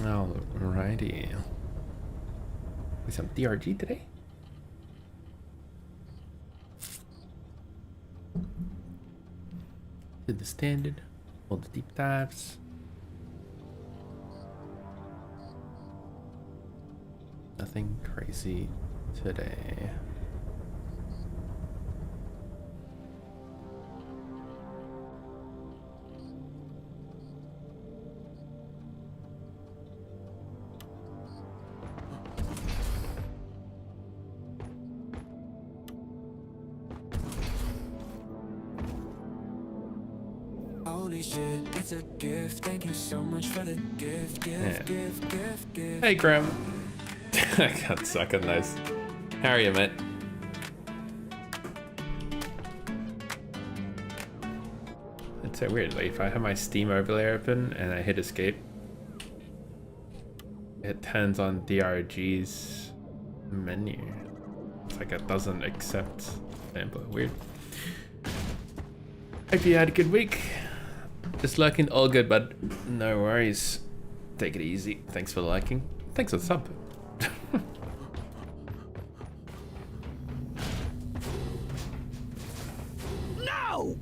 Alrighty. With some DRG today. Did the standard, all the deep dives. Nothing crazy today. Holy shit, it's a gift. Thank you so much for the gift. Gift. Hey, Graham. I got second, nice. How are you, mate? It's so weird. Like, if I have my Steam overlay open and I hit escape, it turns on DRG's menu. It's like it doesn't accept input. Weird. Hope you had a good week. Just lurking, all good, bud. No worries. Take it easy. Thanks for liking. Thanks for the sub. No!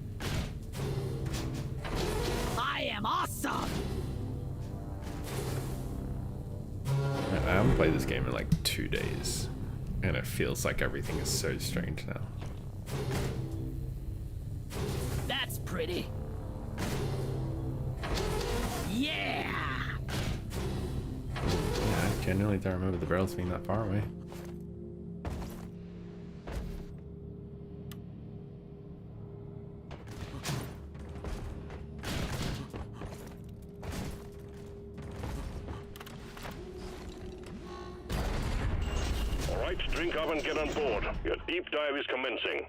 I am awesome! I haven't played this game in like 2 days, and it feels like everything is so strange now. That's pretty. Yeah! Yeah, I genuinely don't remember the barrels being that far away. All right, drink up and get on board. Your deep dive is commencing.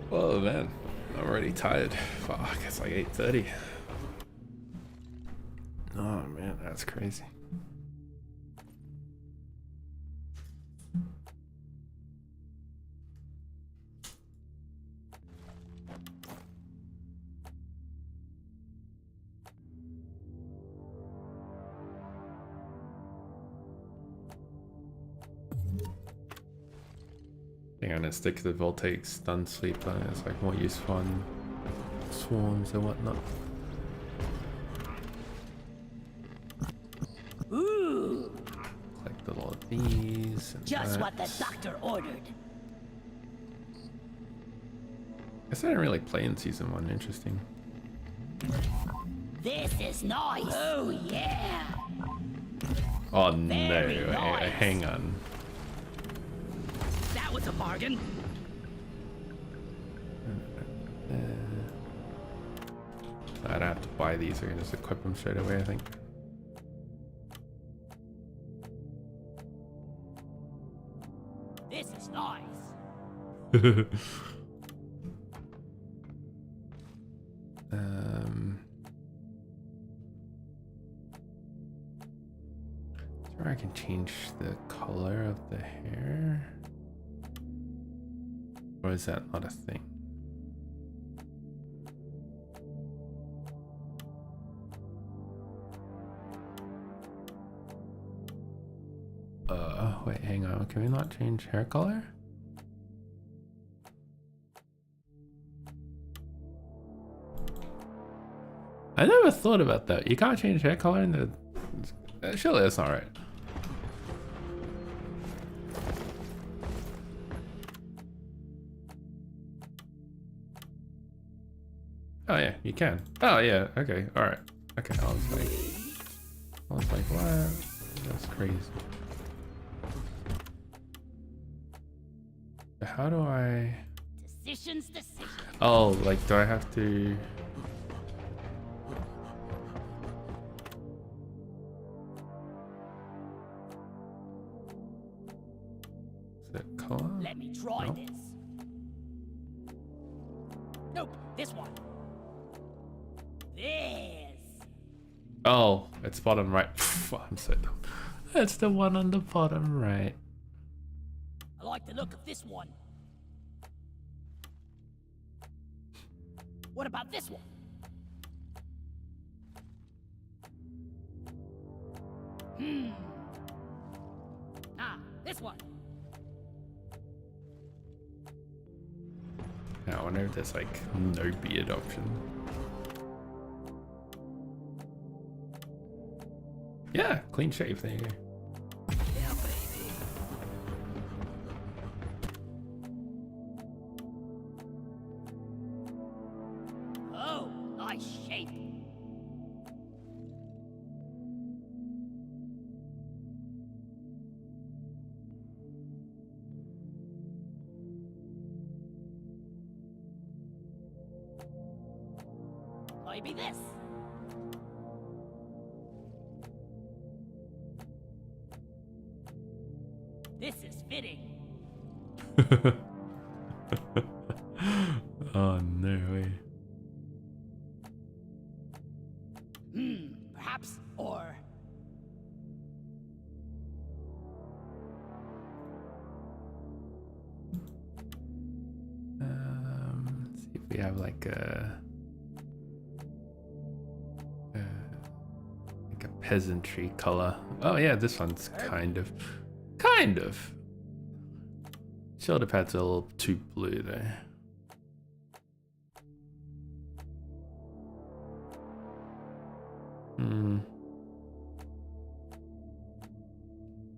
Oh man, I'm already tired. Fuck, it's like 8:30. Oh man, that's crazy. I think I'm gonna stick to the voltaic stun sleeper. It's like more useful on swarms or whatnot. Ooh! Collect all of these. And Just what the that. doctor ordered. Guess I didn't really play in season 1. Interesting. This is nice! Oh yeah! Oh no! Very nice. Hang on. That was a bargain! I'd have to buy these. I can just equip them straight away, I think. This is nice! Sure, I can change the color of the hair, or is that not a thing? Wait, hang on. Can we not change hair color? I never thought about that. You can't change hair color in the... Surely that's not right. Oh yeah, you can. Oh yeah, okay, alright. Okay, I was like, what? That's crazy. How do I... Decisions. Oh, like, do I have to... Is it color? Let me try No. this. Nope, this one. This. Oh, it's bottom right. I'm so dumb. It's the one on the bottom right. I like the look of this one. What about this one? Ah, this one. I wonder if there's like no beard option. Yeah, clean shave. There you go. Yeah, baby. Oh, nice shape. Maybe this. This is fitting. Oh no way. Perhaps, or... Let's see if we have like a peasantry color. Oh yeah, this one's kind of. Shoulder pads are a little too blue there.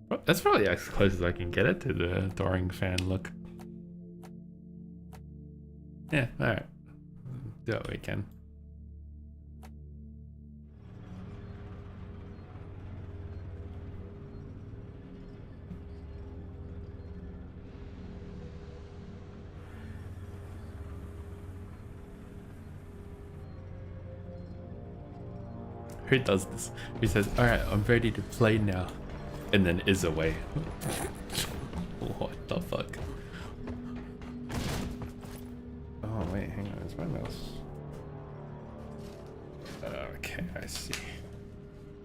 Well, that's probably as close as I can get it to the Doring fan look. Yeah, alright. Do what we can. Who does this? He says, alright, I'm ready to play now. And then is away. What the fuck? Oh wait, hang on, is my mouse? Okay, I see.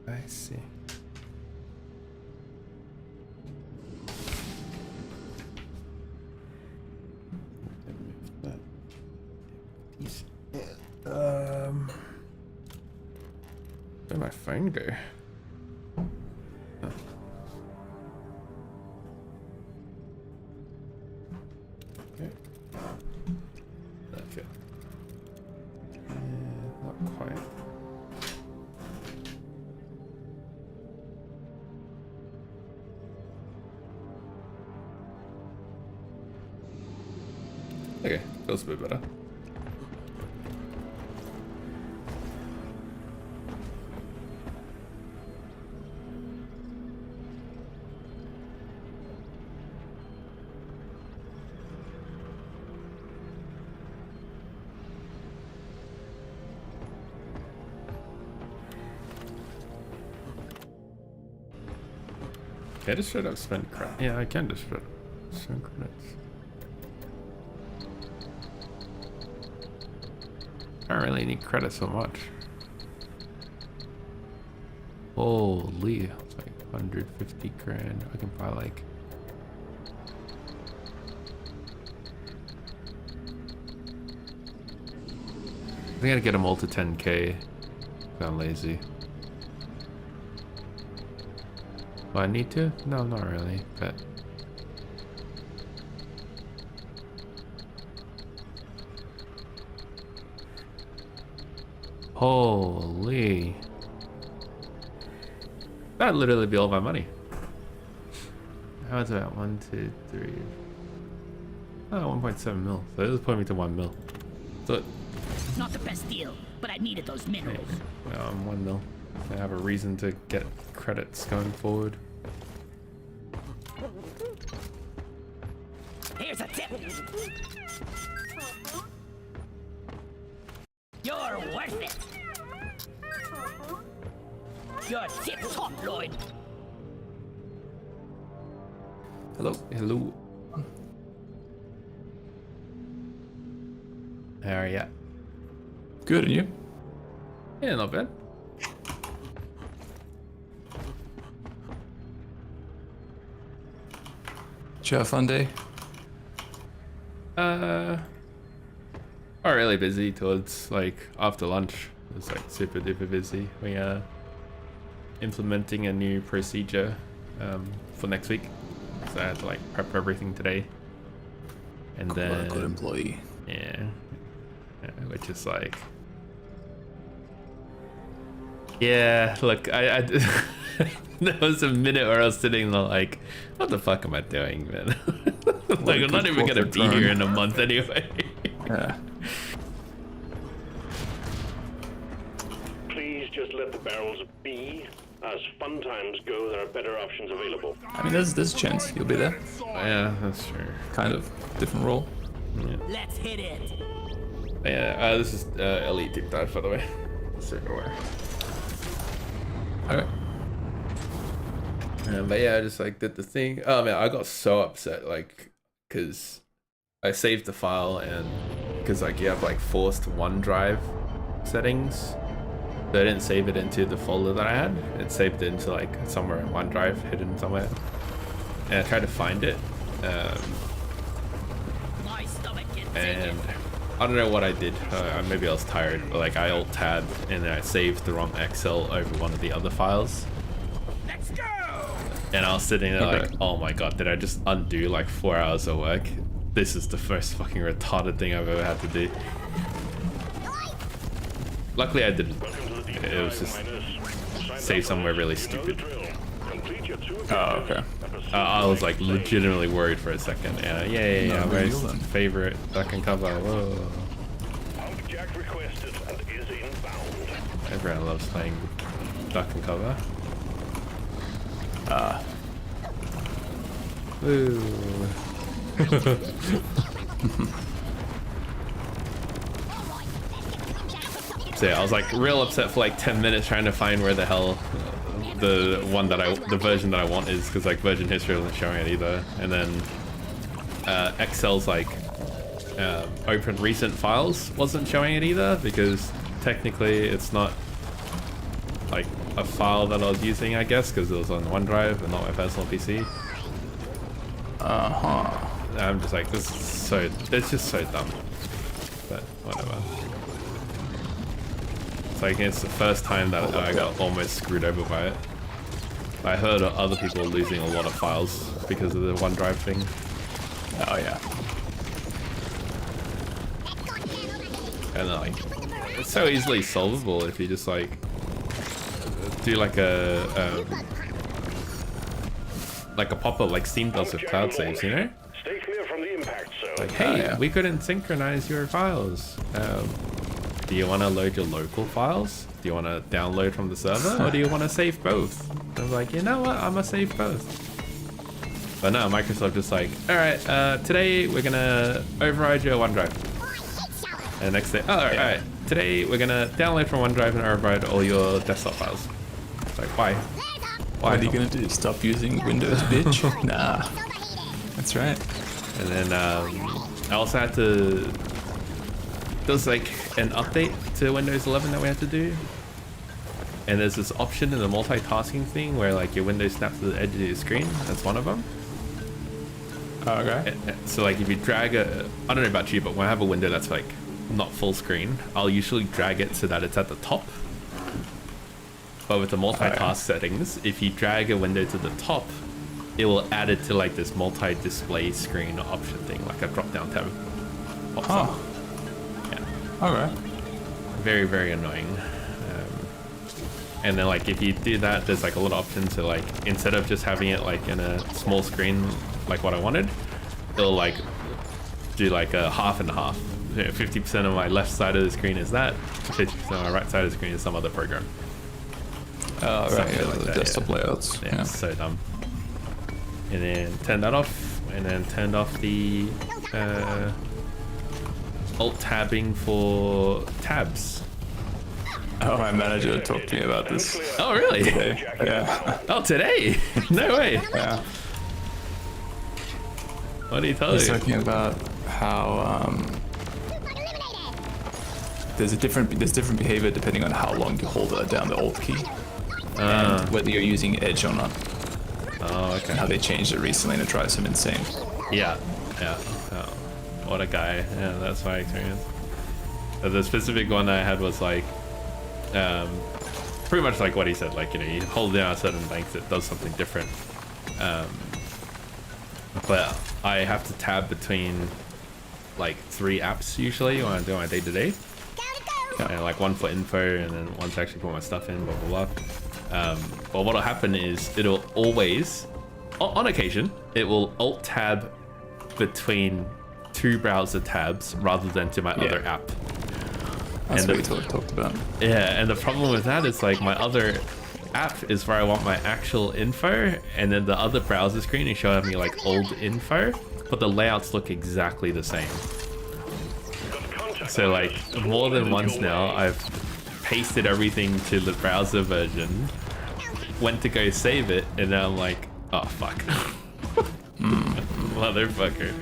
I see. Where'd my phone go? Huh. Okay. Okay. Not quite. Okay, feels a bit better. Can I just straight up spend credits? Yeah, I can just straight up spend credits. I don't really need credits so much. Holy, it's like 150 grand. I can buy like... I think I'd get them all to 10k. I'm lazy. Do I need to? No, not really, but... Holy. That'd literally be all my money. How is that? 1, 2, 3. Oh, 1.7 mil. So this is putting me to 1 mil. So, Not the best deal, but I needed those minerals. well, I'm 1 mil. I have a reason to get credits going forward. Here's a tip. You're worth it. You're tip top, Lloyd. Hello? Hello. How are ya? Good, and you? Yeah, not bad. Did you have a fun day? Got really busy towards like after lunch. It was like super duper busy. We implementing a new procedure for next week, so I had to like prep everything today. And then Good employee. yeah, which is like, yeah. Look, I there was a minute where I was sitting there like, what the fuck am I doing, man? Like I'm not even gonna be here in a month anyway. Yeah. Please just let the barrels be. As fun times go, there are better options available. I mean, there's a chance you'll be there. Yeah, that's true. Kind of different role. Let's hit it. Yeah, this is Elite Deep Dive, by the way. So you're aware. Okay. But yeah, I just like did the thing. Oh man, I got so upset, like, cause I saved the file and cause like you have like forced OneDrive settings. So I didn't save it into the folder that I had. It saved it into like somewhere in OneDrive, hidden somewhere. And I tried to find it. My stomach gets And I don't know what I did. Maybe I was tired, but like I alt-tabbed and then I saved the wrong Excel over one of the other files. Let's go. And I was sitting there like, oh my god, did I just undo like 4 hours of work? This is the first fucking retarded thing I've ever had to do. Luckily I didn't. It was just saved somewhere really stupid. Oh, okay. I was like legitimately worried for a second. Yeah. Where's favorite duck and cover? Whoa. Jack requested and is inbound. Everyone loves playing duck and cover. Woo. So yeah, I was like real upset for like 10 minutes trying to find where the hell the version that I want is, because like version history wasn't showing it either. And then Excel's like open recent files wasn't showing it either, because technically it's not like a file that I was using, I guess, because it was on OneDrive and not my personal PC. I'm just like, it's just so dumb, but whatever. It's like, it's the first time that I got almost screwed over by it. I heard of other people losing a lot of files because of the OneDrive thing. Oh yeah. And like, it's so easily solvable if you just like do like a pop-up like Steam does with cloud saves, you know? Stay clear from the impact zone. Like, hey, we couldn't synchronize your files. Do you want to load your local files? Do you want to download from the server? Or do you want to save both? I was like, you know what? I'm going to save both. But no, Microsoft just like, all right, today we're going to override your OneDrive. And the next day, all right, today we're going to download from OneDrive and override all your desktop files. It's like, why? What are you gonna do? Stop using Windows, bitch? Nah. That's right. And then I also had to... There's like an update to Windows 11 that we have to do. And there's this option in the multitasking thing where like your window snaps to the edge of your screen. That's one of them. Okay. So like if you drag a... I don't know about you, but when I have a window that's like not full screen, I'll usually drag it so that it's at the top. But with the multitask settings, if you drag a window to the top, it will add it to like this multi-display screen option thing, like a drop-down tab. Pops up. Yeah. Okay. Very, very annoying. And then like if you do that, there's like a lot of options to like, instead of just having it like in a small screen like what I wanted, it'll like do like a half and half. 50% of my left side of the screen is that, 50% of my right side of the screen is some other program. Oh, right, yeah, like the that, desktop layouts. Yeah, it's so dumb. And then turn that off, and then turned off the alt tabbing for tabs. Oh, my manager talked to me about this Oh, really? today. Yeah. Oh, today? No way. Yeah. What did he tell He's you? talking about how there's different behavior depending on how long you hold down the Alt key and whether you're using Edge or not. Oh, okay. How they changed it recently and it drives him insane. Yeah, yeah. Oh, what a guy. Yeah, that's my experience. The specific one I had was like, pretty much like what he said. Like, you know, you hold down a certain length, it does something different. But I have to tab between like 3 apps usually when I do my day-to-day. And like one for info and then one to actually put my stuff in, blah blah blah. But what'll happen is it'll always, on occasion, it will alt tab between 2 browser tabs rather than to my other app. That's and what we talked about. Yeah, and the problem with that is like my other app is where I want my actual info, and then the other browser screen is showing me like old info, but the layouts look exactly the same. So like more than once now, I've pasted everything to the browser version, went to go save it, and now I'm like, oh fuck. Motherfucker.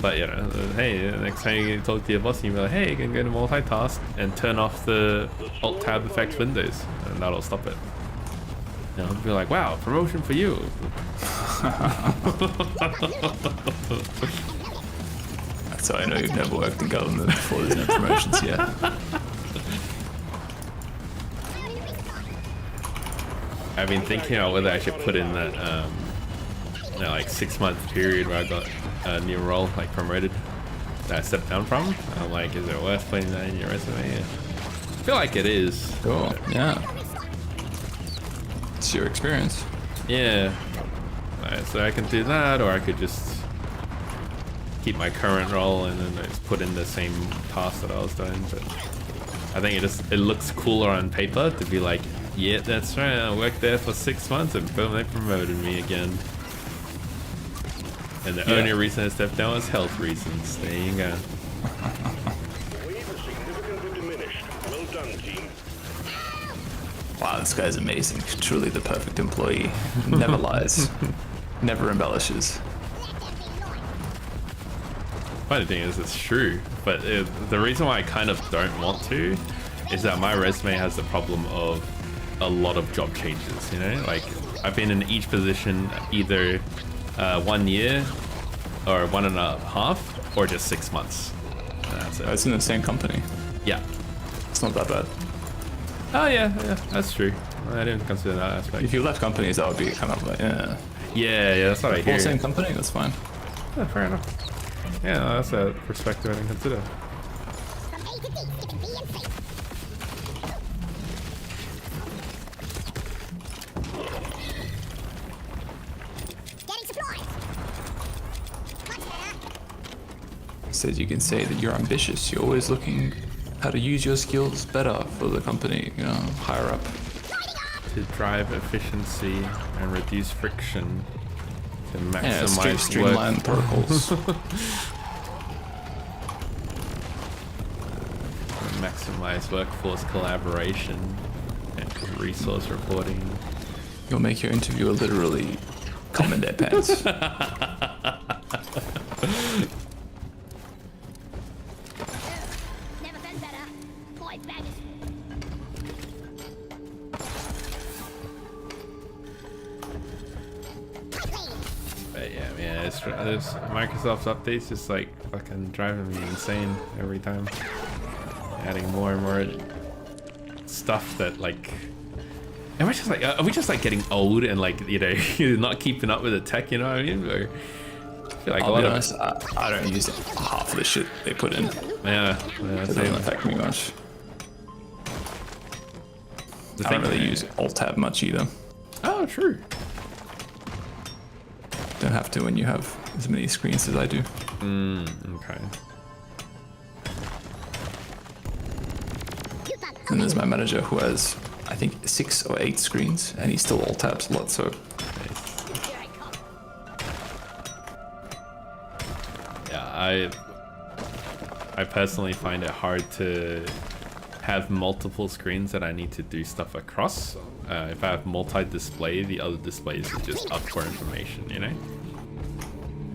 But you know, hey, next time you talk to your boss, you be like, hey, you can go to multitask and turn off the alt tab effect windows, and that'll stop it. And I'll be like, wow, promotion for you. That's how I know you've never worked in government before. There's no promotions yet. I've been thinking about whether I should put in that, you know, like 6-month period where I got a new role, like promoted, that I stepped down from. I'm like, is it worth putting that in your resume? I feel like it is. Cool. Yeah. It's your experience. Yeah. So I can do that, or I could just keep my current role and then just put in the same task that I was doing. But I think it looks cooler on paper to be like, yeah, that's right, I worked there for 6 months and boom, they promoted me again. And the only reason I stepped down was health reasons. There you go. Wave is significantly diminished. Well done, team. Wow, this guy's amazing. Truly the perfect employee. Never lies. Never embellishes. Funny thing is, it's true. But the reason why I kind of don't want to is that my resume has the problem of a lot of job changes, you know? Like, I've been in each position either 1 year or 1.5 or just 6 months. And that's it. It's in the same company. Yeah. It's not that bad. Oh yeah, that's true. I didn't consider that aspect. If you left companies, that would be kind of like, yeah. Yeah, that's what I hear. All same company, that's fine. Yeah, fair enough. Yeah, that's a perspective I didn't consider. Says you can say that you're ambitious. You're always looking how to use your skills better for the company, you know, higher up. To drive efficiency and reduce friction. To maximize streamline protocols. Maximize workforce collaboration and resource reporting. You'll make your interviewer literally come in their pants. Never been better. Boy, baggage. But yeah, man, it's Microsoft's updates just like fucking driving me insane every time. Adding more and more stuff that like, are we just like getting old and like, you know, not keeping up with the tech, you know what I mean? Or I feel like I'll be honest, I don't use half of the shit they put in. Yeah, It doesn't affect me much. I don't really use Alt-Tab much either. Oh, true. Don't have to when you have as many screens as I do. Okay. And there's my manager who has, I think, 6 or 8 screens, and he still Alt-Tabs a lot, so... Yeah, I personally find it hard to have multiple screens that I need to do stuff across. If I have multi-display, the other displays are just up for information, you know?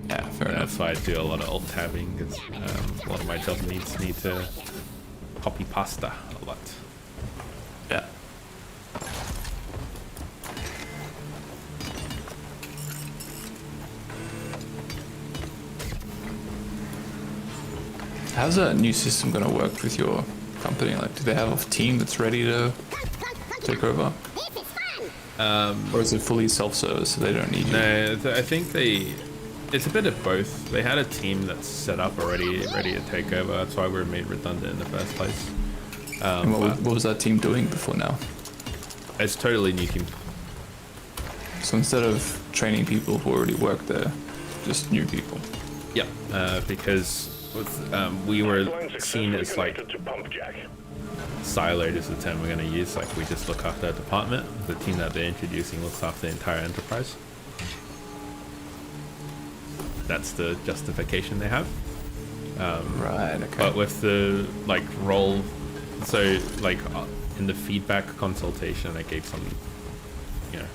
Yeah, fair enough. That's why I do a lot of alt-tabbing, because a lot of my job needs me to copy pasta a lot. Yeah. How's that new system gonna work with your company? Like, do they have a team that's ready to take over? This is fun. Or is it fully self-service so they don't need you? No, I think it's a bit of both. They had a team that's set up already, ready to take over. That's why we were made redundant in the first place. And what was that team doing before now? It's totally new team. So instead of training people who already work there, just new people. Yeah, because we were Pipelines seen as successfully like connected to pump jack. siloed is the term we're going to use. Like we just look after a department. The team that they're introducing looks after the entire enterprise. That's the justification they have. Right, okay. But with the like role, so like in the feedback consultation, I gave some,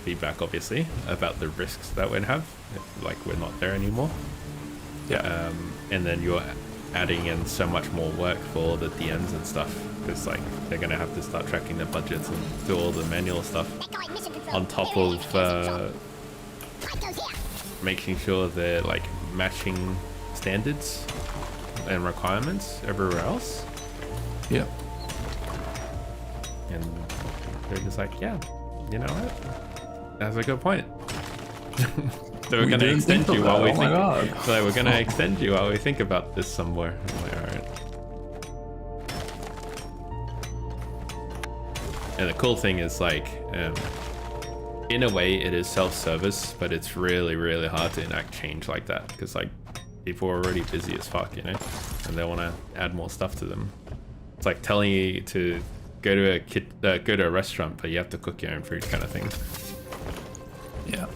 feedback obviously about the risks that we'd have if like we're not there anymore. Yeah. And then you're adding in so much more work for the DMs and stuff because like they're gonna have to start tracking their budgets and do all the manual stuff on top of making sure they're like matching standards and requirements everywhere else. Yeah. And they're just like, yeah, you know what? That's a good point. So we're gonna extend you while we think. So we're gonna extend you while we think about this some more. I'm like, all right. And the cool thing is like, in a way, it is self-service, but it's really, really hard to enact change like that because like people are already busy as fuck, and they want to add more stuff to them. It's like telling you to go to a restaurant, but you have to cook your own food, kind of thing. Yeah.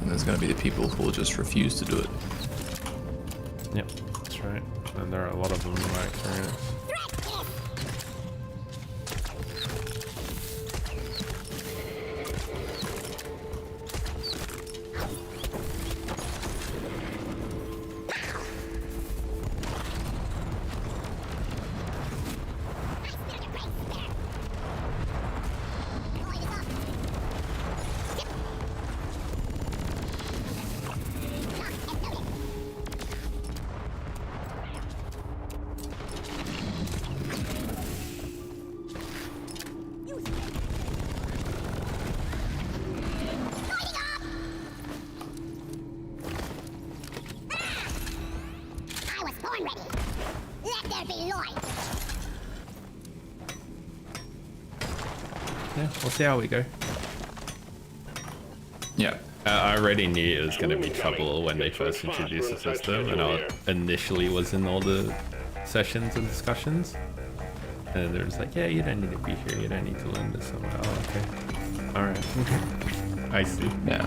And there's going to be the people who will just refuse to do it. Yep, that's right. And there are a lot of them in my experience. Yeah, we'll see how we go. Yeah. I already knew it was going to be trouble when they first introduced the system, and I initially was in all the sessions and discussions. And they're just like, yeah, you don't need to be here, you don't need to learn this. I'm like, oh, okay. Alright. I see. Yeah.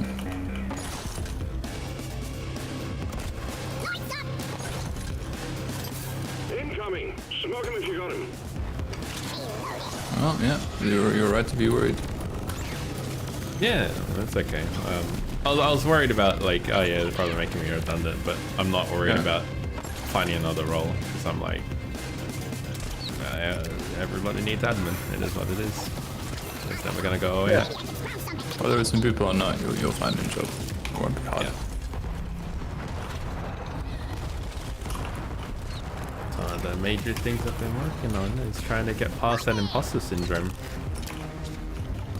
Incoming! Smoke him if you got him. Oh, yeah. You're right to be worried. Yeah, that's okay. I was worried about like, oh yeah, they're probably making me redundant, but I'm not worried about finding another role because I'm like, everybody needs admin. It is what it is. It's never gonna go away. Yeah. Whether it's some people or not, you'll find a job. It won't be hard. Yeah. So the major things I've been working on is trying to get past that imposter syndrome.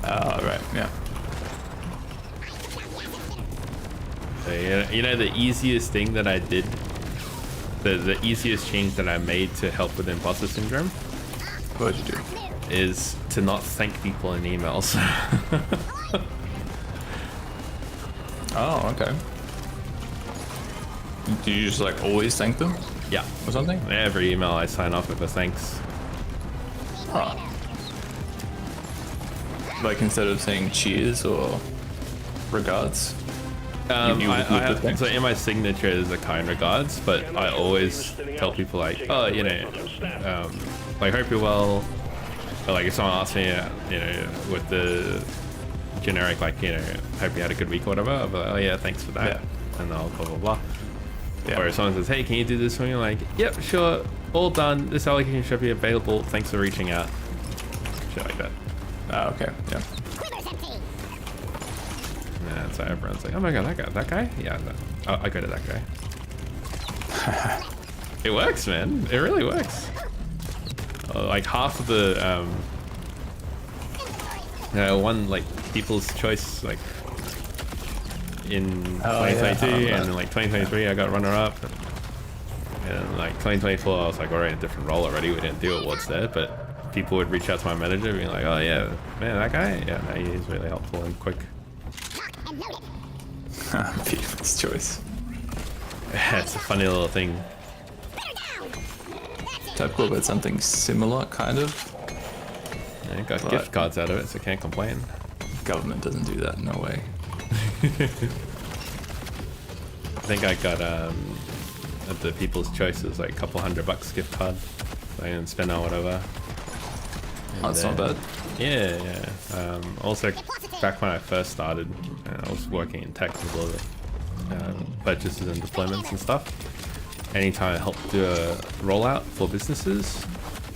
Right. Yeah. So, the easiest thing that I did, the easiest change that I made to help with imposter syndrome. What'd you do? Is to not thank people in emails. Oh, okay. Do you just like always thank them Yeah. or something? Every email I sign off with a thanks. Huh. Like instead of saying cheers or regards? You would the thanks? So in my signature is a kind regards, but I always tell people like, oh, like hope you're well. Or like if someone asks me, with the generic like, hope you had a good week or whatever, I'll be like, oh yeah, thanks for that. Yeah. And then I'll blah blah blah. Yeah. Or if someone says, hey, can you do this for me? I'm like, yep, sure, all done. This allocation should be available. Thanks for reaching out. Shit like that. Okay, yeah. So everyone's like, oh my god, that guy? Yeah, no. I go to that guy. It works, man. It really works. Like half of the one like People's Choice like in 2022 and then like 2023 I got runner-up. And like 2024 I was like already in a different role already. We didn't do awards there, but people would reach out to my manager being like, oh yeah, man, that guy? Yeah, no, he's really helpful and quick. People's Choice. It's a funny little thing. Typical about something similar, kind of. Yeah, got gift cards out of it, so can't complain. Government doesn't do that, no way. I think I got at the People's Choice, it was like a couple $100 gift card. So I can spend on whatever. Oh, that's not bad. Yeah, yeah. Also, back when I first started, I was working in tech with all the purchases and deployments and stuff. Anytime I helped do a rollout for businesses,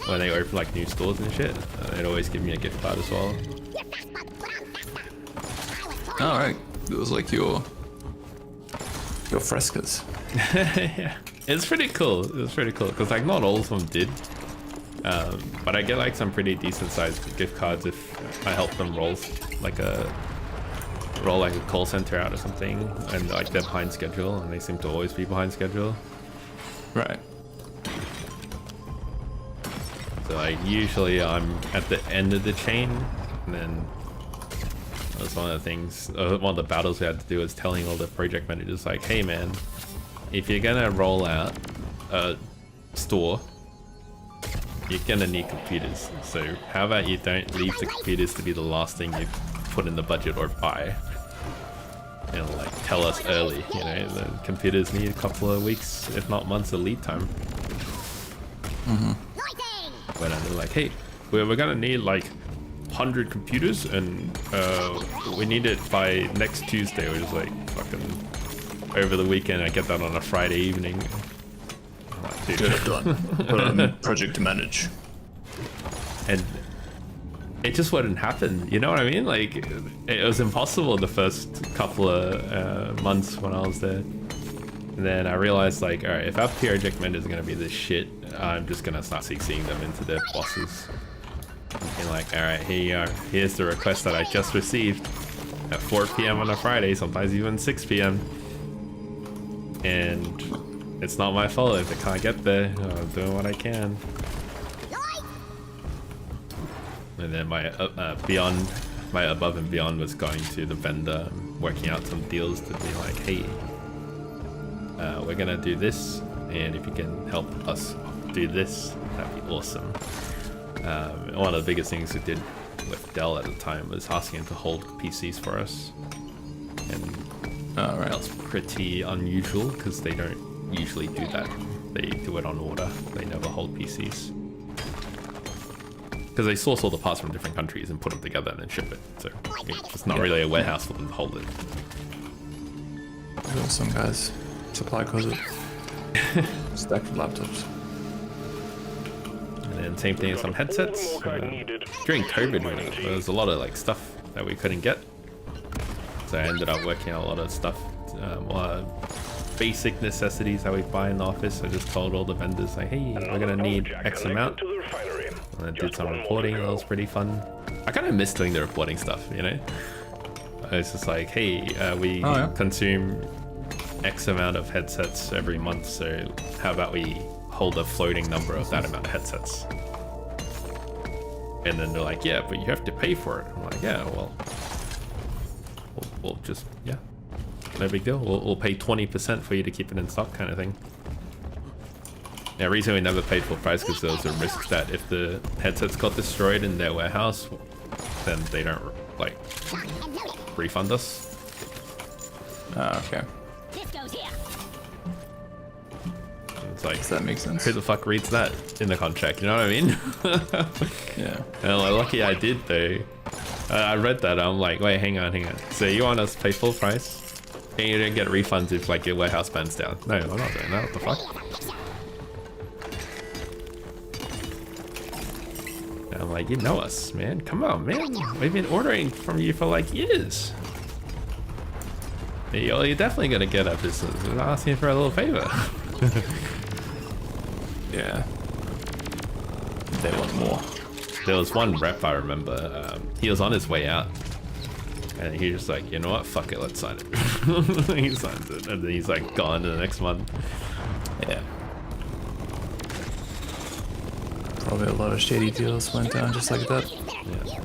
when they open like new stores and shit, they'd always give me a gift card as well. Alright, it was like your frescas. Yeah, it's pretty cool. It was pretty cool because like not all of them did, but I get like some pretty decent sized gift cards if I help them roll like a call center out or something, and like they're behind schedule, and they seem to always be behind schedule. Right. So like usually I'm at the end of the chain, and then that's one of the things, one of the battles we had to do was telling all the project managers like, hey man, if you're gonna roll out a store, you're gonna need computers. So how about you don't leave the computers to be the last thing you put in the budget or buy. And like tell us early, you know, the computers need a couple of weeks, if not months of lead time. When they're like, hey, we're gonna need like 100 computers and we need it by next Tuesday, which is like fucking over the weekend. I get that on a Friday evening. I'm like, dude. Get it done. Project to manage. And it just wouldn't happen, you know what I mean? Like, it was impossible the first couple of months when I was there. And then I realized, like, alright, if our project manager is going to be this shit, I'm just going to start CCing them into their bosses. And like, alright, here you are. Here's the request that I just received at 4 p.m. on a Friday, sometimes even 6 p.m. And it's not my fault if I can't get there. I'm doing what I can. And then my my above and beyond was going to the vendor, working out some deals to be like, hey, we're gonna do this, and if you can help us do this, that'd be awesome. One of the biggest things we did with Dell at the time was asking him to hold PCs for us, and that was pretty unusual because they don't usually do that. They do it on order. They never hold PCs. Because they source all the parts from different countries and put them together and then ship it. So it's not really a warehouse for them to hold it. Some guys supply closet. Stack of laptops. And then same thing as some headsets. During COVID, there was a lot of like stuff that we couldn't get. So I ended up working out a lot of stuff, a lot of basic necessities that we buy in the office. I just told all the vendors like, hey, we're gonna need X amount. And I did some reporting. That was pretty fun. I kind of miss doing the reporting stuff, you know? It's just like, hey, we consume X amount of headsets every month, so how about we hold a floating number of that amount of headsets? And then they're like, yeah, but you have to pay for it. I'm like, yeah, well, we'll just, yeah, no big deal. We'll pay 20% for you to keep it in stock, kind of thing. Yeah, the reason we never paid full price because there was a risk that if the headsets got destroyed in their warehouse, then they don't like refund us. Okay. It's like, Does that make sense? Who the fuck reads that in the contract? You know what I mean? Yeah. And like, lucky I did though. I read that. I'm like, wait, hang on. So you want us to pay full price, and you don't get refunds if like your warehouse burns down? No, I'm not doing that. What the fuck? I'm like, you know us, man. Come on, man. We've been ordering from you for like years. You're definitely gonna get a business asking for a little favor. Yeah. They want more. There was one rep I remember. He was on his way out, and he was like, "You know what? Fuck it, let's sign it." He signs it, and then he's like gone to the next month. Yeah. Probably a lot of shady deals went down just like that. Yeah.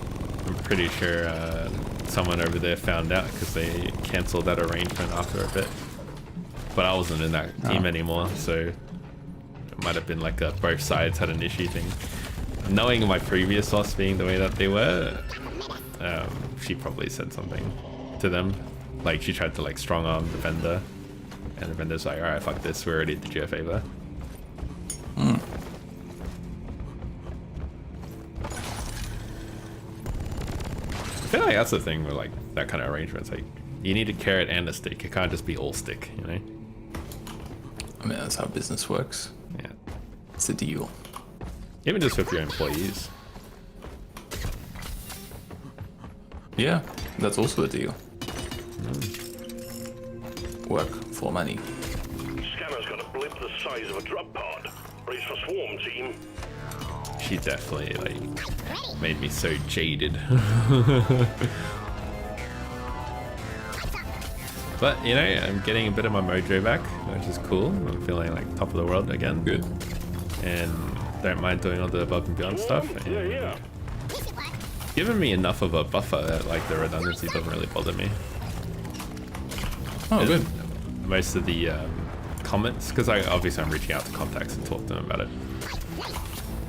I'm pretty sure someone over there found out because they cancelled that arrangement after a bit. But I wasn't in that team anymore, so it might have been like a both sides had an issue thing. Knowing my previous boss being the way that they were, she probably said something to them. Like she tried to like strong arm the vendor, and the vendor's like, "Alright, fuck this, we already did you a favor." I feel like that's the thing with like that kind of arrangement. It's like you need a carrot and a stick. It can't just be all stick, you know? I mean, that's how business works. Yeah. It's a deal. Even just with your employees. Yeah, that's also a deal. Work for money. Scanner's got a blip the size of a drop pod. Brace for swarm, team. She definitely like made me so jaded. But you know, I'm getting a bit of my mojo back, which is cool. I'm feeling like top of the world again. Good. And don't mind doing all the above and beyond stuff. And Yeah. giving me enough of a buffer that like the redundancy doesn't really bother me. Oh, good. Most of the comments, because obviously I'm reaching out to contacts and talk to them about it.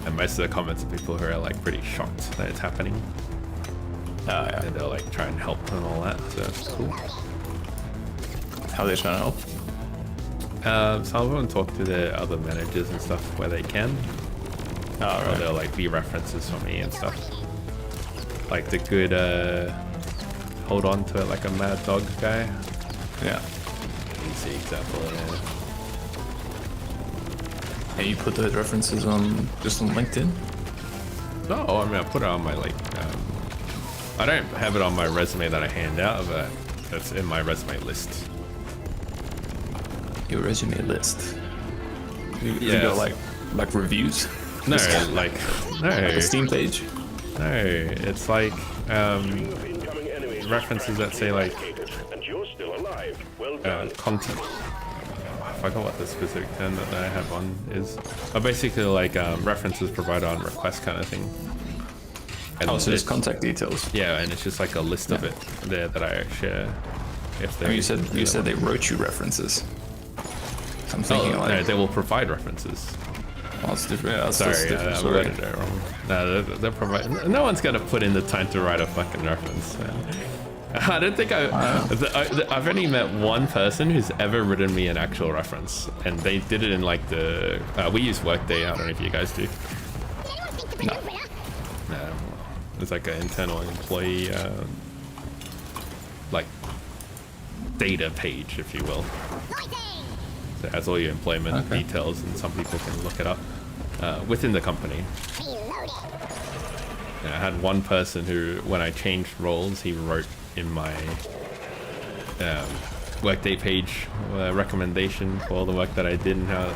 And most of the comments are people who are like pretty shocked that it's happening. Yeah. And they'll like try and help and all that, so that's cool. How are they trying to help? Some of them talk to their other managers and stuff where they can. Oh, Or right. they'll like be references for me and stuff. Like the good hold on to it like a mad dog guy. Yeah. Easy example, yeah. And you put those references on just on LinkedIn? No, I mean I put it on my like I don't have it on my resume that I hand out, but it's in my resume list. Your resume list. You Yes. got like reviews? No, like no, Like a Steam page? no. It's like Incoming enemy references that say like and you're still alive. Well done. content. I forgot what the specific term that I have on is. Basically like references provided on request kind of thing. And Oh, so it's- just contact details. Yeah, and it's just like a list of it there that I share. If I mean, you said they wrote you references. So I'm Oh, thinking no, like, they will provide references. well, that's different. Yeah, that's Sorry, a different I story. worded it wrong. No, they're provide. No one's gonna put in the time to write a fucking reference. Man. I don't think I've only met one person who's ever written me an actual reference, and they did it in like the we use Workday. I don't know if you guys do. No, it's like an internal employee like data page, if you will. So it has all your employment details, and some people can look it up within the company. Yeah, I had one person who, when I changed roles, he wrote in my Workday page recommendation for all the work that I did and how,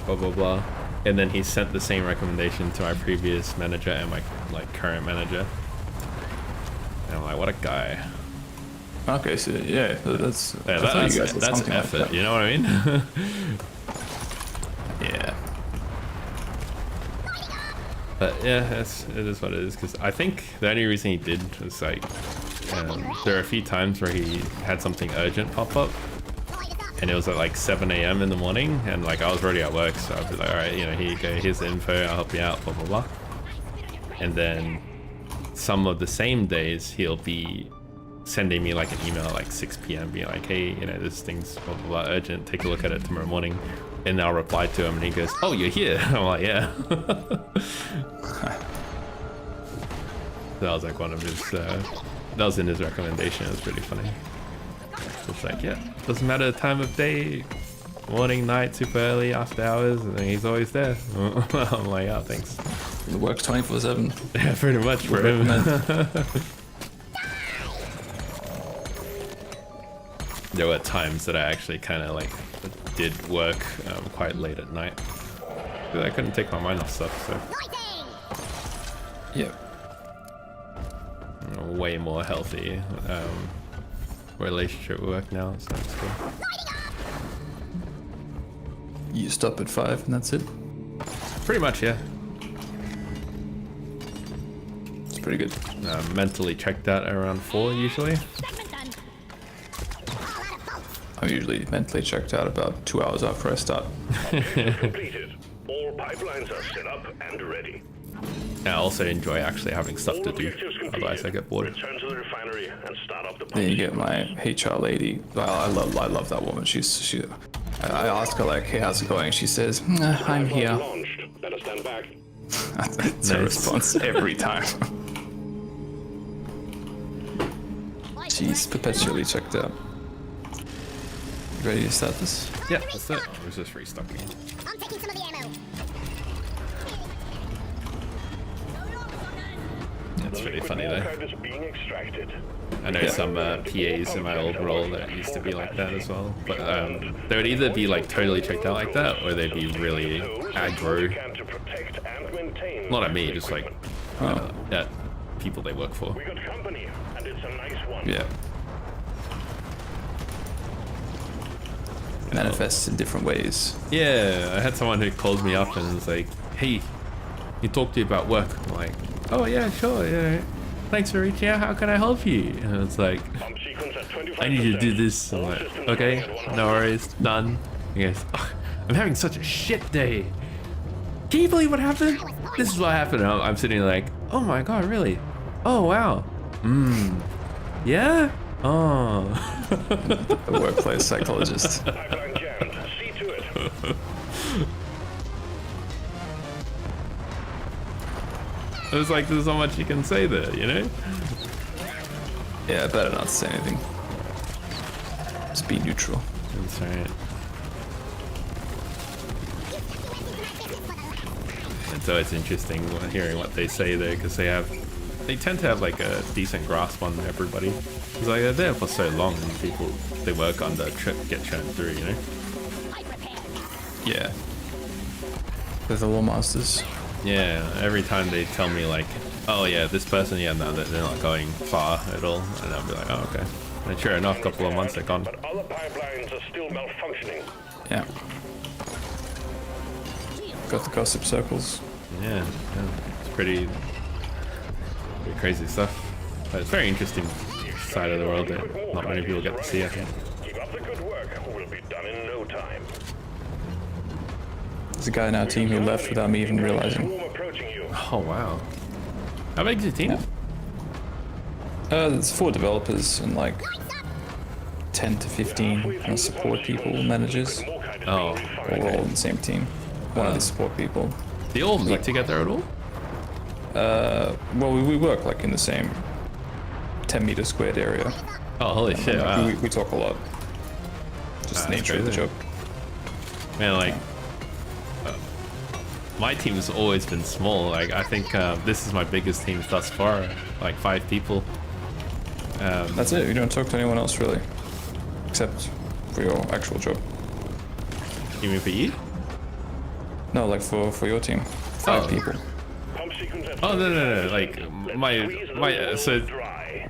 blah blah blah. And then he sent the same recommendation to my previous manager and my current manager. And I'm like, what a guy. Okay, so yeah, that's Yeah, I thought you guys had that's something like effort. that. You know what I mean? Yeah. But yeah, it is what it is. Because I think the only reason he did was like, there are a few times where he had something urgent pop up, and it was at like 7 a.m. in the morning, and like I was already at work, so I'd be like, all right, here you go, here's the info, I'll help you out, blah blah blah. And then some of the same days he'll be sending me like an email at like 6 p.m. being like, hey, this thing's blah blah blah urgent, take a look at it tomorrow morning. And I'll reply to him and he goes, oh, you're here. I'm like, yeah. That was like one of his that was in his recommendation. It was really funny. It's like, yeah, doesn't matter the time of day, morning, night, super early, after hours, and he's always there. I'm like, oh, thanks. It works 24/7. Yeah, pretty much for him. there were times that I actually kind of like did work quite late at night. I couldn't take my mind off stuff, so Yeah. way more healthy relationship with work now, so that's cool. You stop at 5 and that's it. Pretty much, yeah. It's pretty good. Mentally checked out around 4 usually. Segment done. I'm usually mentally checked out about 2 hours after I start. Completed. All pipelines are set up and ready. I also enjoy actually having stuff All to do, objectives completed. otherwise I get bored. Return to the refinery and start up the Then you get my HR lady. I love that woman. I ask her like, hey, how's it going? She says, I'm here. Launched. Better stand back. That's her response every time. She's perpetually checked out. You ready to start this? Yeah, that's it. I was just restocking. I'm taking some of the ammo. It's pretty funny Liquid though. archive is being extracted. I know some PAs in my old role that used to be like that as well. But they would either be like totally checked out like that, or they'd be really aggro. To protect and maintain Not at me, just like at people they work for. We got company, and it's a nice one. Yeah. Manifests in different ways. Yeah, I had someone who called me up and was like, hey, he talked to you about work. I'm like, oh yeah, sure, yeah. Thanks for reaching out, how can I help you? And it's like, Pump sequence at 25%. I need you to do this. I'm like, okay, no worries, done. He goes, "Ugh, I'm having such a shit day. Can you believe what happened? This is what happened. I'm sitting there like, oh my god, really? Oh wow. Yeah? Oh. A workplace psychologist. Pipeline jammed. See to it. It was like, there's not much you can say there, you know? Yeah, better not say anything. Just be neutral. That's right. And so it's interesting hearing what they say there, because they tend to have like a decent grasp on everybody. It's like they're there for so long, and people they work under get churned through, you know? Yeah. They're the law masters. Yeah, every time they tell me like, oh yeah, this person, yeah, no, they're not going far at all, and I'll be like, oh okay. And sure enough, a couple of months they're gone. But other pipelines are still malfunctioning. Yeah. Got the gossip circles. Yeah, it's pretty crazy stuff. But it's very interesting side of the world that not many people get to see, I think. Keep up the good work. We'll be done in no time. There's a guy in our team who left without me even realizing. Swarm approaching you. Oh wow. How big is your team? Yeah. There's 4 developers and like 10 to 15 kind of support people, managers. Oh, We're all in the same team. One of the support people. do you all meet together at all? Well, we work like in the same 10-meter squared area. Oh, holy shit, Like, wow. we talk a lot. Just the That's nature of the crazy. job. Man, like, my team has always been small. Like, I think this is my biggest team thus far, like 5 people. That's it. You don't talk to anyone else really, except for your actual job. You mean for you? No, like for your team, 5 Oh. people. Pump sequence at Oh no! Like dry.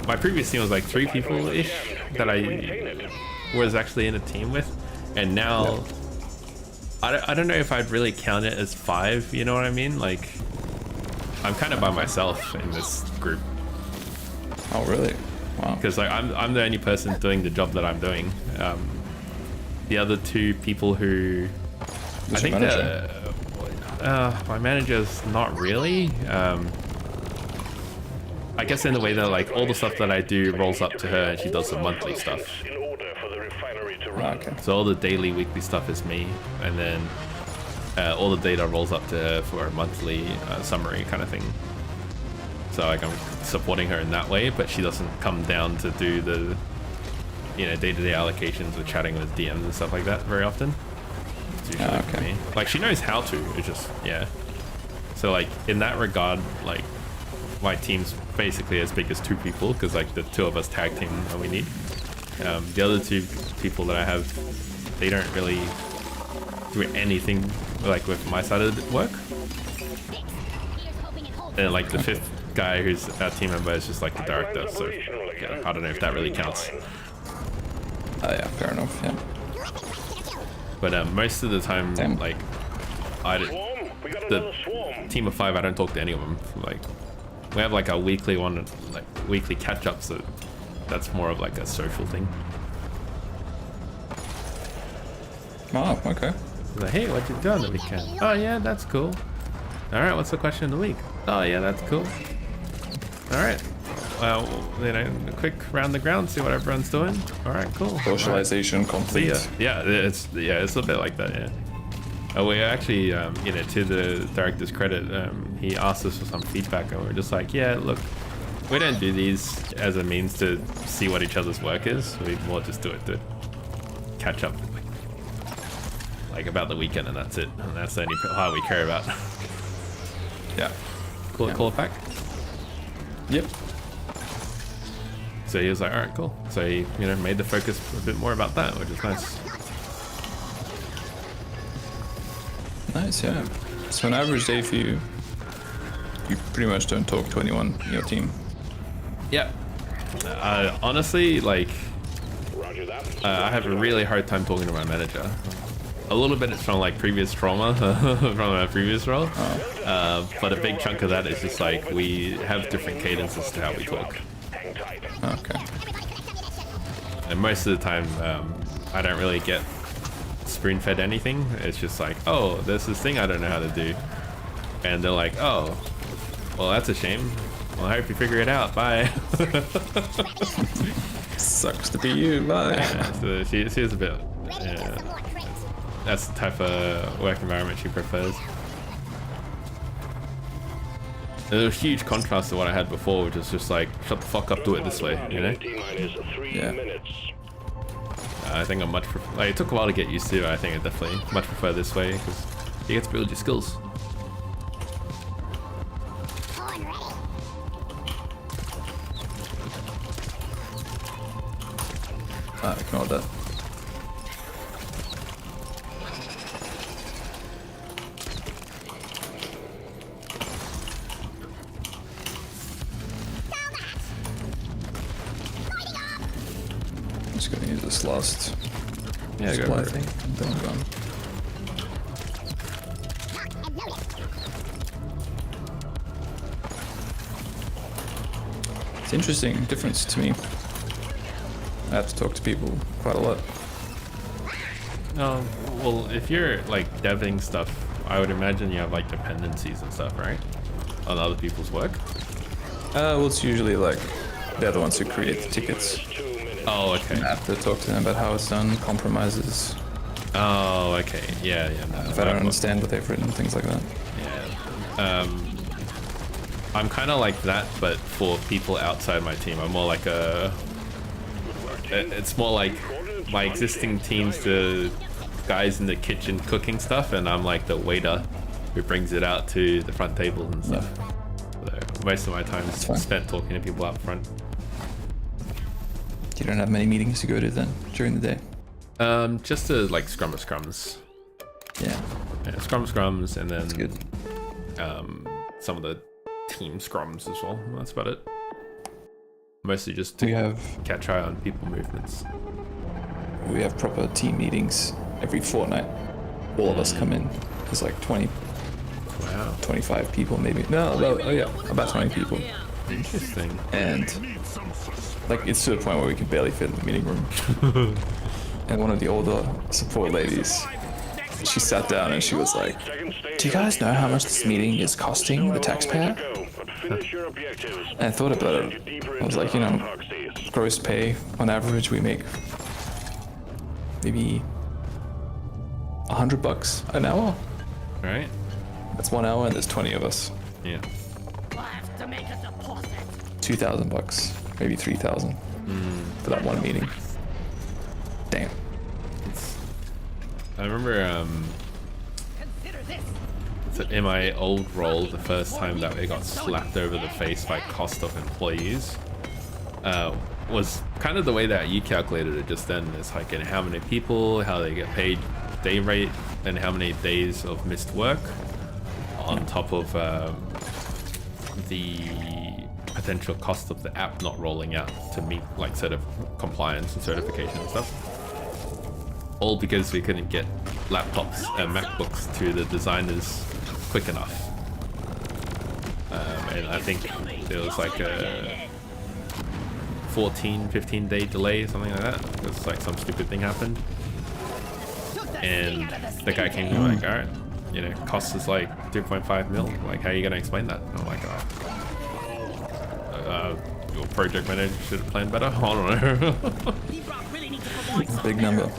my previous team was like 3 people ish that I was actually in a team with, and now I don't know if I'd really count it as 5. You know what I mean? Like, I'm kind of by myself in this group Oh really? Wow. because like I'm the only person doing the job that I'm doing. The other 2 people who Who's I your think manager? my manager's not really. I guess in the way that like all the stuff that I do rolls up to her, and she does the monthly stuff. In order for the refinery to Ah, run. okay. So all the daily, weekly stuff is me, and then all the data rolls up to her for a monthly summary kind of thing. So like I'm supporting her in that way, but she doesn't come down to do the day-to-day allocations or chatting with DMs and stuff like that very often. It's usually for okay. me. Like she knows how to, it's just yeah. So like in that regard, like my team's basically as big as 2 people because like the 2 of us tag team when we need. The other two people that I have, they don't really do anything like with my side of the work. And like the fifth guy who's our team member is just like the director, so yeah, I don't know if that really counts. Yeah, fair enough. Yeah. But most of the time, Damn. like the team of 5, I don't talk to any of them. Like we have like a weekly one, like weekly catch up, so that's more of like a social thing. Oh, okay. Like, hey, what you done the weekend? Oh yeah, that's cool. All right, what's the question of the week? Oh yeah, that's cool. All right. Well, you know, a quick round the ground, see what everyone's doing. All right, cool. Socialization complete. Yeah, it's a bit like that. Yeah. We actually, you know, to the director's credit, he asked us for some feedback, and we're just like, yeah, look, we don't do these as a means to see what each other's work is. We more just do it to catch up, like about the weekend, and that's it. And that's the only part we care about. Yeah. Call it back. Yep. So he was like, all right, cool. So he, you know, made the focus a bit more about that, which is nice. Nice, yeah. So an average day for you, you pretty much don't talk to anyone in your team. Yeah. Honestly, like, Roger that. I have a really hard time talking to my manager. A little bit it's from like previous trauma from a previous role, but a big chunk of that is just like we have different cadences to how we talk. Okay. And most of the time, I don't really get spoon-fed anything. It's just like, oh, there's this thing I don't know how to do, and they're like, oh, well, that's a shame. Well, I hope you figure it out. Bye. Sucks to be you. Bye. Yeah, so she is a bit. Yeah, that's the type of work environment she prefers. There's a huge contrast to what I had before, which is just like, shut the fuck up, do it this way, you know? Yeah. I think I'm much like, it took a while to get used to. I think I definitely much prefer this way because you get to build your skills. Ignore that. I'm just gonna use this last Yeah, go supply for it. thing. Then I'm gone. It's interesting difference to me. I have to talk to people quite a lot. Well, if you're like deving stuff, I would imagine you have like dependencies and stuff, right? On other people's work. Well, it's usually like they're the ones who create the tickets. Oh, okay. I have to talk to them about how it's done, compromises. Oh, okay. Yeah. No, If I don't understand what they've written, things like that. Yeah. I'm kind of like that, but for people outside my team, I'm more like a. It's more like my existing team's the guys in the kitchen cooking stuff, and I'm like the waiter who brings it out to the front table and stuff. So most of my time is fine. spent talking to people out front. You don't have many meetings to go to then during the day. Just to like scrums. Yeah, Yeah, scrums, and then that's good. some of the team scrums as well. That's about it. Mostly just to We have catch eye on people movements. proper team meetings every fortnight. All of us come in. There's like 20, Wow, 25 people maybe. No, about 20 people. interesting. And like it's to the point where we can barely fit in the meeting room. And one of the older support ladies, she sat down and she was like, "Do you guys know how much this meeting is costing the taxpayer?" And I thought about it. I was like, you know, gross pay on average we make maybe $100 an hour. Right? That's 1 hour and there's 20 of us. Yeah. We'll have to make a deposit. $2,000, maybe 3,000 for that one meeting. Damn. I remember Consider this. so in my old role, the first time that we got slapped over the face by cost of employees, was kind of the way that you calculated it just then. It's like, how many people, how they get paid day rate, and how many days of missed work on top of the potential cost of the app not rolling out to meet like sort of compliance and certification and stuff. All because we couldn't get laptops and MacBooks to the designers quick enough. And I think there was like a 15 day delay, something like that, because like some stupid thing happened. And the guy came to me like, alright, you know, cost is like 2.5 mil. Like, how are you gonna explain that? And I'm like, your project manager should have planned better. I don't know. Big number.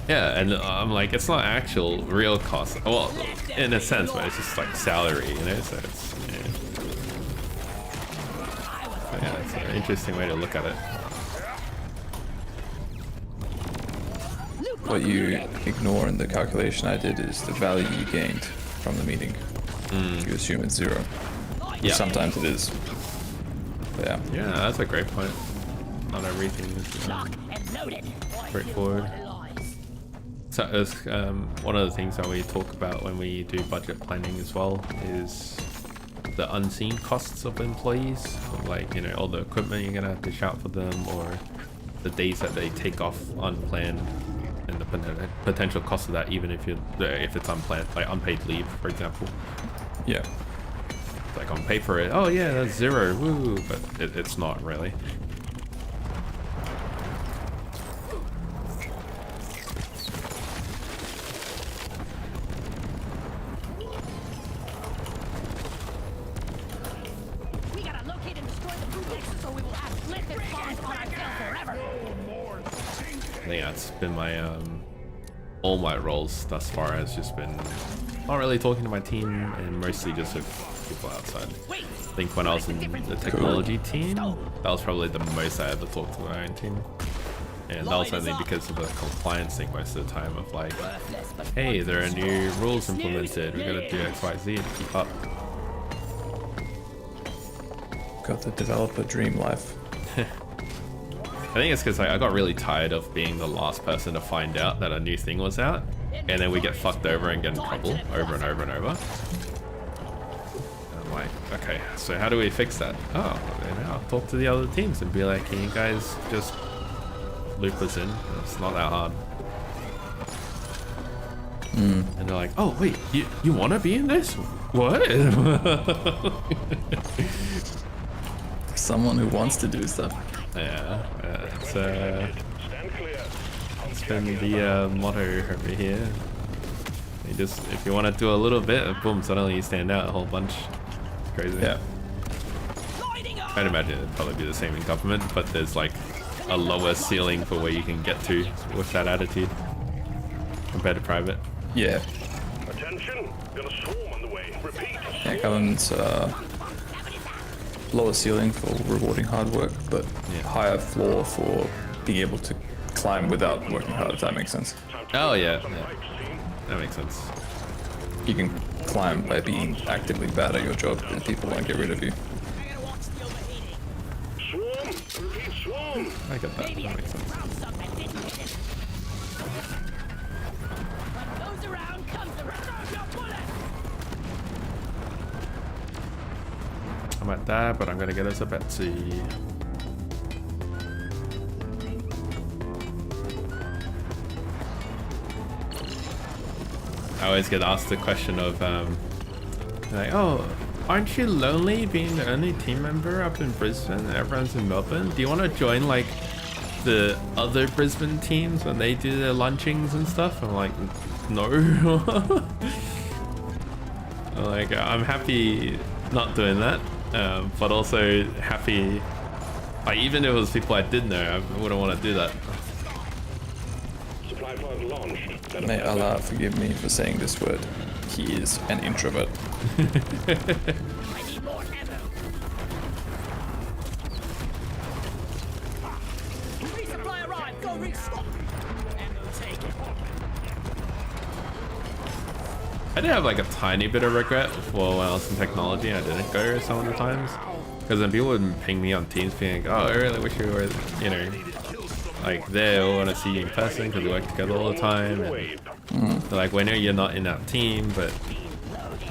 Yeah, and I'm like, it's not actual real cost. Well, in a sense, but it's just like salary, you know. So it's yeah, it's an interesting way to look at it. What you ignore in the calculation I did is the value you gained from the meeting. You assume it's 0. Yeah. Sometimes it is. But yeah. Yeah, that's a great point. Not everything is straightforward. So it's, one of the things that we talk about when we do budget planning as well is the unseen costs of employees. So like, you know, all the equipment you're gonna have to shout for them, or the days that they take off unplanned, and the potential cost of that, even if it's unplanned, like unpaid leave, for example. Yeah. Like on paper, oh yeah, that's 0, woo, but it's not really. We gotta locate and destroy the food mixes so we will have lifted bombs on our tail forever. I think that's been my all my roles thus far has just been not really talking to my team, and mostly just with people outside. I think when I was in the technology team, that was probably the most I ever talked to my own team. And that was only because of the compliance thing most of the time of like, hey, there are new rules implemented, we gotta do X, Y, Z to keep up. Got the developer dream life. I think it's because like, I got really tired of being the last person to find out that a new thing was out, and then we get fucked over and get in trouble over and over and over. And I'm like, okay, so how do we fix that? Oh, then I'll talk to the other teams and be like, can you guys just loop us in? It's not that hard. And they're like, oh wait, you want to be in this? What? Someone who wants to do stuff. Yeah, it's been the motto over here. You just, if you want to do a little bit, boom, suddenly you stand out a whole bunch. It's crazy. Yeah. I'd imagine it'd probably be the same in government, but there's like a lower ceiling for where you can get to with that attitude compared to private. Yeah. Attention, got a swarm on the way. Repeat. Yeah, government's lower ceiling for rewarding hard work, but higher floor for being able to climb without working hard, if that makes sense. Oh yeah, that makes sense. You can climb by being actively bad at your job, and people won't get rid of you. Swarm, repeat swarm. I get that. That makes sense. What goes around comes around. I'm at that, but I'm gonna get us a Betsy. I always get asked the question of, like, oh, aren't you lonely being the only team member up in Brisbane and everyone's in Melbourne? Do you want to join, like, the other Brisbane teams when they do their lunchings and stuff? I'm like, no. Like, I'm happy not doing that, but also happy, like, even if it was people I did know, I wouldn't want to do that. Supply pod launched. May Allah forgive me for saying this word. He is an introvert. I need more ammo. Resupply arrived. Go restock. Ammo taken. I did have like a tiny bit of regret for when I was in technology and I didn't go some of the times. Because then people would ping me on Teams being like, oh, I really wish you were, you know, like there, I want to see you in person because we work together all the time. And they're like, we know you're not in that team, but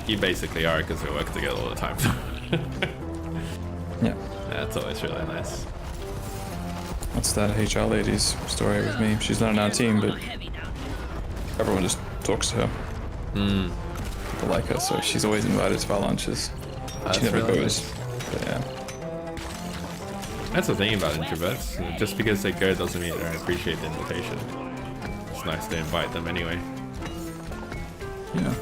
you basically are because we work together all the time. Yeah. That's always really nice. That's that HR lady's story with me. She's not on our team, but everyone just talks to her. People like her, so she's always invited to our lunches. That's She never really goes. nice. But yeah. That's the thing about introverts. Just because they go doesn't mean they appreciate the invitation. It's nice to invite them anyway. Yeah.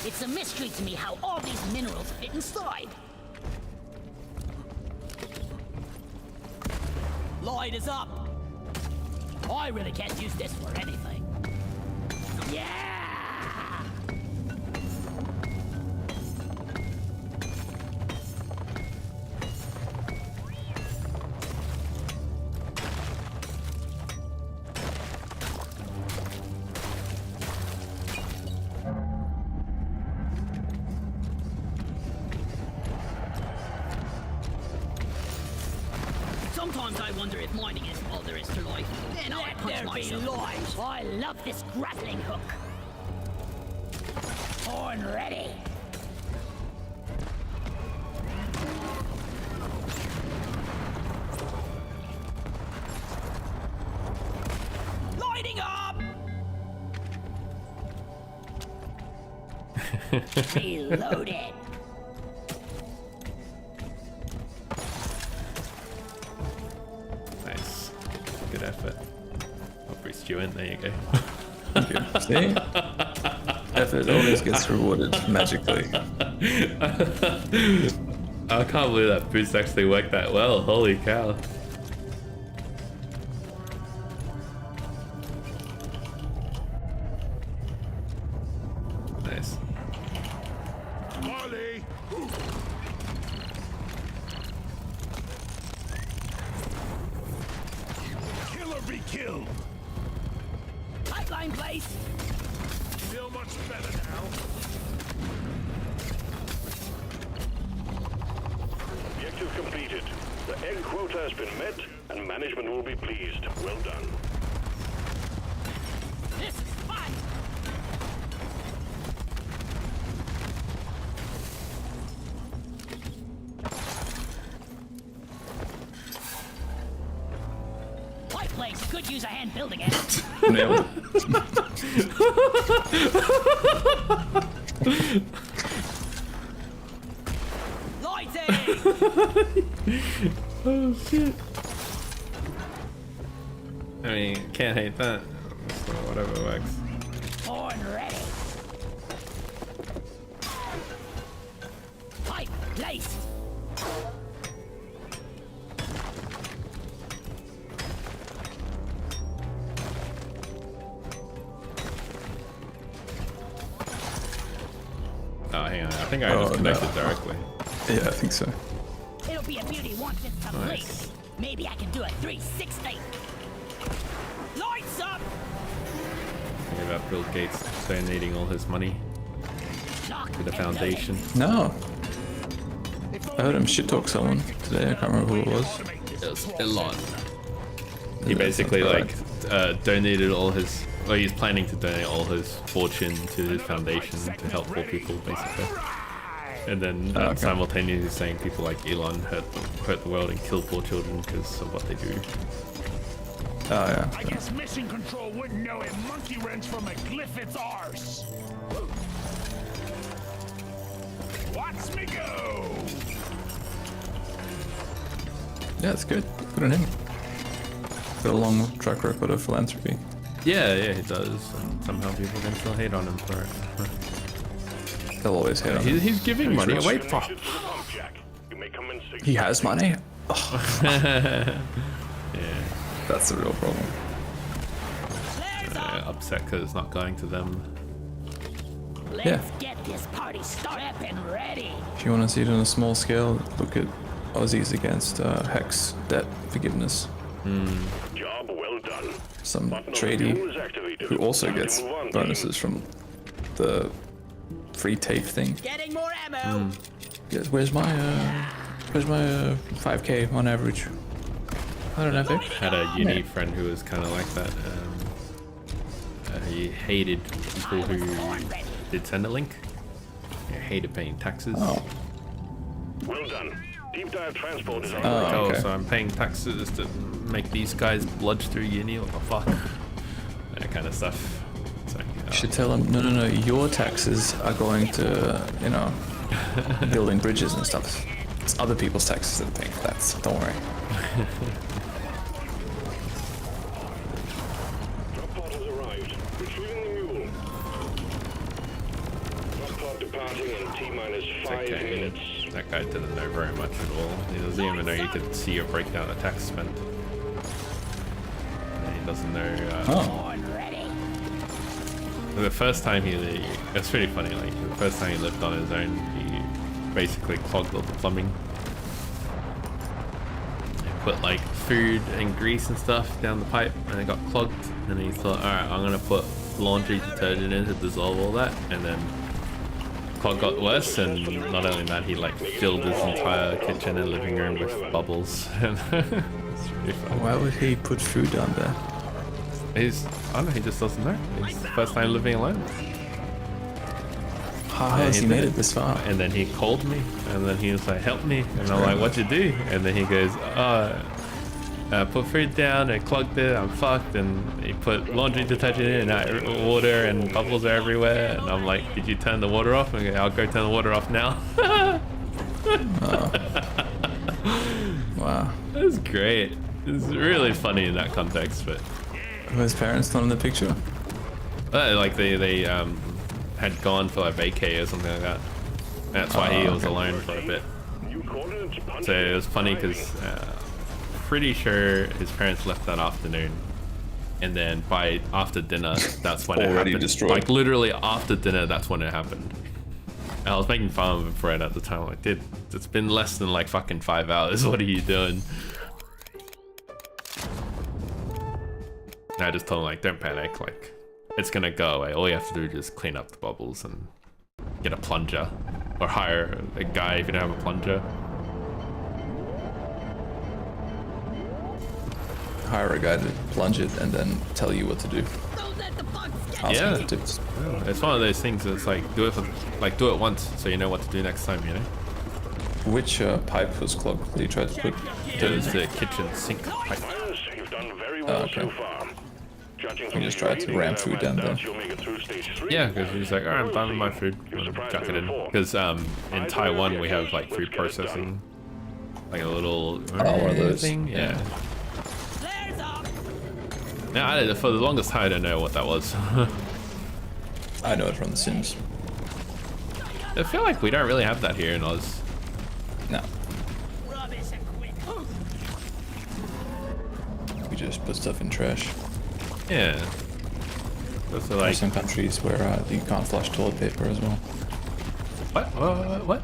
It's a mystery to me how all these minerals fit inside. Light is up. I really can't use this for anything. Yeah! Sometimes I wonder if mining is all there is to life. Then I punch myself. I love this grappling hook. Horn ready. Lighting up. Reloaded. Nice. Good effort. I'll breathe you in. There you go. Thank you. See? Effort always gets rewarded magically. I can't believe that boost actually worked that well. Holy cow. Nice. Molly! Kill or be killed! Pipeline place. Feel much better now. Objective completed. The egg quota has been met, and management will be pleased. Well done. This is fun. Pipe place could use a hand building it. Nailed it. Lighting. Oh shit. I mean, can't hate that. So whatever works. Horn ready. Pipe placed. Oh, hang on. I think I just connected directly. Yeah, I think so. It'll be a beauty once it's complete. Nice. Maybe I can do a 360. Lights up. Think about Bill Gates donating all his money Lock to the and foundation. No. I heard him shit talk someone today. I can't remember who it was. It was Elon. He Yeah, basically sounds like donated all his. Well, he's planning to donate all his fortune to his foundation to help poor people, basically. And then Okay. simultaneously saying people like Elon hurt the world and kill poor children because of what they do. Oh yeah. I guess mission control wouldn't know a monkey wrench from a glyph its arse. Watch me go! Yeah, it's good. Good on him. Got a long track record of philanthropy. Yeah, he does. And somehow people can still hate on him for it. They'll always hate on him. He's giving money away. Donations to the pump jack. You He has money? Yeah. That's the real problem. Upset because it's not going to them. Let's Yeah. get this party started and ready. If you want to see it on a small scale, look at Aussies against Hex debt forgiveness. Job well done. Some Button on the tradie fuel is activated. who also Time to gets move on, team. bonuses from the free tape thing. Getting more ammo. Yes, where's my 5k on average? I don't have it. Had a uni friend who was kind of like that. He hated people who did send a link. He hated paying taxes. Oh. Well done. Deep dive transport is on. Oh, okay. So I'm paying taxes to make these guys bludge through uni. What the fuck? That kind of stuff. It's like, You should tell them, no, your taxes are going to, you know, building bridges and stuff. It's other people's taxes that are paying for that, so don't worry. Drop pod has arrived. Retrieving the mule. Drop pod departing in T-minus 5 okay. minutes. That guy didn't know very much at all. He doesn't even know you could see or break down the tax spent. And he doesn't know. Oh. Ready. The first time it's pretty funny. Like the first time he lived on his own, he basically clogged all the plumbing. He put like food and grease and stuff down the pipe, and it got clogged. And he thought, all right, I'm gonna put laundry detergent in to dissolve all that, and then clog got worse. And not only that, he like filled his entire kitchen and living room with bubbles. It's really funny. Why would he put food down there? I don't know, he just doesn't know. It's the first time living alone. How has he made it this far? And then he called me, and then he was like, help me. And I'm like, what'd you do? And then he goes, put food down, and clogged it, I'm fucked. And he put laundry detergent in, and water and bubbles are everywhere. And I'm like, did you turn the water off? And I'll go turn the water off now. Wow. That's great. It's really funny in that context, but Were his parents not in the picture? like they had gone for like vacay or something like that. That's why he was alone for a bit. New coordinates punch. So it was funny because pretty sure his parents left that afternoon, and then by after dinner, that's when it Already happened. destroyed. Like literally after dinner, that's when it happened. And I was making fun of him for it at the time. Like, dude, it's been less than like fucking 5 hours. What are you doing? And I just told him like, don't panic. Like, it's gonna go away. All you have to do is just clean up the bubbles and get a plunger, or hire a guy if you don't have a plunger. Hire a guy to plunge it and then tell you what to do. Don't let the bugs get Ask Yeah. him for tips. It's one of those things that's like do it once so you know what to do next time, you know? Which pipe was clogged that you tried to put? It was the kitchen sink pipe. Miners, you've done very well okay. so far. Judging from just your tried to ratings, ram I food have down doubts there. you'll make it through stage 3. Yeah, because he's like, alright, I'm done with my food. You're And surprised chuck it in. before. Because in Taiwan we have like food processing, like a little one of those. thing. Yeah. Flares up. Yeah, for the longest time I don't know what that was. I know it from The Sims. I feel like we don't really have that here in Oz. No, Rubbish equipment. we just put stuff in trash. Yeah. Those are There are like some countries where you can't flush toilet paper as well. what?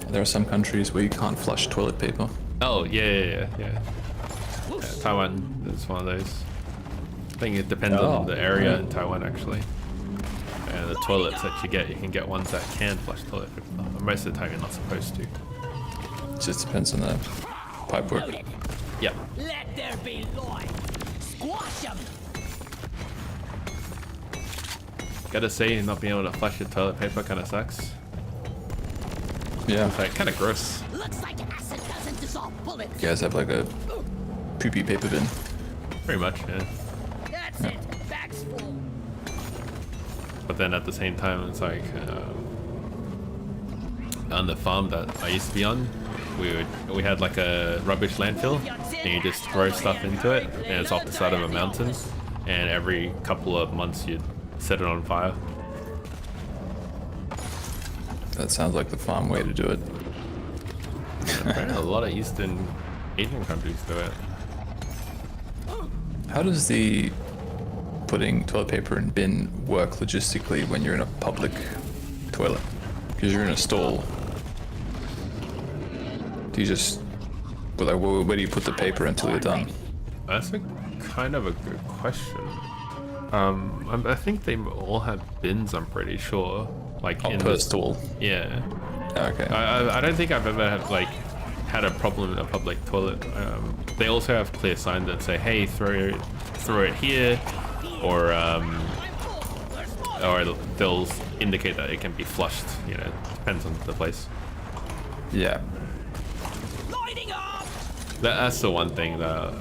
There are some countries where you can't flush toilet paper. Oh yeah. Taiwan is one of those. I think it depends on the area in Taiwan actually. And the toilets that you can get ones that can flush toilet paper. But most of the time you're not supposed to. It just depends on the pipe work. Yep. Let there be light. Squash them. Gotta say, not being able to flush your toilet paper kind of sucks. Yeah, Like kind of gross. Looks like acid doesn't dissolve bullets. you guys have like a poopy paper bin. Pretty much, yeah. That's it. Bag's full. But then at the same time, it's like on the farm that I used to be on, we had like a rubbish landfill, and you just throw stuff into it, and it's off the side of a mountain, and every couple of months you'd set it on fire. That sounds like the farm way to do it. Apparently a lot of Eastern Asian countries do it. How does the putting toilet paper in bin work logistically when you're in a public toilet? Because you're in a stall. Do you just, well, like, where do you put the paper until you're done? That's a kind of a good question. I think they all have bins, I'm pretty sure. Like in Per the stall. Yeah. Okay. I don't think I've ever had a problem in a public toilet. They also have clear signs that say, "Hey, throw it here," or they'll indicate that it can be flushed. You know, depends on the place. Yeah. Lighting up! That's the one thing that,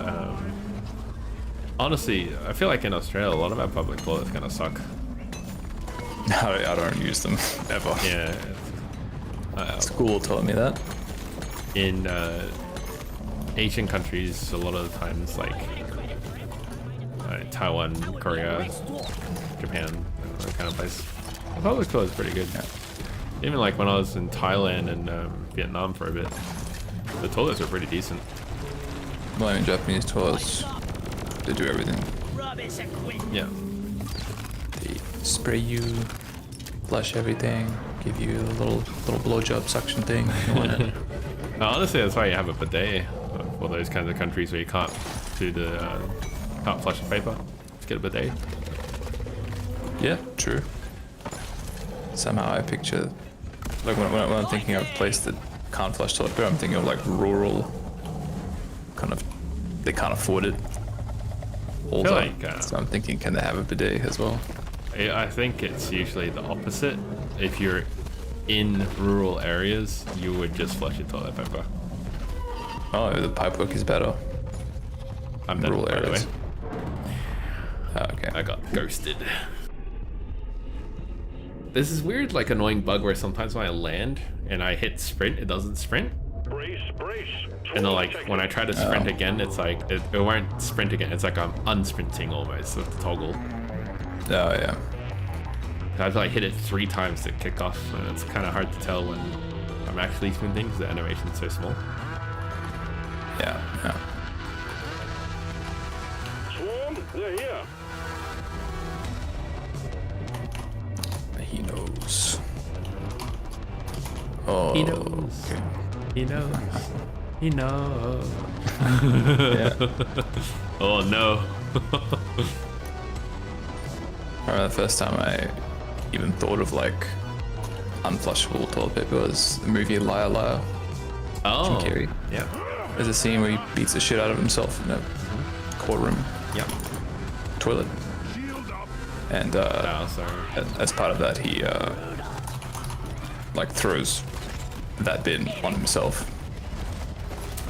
honestly, I feel like in Australia, a lot of our public toilets gonna suck. I don't use them ever. Yeah. School told me that. In Asian countries, a lot of the times, like Taiwan, Korea, Japan, that kind of place, the public toilet is pretty good. Yeah. Even like when I was in Thailand and Vietnam for a bit, the toilets are pretty decent. Well, I mean, Japanese toilets, they do everything. Rubbish equipment. Yeah. They spray you, flush everything, give you a little blowjob suction thing. If you want it. Honestly, that's why you have a bidet for those kinds of countries where you can't can't flush the paper. Let's get a bidet. Yeah, true. Somehow I picture, like when I'm thinking of a place that can't flush toilet paper, I'm thinking of like rural, kind of, they can't afford it. All I feel time. like, So I'm thinking, can they have a bidet as well? I think it's usually the opposite. If you're in rural areas, you would just flush your toilet paper. Oh, the pipework is better. I'm done, Rural by the way. areas. Oh, okay. I got ghosted. There's this weird, like, annoying bug where sometimes when I land and I hit sprint, it doesn't sprint. Brace, brace. And then, like, when I try to sprint again, it's like, it won't sprint again. It's like I'm unsprinting almost with the toggle. Oh, yeah. I have to, like, hit it 3 times to kick off, and it's kind of hard to tell when I'm actually sprinting because the animation's so small. Yeah, yeah. Swarm, they're here. He knows. Oh, He knows. okay. He knows. He knows. Yeah. Oh, no. I remember the first time I even thought of like unflushable toilet paper was the movie Liar Liar. Oh. Jim Carrey. Yeah. There's a scene where he beats the shit out of himself in a courtroom Yep. toilet. Shield up. And Oh, sorry. as part of that, he like throws that bin on himself.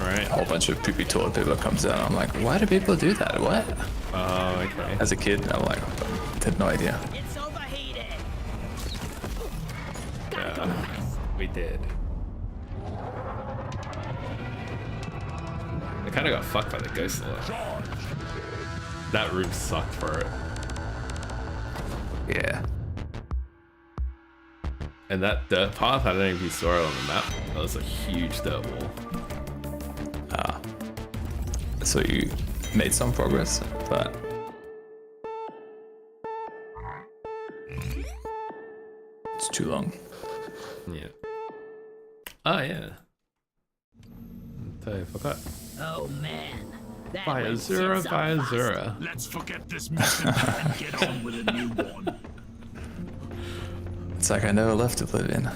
All right. A whole bunch of poopy toilet paper comes down. I'm like, why do people do that? What? Oh, okay. As a kid, I'm like, I had no idea. It's overheated. Yeah, we did. I kind of got fucked by the ghost a lot. That room sucked for it. Yeah. And that dirt path, I don't know if you saw it on the map. That was a huge dirt wall. So you made some progress, but it's too long. Yeah. Oh, yeah. I forgot. Oh man. That Fire went Zura, tits up Fire fast. Zura. Let's forget this mission and get on with a new one. It's like I never left Oblivion.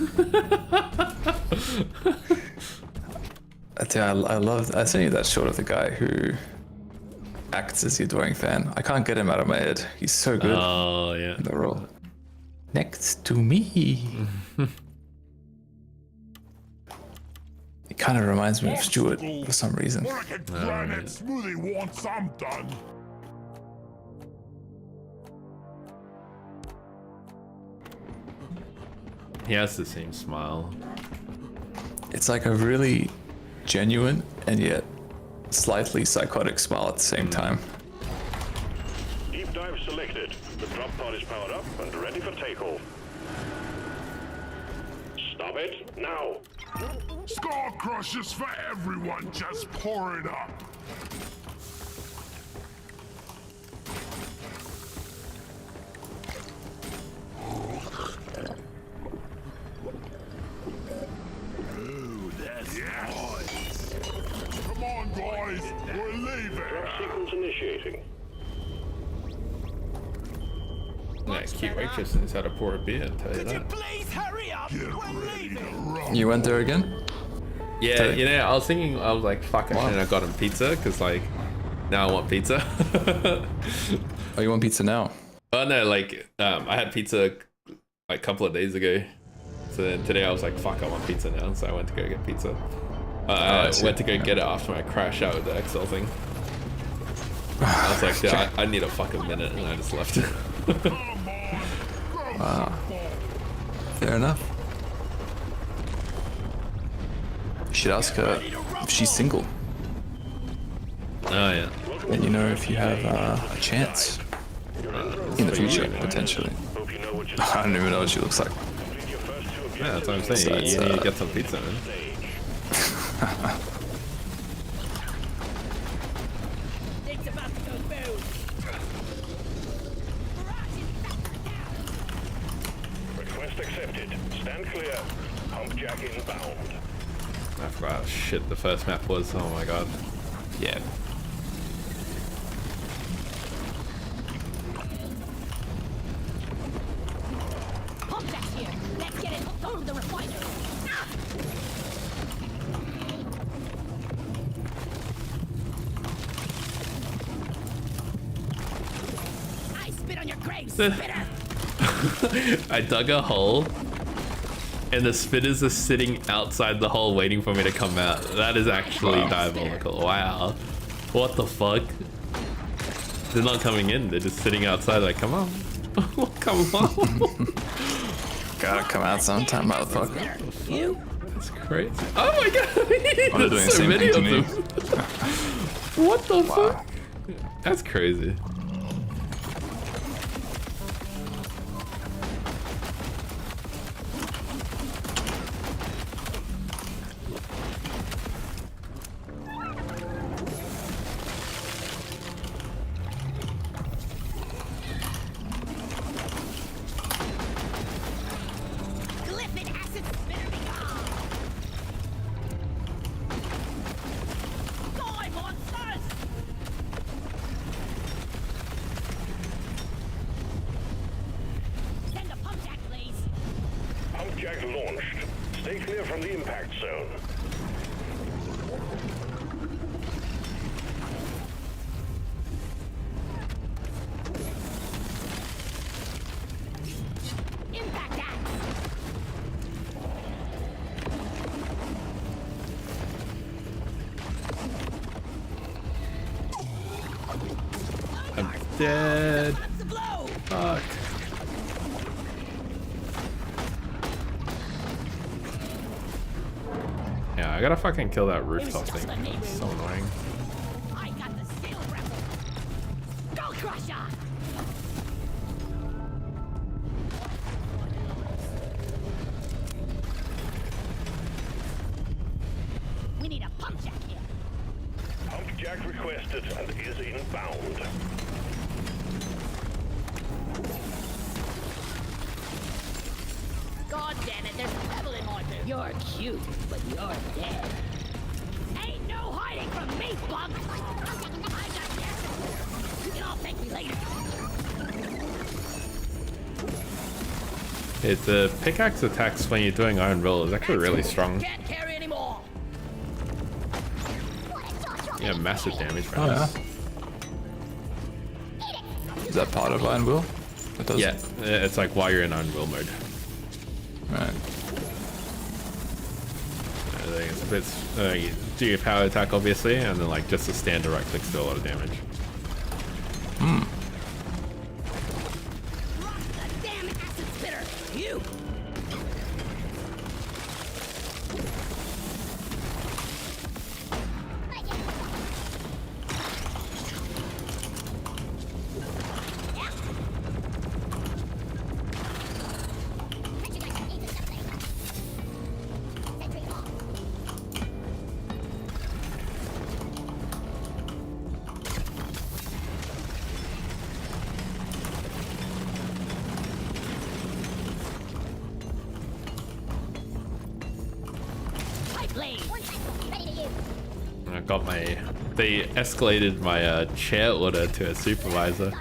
I tell you, I sent you that shot of the guy who acts as the adoring fan. I can't get him out of my head. He's so good Oh, yeah. in the role. Next to me. It kind of reminds me of Stuart for some reason. Like a granite smoothie once I'm done. He has the same smile. It's like a really genuine and yet slightly psychotic smile at the same time. Deep dive selected. The drop pod is powered up and ready for takeoff. Stop it now. Skull crushers for everyone. Just pour it up. Ooh, that's nice. Come on, boys. We're leaving. Drop sequence initiating. Yeah, cute waitress knows how to pour a beer, I'll tell you that. Please hurry up. Get ready to rock. You went there again? Yeah, you know, I was thinking, I was like, fuck, I shouldn't have gotten pizza, because like, now I want pizza. Oh, you want pizza now? Oh no, like, I had pizza like a couple of days ago. So then today I was like, fuck, I want pizza now, so I went to go get pizza. I went to go get it after my crash out with the Excel thing. I was like, yeah, I need a fucking minute, and I just left. Wow. Fair enough. You should ask her if she's single. Oh yeah. And you know if you have a chance in the future, potentially. Hope you know what you're I don't even know what she looks like. complete your first 2 objectives. Yeah, that's what I'm saying. You need to get some pizza, man. It's about to go boom. Request accepted. Stand clear. Hump jack inbound. I forgot how shit the first map was. Oh my god. Yeah. Pump jack's here. Let's get it hooked on the refinery. I spit on your grave, spitter. I dug a hole, and the spitters are sitting outside the hole waiting for me to come out. That is actually diabolical. Wow. What the fuck? They're not coming in. They're just sitting outside like, come on. Come on. Gotta come out sometime, motherfucker. You? That's crazy. Oh my god. Oh, they're doing the There's so same many thing to of me. them. What the fuck? That's crazy. Glyphid acid spitter be gone. Die, monsters! Send a pump jack, please. Hump jack launched. Stay clear from the impact zone. Impact axe. I'm dead. That's the blow. Fuck. Yeah, I gotta fucking kill that rooftop thing. It's so annoying. I got the steel grapple. Skull crusher. We need a pump jack here. Hump jack requested and is inbound. God damn it, there's a pebble in my boot. You're cute, but you're dead. Ain't no hiding from me, bug! I got this. You can all thank me later. The pickaxe attacks when you're doing iron will is actually really strong. Can't carry anymore. Yeah, massive damage Oh, yeah. rounds. Is that part of Iron Will? It does. Yeah, it's like while you're in iron will mode. Right. I think it's a bit. You do your power attack obviously, and then like just a standard right click do a lot of damage. Rock the damn acid spitter. You. blade. Ready to use. I got my. They escalated my chair order to a supervisor.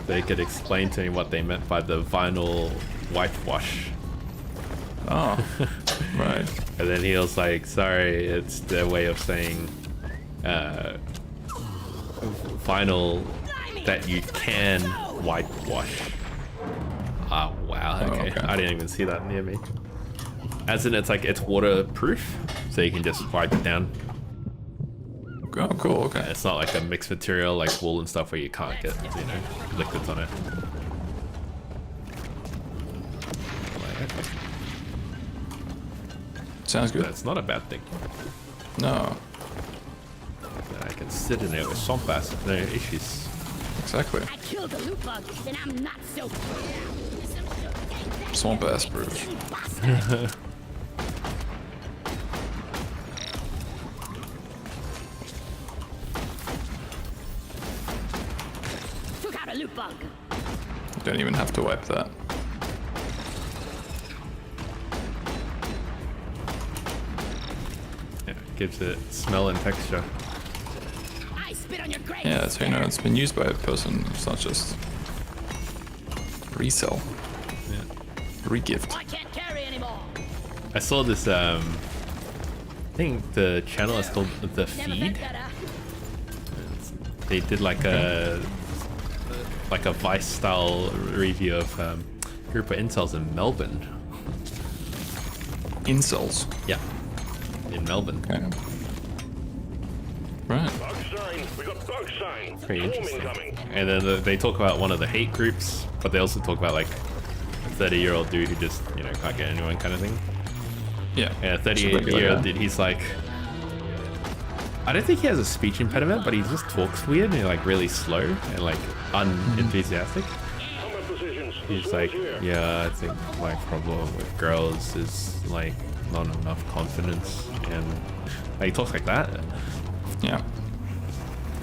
They could explain to me what they meant by the vinyl whitewash. Oh, right. And then he was like, sorry, it's their way of saying vinyl that you can whitewash. Oh, wow. Okay. okay. I didn't even see that near me. As in, it's like, it's waterproof, so you can just wipe it down. Oh, cool. Okay. It's not like a mixed material like wool and stuff where you can't get, you know, liquids on it. Like, okay. Sounds good. That's not a bad thing. No, I can sit in there with swamp bass with no issues. exactly. I killed the loot bug, and I'm not so proud. Swamp ass proof. Took out a loot bug. Don't even have to wipe that. Yeah, it gives it smell and texture. I spit on your grave. Yeah, so you know it's been used by a person. It's not just resell, Yeah. regift. I can't carry anymore. I saw this, I think the channel is called The Never Feed. met better. They did like a Vice style review of a group of incels in Melbourne. Incels. Yeah, in Melbourne. Okay. Right. Bug sign. We got bug sign. Pretty Swarm interesting. incoming. And then they talk about one of the hate groups, but they also talk about like a 30-year-old dude who just, you know, can't get anyone kind of thing. Yeah. And a Just a regular 38-year-old guy. dude, he's like, I don't think he has a speech impediment, but he just talks weird and like really slow and like unenthusiastic. Combat positions. He's Swarm's like, here. yeah, I think my problem with girls is like not enough confidence, and like, he talks like that. Yeah.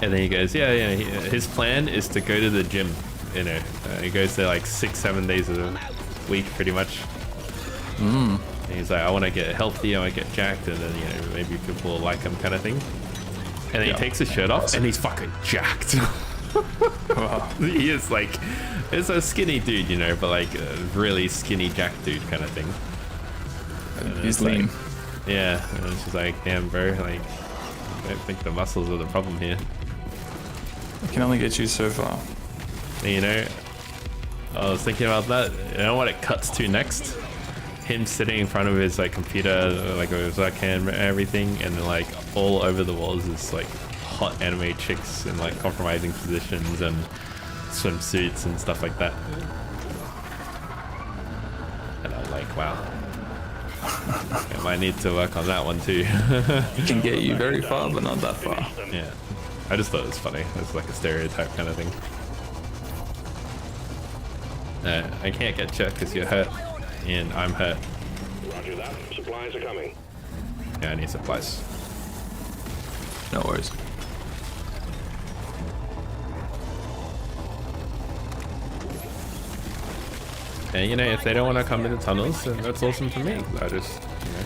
And then he goes, yeah, his plan is to go to the gym, you know. He goes there like 6-7 days a week pretty much. And he's like, I want to get healthy, I want to get jacked, and then, you know, maybe people will like him kind of thing. And then Yeah. he takes his shirt off and he's fucking jacked. Wow. He is like, it's a skinny dude, you know, but like a really skinny jack dude kind of thing. He's it's like- lean. Yeah, and it's just like, damn, bro, like, I don't think the muscles are the problem here. It can only get you so far. And, you know, I was thinking about that. You know what it cuts to next? Him sitting in front of his like computer, like with his webcam and everything, and then, like all over the walls is like hot anime chicks in like compromising positions and swimsuits and stuff like that. And I'm like, wow. I might need to work on that one too. It can get you very far, but not that far. Yeah. I just thought it was funny. It's like a stereotype kind of thing. I can't get checked because you're hurt, and I'm hurt. Roger that. Supplies are coming. Yeah, I need supplies. No worries. And you know, if they don't want to come in the tunnels, then that's awesome for me. I just, you know.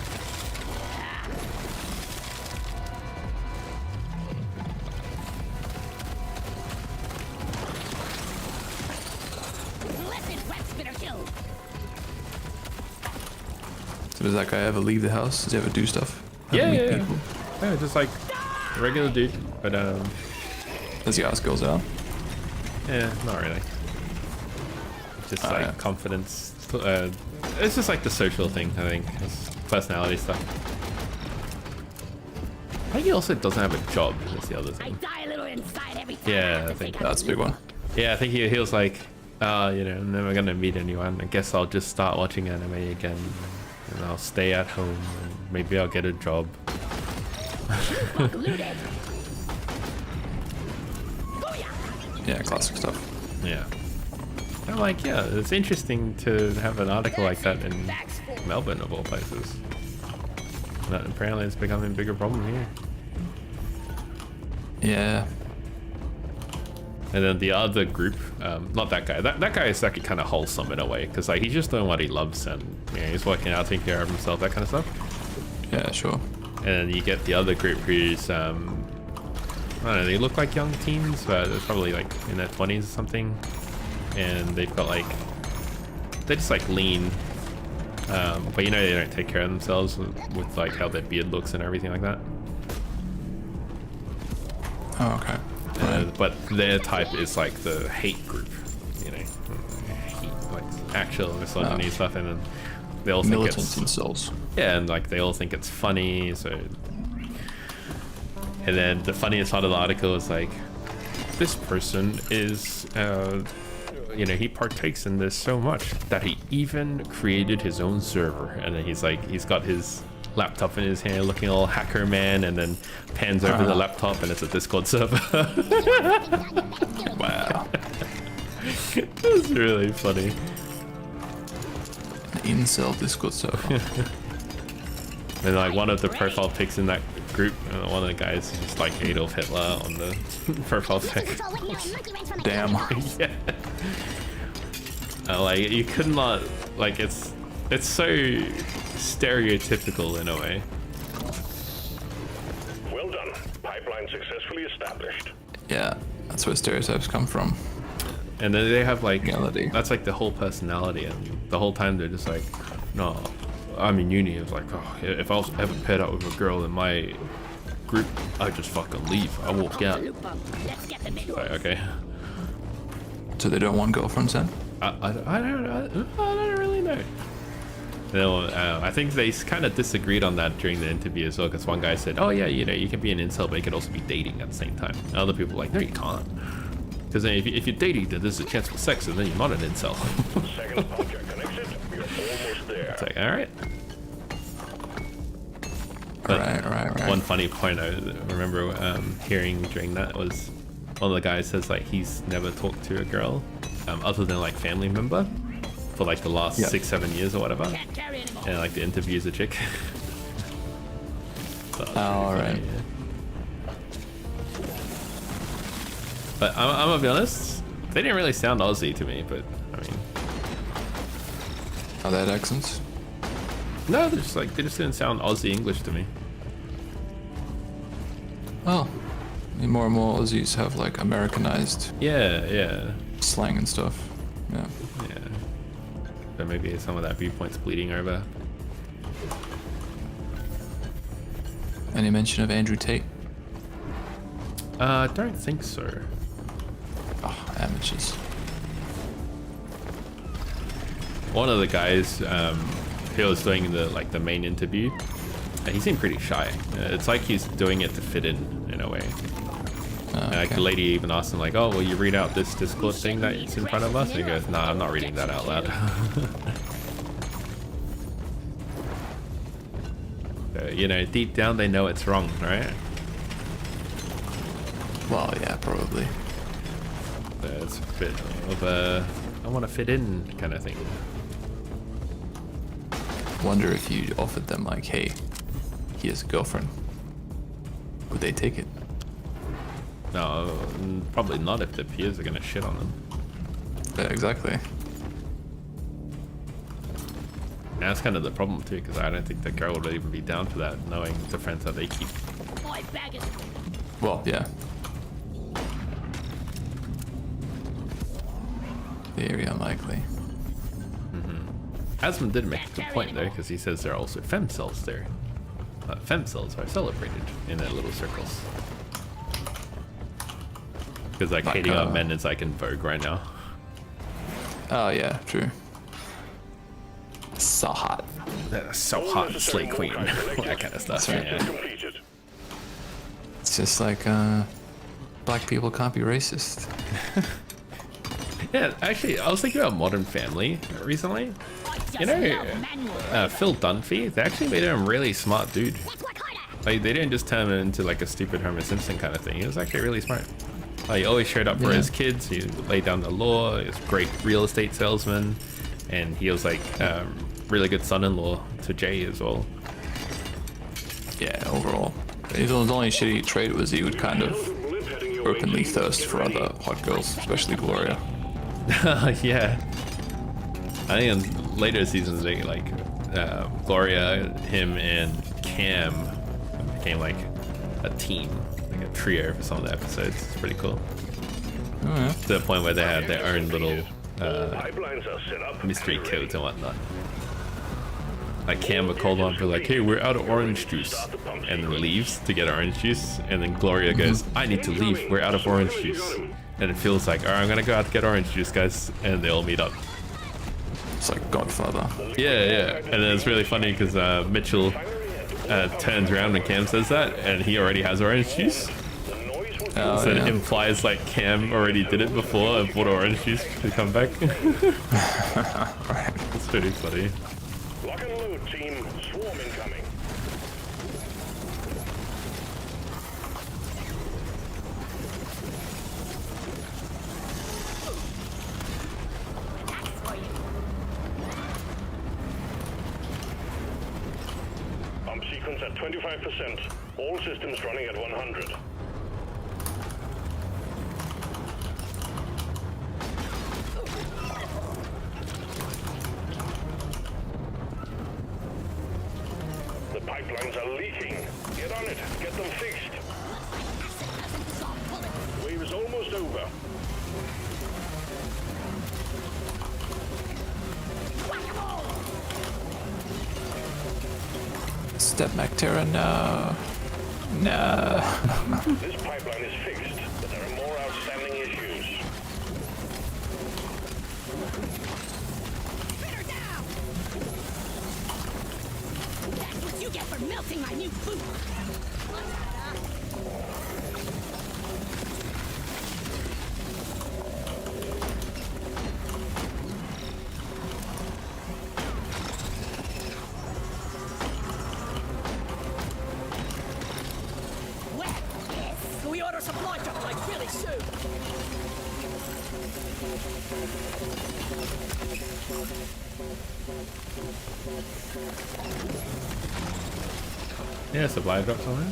Blessed wet spitter kill. So does that guy ever leave the house? Does he ever do stuff? Yeah, Meet yeah, people? yeah, just like a regular dude, but Does he ask girls out? yeah, not really. Just Oh, like yeah. confidence. It's just like the social thing, I think. It's personality stuff. I think he also doesn't have a job. That's the other I thing. die a little inside every time. Yeah, have to I think take out That's a big one. Yeah, I think he was like, you know, I'm never gonna meet anyone. I guess I'll just start watching anime again, and I'll stay at home. And maybe I'll get a job. looted. Booyah! Yeah, classic stuff. Yeah. I'm like, yeah, it's interesting to have an article like that in Melbourne of all places. But apparently it's becoming a bigger problem here. Yeah. And then the other group, not that guy. That guy is actually kind of wholesome in a way, because like he's just doing what he loves, and you know, he's working out, taking care of himself, that kind of stuff. Yeah, sure. And then you get the other group who's I don't know, they look like young teens, but they're probably like in their 20s or something, and they've got like, they're just like lean, but you know, they don't take care of themselves with like how their beard looks and everything like that. Oh, okay. But their type is like the hate group, you know, hate, like actual misogyny stuff, and then they all think Militant it's incels. yeah, and like they all think it's funny. So, and then the funniest part of the article is like, this person is, you know, he partakes in this so much that he even created his own server, and then he's like, he's got his laptop in his hand looking all hacker man, and then pans over the laptop and it's a Discord server. Wow. That's really funny. An incel Discord server. And like one of the profile pics in that group, one of the guys is just like Adolf Hitler on the profile pic. Damn. Yeah. Like you could not, like it's so stereotypical in a way. Well done. Pipeline successfully established. Yeah, that's where stereotypes come from. And then they have like, Reality. that's like the whole personality, and the whole time they're just like, no, I'm in uni. It's like, oh, if I was ever paired up with a girl in my group, I'd just fucking leave. I walk out. Like, okay. So they don't want girlfriends then? I don't really know. No, I think they kind of disagreed on that during the interview as well, because one guy said, oh yeah, you know, you can be an incel, but you can also be dating at the same time. And other people were like, no, you can't. Because if you're dating, then there's a chance for sex, and then you're not an incel. Second object connected. You're almost there. It's like, all right. Right. One funny point I remember hearing during that was one of the guys says like he's never talked to a girl other than like family member for like the last 6-7 years or whatever, and like the interview's a chick. So, All right. yeah. But I'm gonna be honest, they didn't really sound Aussie to me, but I mean, Are they had accents? no, they just didn't sound Aussie English to me. Well, I mean, more and more Aussies have like Americanized Yeah. slang and stuff. Yeah. Yeah. But maybe some of that viewpoint's bleeding over. Any mention of Andrew Tate? I don't think so. Oh, amateurs. One of the guys who was doing the main interview, he seemed pretty shy. It's like he's doing it to fit in a way. And, like the lady even asked him like, oh, will you read out this Discord thing that's in front of us? And he goes, nah, I'm not reading that out loud. So, you know, deep down they know it's wrong, right? Well, yeah, probably. So it's a bit of a I want to fit in kind of thing. Wonder if you offered them like, hey, here's a girlfriend. Would they take it? No, probably not if the peers are gonna shit on them. Yeah, exactly. And that's kind of the problem too, because I don't think the girl would even be down for that, knowing the friends that they keep. Well, yeah. Very unlikely. Asmund did make a good point though, because he says there are also femcells there. Femcells are celebrated in their little circles. Because like hating on men is like in vogue right now. Oh yeah, true. So hot. So hot, slay queen, that kind of stuff. Right. Yeah. Completed. It's just like black people can't be racist. Yeah, actually, I was thinking about Modern Family recently. You know, Phil Dunphy, they actually made him a really smart dude. Like, they didn't just turn him into like a stupid Homer Simpson kind of thing. He was actually really smart. He always showed up for his kids. He laid down the law. He was a great real estate salesman, and he was like really good son-in-law to Jay as well. Yeah, overall. His only shitty trait was he would kind of openly thirst for other hot girls, especially Gloria. Yeah. I think in later seasons, they like Gloria, him, and Cam became like a team, like a trio for some of the episodes. It's pretty cool. Oh, yeah. To the point where they had their own little Pipelines are set up. mystery codes and whatnot. Like Cam would call on for like, hey, we're out of orange juice, and then leaves to get orange juice, and then Gloria goes, I need to leave, we're out of orange juice. And it feels like, alright, I'm gonna go out to get orange juice, guys, and they all meet up. It's like Godfather. Yeah. And then it's really funny because Mitchell turns around when Cam says that, and he already has orange juice. Oh, So it yeah. implies like Cam already did it before and bought orange juice to come back. Right. It's pretty funny. Lock and load, team. Swarm incoming. Pump sequence at 25%. All systems running at 100. The pipelines are leaking. Get on it. Get them fixed. Wave is almost over. Step back, Terra. No. No. This pipeline is fixed, but there are more outstanding issues. Put her down! That's what you get for melting my new food! Well, yes. Can we order supply truck like really soon? Yeah, supply drop somewhere.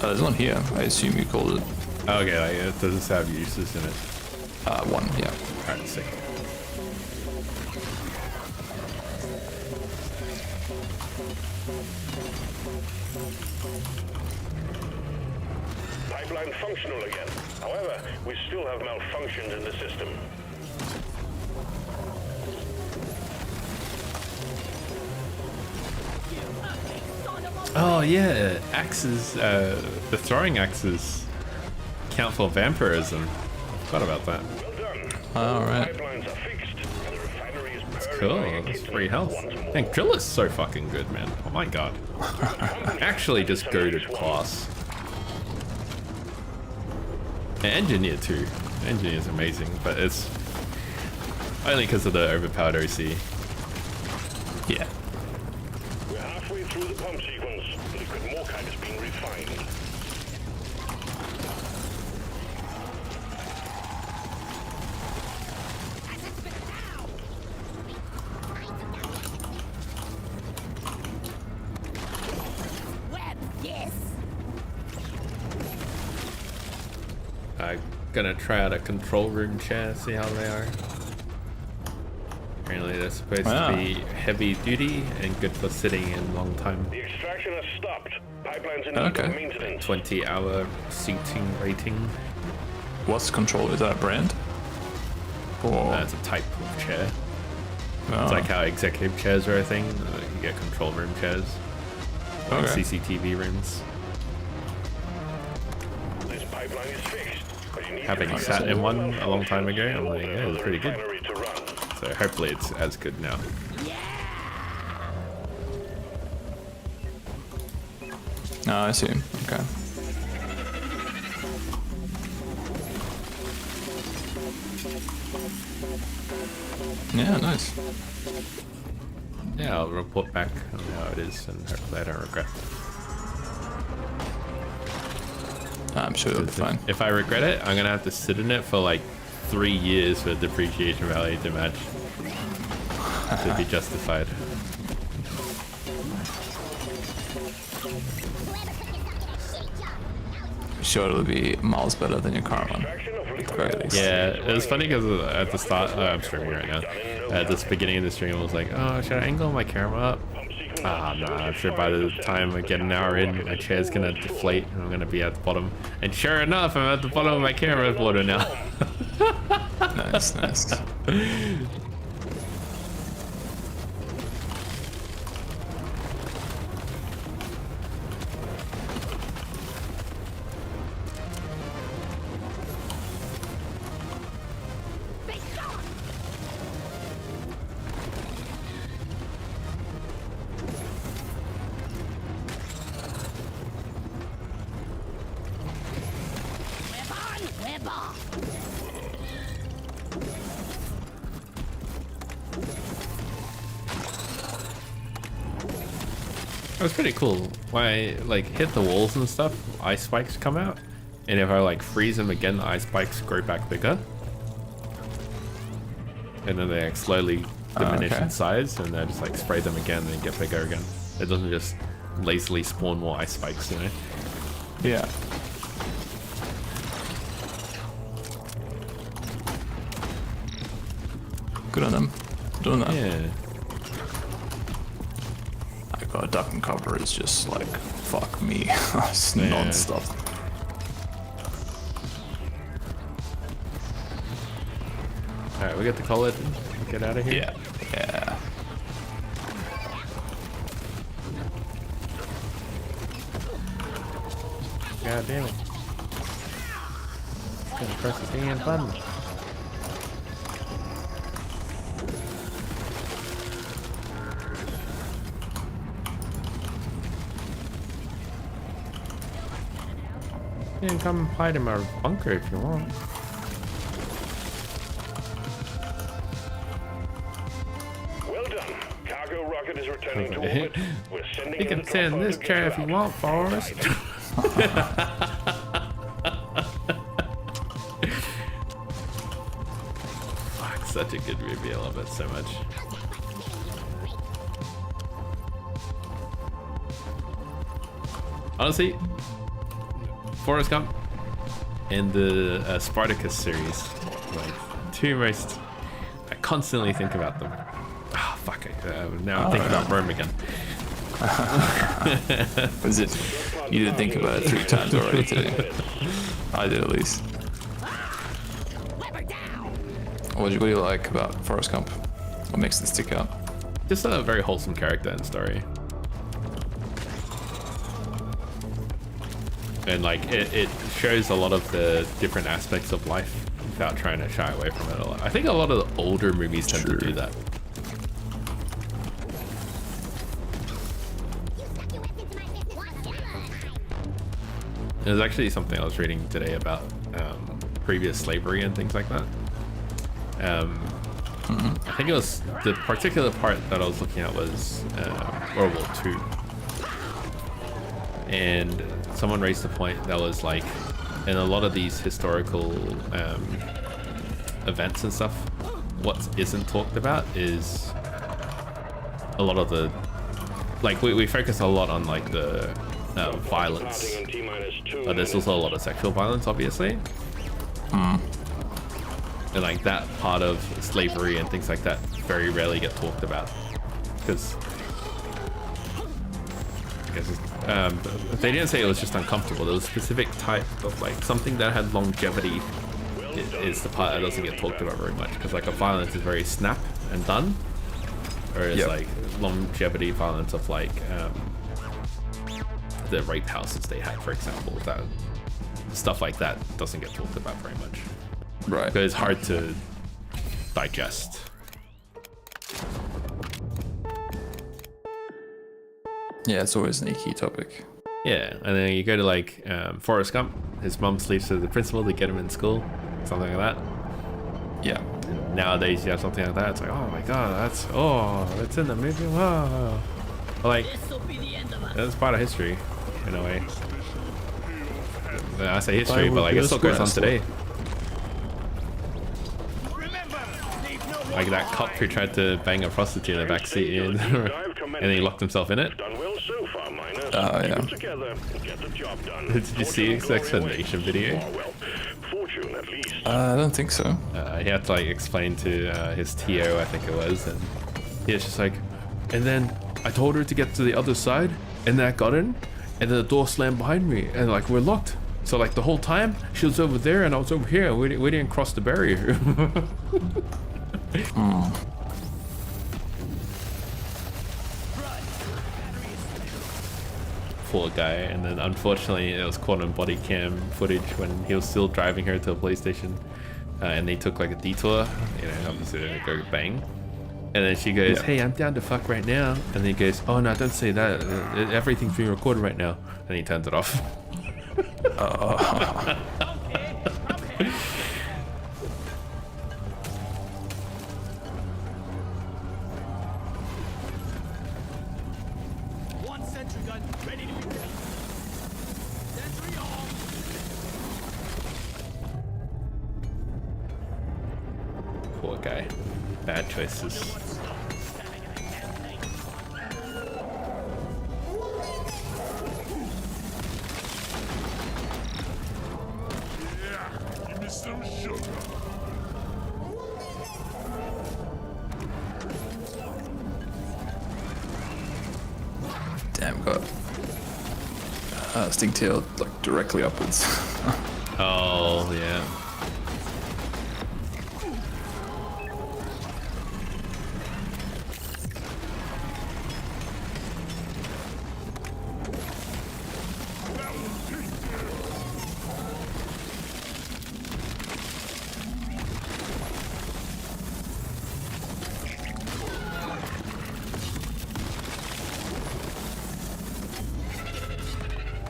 There's one here. I assume you called it Okay, like, does this have uses in it? one. Yeah. Alright, sick. Pipeline functional again. However, we still have malfunctions in the system. Oh yeah, axes, the throwing axes count for vampirism. Forgot about that. Well done. All right. Pipelines are fixed, and the refinery is purring Cool, like a that's kitten free health. once more. And Drill is so fucking good, man. Oh my god. Actually just goated class. And Engineer too. Engineer's amazing, but it's only because of the overpowered OC. Yeah. We're halfway through the pump sequence. Liquid morkite is being refined. Web, yes. I'm gonna try out a control room chair, see how they are. Apparently they're supposed to be heavy duty and good for sitting in long time. The extraction has stopped. Pipelines in need Okay. of maintenance. 20-hour seating rating. What's control? Is that a brand? Or That's a type of chair. oh, It's like how executive chairs are a thing. You get control room chairs. Like okay. CCTV rooms. This pipeline is fixed, but you need Having to sat in one a long time ago, I'm like, yeah, it was pretty good. refinery to run. So hopefully it's as good now. No, I see. Okay. Yeah, nice. Yeah, I'll report back on how it is and hopefully I don't regret. I'm sure it'll be fine. If I regret it, I'm gonna have to sit in it for like 3 years for depreciation value to match. To be justified. Sure, it'll be miles better than your current one. At the very least. Yeah, it was funny because at the start, I'm streaming right now. At the beginning of the stream, I was like, oh, should I angle my camera up? Ah, no, I'm sure by the time I get an hour in, my chair's gonna deflate and I'm gonna be at the bottom. And sure enough, I'm at the bottom of my camera border now. Nice, nice. It was pretty cool. When I like hit the walls and stuff, ice spikes come out, and if I like freeze them again, the ice spikes grow back bigger, and then they like slowly diminish in size, and then just like spray them again and get bigger again. It doesn't just lazily spawn more ice spikes, you know? Yeah. Good on them. Doing that. Yeah. Duck and cover is just like, fuck me. It's non-stop. Alright, we get to call it and get out of here. Yeah. Yeah. God damn it. Gonna press the damn button. You can come hide in my bunker if you want. Well done. Cargo rocket is returning to orbit. We're sending You can sit in this chair if you want, Forrest. Fuck, such a good movie. I love it so much. Honestly, Forrest Gump and the Spartacus series, like two most, I constantly think about them. Ah, fuck it. Now I'm thinking about Rome again. Was it? You did think about it 3 times already today. I did at least. What do you like about Forrest Gump? What makes it stick out? Just a very wholesome character and story. And like it shows a lot of the different aspects of life without trying to shy away from it a lot. I think a lot of the older movies tend to do that. There's actually something I was reading today about previous slavery and things like that. I think it was the particular part that I was looking at was World War II. And someone raised the point that was like, in a lot of these historical events and stuff, what isn't talked about is a lot of the, like we focus a lot on like the violence, but there's also a lot of sexual violence, obviously. And like that part of slavery and things like that very rarely get talked about, because I guess they didn't say it was just uncomfortable. There was a specific type of like something that had longevity is the part that doesn't get talked about very much, because like a violence is very snap and done, whereas like longevity violence of like the rape houses they had, for example, that stuff like that doesn't get talked about very much. Right. Because it's hard to digest. Yeah, it's always an icky topic. Yeah, and then you go to like Forrest Gump. His mom sleeps with the principal to get him in school, something like that. Yeah. And nowadays you have something like that. It's like, oh my god, that's in the movie. Wow. But like, that's part of history, in a way. I say history, but like it still goes on today. Like that cop who tried to bang a prostitute in the backseat and he locked himself in it. Oh yeah. Did you see his explanation video? I don't think so. He had to like explain to his TO, I think it was, and he was just like, and then I told her to get to the other side, and then I got in, and then the door slammed behind me, and like we're locked. So like the whole time she was over there and I was over here, and we didn't cross the barrier. Poor guy. And then unfortunately it was caught on body cam footage when he was still driving her to a police station, and they took like a detour, you know, obviously they go bang. And then she goes, hey, I'm down to fuck right now. And then he goes, oh no, don't say that. Everything's being recorded right now. And he turns it off. One sentry gun ready to be built. Sentry on. Poor guy. Bad choices. Yeah, give me some sugar. Damn, got stingtail like directly upwards. Oh, yeah.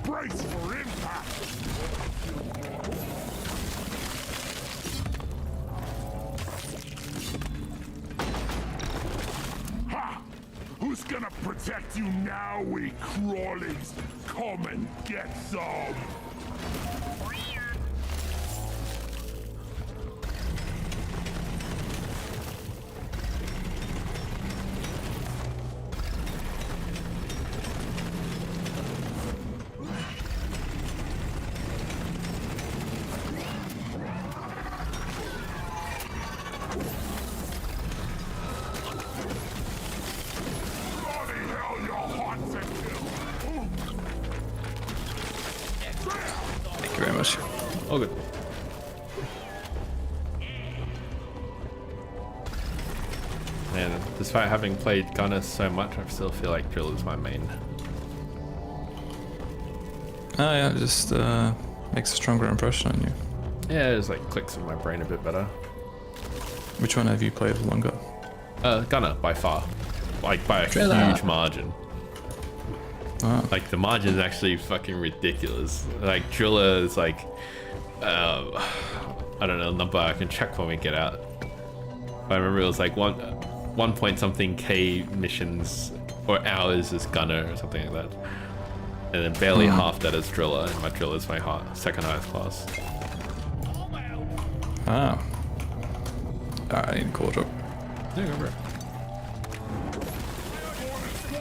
Brace for impact. Ha! Who's gonna protect you now, we crawlies? Come and get some. Bloody hell, you're hot to kill. Thank you very much. All good. Man, despite having played Gunner so much, I still feel like Drill is my main. Oh yeah, it just makes a stronger impression on you. Yeah, it just like clicks in my brain a bit better. Which one have you played longer? Gunner, by far. Like, by a Driller. huge margin. Oh. Like, the margin is actually fucking ridiculous. Like, Driller is like, I don't know, number I can check when we get out. But I remember it was like 1 point something K missions or hours is Gunner or something like that. And then barely half that is Driller, and my Driller is my second highest class. Ah. Alright, I need a call drop. Yeah, go for it.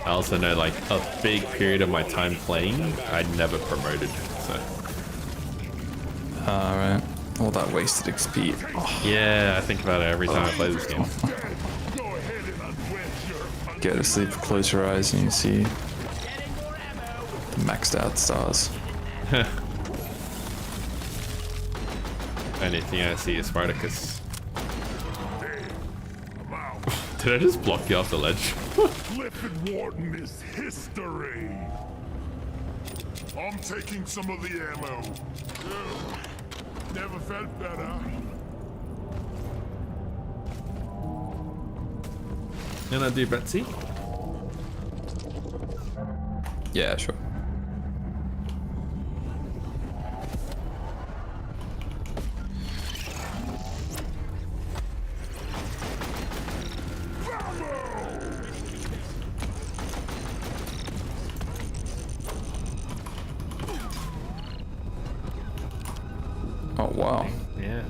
I also know, like, a big period of my time playing, I never promoted, so. Alright. All that wasted XP. Oh, Yeah, I think about it every time I play this game. Go ahead and unwedge your go to sleep, close your eyes, and you see the maxed out stars. Only thing I see is Spartacus. I'm out. Did I just block you off the ledge? Clifford Warden is history. I'm taking some of the ammo. Ugh. Never felt better. Can I do Betsy? Yeah, sure. Oh wow. Yeah.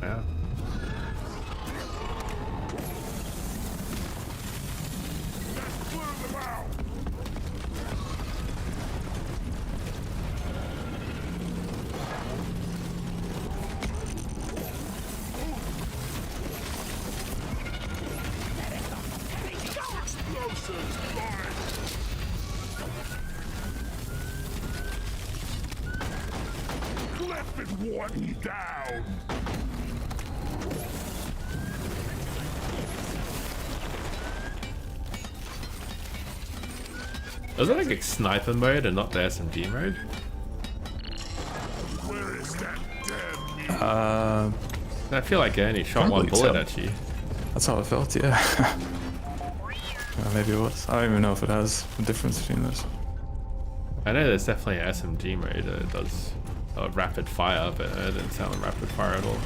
Wow. Clear them out. Clip it one down. Was it like a sniper mode and not the SMG mode? Where is that damn I feel like I only shot Can't one really bullet tell. at you. That's how it felt, yeah. Maybe it was. I don't even know if it has a difference between those. I know there's definitely an SMG mode that does rapid fire, but it didn't sound like rapid fire at all.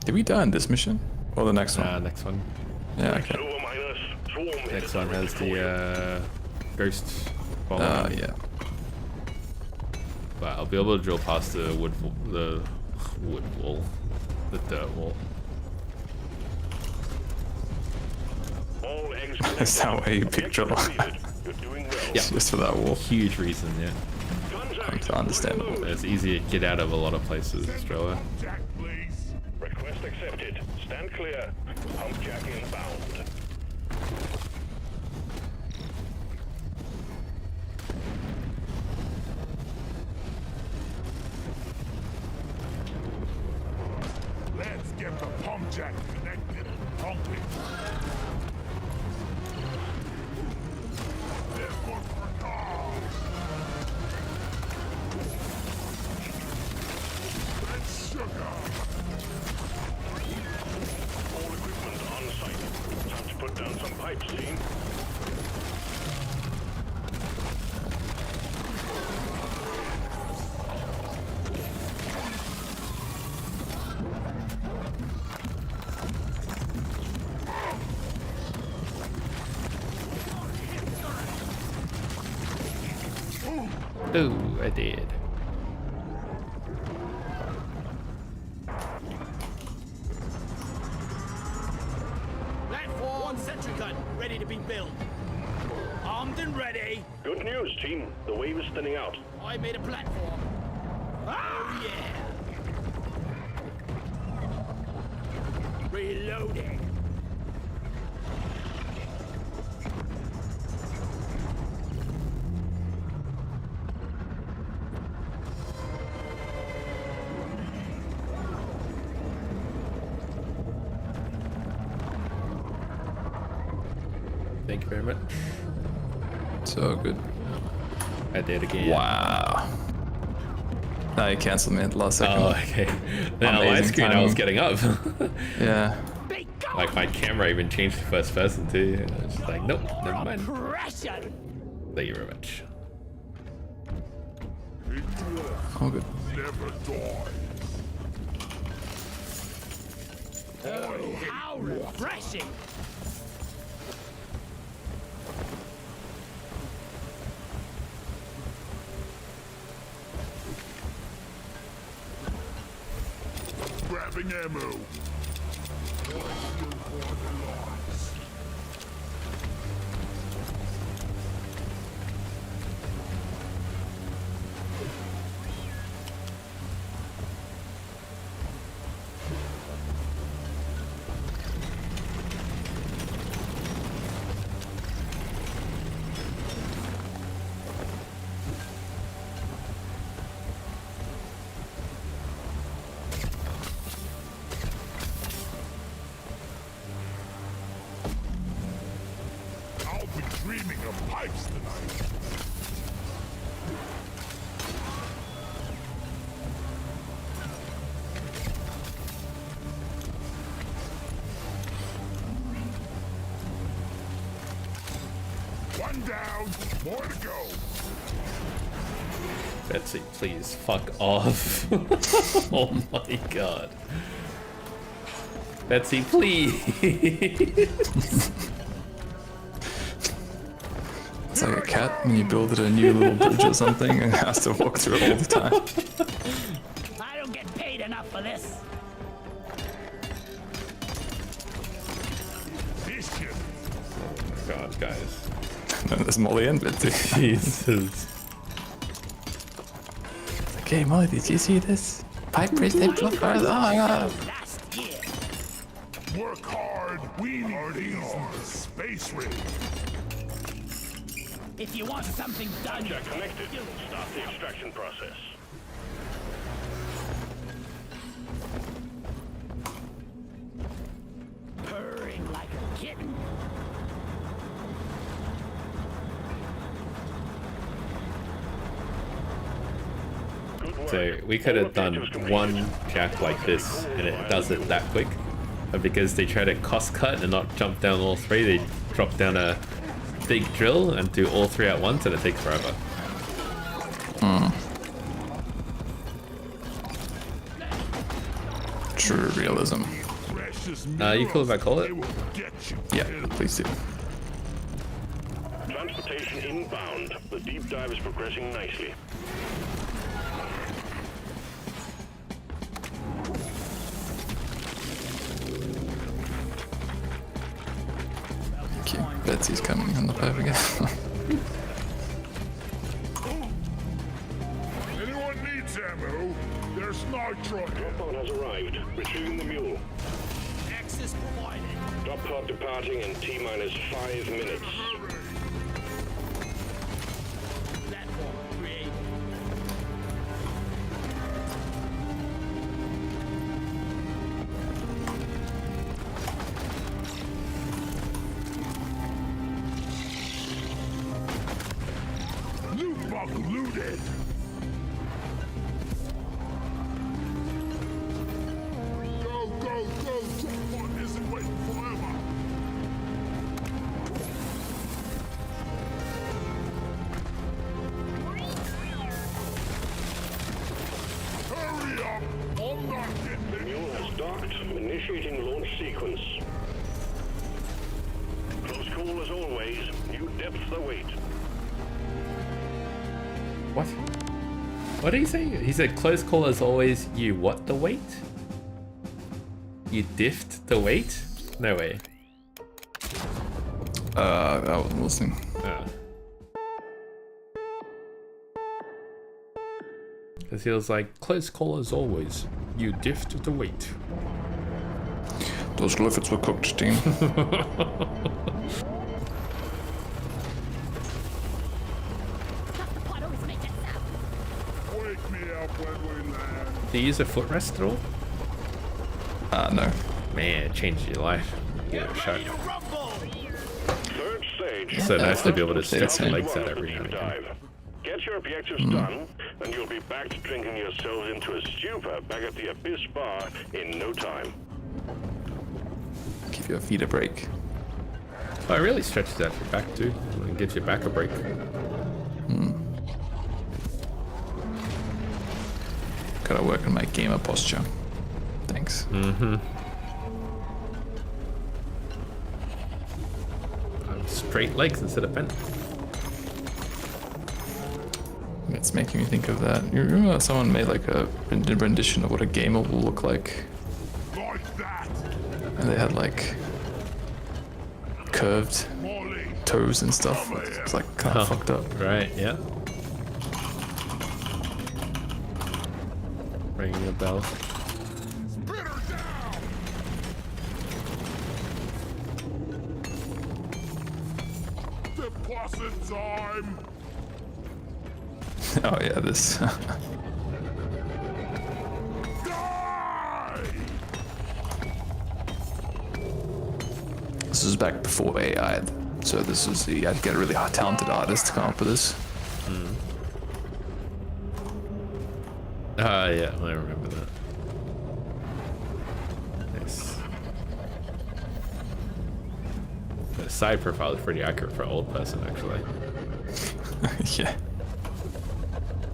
Did we die in this mission? Or the next one? Next one. Yeah, okay. Silver miners, swarm Next headed one has directly for you. the ghost bomb. Yeah. But I'll be able to drill past the wood wall, the dirt wall. All eggs Is that why you picked Objective Drill? completed. You're doing well. Yeah. Just for that wall. Huge reason, yeah. Contact. It's understandable. It's easy to get out of a lot of places, Australia. Jack, please? Request accepted. Stand clear. Pump jack inbound. Let's get the pump jack connected and pumping. Let's look for cars. That's sugar. All equipment on site. Time to put down some pipes, team. Ooh, I did. Platform, one sentry gun, ready to be built. Armed and ready. Good news, team. The wave is thinning out. I made a platform. Oh yeah. Reloading. Thank you very much. So good. I did again. Wow. No, you cancelled me at the last second. Oh, okay. Then on my Amazing screen, I was timing. getting up. Yeah. Be gone. Like my camera even changed to first person too. And I was just like, nope, never mind. Oppression. Thank you very much. All good. Never die. Oh, how refreshing. Grabbing ammo. I'll be dreaming of pipes tonight. One down, more to go. Betsy, please fuck off. Oh my god. Betsy, please. It's like a cat when you build it a new little bridge or something and it has to walk through it all the time. I don't get paid enough for this. Vicious. God, guys. And there's Molly and Betsy. Jesus. Okay, Molly, did you see this? Pipe race, they block fires. Oh my god. Last year. Work hard. We need these space race. If you want something done, Check connected. Start the extraction process. purring like a kitten. Good work. So we could have done one jack like this and it does it that quick. But because they try to cost cut and not jump down all three, they drop down a big drill and do all three at once and it takes forever. True realism. You cool if I call it? Yeah, please do. Transportation inbound. The deep dive is progressing nicely. Okay, Betsy's coming on the pipe again. Anyone needs ammo? There's nitro. Drop pod has arrived. Retrieving the mule. Access provided. Drop pod departing in T-minus 5 minutes. Platform created. Loot bug looted. Go, go, go. Someone isn't waiting forever. Hurry up. I'm not getting The it. mule has docked. Initiating launch sequence. Close call as always. New depth await. What? What did he say? He said close call as always, you what the weight? You diffed the weight? No way. I wasn't listening. Oh. Because he was like, close call as always, you diffed the weight. Those liffits were cooked, team. Stop the pot, always make that sound. Wake me up when we land. Do you use a footrest at all? No. Man, it changed your life. Give it a shot. Rumble! Third stage. It's so nice to be able to Yeah, stretch your that's legs out One of the every now deep and again. dive. Get your objectives done, and you'll be back to drinking yourselves into a stupor back at the Abyss Bar in no time. Give your feet a break. Oh, it really stretches out your back too. And gives your back a break. Gotta work on my gamer posture. Thanks. Straight legs instead of bent. It's making me think of that. You remember someone made like a rendition of what a gamer will look like? Like that. And they had like curved Molly. toes and stuff. It's like kind of fucked up. Right, yeah. Ringing a bell. Spit her down. Deposit time. Oh yeah, this. Die. This was back before AI, so this was you had to get a really talented artist to come up with this. Yeah, I remember that. Nice. The side profile is pretty accurate for an old person, actually. Yeah.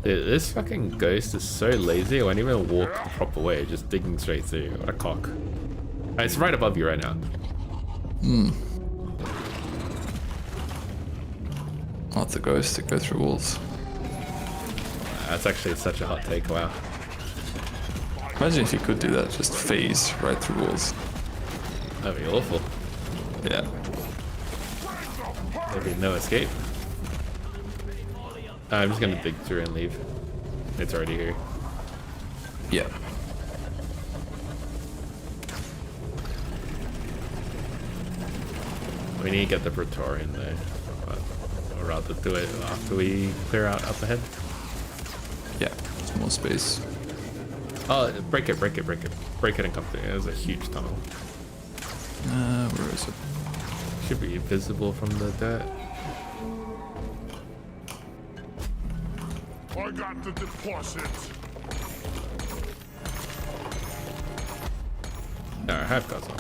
Dude, this fucking ghost is so lazy, it won't even walk the proper way, just digging straight through. What a cock. Oh, it's right above you right now. Not the ghost that go through walls. That's actually such a hot take, wow. Imagine if you could do that, just phase right through walls. That'd be awful. Yeah. There'd be no escape. I'm just gonna dig through and leave. It's already here. Yeah. We need to get the Praetorian though. But I'd rather do it after we clear out up ahead. Yeah. There's more space. Oh, break it and come through. There's a huge tunnel. Where is it? Should be visible from the dirt. I got the deposit. No, I have got some.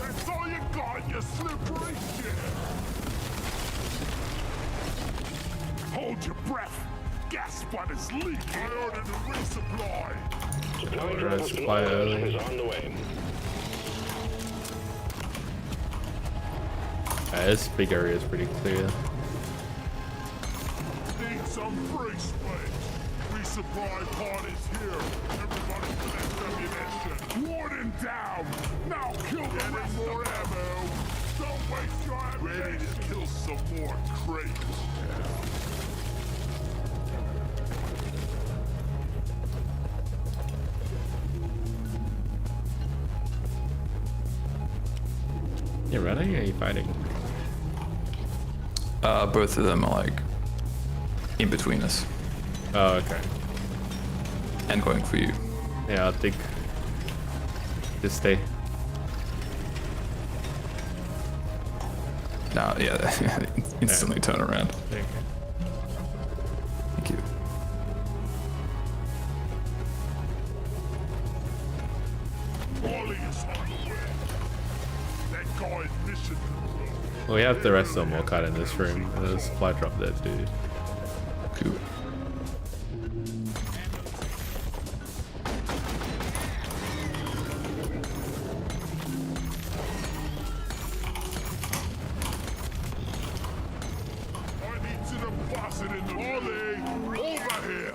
That's all you got, you slippery shit. Hold your breath. Gas spot is leaking. I ordered a resupply. Supply drop Supply early. is on the way. This big area is pretty clear. Need some free space. Resupply pod is here. Everybody collect ammunition. Warden down. Now kill the rest more ammo. Don't waste your ammunition. Ready to kill some more crates. You running or are you fighting? Both of them are like in between us Oh, okay. and going for you. Yeah, I'll think. Just stay. Now, yeah, instantly turn around. Okay. Thank you. Wally is on the way. That guy's mission. Well, we have the rest of them all cut in this room. And there's a supply drop there too. Cool. I need to deposit in the Wally. Over here.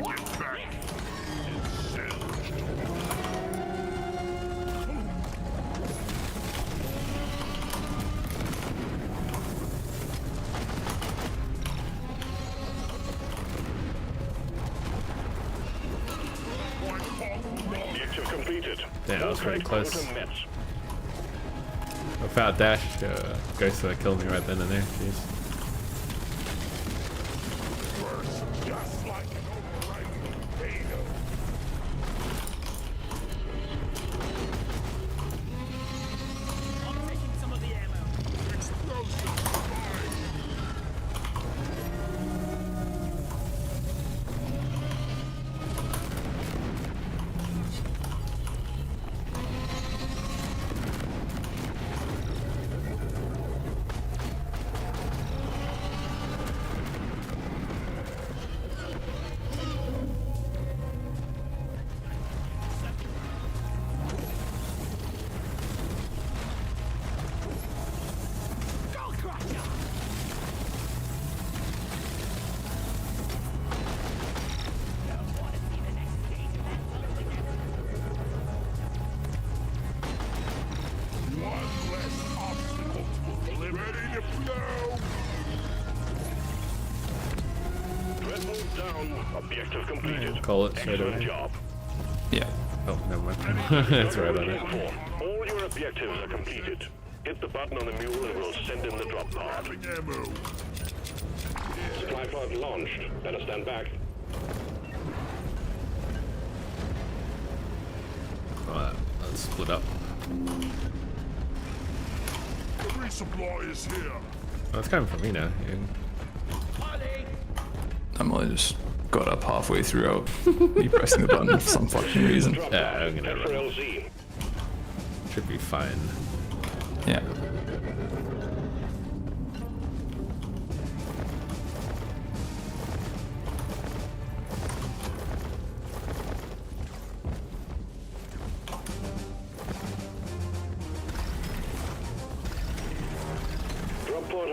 Get back. Objective completed. Yeah, that was very close. Quota met. Without dash, Ghost would have killed me right then and there. Jeez. Just like an overriding tornado. I'm taking some of the ammo. Explosive fire. One less obstacle to eliminate. Ready to blow. Dreadnought down. Objective completed. Call it straight Excellent away. job. Yeah. Oh, never mind. That's right on it. All your objectives are completed. Hit the button on the mule and we'll send in the drop pod. Having ammo. Supply pod launched. Better stand back. Alright, let's split up. The resupply is here. Oh, it's coming from me now. Yeah. I'm only just got up halfway through me pressing the button for some fucking reason. Drop Yeah, pod. I'm gonna Head for run. LZ. Should be fine. Yeah.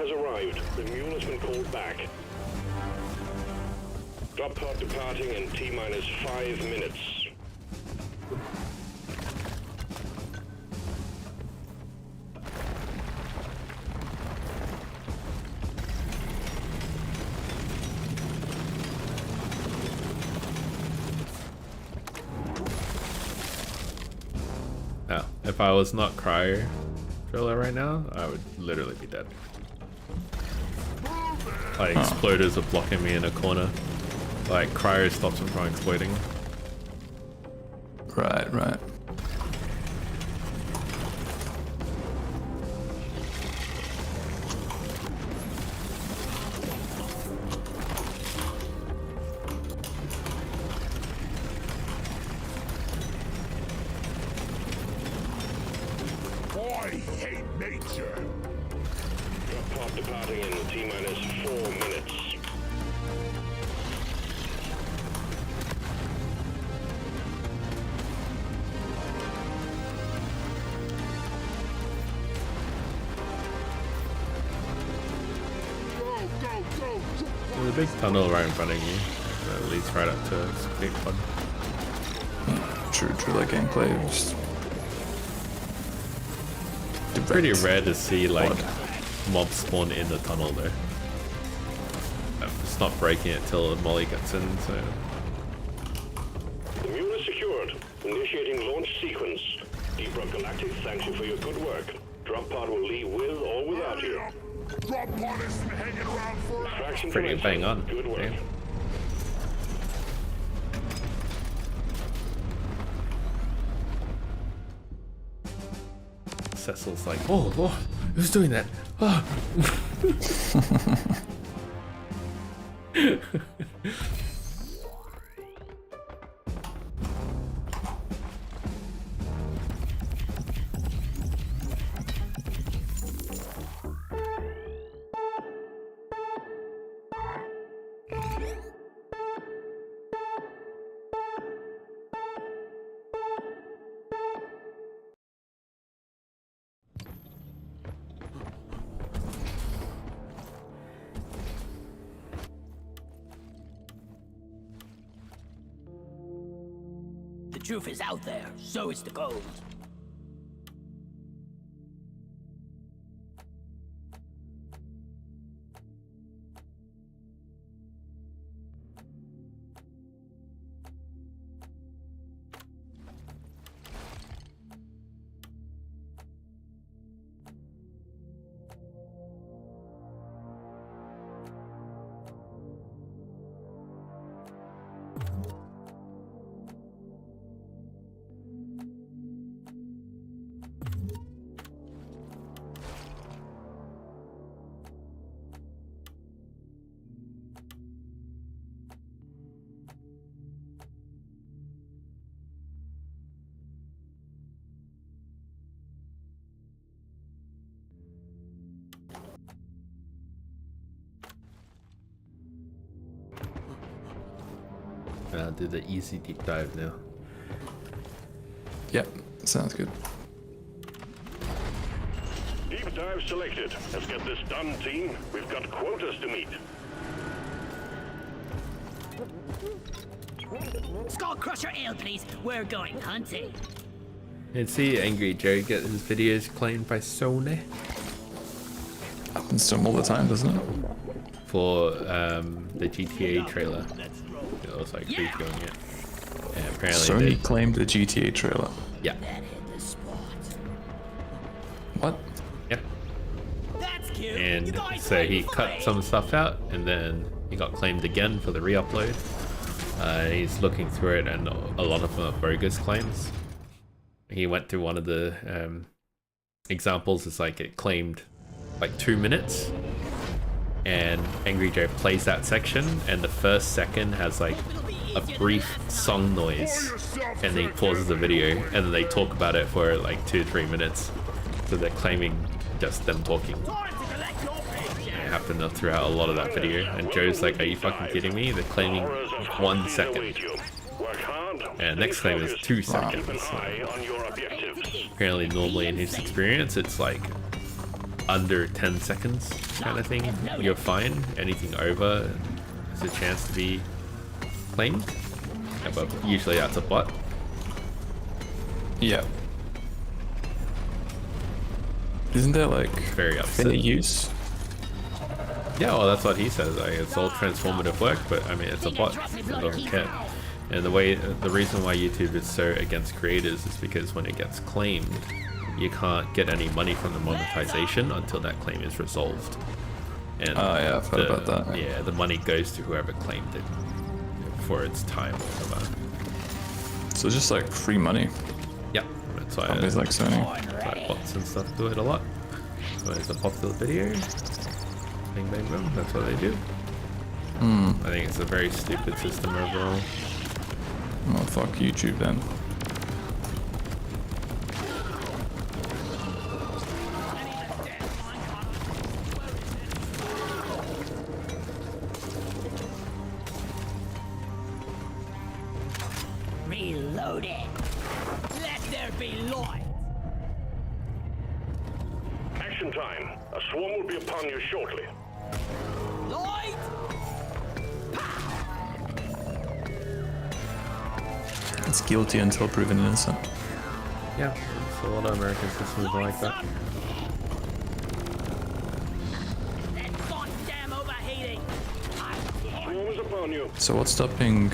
has arrived. The mule has been called back. Drop pod departing in T-minus 5 minutes. Now, if I was not cryo driller right now, I would literally be dead. Like, exploders are blocking me in a corner. Like, cryo stops them from exploding. Right, right. I hate nature. Drop pod departing in T-minus 4 minutes. There's a big tunnel right in front of you that leads right up to escape pod. True, like gameplay. Just It's pretty rare to see like mobs spawn in the tunnel though. It's not breaking it till Molly gets in, so. The mule is secured. Initiating launch sequence. Deep Rock Galactic thanks you for your good work. Drop pod will leave with or without you. Drop pod isn't hanging around for Extraction Pretty commencing. bang on. Good work. Damn. Cecil's like, oh Lord, who's doing that? Oh. The truth is out there, so is the gold. I'll do the easy deep dive now. Yep, sounds good. Deep dive selected. Let's get this done, team. We've got quotas to meet. Skull Crusher Ale, please. We're going hunting. And see Angry Joe get his videos claimed by Sony Happens to him all the time, doesn't it? for the GTA trailer. It was like Yeah. reviewing it. And apparently Sony they, claimed the GTA trailer. yeah, That hit the spot. What? yeah. That's cute. You And guys so he playing cut funny? some stuff out, and then he got claimed again for the re-upload. He's looking through it, and a lot of them are bogus claims. He went to one of the examples. It's like it claimed like 2 minutes, and Angry Joe plays that section, and the first second has like a brief song noise, and then he pauses the video, and then they talk about it for like 2-3 minutes. So they're claiming just them talking. Time to collect your paycheck. It happened throughout a lot of that video, and Joe's like, are you fucking kidding me? They're claiming 1 second, Work hard. and next claim is 2 Keep seconds. an eye on your objectives. Apparently normally in his experience it's like under 10 seconds kind of thing, you're fine. Anything over is a chance to be claimed. Yeah, but usually that's a bot. Yeah. Isn't there like Very upset. fair use? Yeah, well, that's what he says. Like, it's all transformative work, but I mean, it's a bot. It doesn't care. And the reason why YouTube is so against creators is because when it gets claimed, you can't get any money from the monetization until that claim is resolved. And Oh yeah, I've heard about that. yeah, the money goes to whoever claimed it for its time or whatever. So it's just like free money. Yeah, that's why Companies like Sony. bots and stuff do it a lot. So it's a popular video. Bang bang boom, that's what they do. I think it's a very stupid system overall. Oh fuck YouTube then. Reload it. Let there be light. Action time. A swarm will be upon you shortly. Light! It's guilty until proven innocent. Yeah, so a lot of American systems are like that. That goddamn overheating! Swarm is upon you. So what's stopping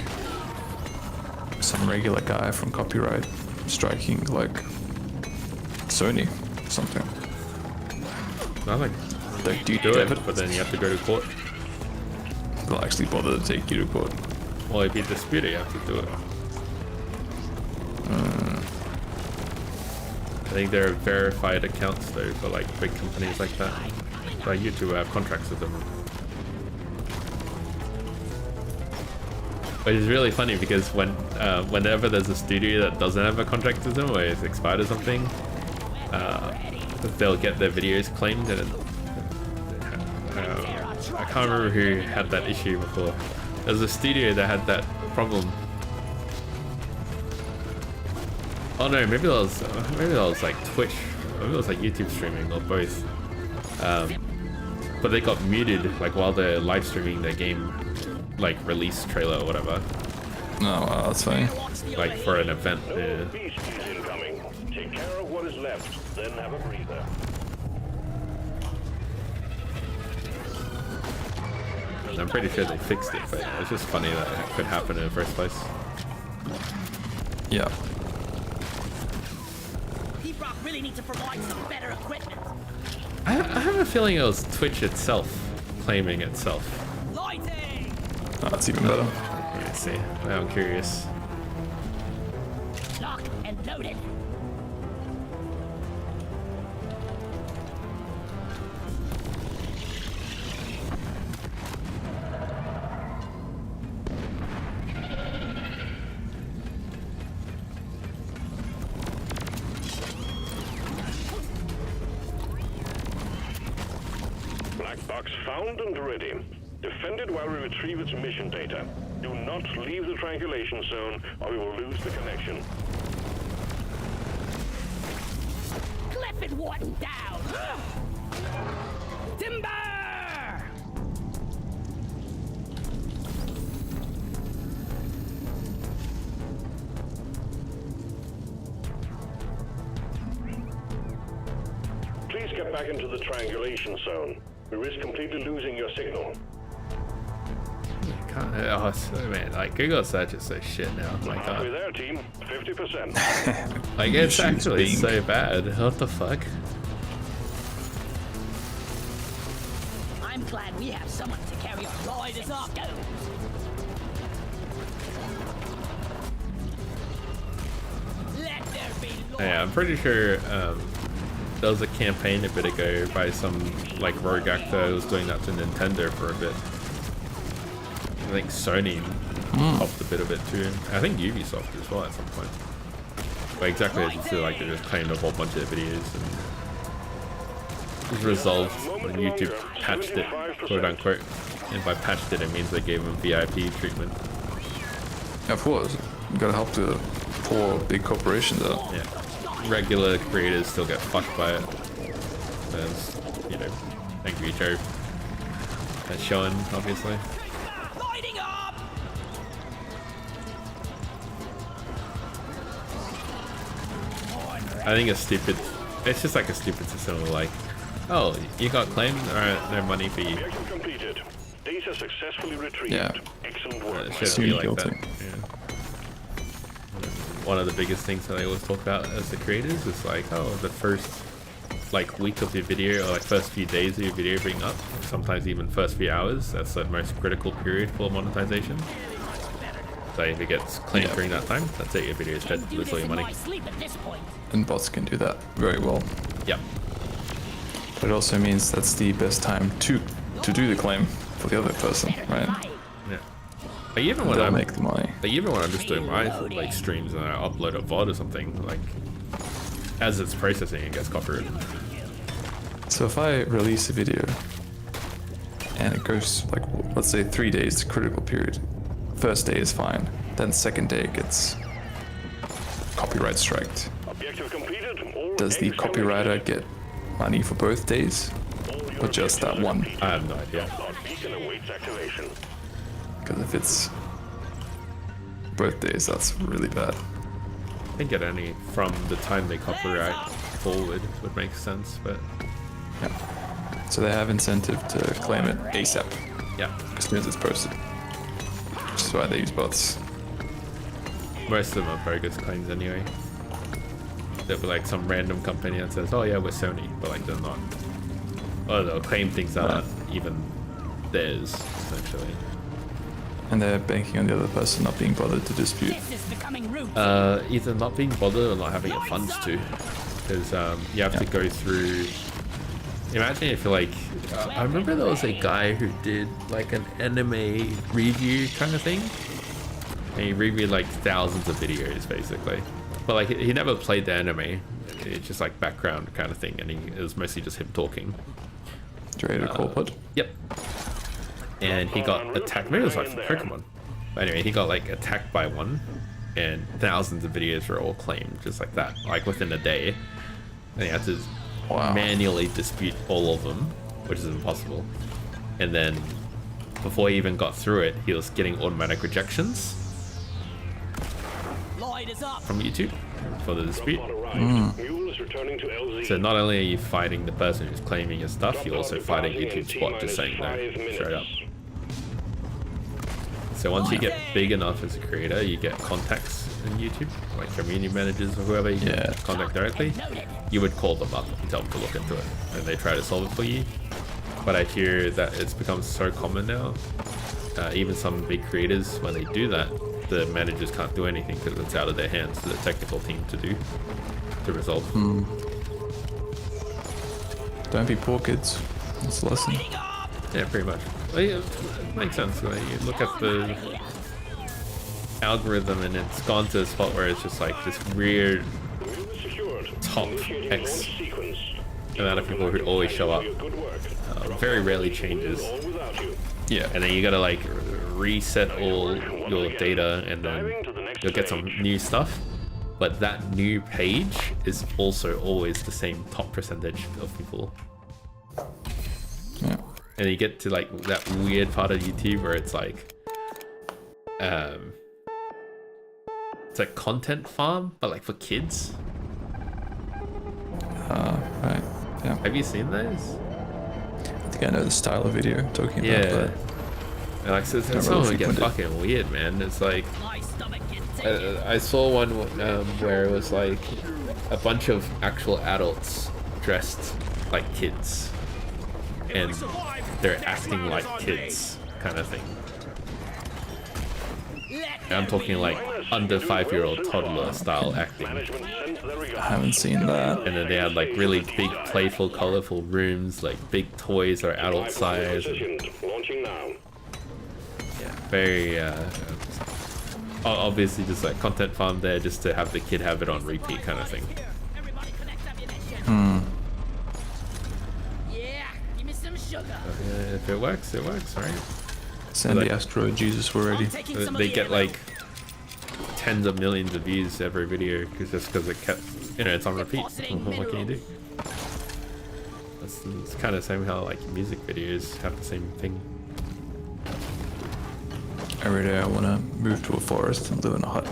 some regular guy from copyright striking like Sony or something? Nothing. Like, do you Do have it, but then you have to go to court. They'll actually bother to take you to court. Well, if you dispute it, you have to do it. I think there are verified accounts though for like big companies like that. Like YouTube have contracts with them. But it's really funny because whenever there's a studio that doesn't have a contract with them or it's expired or something, they'll get their videos claimed and I can't remember who had that issue before. There was a studio that had that problem. Oh no, maybe that was like Twitch, maybe it was like YouTube streaming or both. But they got muted like while they're live streaming their game, like release trailer or whatever. No, wow, that's funny. Like for an event. No Yeah. beasties incoming. Take care of what is left, then have a breather. I'm pretty sure they fixed it, but yeah, it's just funny that it could happen in the first place. Yeah. Rock really need to provide some better equipment. I have a feeling it was Twitch itself claiming itself. Lighting! Oh, that's even better. Let me see. Now I'm curious. Lock and loaded. Box found and ready. Defend it while we retrieve its mission data. Do not leave the triangulation zone or we will lose the connection. Cliff and Wharton down. Timber! Please get back into the triangulation zone. We risk completely losing your signal. Oh man, like Google search is so shit now. My Halfway god. there, team. 50%. Like it's actually Bing. so bad. What the fuck? I'm glad we have someone to carry our riders up. Let there be light! Yeah, I'm pretty sure there was a campaign a bit ago by some like rogue actor who was doing that to Nintendo for a bit. I think Sony helped a bit of it too. I think Ubisoft as well at some point. But exactly as you feel like they just claimed a whole bunch of videos and it was resolved when YouTube patched it, quote unquote. And by patched it, it means they gave them VIP treatment. Of course. You gotta help the poor big corporations out. Yeah. Regular creators still get fucked by it. There's you know, Angry Joe has shown, obviously. Lighting up! I think it's stupid. It's just like a stupid system of like, oh, you got claimed, alright, no money for you. Objective completed. Data successfully retrieved. Yeah. Excellent It work. should Soon be like guilty. that. Yeah. One of the biggest things that they always talk about as the creators is like, oh, the first like week of your video or like first few days of your video being up, sometimes even first few hours, that's the most critical period for monetization. So if it gets claimed during that time, that's it, your video is dead, Do lose this all your in money. my sleep at this point. And bots can do that very well. Yeah. But it also means that's the best time to do the claim for the other person, right? Yeah. Like even when They'll I'm make the money. like even when I'm just doing my like streams and I upload a VOD or something, like as it's processing it gets copyrighted. So if I release a video and it goes like, let's say 3 days to critical period, first day is fine, then second day it gets copyright striked. Objective completed. All Does the excellent copywriter get money for both days or just that one? I have no idea. Our beacon awaits activation. Because if it's both days, that's really bad. I think it only from the time they copyright forward would make sense, but Yeah. So they have incentive to claim it ASAP yeah. as soon as it's posted. Which is why they use bots. Most of them are bogus claims anyway. There'll be like some random company that says, oh yeah, we're Sony, but like they're not. Or they'll claim things that aren't even theirs, essentially. And they're banking on the other person not being bothered to dispute. This is becoming rude. Either not being bothered or not having the funds to. Because you have to go through. Imagine if you're like, I remember there was a guy who did like an anime review kind of thing. And he reviewed like thousands of videos basically. But like he never played the anime. It's just like background kind of thing. And it was mostly just him talking. Do you ready to call pod? Yep. And he got attacked. Maybe it was like for Pokemon. But anyway, he got like attacked by one. And thousands of videos were all claimed just like that. Like within a day. And he had to manually dispute all of them, which is impossible. And then before he even got through it, he was getting automatic rejections Light is up. from YouTube for the dispute. Pod arrived. Mule is returning to LZ. So not only are you fighting the person who's claiming your stuff, you're also fighting YouTube's bot just saying no, straight up. So once you get big enough as a creator, you get contacts in YouTube, like community managers or whoever you can contact directly. You would call them up and tell them to look into it, and they try to solve it for you. But I hear that it's become so common now. Even some big creators, when they do that, the managers can't do anything because it's out of their hands to the technical team to resolve. Don't be poor kids. That's the lesson. Yeah, pretty much. Well, yeah, it makes sense. Like, you look at the algorithm and it's gone to a spot where it's just like this weird top X amount of people who always show up. Very rarely changes. Yeah. And then you gotta like reset all your data and then you'll get some new stuff. But that new page is also always the same top percentage of people. Yeah. And you get to like that weird part of YouTube where it's like it's like content farm, but like for kids. Right. Yeah. Have you seen those? I think I know the style of video you're talking Yeah. about. And like so, some really of them get frequented. fucking weird, man. It's like My stomach can take it. I saw one where it was like a bunch of actual adults dressed like kids, and they're acting like kids, kind of thing. And I'm talking like under 5-year-old toddler style acting. I haven't seen that. And then they had like really big, playful, colorful rooms, like big toys are adult size. And, Launching now. yeah, very obviously just like content farm there just to have the kid have it on repeat kind of thing. Everybody collect ammunition. Yeah, give me some sugar. If it works, right? Send Like- the asteroid Jesus already. Taking some of They the get ammo. like tens of millions of views every video because it kept, it's on repeat. What can you do? It's kind of the same how like music videos have the same thing. Every day I want to move to a forest and live in a hut.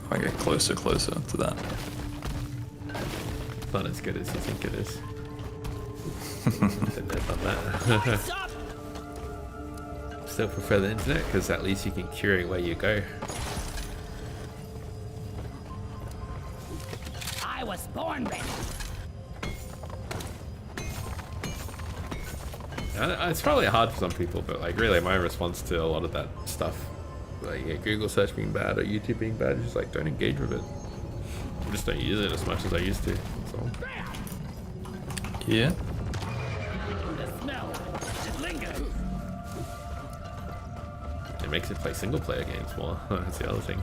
I get closer to that. It's not as good as you think it is. Been there, done that. Lights up! Still prefer the internet because at least you can curate where you go. I was born ready. It's probably hard for some people, but like really my response to a lot of that stuff, like Google search being bad or YouTube being bad, is just like don't engage with it. I just don't use it as much as I used to. So. Yeah. The smell. It lingers. It makes it play single player games more. That's the other thing.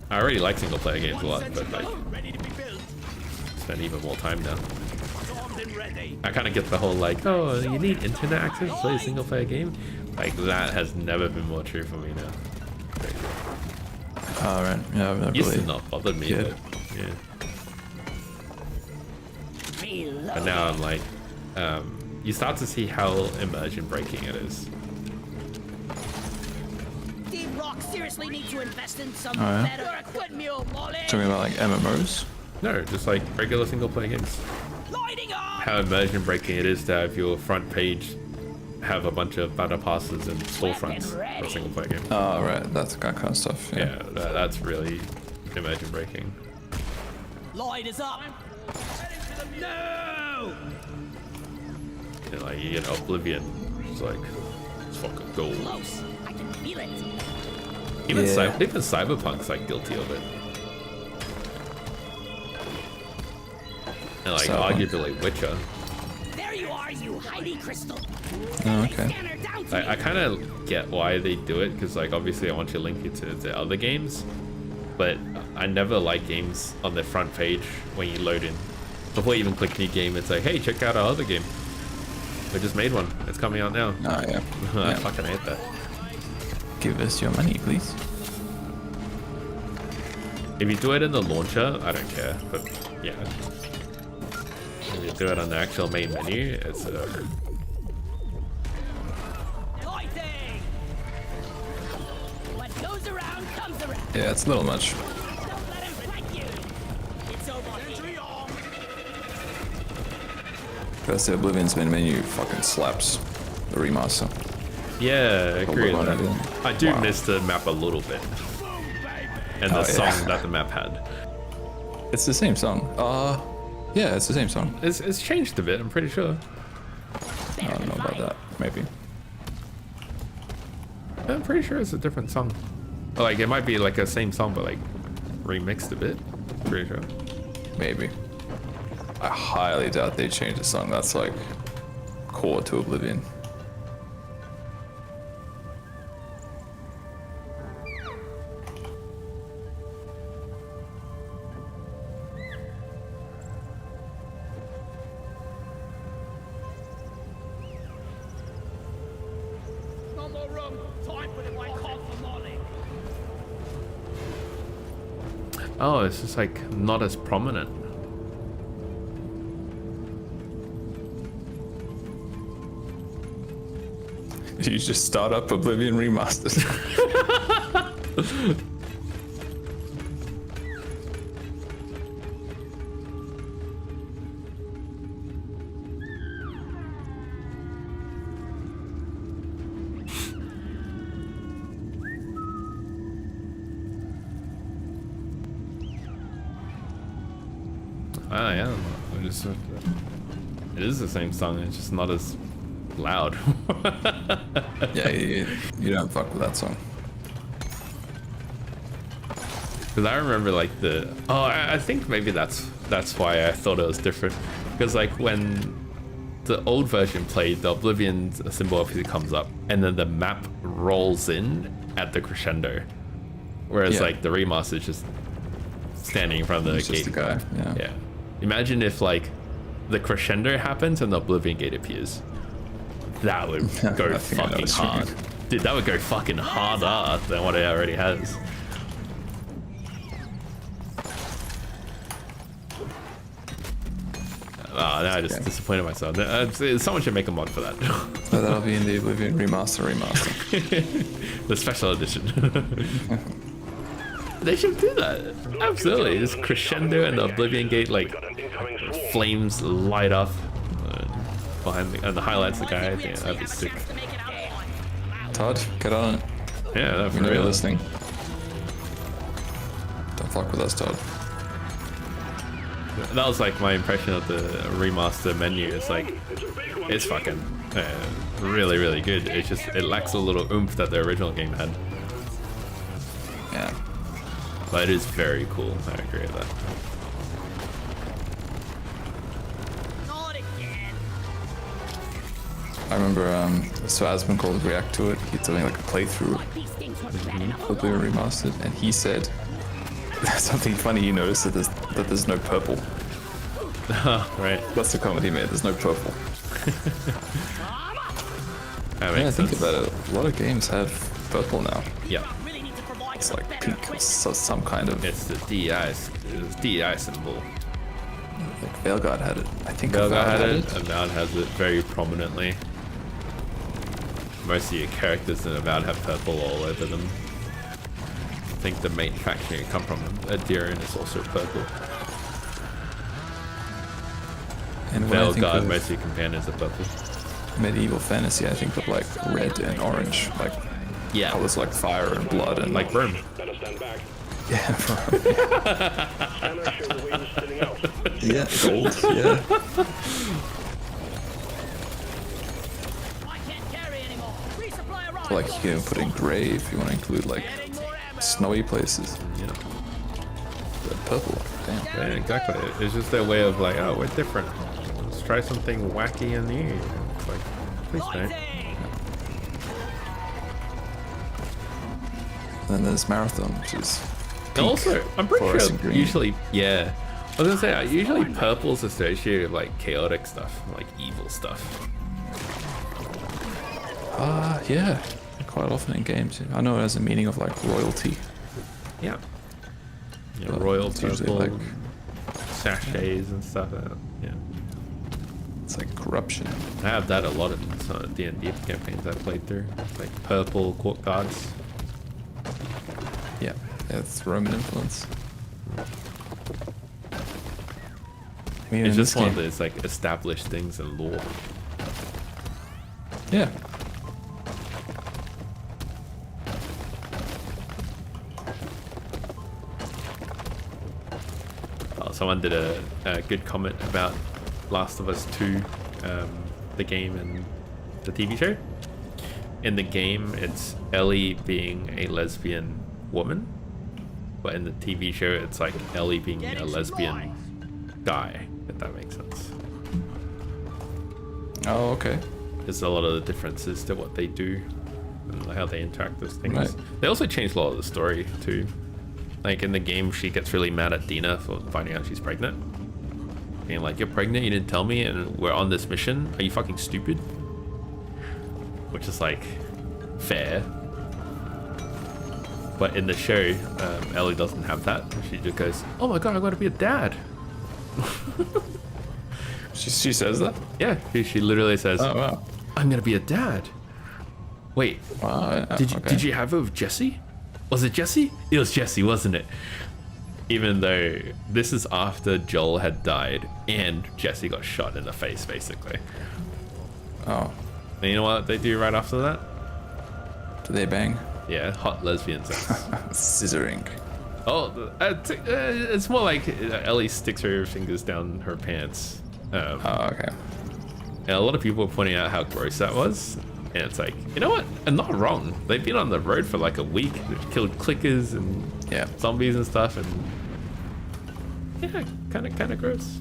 I already like single player games a lot, but like Ready to be built. spend even more time now. Armed and ready. I kind of get the whole like, oh, you need internet access to play a single player game. Like that has never been more true for me now. Alright, yeah, I've never Used to really... not bother me, Yeah. but yeah. Reload. But now I'm like, you start to see how immersion breaking it is. Team Rock seriously need to invest in some yeah? better. You're a good mule, Molly. Talking about like MMOs? No, just like regular single player games. Lighting up. How immersion breaking it is to have your front page have a bunch of battle passes and storefronts for a single player game. Oh, right, that's that kind of stuff. Yeah. Yeah, that's really immersion breaking. Light is up. No! You know, like you get Oblivion, which is like it's fucking gold. Close. I can feel it. Even Yeah. even Cyberpunk's like guilty of it. And like Cyberpunk. arguably Witcher. There you are, you Heidi Crystal. Oh, okay. Scanner down to I kind of get why they do it because like obviously I want you to link you to the other games, but I never like games on the front page when you load in. Before you even click new game, it's like, hey, check out our other game. We just made one. It's coming out now. Oh, yeah. I Yeah. fucking hate that. Give us your money, please. If you do it in the launcher, I don't care. But yeah, if you do it on the actual main menu, it's lighting. What goes around comes around. Yeah, it's a little much. Don't let him flank you. It's over here. Because the Oblivion's main menu fucking slaps. The remaster. yeah, I agree with Wow. that. I do miss the map a little bit, and the Oh, song yeah. that the map had. It's the same song. Yeah, it's the same song. It's changed a bit. I'm pretty sure. I don't know about that. Maybe. I'm pretty sure it's a different song. Like it might be like a same song, but like remixed a bit. Pretty sure. Maybe. I highly doubt they changed the song. That's like core to Oblivion. No more room. Time for the white call for Molly. Oh, it's just like not as prominent. You just start up Oblivion Remastered. Ah, yeah. I just, it is the same song. It's just not as loud. Yeah, you don't fuck with that song. Because I remember like I think maybe that's why I thought it was different. Because like when the old version played, the Oblivion symbol obviously comes up, and then the map rolls in at the crescendo. Whereas Yeah. like the remaster is just standing in front of the It's gate. just a guy. Yeah. Yeah. Imagine if like the crescendo happens and the Oblivion gate appears. That would go I think I know fucking what you mean. hard. Dude, that would go fucking harder than what it already has. Oh, now I just disappointed myself. Someone should make a mod for that. So that'll be in the Oblivion remaster. The special edition. They should do that. Absolutely. Just crescendo and the Oblivion Gate, like, flames light up behind the, and the highlights the guy. Yeah, that'd be sick. Todd, get on it. Yeah, that'd be We know you're real. listening. Don't fuck with us, Todd. That was like my impression of the remaster menu. It's like, it's fucking really, really good. It's just, it lacks a little oomph that the original game had. Yeah. But it is very cool. I agree with that. Not again. I remember Swazman called React to it. He's doing like a playthrough These things weren't bad enough. of the remastered, and he said something funny. He noticed that there's no purple. Right. That's the comment he made. There's no purple. That Yeah, makes think sense. about it. A lot of games have purple now. Yeah. Really need to provide It's some like better pink, equipment. so some kind of. It's the DI symbol. Like Veilguard had it. I think Belga Avowed had it, Avowed has it very prominently. Most of your characters in Avowed have purple all over them. I think the main faction you come from, Adirian, is also purple. And when I think Veilguard, of most of your companions are purple. medieval fantasy, I think of like red and orange, like Yeah, colors like fire and blood and like Rome. Better stand back. yeah, Scanner show the wings spinning out. yeah, gold, yeah. I can't carry anymore. Resupply arrived. Like you can put in gray if you want to include like Adding more ammo. snowy places. Yeah. But purple, damn. Yeah, exactly. It's just their way of like, oh, we're different. Let's try something wacky and new. It's like, please don't. Fighting. And then there's marathon, which is And also, I'm pretty sure fluorescent green. usually, yeah. I was gonna say, usually purple's associated with like chaotic stuff, like evil stuff. yeah, quite often in games. I know it has a meaning of like royalty. Yeah. Yeah, But royal it's usually purple, like sachets and stuff. Yeah. it's like corruption. I have that a lot in some D&D campaigns I played through. Like purple court guards. Yeah, it's Roman influence. I mean, It's in just this one of game- those like established things in lore. Yeah. Oh, someone did a good comment about Last of Us 2, the game and the TV show. In the game, it's Ellie being a lesbian woman, but in the TV show, it's like Ellie being a lesbian guy, if that makes sense. Oh, okay. There's a lot of the differences to what they do and how they interact with things. Right. They also changed a lot of the story too. Like in the game, she gets really mad at Dina for finding out she's pregnant. Being like, you're pregnant, you didn't tell me, and we're on this mission. Are you fucking stupid? Which is like, fair. But in the show, Ellie doesn't have that. She just goes, oh my god, I'm going to be a dad. She says that? Yeah, she literally says, Oh, wow. I'm going to be a dad. Wait, Wow, Did you have it with Jesse? Was it Jesse? It was Jesse, wasn't it? Even though this is after Joel had died and Jesse got shot in the face, basically. Oh, And you know what they do right after that? do they bang? Yeah, hot lesbian sex. Scissoring. Oh, it's more like Ellie sticks her fingers down her pants. Oh, okay. And a lot of people were pointing out how gross that was. And it's like, you know what? I'm not wrong. They've been on the road for like a week. They've killed clickers and Yeah. zombies and stuff, and yeah, kind of gross.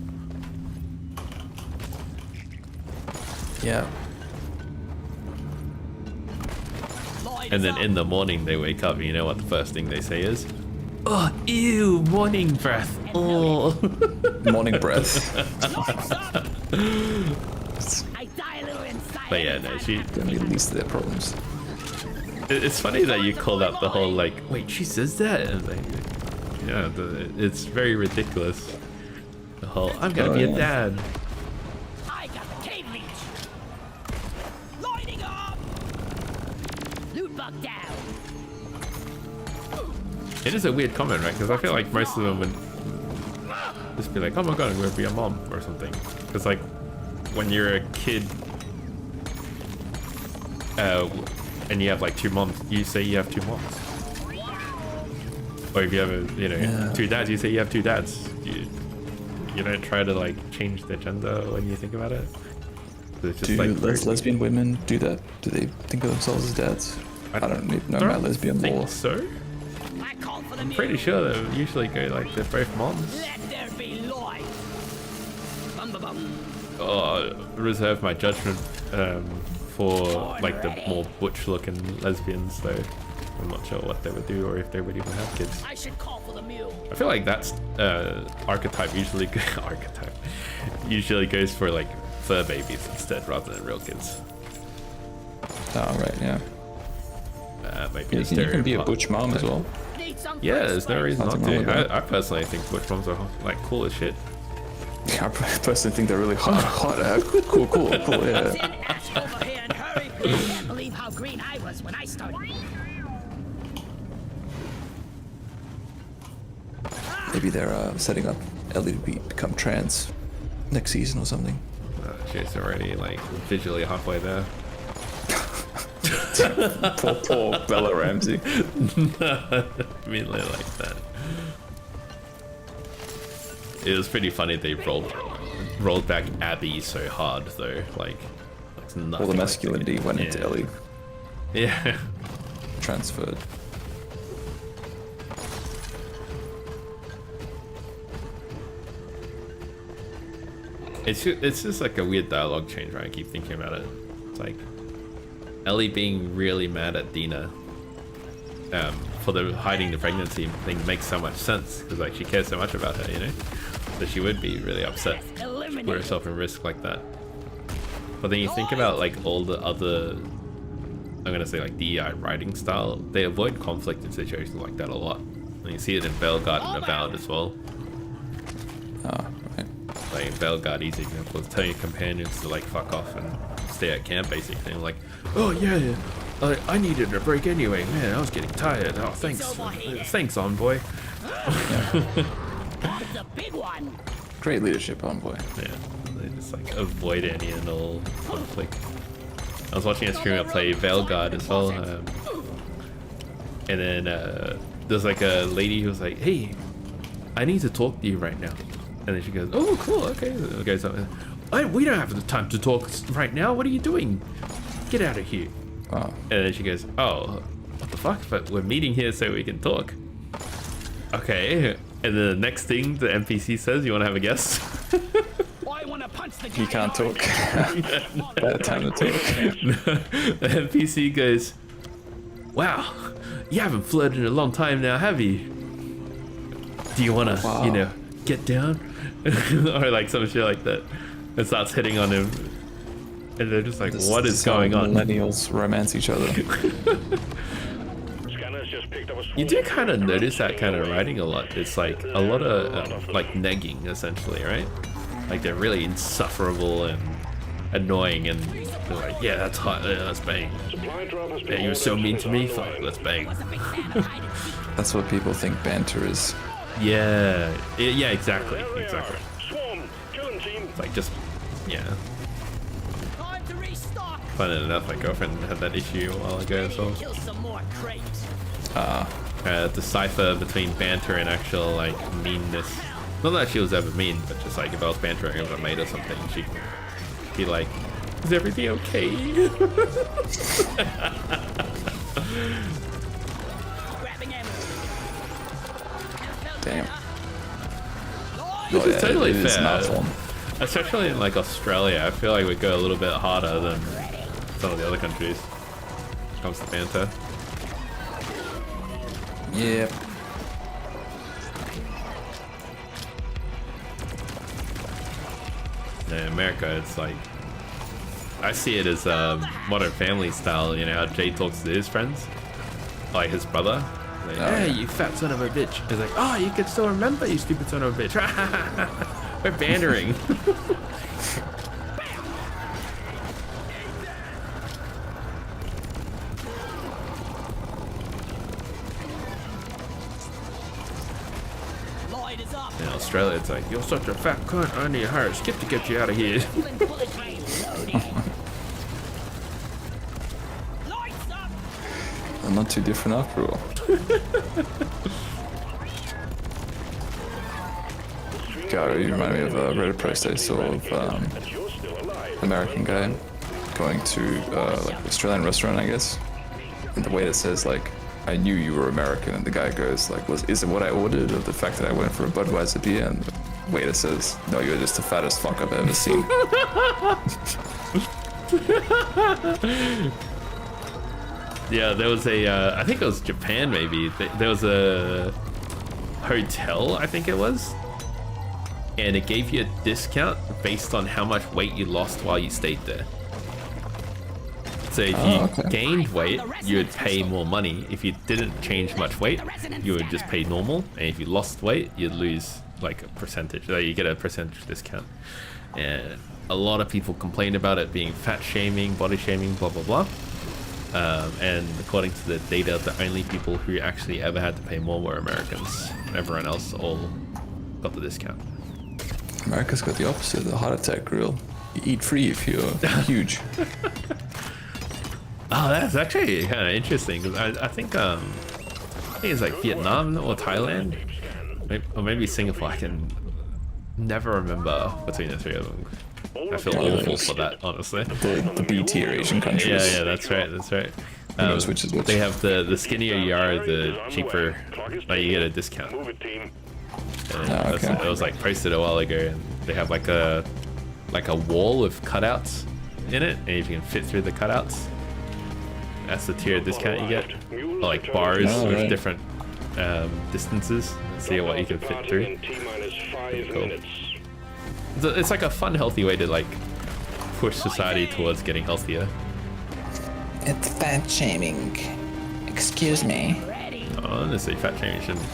Yeah. And then in the morning they wake up, and you know what the first thing they say is, "Oh, ew, morning breath." Oh. Morning breath. I die a little inside. But yeah, no, she. Gonna be the least of their problems. It's funny that you called out the whole like, wait, she says that, and like, yeah, it's very ridiculous. The whole I'm gonna Oh, be a yeah. dad. It is a weird comment, right? Because I feel like most of them would just be like, oh my god, I'm going to be a mom or something. Because like when you're a kid and you have like 2 moms, you say you have 2 moms. Or if you have a, 2 dads, you say you have 2 dads. You don't try to like change their gender when you think about it. It's just Do like lesbian women do that? Do they think of themselves as dads? I don't even know my lesbian law. So I call for the I'm pretty sure they usually go like they're both moms. Let there be light. Bum, bum, bum. Reserve my judgment for like the more butch looking lesbians though. I'm not sure what they would do or if they would even have kids. I should call for the mule. I feel like that's archetype usually usually goes for like fur babies instead rather than real kids. Oh right, yeah. Maybe You can be a butch mom as well. Need some Yeah, fresh there's no reason not Nothing wrong with to. that. I personally think butch moms are like cool as shit. Yeah, I personally think they're really hot. Cool, yeah. Send Ash over here and hurry. I can't believe how green I was when I started. Maybe they're setting up Ellie to become trans next season or something. She's already like visually halfway there. Poor Bella Ramsey. Mainly like that. It was pretty funny they rolled back Abby so hard though, like it's nothing. All the like masculinity that. went into Ellie, Yeah. transferred. It's just like a weird dialogue change, right? I keep thinking about it. It's like Ellie being really mad at Dina for the hiding the pregnancy thing makes so much sense because like she cares so much about her, you know? So she would be really upset to put herself in risk like that. But then you think about like all the other, I'm gonna say like DEI writing style, they avoid conflict in situations like that a lot. And you see it in Bellegarde and Avowed as well. Oh, right. Like in Bellegarde, easy example, tell your companions to like fuck off and stay at camp basically. And like, oh yeah, I needed a break anyway. Man, I was getting tired. Oh, thanks, envoy. That's a big one. Great leadership, envoy. Yeah, they just like avoid any and all conflict. I was watching a streamer play Bellegarde as well, and then there's like a lady who was like, "Hey, I need to talk to you right now," and then she goes, "Oh, cool, okay." Okay, so we don't have the time to talk right now. What are you doing? Get out of here. Oh. And then she goes, "Oh, what the fuck? But we're meeting here so we can talk." Okay. And then the next thing the NPC says, you want to have a guess? I want to punch the guy. You can't talk. Bad time to talk. The NPC goes, "Wow, you haven't flirted in a long time now, have you? Do you want to, get down?" Or like some shit like that. And starts hitting on him. And they're just like, what is going on? Millennials romance each other. You do kind of notice that kind of writing a lot. It's like a lot of like negging essentially, right? Like they're really insufferable and annoying and they're like, yeah, that's hot, yeah, let's bang. Yeah, you were so mean to me, fuck, let's bang. That's what people think banter is. Yeah, exactly. It's like just, yeah. Time to restock. Funny enough, my girlfriend had that issue a while ago as well. Kill some more crates. Decipher between banter and actual like meanness. Not that she was ever mean, but just like if I was bantering over a mate or something, she'd be like, "Is everything okay?" Grabbing ammo. Damn. Which is totally it is fair. not fun. Especially in like Australia, I feel like we go a little bit harder than some of the other countries when it comes to banter. Yep. In America, it's like, I see it as Modern Family style, you know, how Jay talks to his friends, like his brother. Like, hey, you fat son of a bitch. He's like, oh, you can still remember, you stupid son of a bitch. We're bantering. Riders up. In Australia, it's like, you're such a fat cunt, I need to hire a skip to get you out of here. Bullet train loading. Lights up. I'm not too different after all. God, you remind me of a Reddit post I saw of American guy going to like Australian restaurant, I guess. And the waiter says like, "I knew you were American," and the guy goes like, "Is it what I ordered, or the fact that I went for a Budweiser beer?" And the waiter says, "No, you're just the fattest fuck I've ever seen." Yeah, there was a, I think it was Japan maybe. There was a hotel, I think it was. And it gave you a discount based on how much weight you lost while you stayed there. So if you gained weight, you would pay more money. If you didn't change much weight, you would just pay normal. And if you lost weight, you'd lose like a percentage. You get a percentage discount. And a lot of people complained about it being fat shaming, body shaming, blah, blah, blah. And according to the data, the only people who actually ever had to pay more were Americans. Everyone else all got the discount. America's got the opposite, the heart attack grill. You eat free if you're huge. Oh, that's actually kind of interesting. Cause I think it's like Vietnam or Thailand, or maybe Singapore. I can never remember between the three of them. I feel awful for that, honestly. The B tier Asian countries. Yeah, that's right. That's right. Who knows which is which? They have the skinnier you are, the cheaper. Like you get a discount. And it was like posted a while ago, and they have like a wall with cutouts in it, and if you can fit through the cutouts, that's the tier discount you get. Or like bars with different distances, and see what you can fit through. Cool. It's like a fun, healthy way to like push society towards getting healthier. It's fat shaming. Excuse me. Oh, honestly, fat shaming shouldn't.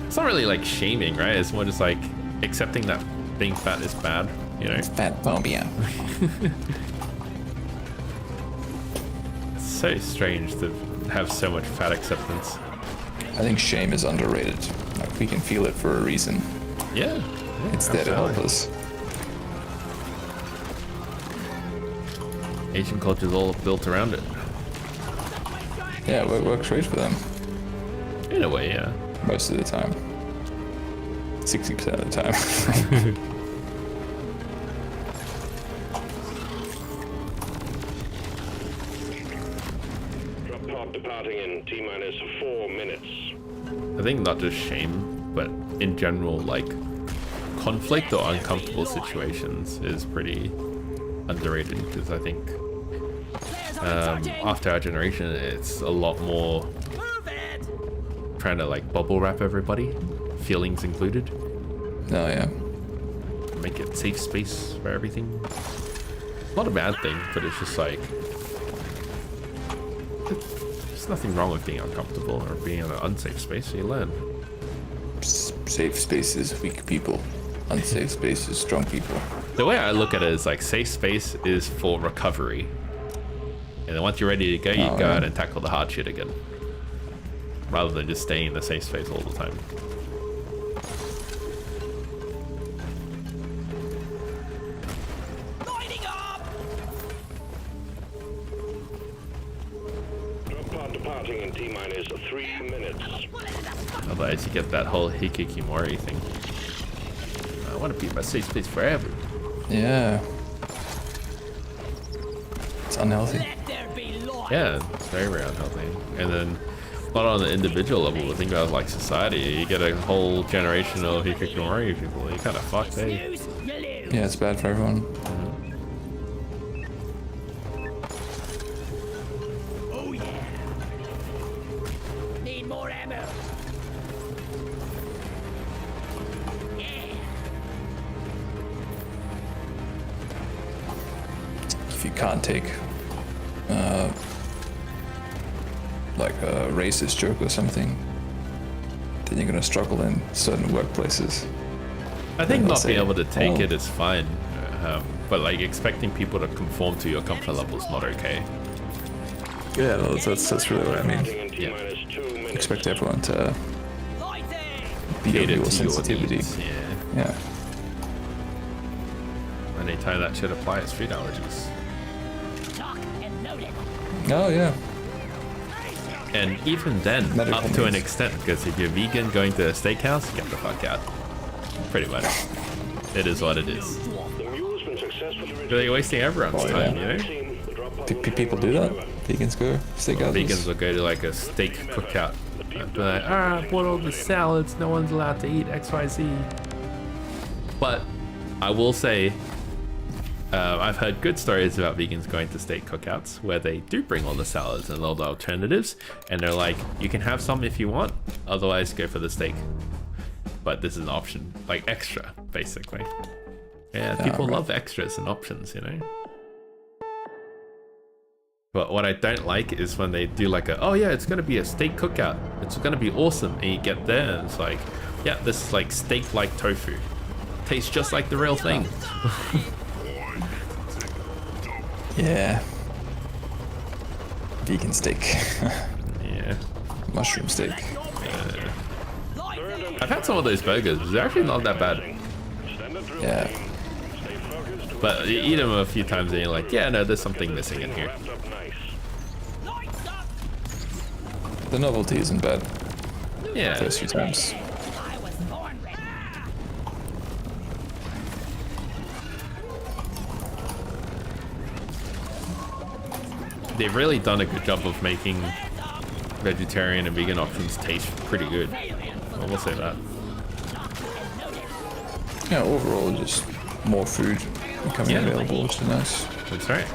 It's not really like shaming, right? It's more just like accepting that being fat is bad, you know? It's fat phobia. It's so strange to have so much fat acceptance. I think shame is underrated. Like we can feel it for a reason. Yeah. It's there to help us. Asian culture is all built around it. Yeah, it works great for them. In a way, yeah. Most of the time. 60% of the time. Drop pod departing in T-minus 4 minutes. I think not just shame, but in general, like conflict or uncomfortable situations is pretty underrated, because I think after our generation, it's a lot more trying to like bubble wrap everybody, feelings included. Oh yeah. Make it safe space for everything. Not a bad thing, but it's just like there's nothing wrong with being uncomfortable or being in an unsafe space. So you learn. Safe spaces, weak people. Unsafe spaces, strong people. The way I look at it is like safe space is for recovery, and then once you're ready to go, you go out and tackle the hard shit again, rather than just staying in the safe space all the time. Lighting up. Drop pod departing in T-minus 3 minutes. Otherwise, you get that whole hikikomori thing. I want to be in my safe space forever. Yeah. It's unhealthy. Let there be light. Yeah, it's very, very unhealthy. And then, not on the individual level, but think about like society. You get a whole generation of hikikomori people. You kind of fucked, eh? Snooze, you lose. Yeah, it's bad for everyone. Oh yeah. Need more ammo. Yeah. If you can't take like a racist joke or something, then you're gonna struggle in certain workplaces. I think Yeah, not say, being able to take oh. it is fine, but like expecting people to conform to your comfort level is not okay. Yeah, that's really what I mean. In T-minus 2 minutes. Expect everyone to Lighting. cater your to sensitivity. needs. Yeah. Yeah. Anytime that should apply, it's food allergies. Lock and loaded. Oh yeah. And even then, Medical up to an needs. extent, because if you're vegan going to a steakhouse, get the fuck out. Pretty much. It is what it is. The mule's been successfully But they're wasting everyone's time, you know? People do that. Vegans go steakhouses. Vegans will go to like a steak cookout and be like, I bought all the salads, no one's allowed to eat XYZ. But I will say, I've heard good stories about vegans going to steak cookouts where they do bring all the salads and all the alternatives, and they're like, you can have some if you want, otherwise go for the steak. But this is an option, like extra, basically. Yeah, people love extras and options, you know? But what I don't like is when they do like oh yeah, it's gonna be a steak cookout, it's gonna be awesome, and you get there and it's like, yeah, this is like steak-like tofu. Tastes just like the real thing. Yeah. Vegan steak. Yeah. Mushroom steak. I've had some of those burgers, they're actually not that bad. Yeah. But you eat them a few times and you're like, yeah, no, there's something missing in here. The novelty isn't bad. Yeah. First few times. I was born ready. They've really done a good job of making vegetarian and vegan options taste pretty good. I will say that. Yeah, overall, just more food becoming available, which is nice. That's right.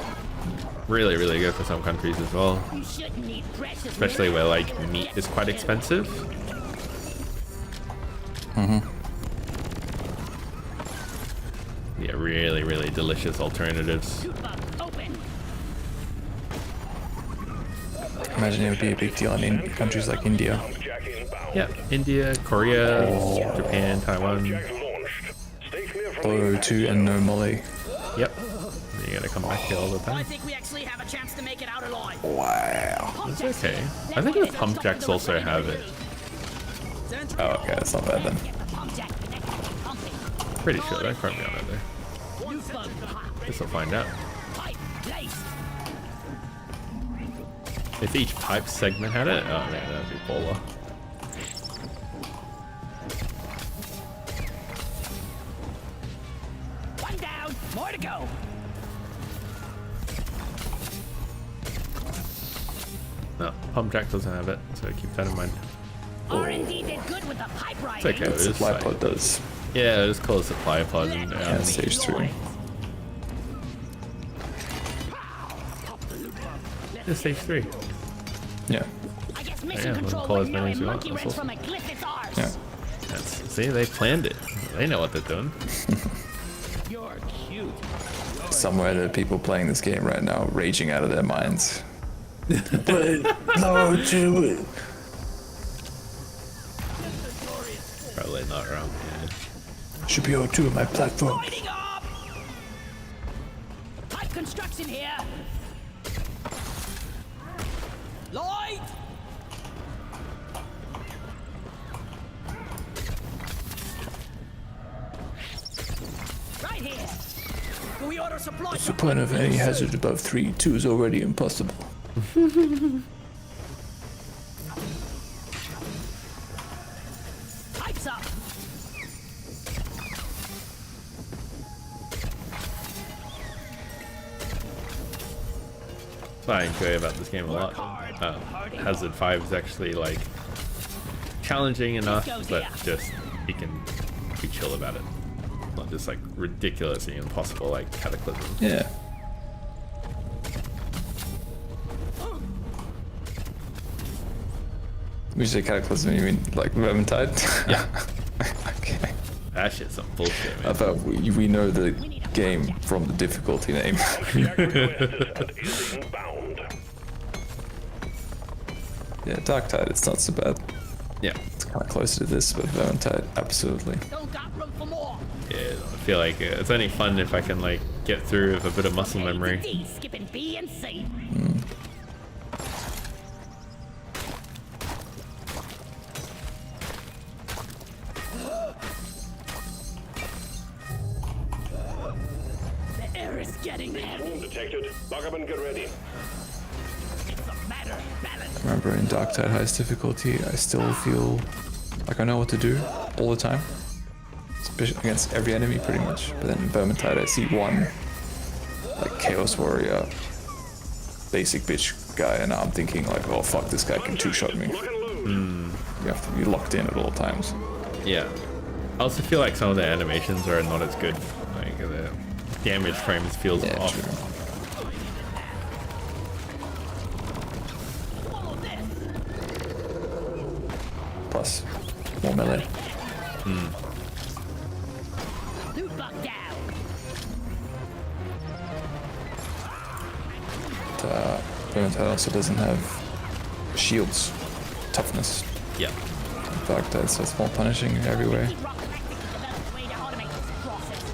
Really, really good for some countries as well. You shouldn't eat precious Especially where like meat is quite expensive. Yeah, really, really delicious alternatives. open. Imagine it would be a big deal in countries like India. Yeah, India, Korea, Japan, Taiwan. O2 and no molly. Yep. You gotta come back here all the I time. think we actually have a chance to make it out alive. Wow. It's okay. I think the pump jacks also have it. Oh, okay, that's not bad then. Pretty sure. Don't quote me on it though. Guess we'll find out. If each pipe segment had it, oh man, that'd be polar. One down, more to go. No, pump jack doesn't have it, so keep that in mind. R&D did good with the pipe It's riding. okay. It's Supply like, pod does. yeah, just call it supply pod. And, Yeah, stage 3. yeah, stage 3. Yeah. I guess Yeah, mission we'll control call wouldn't as know many a as you want. monkey That's wrench awesome. from a glyph is ours. Yeah. See, they planned it. They know what they're doing. You're cute. Somewhere there are people playing this game right now, raging out of their minds. But no, do it. Probably not wrong. Yeah. Should be O2 on my platform. Lighting up! Pipe construction here. Light! Right here. Do we order supply? What's the point of any hazard above 3? 2 is already impossible. Pipes up. That's what I enjoy about this game a lot. Hazard 5 is actually like challenging enough, but just you can be chill about it. Not just like ridiculously impossible like Cataclysm. Yeah. When you say Cataclysm, you mean like Vermintide? Yeah. Okay. That shit's some bullshit, I man. thought we know the game from the difficulty name. Yeah, Darktide, it's not so bad. Yeah. It's kind of closer to this, but Vermintide, absolutely. Don't got room for more. Yeah, I feel like it's only fun if I can like get through with a bit of muscle memory. D, skipping B and C. getting heavy. Swarm detected. Lock up and get ready. It's a matter of balance. Remember in Dark Tide highest difficulty, I still feel like I know what to do all the time. Especially against every enemy pretty much. But then in Vermintide I see one like Chaos Warrior basic bitch guy and I'm thinking like, oh fuck, this guy can two-shot me. Lock and load. You have to be locked in at all times. Yeah. I also feel like some of the animations are not as good. Like the damage frames feels Yeah, off. true. Follow this. Plus, more melee. Loot bug down. Vermintide also doesn't have shields, toughness. Yeah. Dark Tide, so it's more punishing everywhere. Rock Galactic developed a way to automate this process.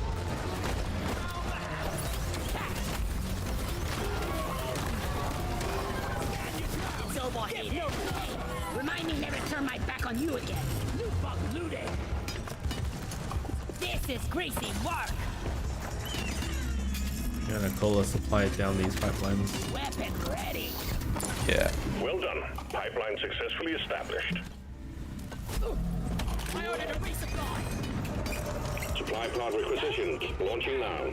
It's overheated. Remind me never to turn my back on you again. Loot bug looted. This is greasy work. You're gonna call a supply down these pipelines. Weapon ready. Yeah. Well done. Pipeline successfully established. I ordered a resupply. Supply pod requisitioned. Launching now.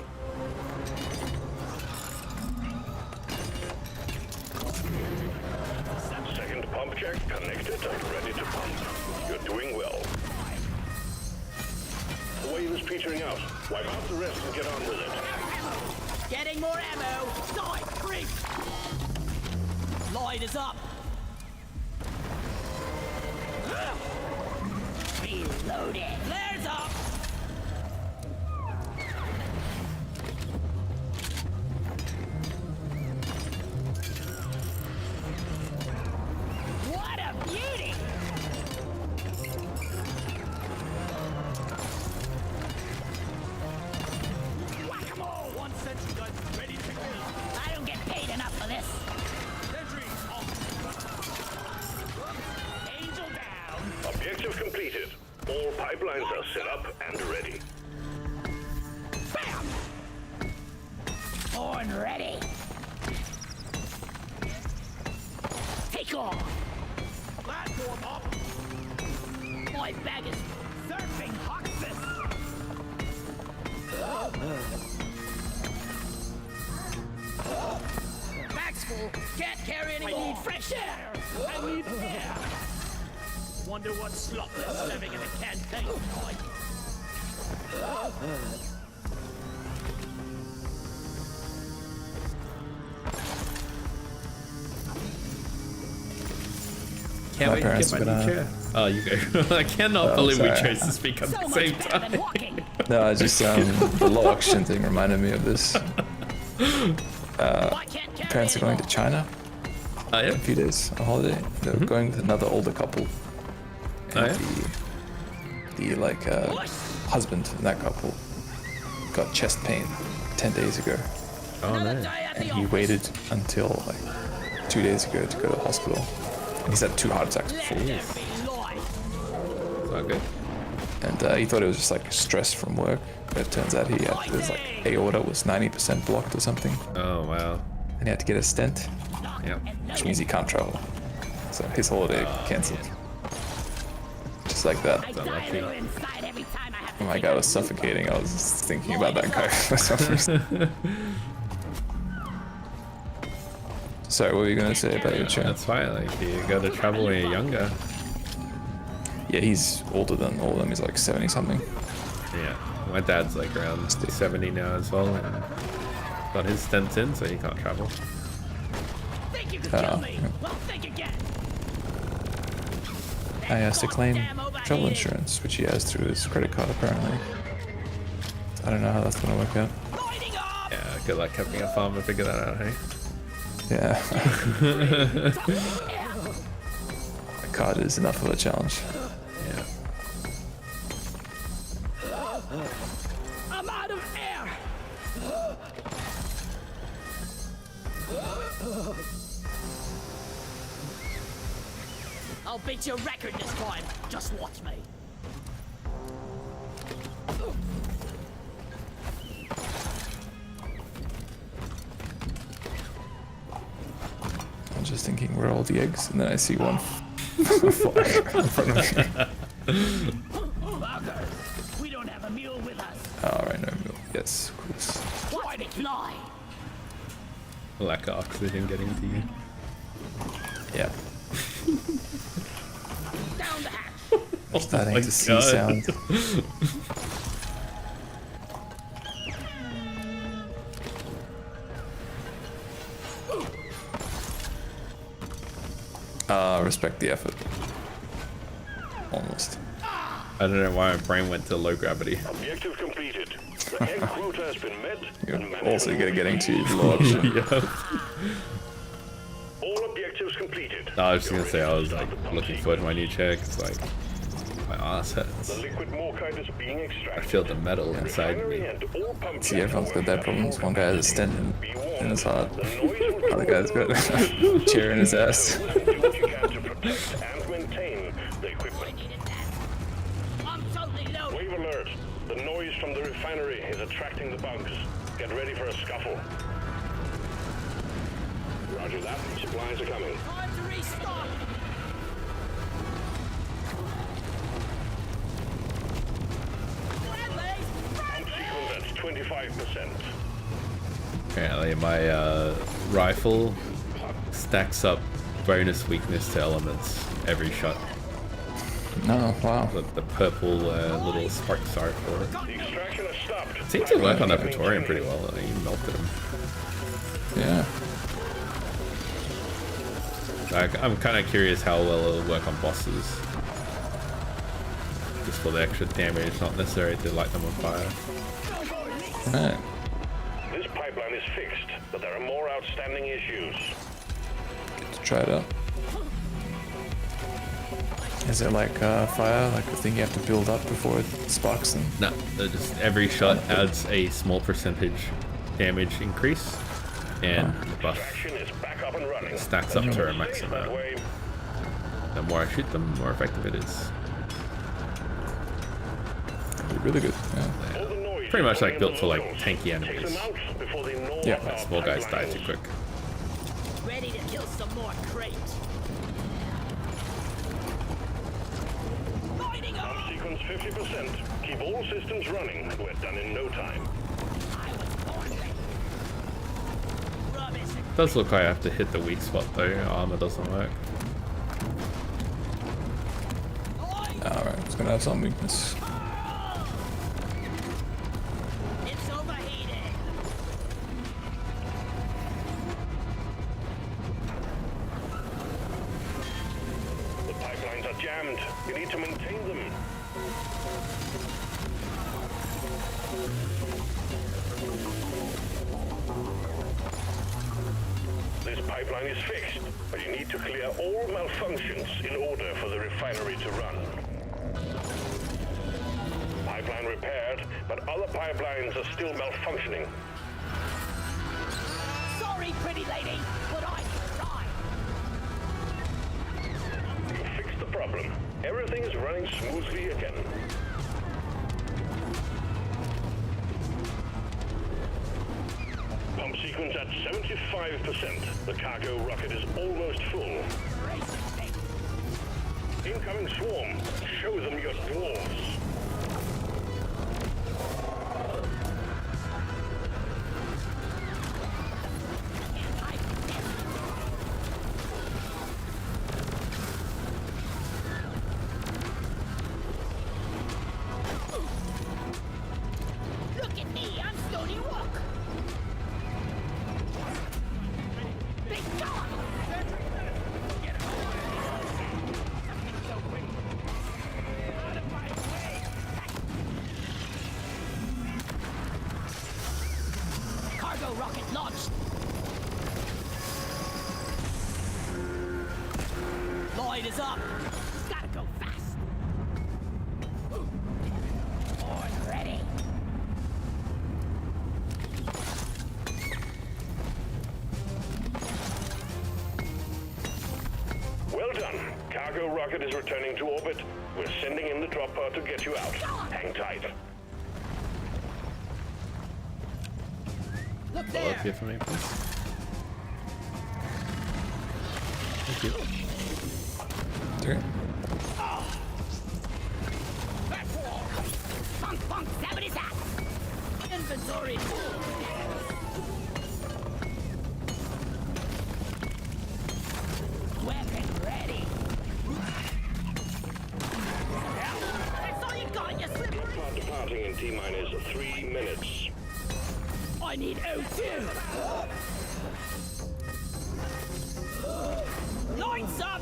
Second pump check connected and ready to pump. You're doing well. The wave is petering out. Wipe out the rest and get on with it. Getting more ammo. Die, creep. Light is up. Reloaded. Flares up. What a beauty! Whack-a-mole. One sentry gun ready to go. I don't get paid enough for this. Sentry off. Angel down. Objective completed. All pipelines are set up and ready. Bam! Horn ready. Take off. Platform up. My bag is surfing Hoxus. Bag's full. Can't carry I anymore. need fresh air. I need air. Wonder what slop that's living in a canteen like. Can't My wait to parents get are my new gonna- chair. Oh, you go. I cannot believe we sorry. chose to speak at So the much same better time. than walking. No, I just the low oxygen thing reminded me of this. I can't carry Parents are going to anymore. China Oh, a yeah. few days on holiday. They're going with another older couple. Oh, And yeah? the like husband in that couple got chest pain 10 days ago. Oh, no. And he waited until like 2 days ago to go to the hospital. And he's had 2 heart attacks before. Let there be light. It's not good. And he thought it was just like stress from work. But it turns out he had his like aorta was 90% blocked or something. Oh, wow. And he had to get a stent, Yeah. which means he can't travel. So his holiday cancelled. Just like that. I die a unlucky. little inside every time I have to My take guy a was suffocating. I was just thinking about that guy for some reason. Sorry, what were you gonna say about your chair? That's fine. Like, you got to travel when you're younger. Yeah, he's older than all of them. He's like 70 something. Yeah. My dad's like around 70 now as well. And got his stents in, so he can't travel. Think you can kill me? yeah. Well, think again. I has to claim Goddamn travel overheated. insurance, which he has through his credit card apparently. I don't know how that's gonna work out. Lighting up. Yeah, good luck having a farmer figure that out, hey? Yeah. The card is enough of a challenge. Yeah. I'm out of air. I'll beat your record this time. Just watch me. just thinking, where are all the eggs? And then I see one fly in front of me. Bugger! We don't have a mule with us. Alright, no milk. Yes, of course. Why'd it fly? Lack of oxygen getting to you. Yeah. Down the hatch. Starting my to see God. sound. Respect the effort. Almost. I don't know why my brain went to low gravity. Objective completed. The egg quota has been met. You're also getting to low oxygen. Yeah. All objectives completed. No, I was just gonna say I was like looking forward to my new chair. It's like my ass The hurts. liquid morkite is being I extracted. feel the metal inside Refinery me. and all pump See, everyone's got that problem. One guy has a stent in his heart. The noise will Other guy's got a chair in his ass. do what you can to protect and maintain the equipment. I'm totally loaded. Wave alert. The noise from the refinery is attracting the bugs. Get ready for a scuffle. Roger that. Supplies are coming. Time to restock. Pump sequence at 25%. Apparently my rifle stacks up bonus weakness to elements every shot. No, wow. The purple little sparks are for it. The extraction has stopped. Seems to work on that Praetorian pretty well. Like, you melted him. Yeah. Like, I'm kind of curious how well it'll work on bosses. Just for the extra damage, not necessary to light them on fire. Right. This pipeline is fixed, but there are more outstanding issues. Get to try it out. Is it like fire, like a thing you have to build up before it sparks them? No, just every shot adds a small percentage damage increase, and the buff Extraction is back up and running. stacks up to a Safe maximum. that way. The more I shoot them, the more effective it is. Really good. Yeah. All the noise Pretty much like is built for like coming in tanky the locals. enemies. Take them out before they gnaw Yeah, up our Small guys die pipelines. too quick. Ready to kill some more crates. Lighting up. Pump sequence 50%. Keep all systems running. We're done in no time. I was born ready. Rubbish. Does look like I have to hit the weak spot though. Armor doesn't work. Alright, it's gonna have some weakness. It's overheated. The pipelines are jammed. You need to maintain them. This pipeline is fixed, but you need to clear all malfunctions in order for the refinery to run. Pipeline repaired, but other pipelines are still malfunctioning. Sorry, pretty lady, but I tried. You fixed the problem. Everything is running smoothly again. Pump sequence at 75%. The cargo rocket is almost full. Incoming swarm. Show them your dwarves. Look at me, I'm Stony Rook. Big dog. Cargo rocket launched. Lloyd is up. Gotta go fast. Board ready. Well done. Cargo rocket is returning to orbit. We're sending in the drop pod to get you out. Hang tight. Look Pull there. up here for me, please. Thank you. Okay. Funk, funk, zappity zap. Inventory. Weapon ready. That's all you got, you slippery. Drop pod departing in T-minus 3 minutes. I need O2. Lights up.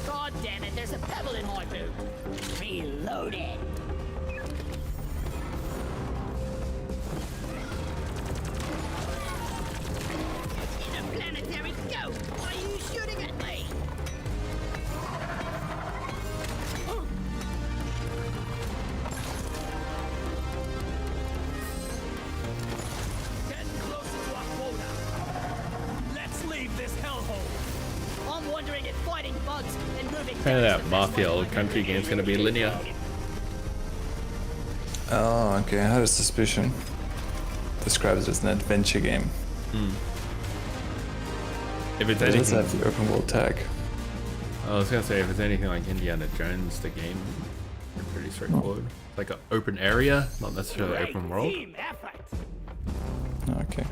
God damn it, there's a pebble in my boot. Reloaded. Interplanetary ghost, why are you shooting at me? Getting closer to our quota. Let's leave this hellhole. I'm wondering if fighting bugs and moving Apparently tanks that are Mafia best old way country to game's gonna be linear. Oh, okay. I had a suspicion. Describes it as an adventure game. If it's It does anything, have the open world tag. I was gonna say if it's anything like Indiana Jones, the game, pretty straightforward. Like an open area, not necessarily Great open world. team effort. Okay.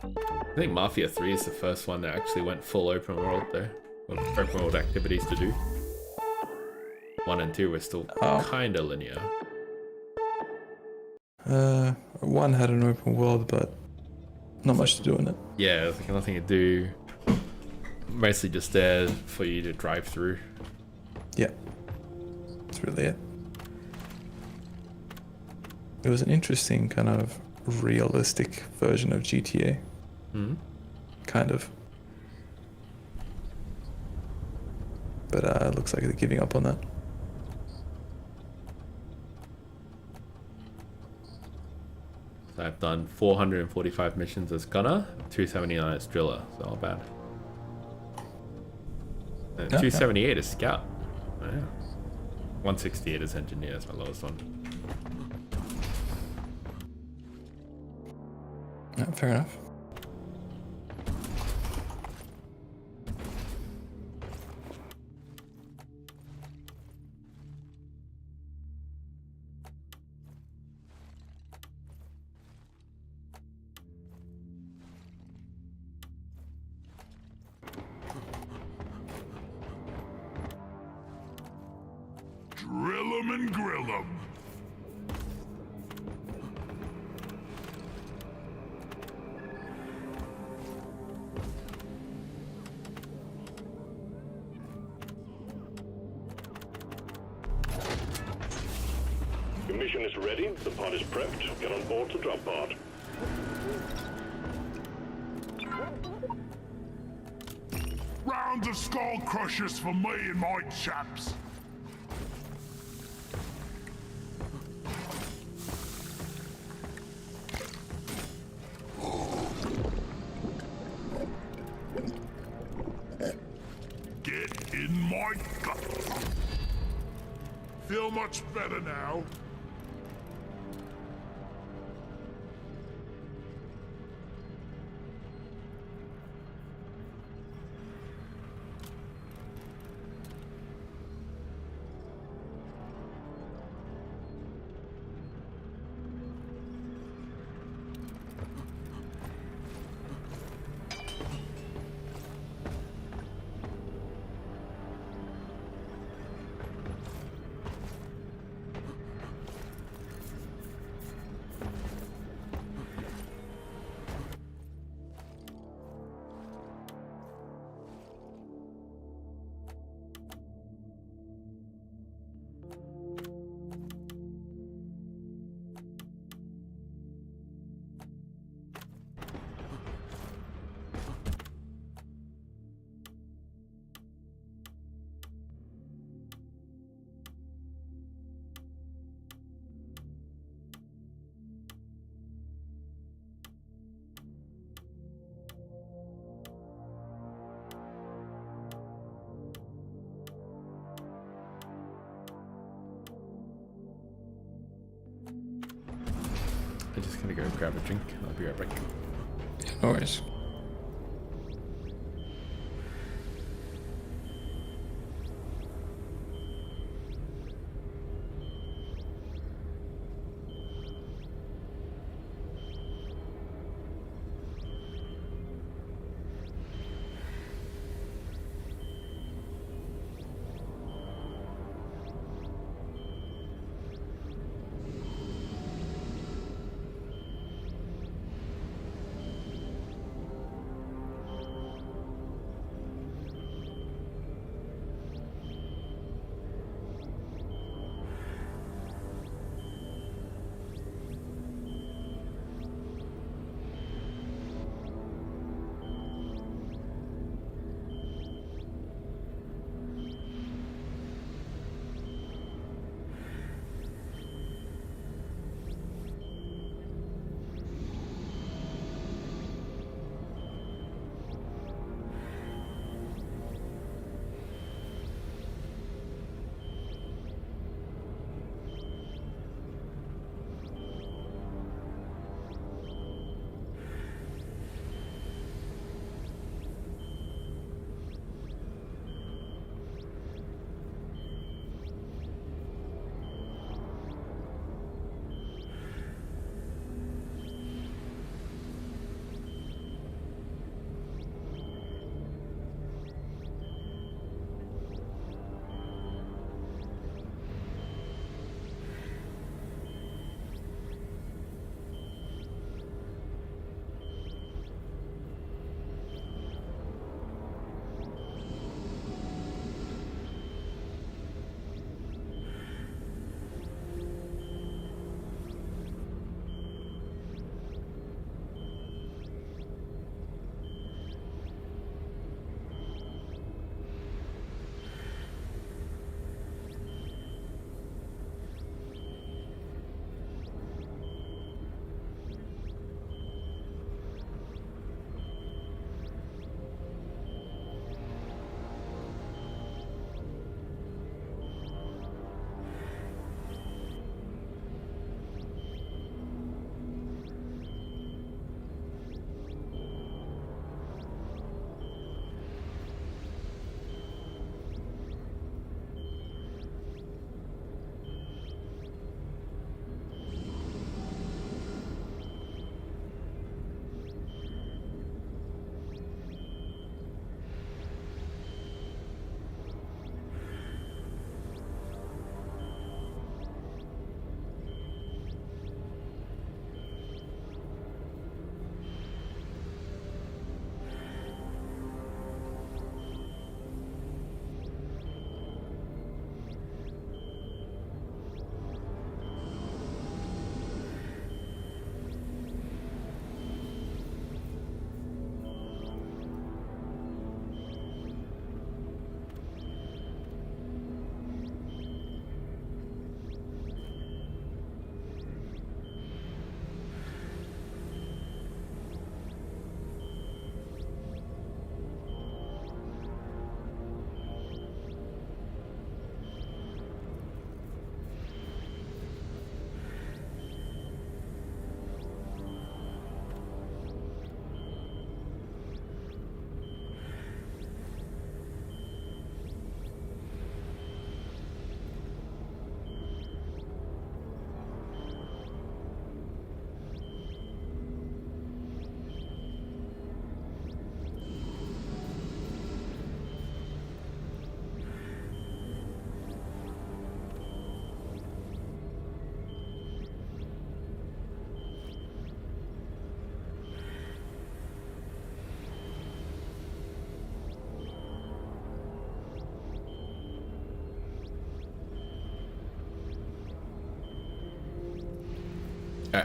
I think Mafia 3 is the first one that actually went full open world though. With open world activities to do. 1 and 2 were still kinda linear. 1 had an open world, but not much to do in it. Yeah, there's like nothing to do. Mostly just there for you to drive through. Yeah. That's really it. It was an interesting kind of realistic version of GTA. Kind of. But it looks like they're giving up on that. So I've done 445 missions as gunner, 279 as driller, so not bad. And 278 as scout. Oh, yeah. 168 as engineer is my lowest one. Yeah, fair enough. Drill 'em and grill 'em. Your mission is ready. The pod is prepped. Get on board the drop pod. Round of skull crushers for me and my chaps. Get in my gut. Feel much better now? I'm just gonna go grab a drink. I'll be right back. No worries.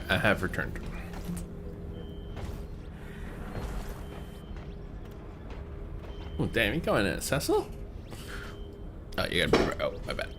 I have returned. Oh, damn, you going in, Cecil? Oh, you gotta. Oh, my bad.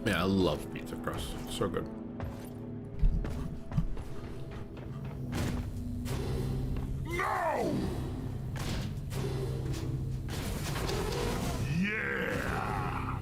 Yeah, I love pizza crust. So good. No! Yeah!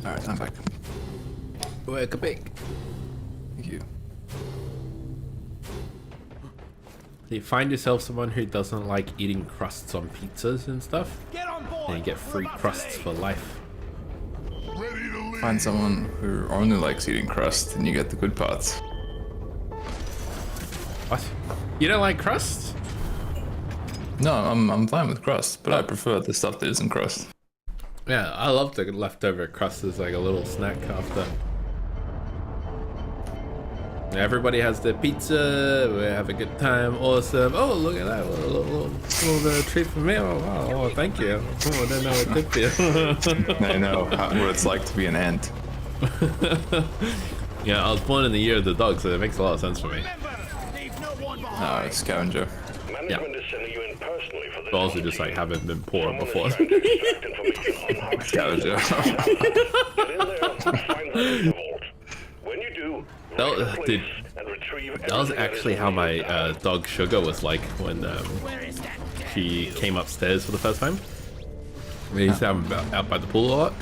Alright, I'm back. Welcome back. Thank you. You find yourself someone who doesn't like eating crusts on pizzas and stuff, Get on board. and you get We're free about to crusts leave. for life. Ready to leave. Find someone who only likes eating crust and you get the good parts. What? You don't like crust? No, I'm fine with crust, but I prefer the stuff that isn't crust. Yeah, I love the leftover crust as like a little snack after. Everybody has their pizza, we have a good time, awesome. Oh, look at that, a little treat for me. Oh, wow, oh, thank you. Oh, I don't know what tip you. I know what it's like to be an ant. Yeah, I was born in the year of the dog, so it makes a lot of sense for me. Remember, leave no one behind. Scavenger. Management is sending you in personally for this. But also just like haven't been poor Someone before. is trying to extract information on how to Scavenger. Get in there, find the data vault. When you do, That was- raid the place dude, and retrieve That was everything actually is how in my the dog Sugar was like when Where is that? she came upstairs for the first time. We used to have him out by the pool a lot.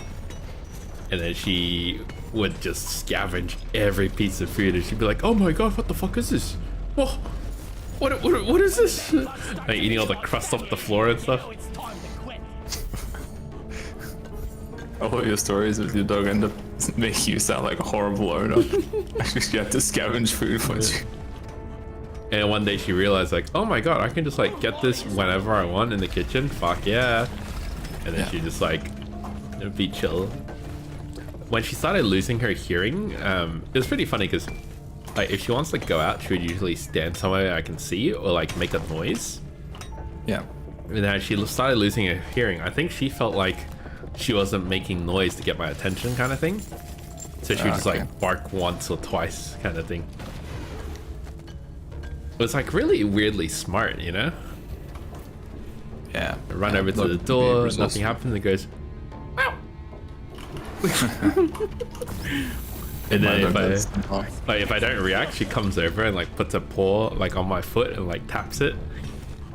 And then she would just scavenge every piece of food and she'd be like, oh my god, what the fuck is this? Whoa, what is this? Like eating all the crust off the floor and stuff. It's time to quit. All of your stories with your dog end up making you sound like a horrible owner. You have to scavenge food for you. And one day she realized like, oh my god, I can just like get this whenever I want in the kitchen. Fuck yeah. And then she just like, be chill. When she started losing her hearing, it was pretty funny because like if she wants to go out, she would usually stand somewhere I can see or like make a noise. Yeah. And then she started losing her hearing. I think she felt like she wasn't making noise to get my attention kind of thing. So she would just Okay. like bark once or twice kind of thing. It was like really weirdly smart, you know? Yeah. Run Yeah, over to look, the be door, resourceful. nothing happens, it goes, meow. And then if I don't react, she comes over and like puts a paw like on my foot and like taps it.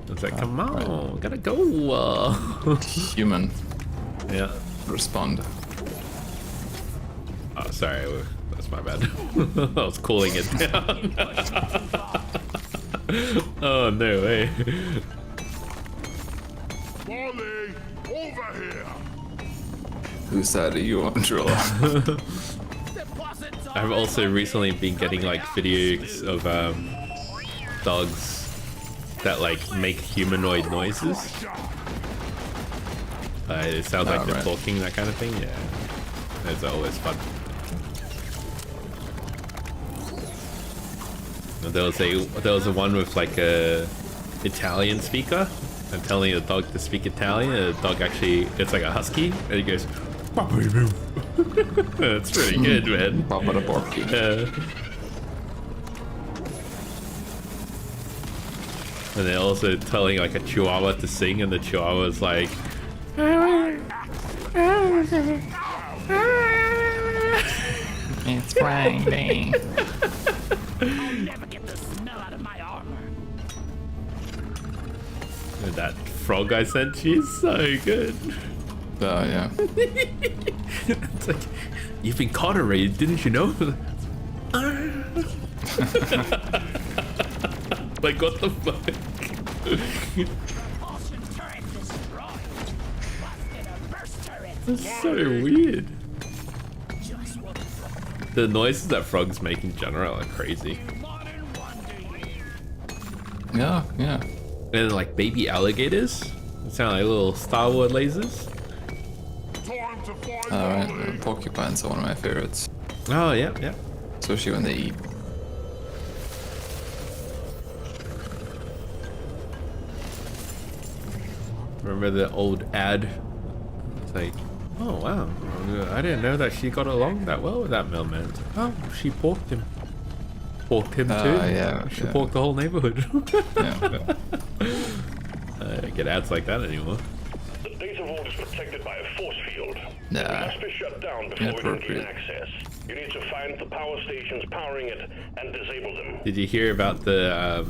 It's like, come on, gotta go. Human Yeah. respond. Oh, sorry, that's my bad. I was cooling it down. Oh no way. Molly, over here. Whose side are you on, Driller? Deposit time. I've also recently been getting like videos of dogs that like make humanoid noises. It sounds like they're right. talking, that kind of thing. Yeah, it's always fun. There was a one with like a Italian speaker and telling the dog to speak Italian, and the dog actually, it's like a husky, and he goes, it's pretty good, man. Papa the Borky. And they're also telling like a chihuahua to sing, and the chihuahua's like, It's Friday. I'll never get the smell out of my armor. and that frog I sent you is so good. Yeah. It's like, you've been cauterized, didn't you know? Like, what the fuck? Propulsion turret destroyed. Busted a burst turret. That's so weird. Just what The noises that frogs make in general are crazy. modern wonder years. Yeah. And like baby alligators, they sound like little Star Wars lasers. Time to find Alright, porcupines are one of my favorites. Oh yeah. Especially when they eat. Remember the old ad? It's like, oh wow, I didn't know that she got along that well with that mailman. Oh, she porked him. Porked him too. Yeah. She porked the whole neighborhood. Yeah. I don't get ads like that anymore. The data vault is protected by a force field. Nah. It must be shut down before we can gain Inappropriate. access. You need to find the power stations powering it and disable them. Did you hear about the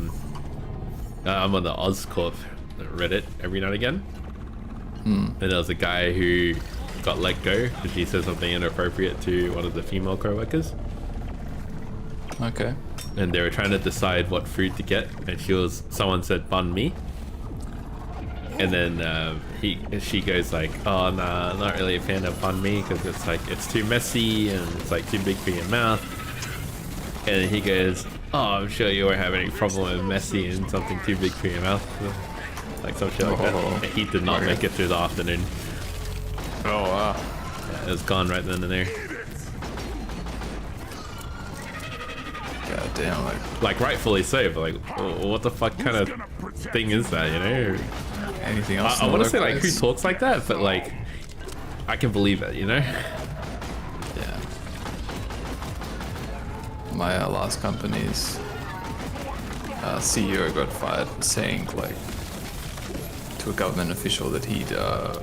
I'm on the Oscorp Reddit every now and again. And there was a guy who got let go because he said something inappropriate to one of the female co-workers. Okay. And they were trying to decide what food to get, and someone said banh mi. And then she goes like, oh nah, I'm not really a fan of banh mi because it's too messy and it's like too big for your mouth. And then he goes, oh, I'm sure you won't have any problem with messy and something too big for your mouth. Like some shit like that. And he did not make it through the afternoon. Oh wow. Yeah, it was gone right then and there. God damn, Like rightfully so, but like, what the fuck kind of thing is that, you know? anything else? I want to say like, who talks like that, but like, I can believe it, you know? Yeah. My last company's CEO got fired saying like to a government official that he'd I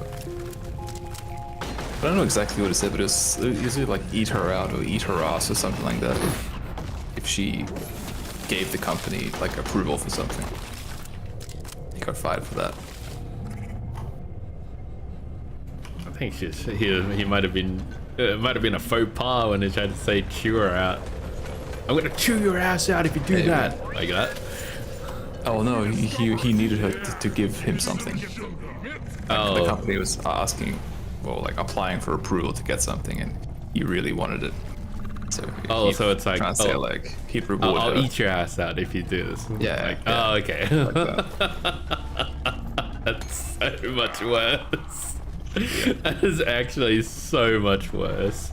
don't know exactly what it said, but it was either like eat her out or eat her ass or something like that if she gave the company like approval for something. He got fired for that. I think he might have been, it might have been a faux pas when he tried to say chew her out. I'm gonna chew your ass out if you do Maybe. that. Like that. Oh no, he needed her to give him something. Like, the company was asking, well, like applying for approval to get something, and he really wanted it. So So it's like, trying to say like he'd reward I'll her. eat your ass out if you do this. Yeah, Like, yeah. oh, okay. Like that. That's so much worse. That is actually so much worse.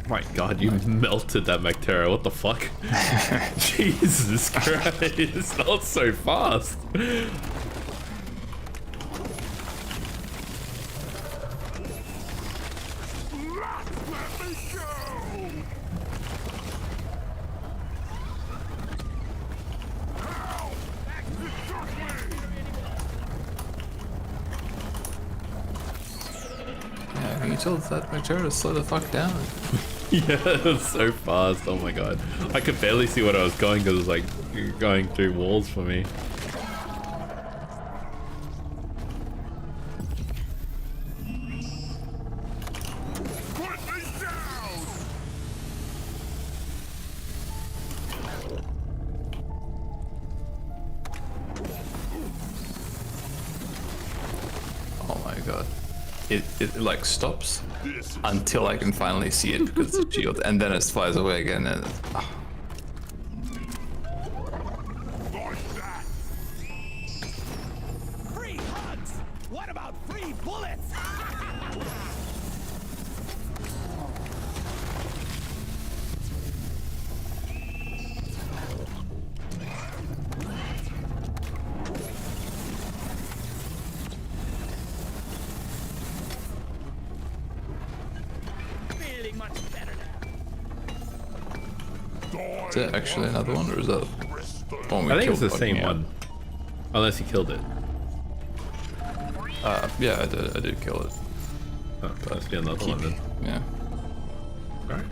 My god, you melted that Bacteria. What the fuck? Jesus Christ. Not so fast. Let me go! Help! It took me! Yeah, can you tell that bacteria to slow the fuck down? Yeah, it was so fast. Oh my god. I could barely see what I was going because it was like going through walls for me. Put me down! Oh my god. It like stops until I can finally see it because it's a shield, and then it flies away again. And Like that! Free hugs! What about free bullets? Feeling much better now. is that actually another one, or is that one we I think it's killed the same fucking out? one. Unless he killed it. Yeah, I did kill it. Oh, that must be another one then. Yeah. Alright.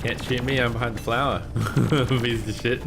Can't shoot me, I'm behind the flower. Piece of shit.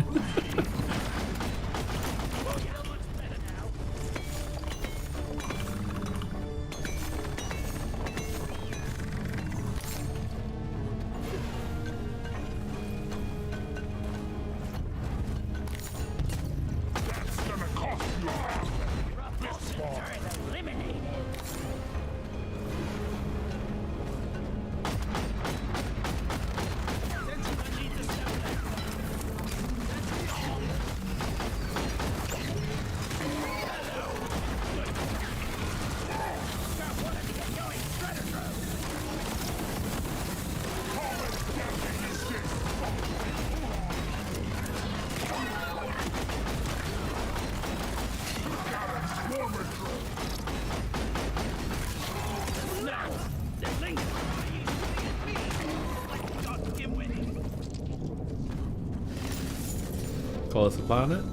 Call us upon it.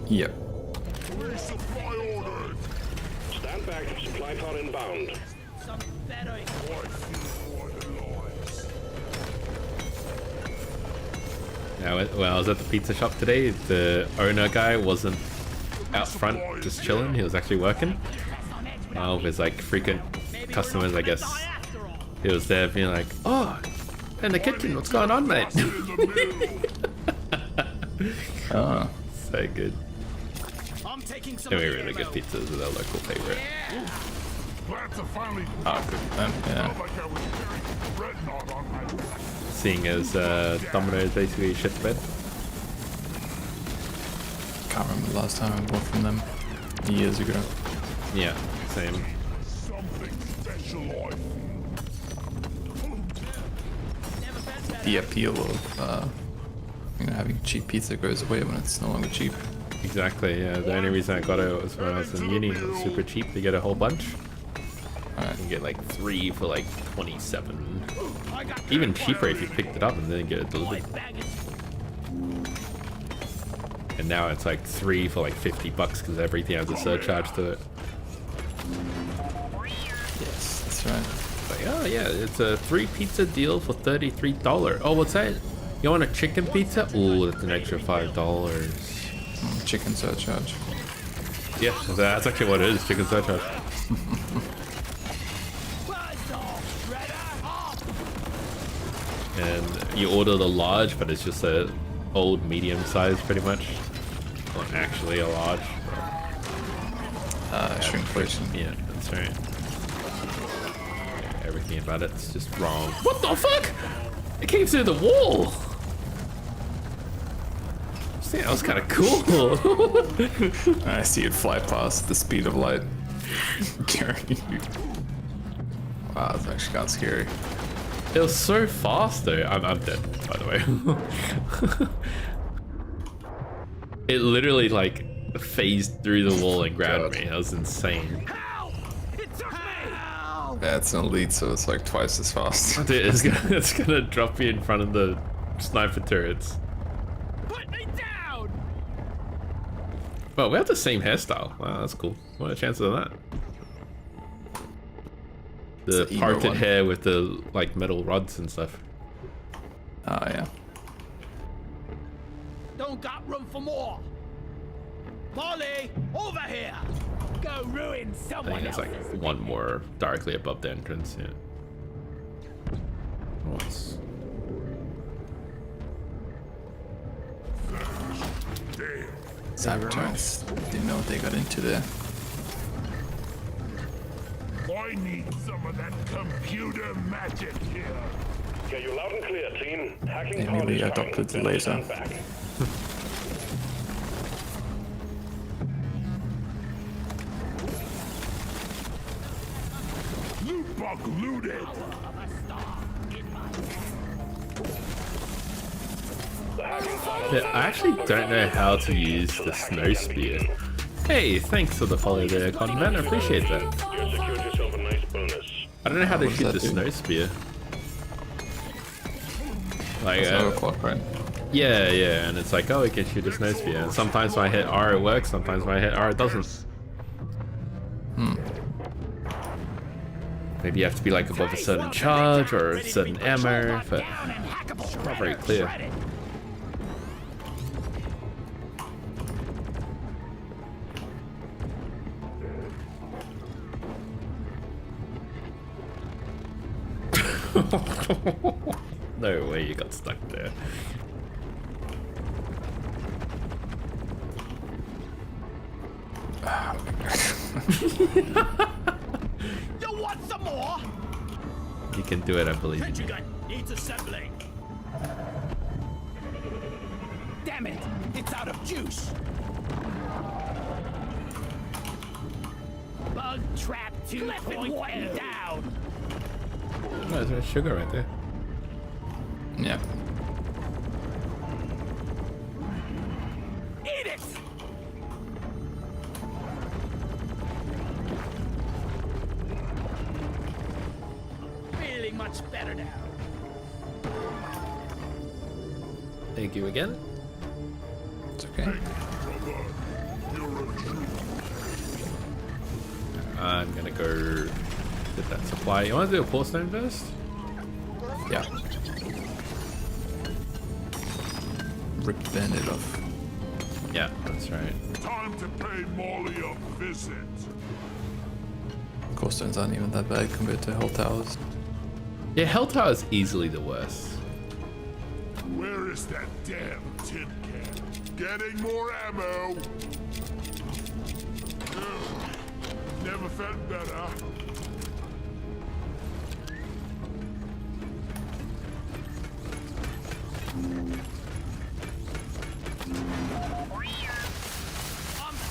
Yep. Resupply ordered. Stand back. Supply pod inbound. Some better. Now, when I was at the pizza shop today, the owner guy wasn't out front just chilling. He was actually working. With his like freaking customers, I guess. He was there being like, "Oh, in the kitchen, what's going on, mate?" Oh. So good. I'm taking some And we really good pizzas with our local favorite. Glad to finally Oh, good for them. Yeah. felt like I was carrying a red knot on my back. Seeing as Domino's basically shit the bed. Can't remember the last time I bought from them. Years ago. Yeah, same. Something special I The appeal of having cheap pizza goes away when it's no longer cheap. Exactly, yeah. The only reason I got it was when I was in uni. It was super cheap to get a whole bunch. Alright. You can get like 3 for like 27. Even cheaper if you picked it up and then get it delivered. And now it's like 3 for like 50 bucks because everything has a surcharge to it. Yes, that's right. Like, oh yeah, it's a 3 pizza deal for $33. Oh, what's that? You want a chicken pizza? Ooh, that's an extra $5. Chicken surcharge. Yeah, that's actually what it is, chicken surcharge. And you order the large, but it's just a old medium size pretty much. Not actually a large. Shrinkflation. Yeah, that's right. Everything about it's just wrong. What the fuck? It came through the wall! See, that was kind of cool. I see it fly past at the speed of light. Carrying you. Wow, that's actually kind of scary. It was so fast though. I'm dead, by the way. It literally like phased through the wall and grabbed me. That was insane. Yeah, it's an elite, so it's like twice as fast. Dude, it's gonna drop you in front of the sniper turrets. Put me down! Well, we have the same hairstyle. Wow, that's cool. What are the chances of that? The It's the emo parted one. hair with the like metal rods and stuff. Oh, yeah. Don't got room for more. Polly, over here. Go ruin I someone think it's like else's. one more directly above the entrance. Yeah. Nice. Sabotage. Didn't know what they got into there. I need some of that computer magic here. Get you loud and clear, team. Hacking Maybe pod we is adopted coming. the laser. Stand back. Loot bug looted. The hacking pod Yeah, I actually don't know how to use the snow spear. Hey, thanks for the follow there, Conman. I appreciate that. You secured yourself a nice bonus. I don't know how to What does shoot that the do? snow spear. Like, It's overclock, right? yeah, yeah, and it's like, oh, it can shoot a snow spear. And sometimes when I hit R, it works. Sometimes when I hit R, it doesn't. Maybe you have to be like above a certain charge or a certain ammo, but it's not very clear. No way you got stuck there. You want some more? You can do it, I believe in Trencher you. gun needs assembling. Damn it! It's out of juice. Bug trap 2.0 down. Oh, there's sugar right there. Yeah. Eat it! Feeling much better now. Thank you again. It's okay. I'm gonna go get that supply. You wanna do a pull stone first? Yeah. Rip the bandit off. Yeah, that's right. Time to pay Molly a visit. Core stones aren't even that bad compared to hell towers. Yeah, Hell Tower is easily the worst. Where is that damn tin can? Getting more ammo. Ugh. Never felt better.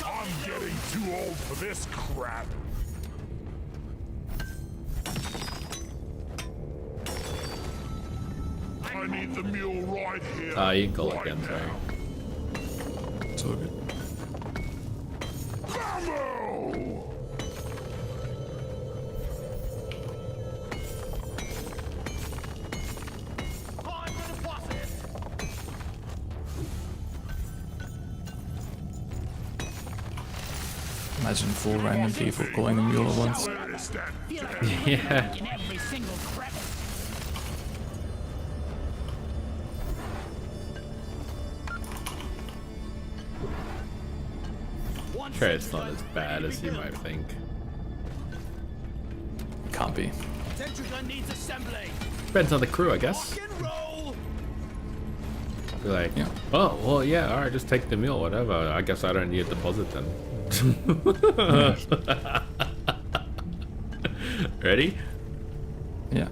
I'm getting too old for this crap. I need the mule right here. Ah, you can go right again, sorry. now. It's all good. Ammo! Time for the process. Imagine 4 random people calling the mule at once. Where is that Yeah. In every single crevice. Sure, it's not as bad as you might think. Can't be. Sentry gun needs assembling. Depends on the crew, I guess. Rock and roll. Be like, Yeah. oh, well, yeah, alright, just take the meal, whatever. I guess I don't need a deposit then. Ready? Yeah.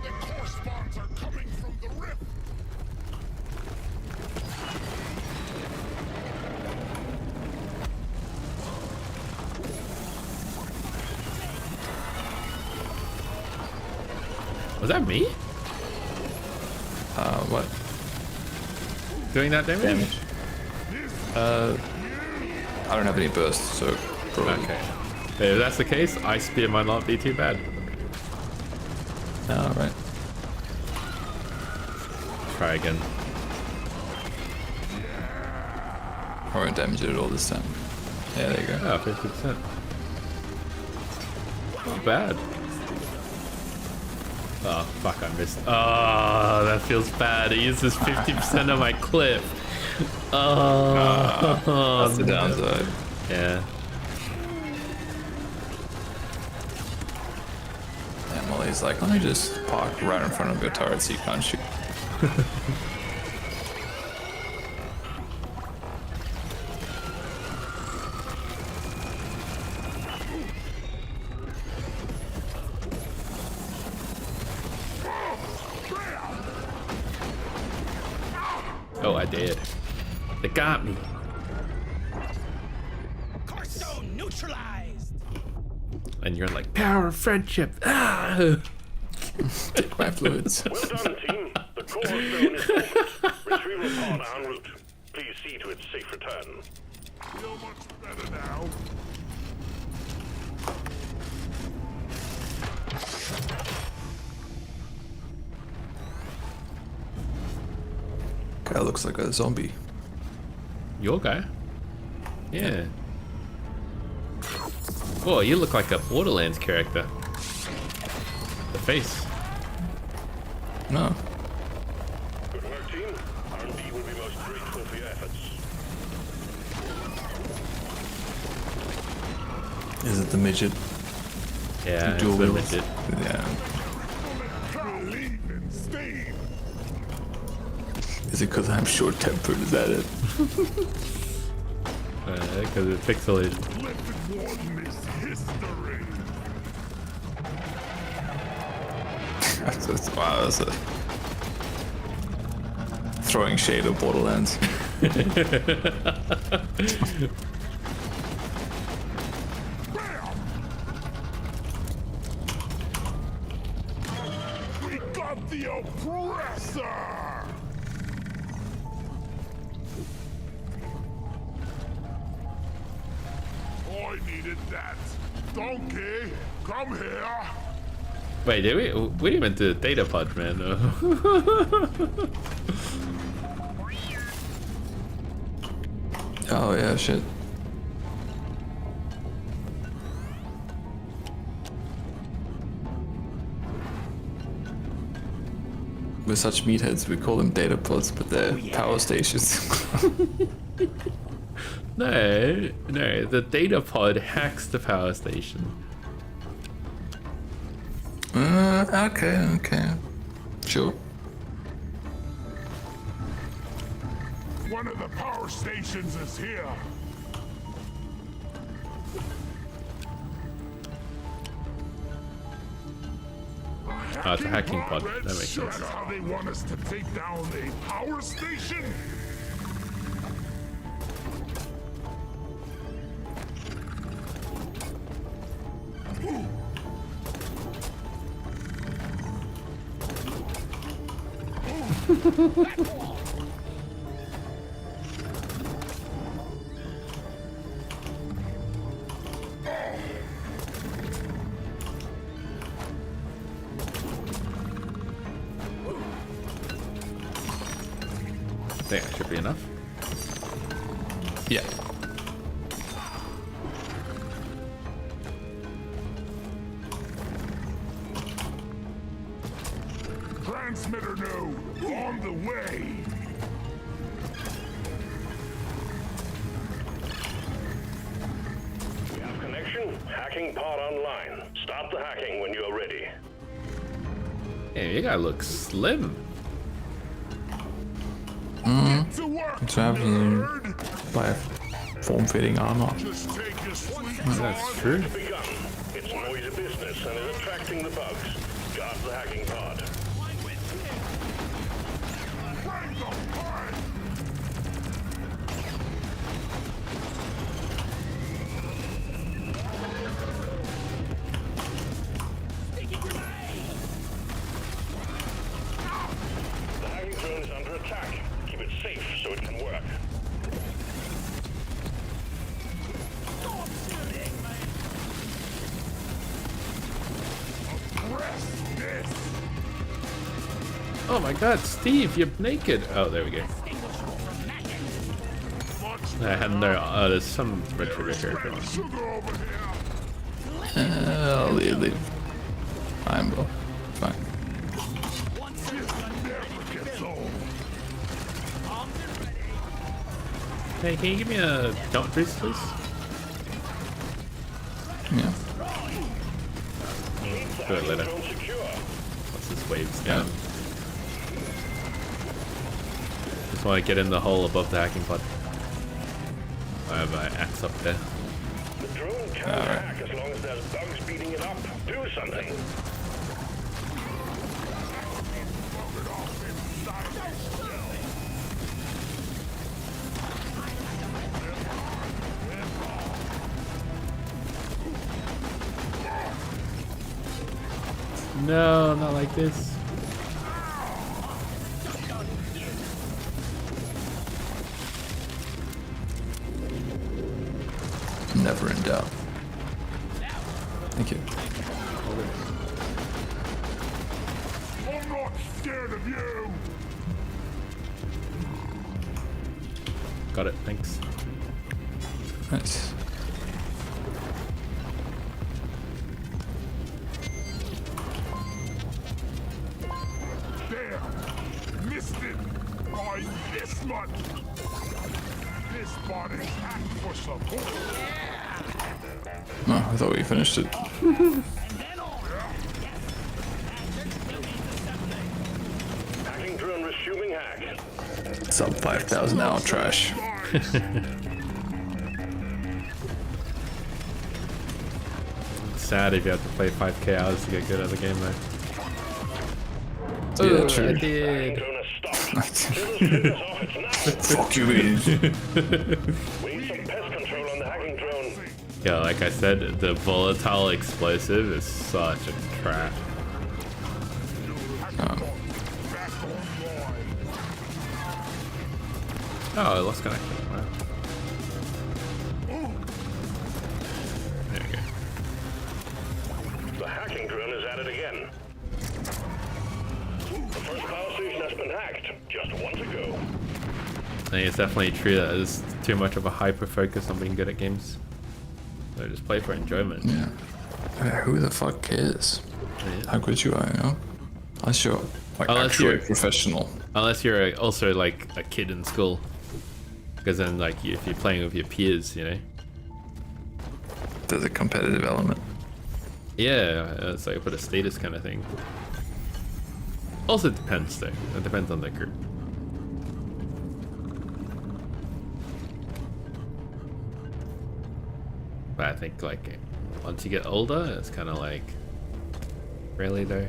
The core spawns are coming from the rift. Was that me? What? Doing that damage? Damage. I don't have any burst, so probably. Okay. If that's the case, Ice Spear might not be too bad. Right. Try again. I won't damage it at all this time. Yeah, there you go. Oh, 50%. Not bad. Oh, fuck, I missed. Oh, that feels bad. It uses 50% of my clip. Oh, That's the downside. yeah. And Molly's like, let me just park right in front of your turret so you can't shoot. Oh, I did. They got me. Core stone neutralized. And you're like, power of friendship. Ah! Take my fluids. Well done, team. The core stone is open. Retrieval pod en route. Please see to its safe return. Feel much better now. Guy looks like a zombie. Your guy? Yeah. Oh, you look like a Borderlands character. The face. No. Good work, team. R&D will be most grateful for your efforts. Is it the midget? Yeah, it's Dual the wheels? midget. Yeah. Believe in Steve. Is it because I'm short-tempered? Is that it? Because it's pixelated. Lifted Warden is history. Wow, that's a throwing shade of Borderlands. We got the oppressor. I needed that. Donkey, come here. Wait, did we? We didn't even do the data pod, man. No. Oh yeah, shit. We're such meatheads, we call them data pods, but they're power stations. No, the data pod hacks the power station. Okay. Sure. One of the power stations is here. Oh, it's a hacking pod. That makes sense. That's how they want us to take down a power station? I think that should be enough. Yeah. Transmitter node on the way. We have connection. Hacking pod online. Stop the hacking when you are ready. Hey, you guy looks slim. To work, Traveling nerd. by form-fitting armor. Just take your sleep That's on. true. Begun. It's noisy business and is attracting the bugs. Guard the hacking pod. Bring the fight. The hacking drone is under attack. Keep it safe so it can work. Press this. Oh my god, Steve, you're naked. Oh, there we go. I had no. Oh, there's some red trigger character on. Sugar over here. I'll leave. Fine, bro. Fine. Never gets old. Hey, can you give me a jump boost, please? Yeah. Do it later. Drone secure. Once this wave's down. Just want to get in the hole above the hacking pod. I have my axe up there. The drone can hack as long as there's bugs beating it up. Do something. No, not like this. Never in doubt. Thank you. I'm not scared of you. got it. Thanks. Nice. There! Missed it! By this much! This body's hacked for support! Oh, I thought we finished it. Hacking drone resuming hack. Sub 5,000 hour trash. Sad if you have to play 5k hours to get good at the game though. Yeah, I true. did. Drone has stopped. Fingers off its nose. Fuck you, Ian. We need some pest control on the hacking drone. Yeah, like I said, the volatile explosive is such a trap. Oh, I lost connection. Wow. There we go. The hacking drone is at it again. The first power station has been hacked just once ago. I think it's definitely true that there's too much of a hyper focus on being good at games. So just play for enjoyment. Yeah. Who the fuck cares Yeah. how good you are, you know? Unless you're like Unless actually you're- professional. Unless you're also like a kid in school. Because then like if you're playing with your peers, you know. There's a competitive element. Yeah, it's like a bit of status kind of thing. Also depends though. It depends on the group. But I think like once you get older, it's kind of like really though.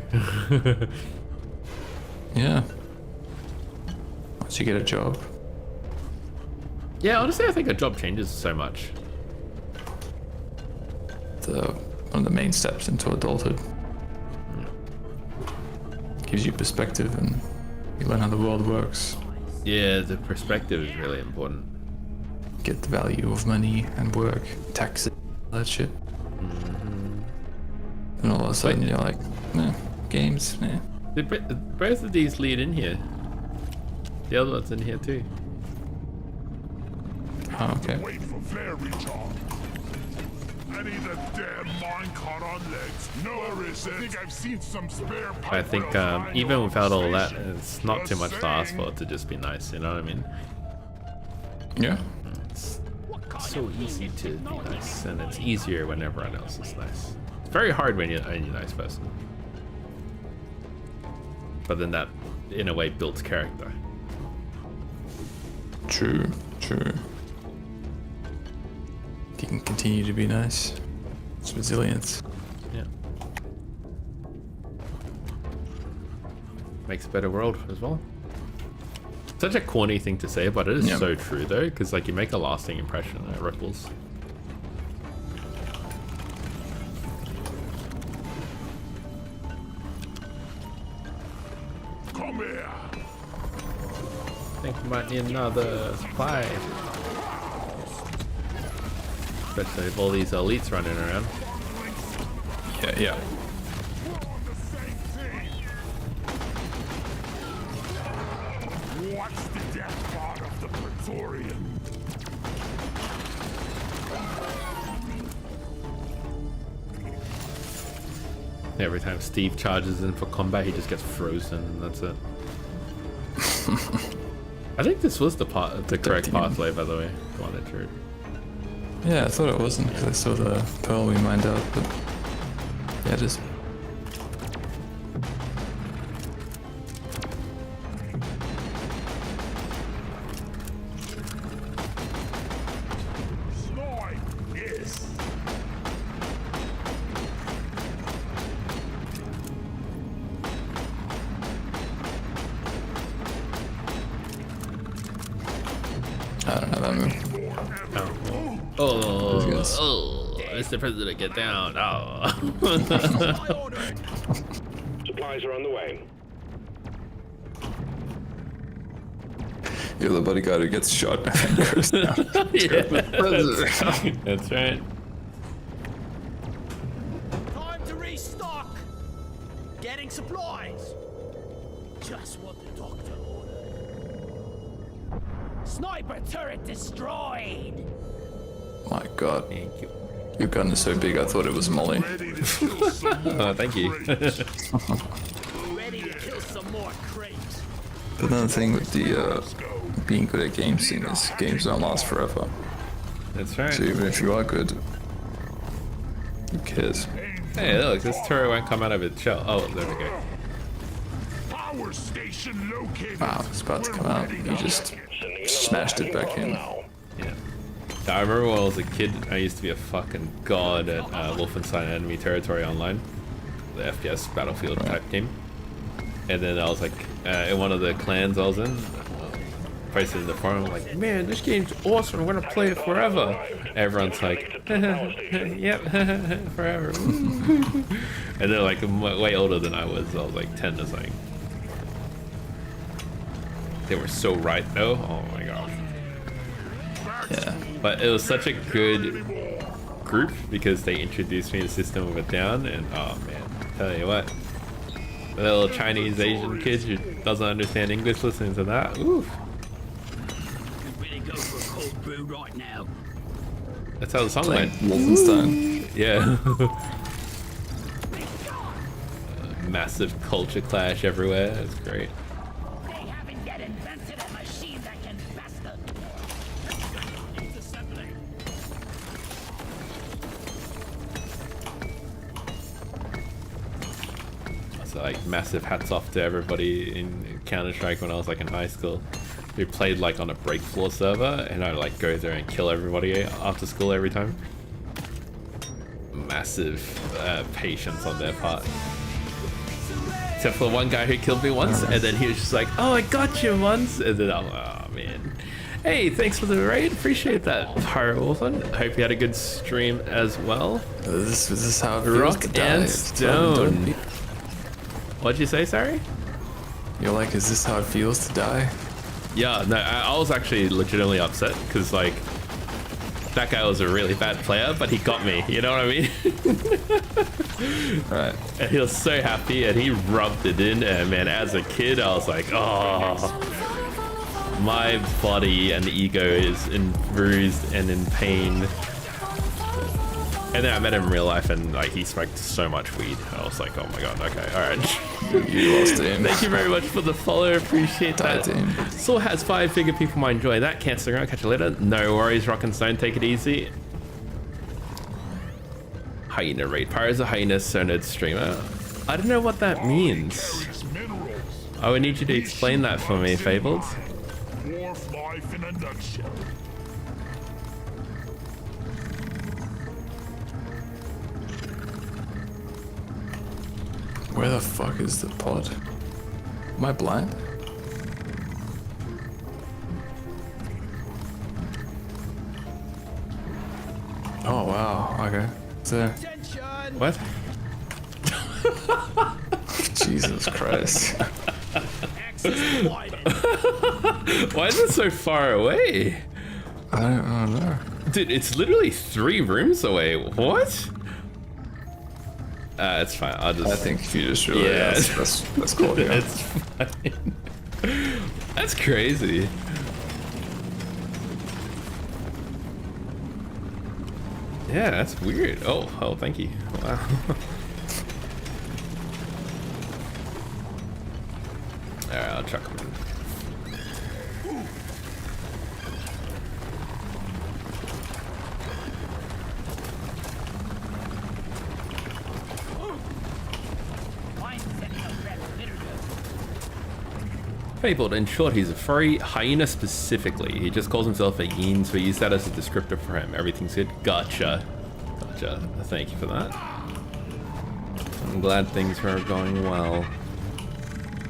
Yeah. Once you get a job. Yeah, honestly, I think a job changes so much. One of the main steps into adulthood. Gives you perspective and you learn how the world works. Yeah, the perspective is really important. Get the value of money and work, taxes, all that shit. And all of a sudden you're like, nah, games, nah. Did both of these lead in here? The other one's in here too. Oh, okay. Wait for flare recharge. I need a damn minecart on legs. No, there isn't. I think I've seen some spare pipe I think rails around even your without all that, station. it's not too much to ask Just for to just be nice, you know what I mean? Yeah. It's so easy to be nice, and it's easier when everyone else is nice. It's very hard when you're only a nice person. But then that, in a way, builds character. True, true. You can continue to be nice. It's resilience. Yeah. Makes a better world as well. Such a corny thing to say, but it is Yeah. so true though, because like you make a lasting impression and it ripples. Come here. I think we might need another supply. Especially with all these elites running around. Yeah, yeah. We're on the same team. What's the death part of the Praetorian? Every time Steve charges in for combat, he just gets frozen, and that's it. I think this was the correct pathway, by the way. The one that drew. Yeah, I thought it wasn't because I saw the pearl we mined out, but yeah, it is. Snipe! Yes! I don't know that move. Oh, Yes. oh, Mr. President, get down. Oh. Supplies are on the way. You're the bodyguard who gets shot and goes down. Yeah, that's right. Time to restock. Getting supplies. Just what the doctor ordered. Sniper turret destroyed. My God, Thank you. your gun is so big. I thought it was Molly. Ready to kill some more Oh, thank you. crates. Ready to kill some more crates. Another thing with the being good at games thing is games don't last forever. That's right. So even if you are good, who cares? Hey, look, this turret won't come out of its shell. Oh, there we go. Power station located. Wow, it's about to come out. You just smashed it back in. Yeah. I remember when I was a kid, I used to be a fucking god at Wolfenstein Enemy Territory Online, the FPS Battlefield type game. And then I was like, in one of the clans I was in, posted in the forum, like, man, this game's awesome, I'm gonna play it forever. Everyone's like, yep, forever. And they're like way older than I was like 10 or something. They were so right though, oh my god. Yeah. But it was such a good group because they introduced me to System of a Down, and oh man, tell you what, the little Chinese Asian kid who doesn't understand English listening to that, oof. Ready to go for a cold brew right now. That's how the song Like went. Wolfenstein. Yeah. Massive culture clash everywhere. It's great. They haven't yet invented a machine that can best them. It's assembling. So like massive hats off to everybody in Counter-Strike when I was like in high school. We played like on a break floor server, and I'd like go there and kill everybody after school every time. Massive patience on their part. Except for the one guy who killed me once, and then he was just like, oh, I got you once, and then I'm like, oh man. Hey, thanks for the raid, appreciate that, Pyro Wolfen. Hope you had a good stream as well. This is how it feels Rock to die. and It's Stone. not- What'd you say, sorry? You're like, is this how it feels to die? Yeah, no, I was actually legitimately upset because like that guy was a really bad player, but he got me. You know what I mean? Right. And he was so happy, and he rubbed it in. And man, as a kid, I was like, oh, my body and ego is bruised and in pain. And then I met him in real life, and like he smoked so much weed. I was like, oh my god, okay, all right. You lost him. Thank you very much for the follow. Appreciate that. Team. Saw has 5 figure people might enjoy that. Can't stick around. Catch you later. No worries, Rock and Stone. Take it easy. Hyena raid. Pyro's a hyena sonid streamer. I don't know what that means. Minerals. I would need you to explain that for me, Fabled. Dwarf life in a nutshell. Where the fuck is the pod? Am I blind? Oh wow, okay. So, Attention! What? Jesus Christ. Access provided. Why is it so far away? I don't know. Dude, it's literally 3 rooms away. What? It's fine. I'll just. I think if you just really Yeah. that's cool. Yeah. It's fine. That's crazy. Yeah, that's weird. Oh, thank you. Wow. Alright, I'll chuck them in. Mine's setting up that bitter Fabled, in short, he's a furry hyena specifically. He just calls himself a yin, so we use that as a descriptor for him. Everything's good. Gotcha. Gotcha. Thank you for that. I'm glad things are going well.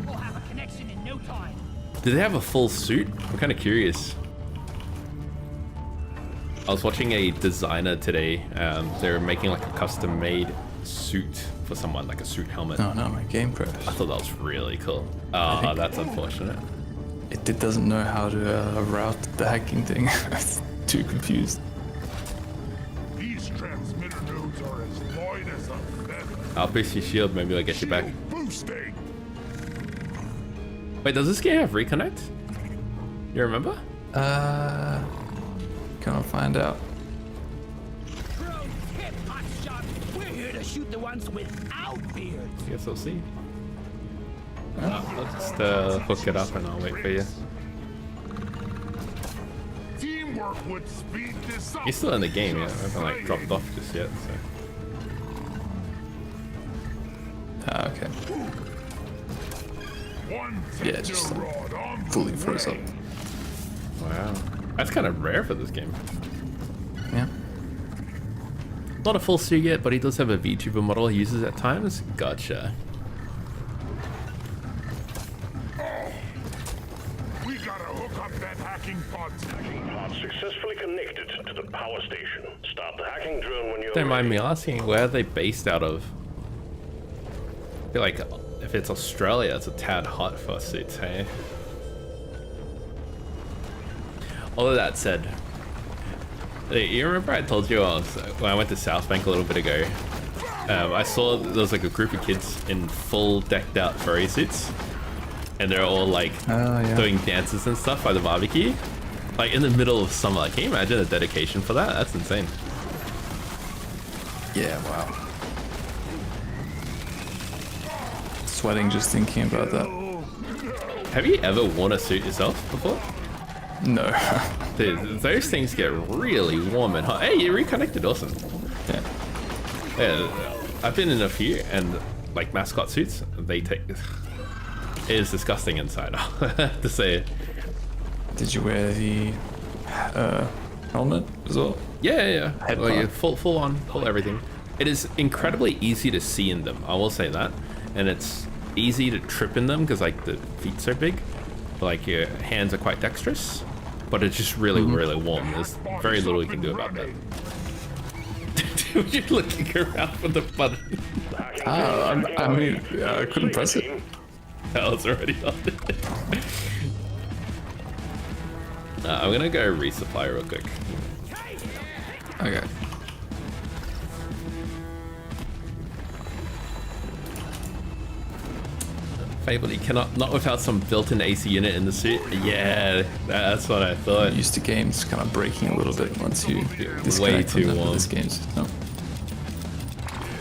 We'll have a connection in no time. Do they have a full suit? I'm kind of curious. I was watching a designer today. They were making like a custom-made suit for someone, like a suit helmet. No, my game crashed. I thought that was really cool. Oh, that's unfortunate. It doesn't know how to route the hacking thing. I'm too confused. These transmitter nodes are as light as a feather. I'll boost your shield, maybe I'll get you back. Shield boosting. Wait, does this game have reconnect? You remember? Gonna find out. Drones hip, hotshot. We're here to shoot the ones without beards. Guess we'll see. I'll just hook it up and I'll wait for you. Teamwork would speed this up. You're still in the game, yeah? I haven't like dropped off just yet, so. Okay. One Yeah, just fully froze up. Wow. That's kind of rare for this game. Yeah. Not a full suit yet, but he does have a VTuber model he uses at times. Gotcha. We gotta hook up that hacking pod. Pod successfully connected to the power station. Stop the hacking drone when you're Don't mind me ready. asking, where are they based out of? I feel like if it's Australia, it's a tad hot for suits, hey? All of that said, you remember I told you when I went to South Bank a little bit ago, I saw there was like a group of kids in full decked out furry suits, and they're all like doing dances and stuff by the barbecue, like in the middle of summer. Can you imagine the dedication for that? That's insane. Yeah, wow. Sweating just thinking about that. Have you ever worn a suit yourself before? No. Dude, those things get really warm and hot. Hey, you reconnected, awesome. Yeah. Yeah, I've been in a few, and like mascot suits, they take. It is disgusting inside, I have to say it. Did you wear the helmet as well? Yeah. Head Well, yeah, part. full on, full everything. It is incredibly easy to see in them, I will say that. And it's easy to trip in them because like the feet's so big. But, like your hands are quite dexterous. But it's just really, really warm. There's very little you can do about that. You're looking around for the button. I mean, I couldn't press it. Oh, it's already on it. I'm gonna go resupply real quick. Okay. Fable, you cannot, not without some built-in AC unit in the suit. Yeah, that's what I thought. Used to games kind of breaking a little bit once you way disconnect too from warm. this game's. No.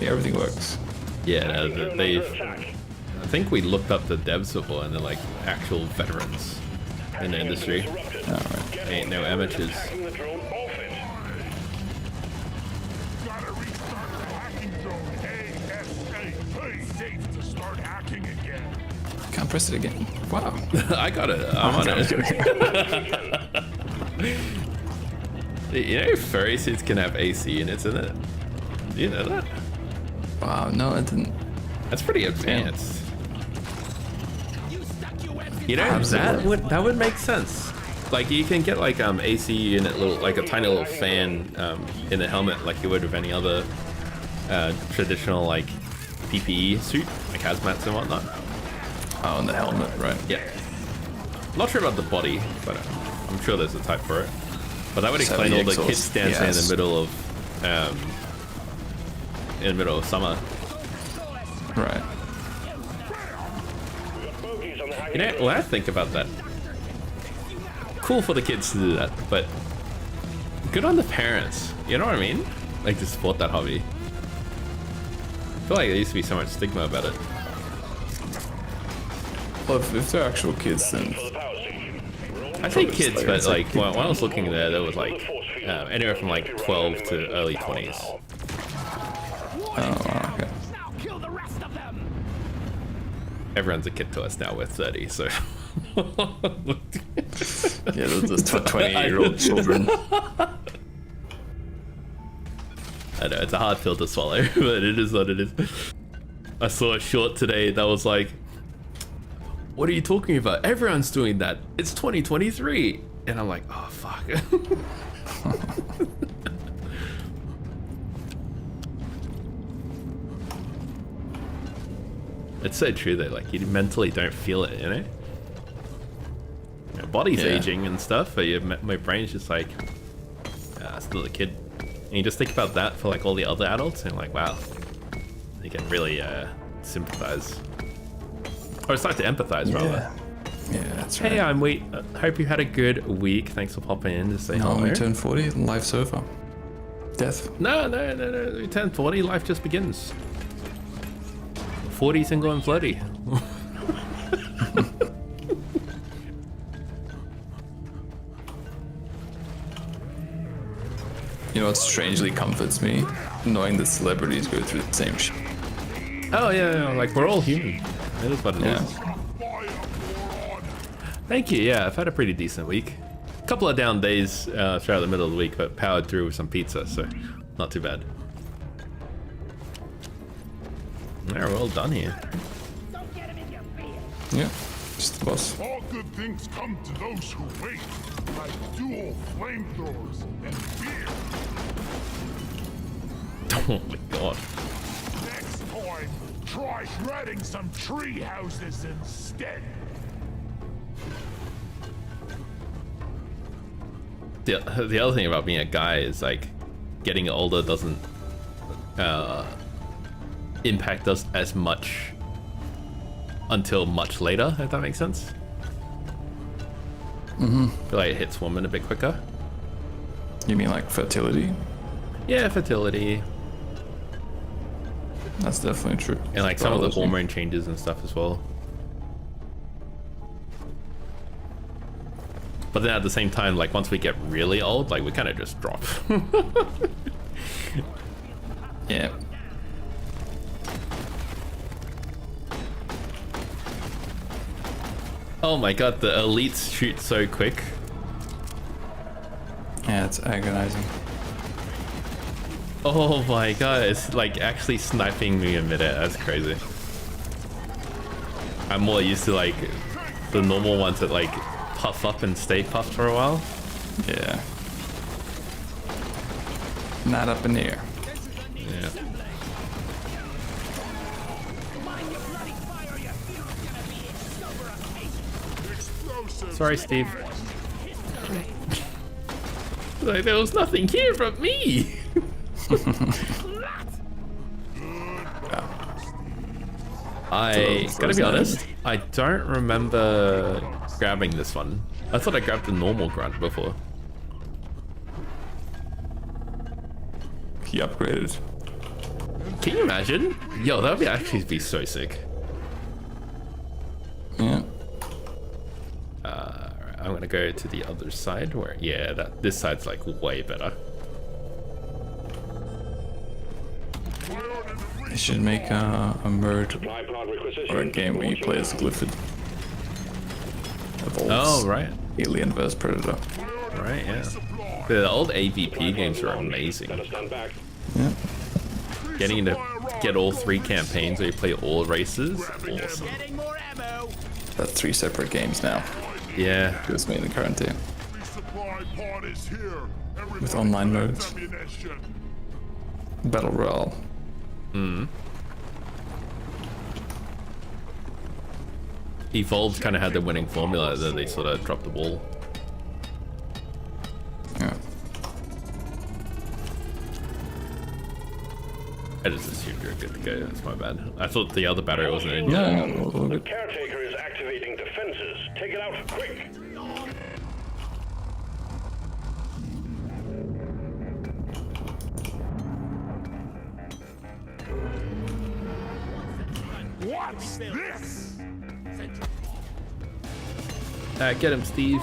Yeah, everything works. Yeah, no, they've. I think we looked up the devs before, and they're like actual veterans in the industry. Alright. Ain't no amateurs. Hacking the drone off it. Gotta restart the hacking zone ASAP. Safe to start hacking again. Can't press it again. Wow. I got it. I'm on it. You know, furry suits can have AC units in it. Do you know that? Wow, no, I didn't. That's pretty advanced. You stuck your webs You know, Absolutely. that would make sense. Like you can get like AC unit, little like a tiny little fan in the helmet, like you would with any other traditional like PPE suit, like hazmats and whatnot. Oh, on the helmet, right? Yeah. Not sure about the body, but I'm sure there's a type for it. But that would So explain the all the exhaust, kids dancing yes. in the middle of summer. Right. Bogies on the hacking You know, drone. when I think about that, cool for the kids to do that, but good on the parents. You know what I mean? Like to support that hobby. I feel like there used to be so much stigma about it. Well, if they're actual kids, then For the power station. I say kids, like- but it's like like when I was looking there was like anywhere from like 12 to early 20s. oh, wow, okay. Now kill the rest of them. Everyone's a kid to us now. We're 30, so. Yeah, those 20-year-old children. I know it's a hard pill to swallow, but it is what it is. I saw a short today that was like, "What are you talking about? Everyone's doing that. It's 2023," and I'm like, "Oh fuck." It's so true though. Like you mentally don't feel it, you know. Your body's Yeah. aging and stuff, but my brain's just like, still a kid. And you just think about that for like all the other adults, and you're like, wow, you can really sympathize, or start to empathize rather. Yeah, that's right. Hey, I'm Wheat. Hope you had a good week. Thanks for popping in to say No, hello. we turned 40 and life's over. Death. No. We turn 40, life just begins. 40, single, and flirty. You know what strangely comforts me? Knowing that celebrities go through the same shit. Oh, yeah, like we're all human. It is what it is. Thank you. Yeah, I've had a pretty decent week. A couple of down days throughout the middle of the week, but powered through with some pizza, so not too bad. Yeah, we're all done here. Don't get him in your beard. Yeah, just the boss. All good things come to those who wait, like dual flamethrowers and beer. Oh my god. Next time, try shredding some tree houses instead. The other thing about being a guy is like getting older doesn't impact us as much until much later, if that makes sense. I feel like it hits women a bit quicker. You mean like fertility? Yeah, fertility. That's definitely true. And like some of the Biology. hormone changes and stuff as well. But then at the same time, like once we get really old, like we kind of just drop. Yeah. Oh my god, the elites shoot so quick. Yeah, it's agonizing. Oh my god, it's like actually sniping me in midair. That's crazy. I'm more used to like the normal ones that like puff up and stay puffed for a while. Yeah. Not up in the air. Yeah. Sorry, Steve. Like there was nothing here but me. I gotta be honest, I don't remember grabbing this one. I thought I grabbed the normal grunt before. He upgraded. Can you imagine? Yo, that would actually be so sick. Yeah. Alright, I'm gonna go to the other side where, yeah, this side's like way better. They should make a mode Supply pod requisition. or a game where you play as Glyphid. Evolves. Oh, right. Alien vs Predator. Right, yeah. The old AVP games are amazing. Better stand back. Yeah. Getting to get all 3 campaigns where you play all races, awesome. Getting more ammo. That's 3 separate games now. Yeah. Just me in the current day. Resupply pod is here. Everybody With online collect modes. ammunition. Battle Royale. Evolved kind of had the winning formula, that they sort of dropped the ball. Yeah. I just assumed you were good to go, that's my bad. I thought the other battery wasn't in. Yeah, all The good. caretaker is activating defenses. Take it out quick. What's this? Get him, Steve.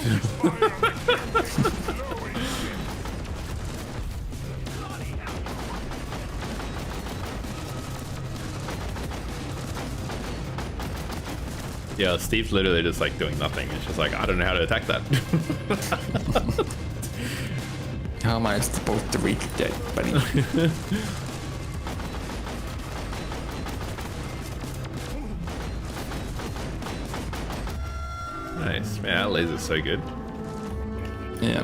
Yeah, Steve's literally just like doing nothing. It's just like, I don't know how to attack that. How am I supposed to reach that, buddy? Nice, man, that laser's so good. Yeah.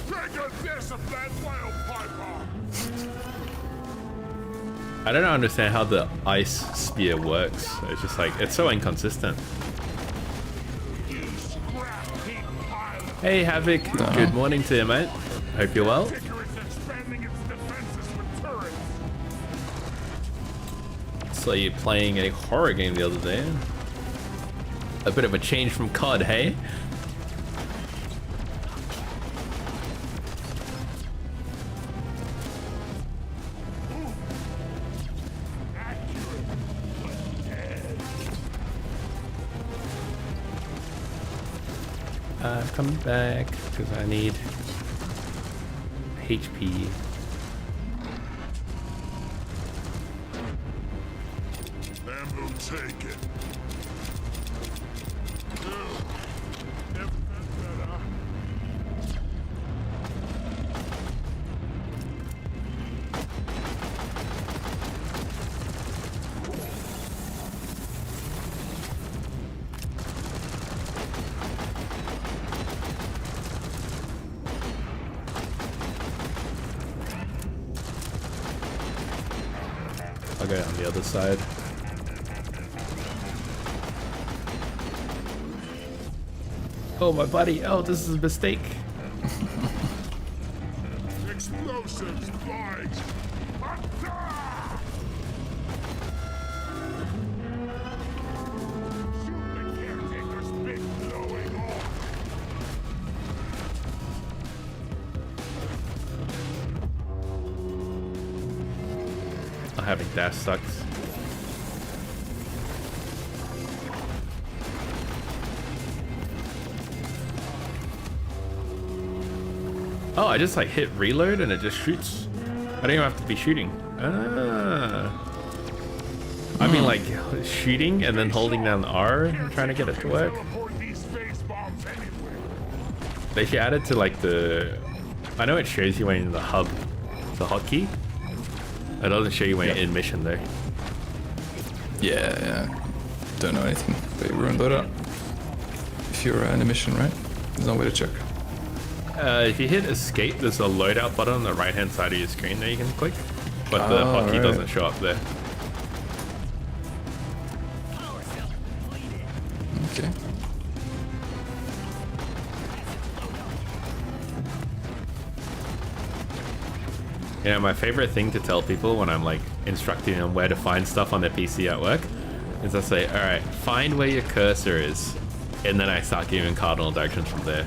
Take a disciplined whale piper. I don't understand how the ice spear works. It's just like, it's so inconsistent. You scrap heap pilot. Hey, Havoc, good morning to you, mate. Hope you're well. Ticker is expanding saw you playing a horror game the other day. A bit of a change from COD, hey? Come back because I need HP. And we'll take it. I'll go on the other side. Oh, my buddy. Oh, this is a mistake. Explosives flying. Attack! Shoot the caretaker's big blowing off. Having dash sucks. Oh, I just like hit reload and it just shoots. I don't even have to be shooting. I mean like shooting and then holding down R and trying to get it to work. They should add it to like the... I know it shows you when you're in the hub, the hotkey. It doesn't show you when you're in mission though. Yeah. Don't know anything, but you ruined that up. If you're in a mission, right? There's no way to check. If you hit escape, there's a loadout button on the right hand side of your screen that you can click. But the hotkey doesn't show up there. Okay. Yeah, my favorite thing to tell people when I'm like instructing them where to find stuff on their PC at work is I say, all right, find where your cursor is. And then I start giving cardinal directions from there.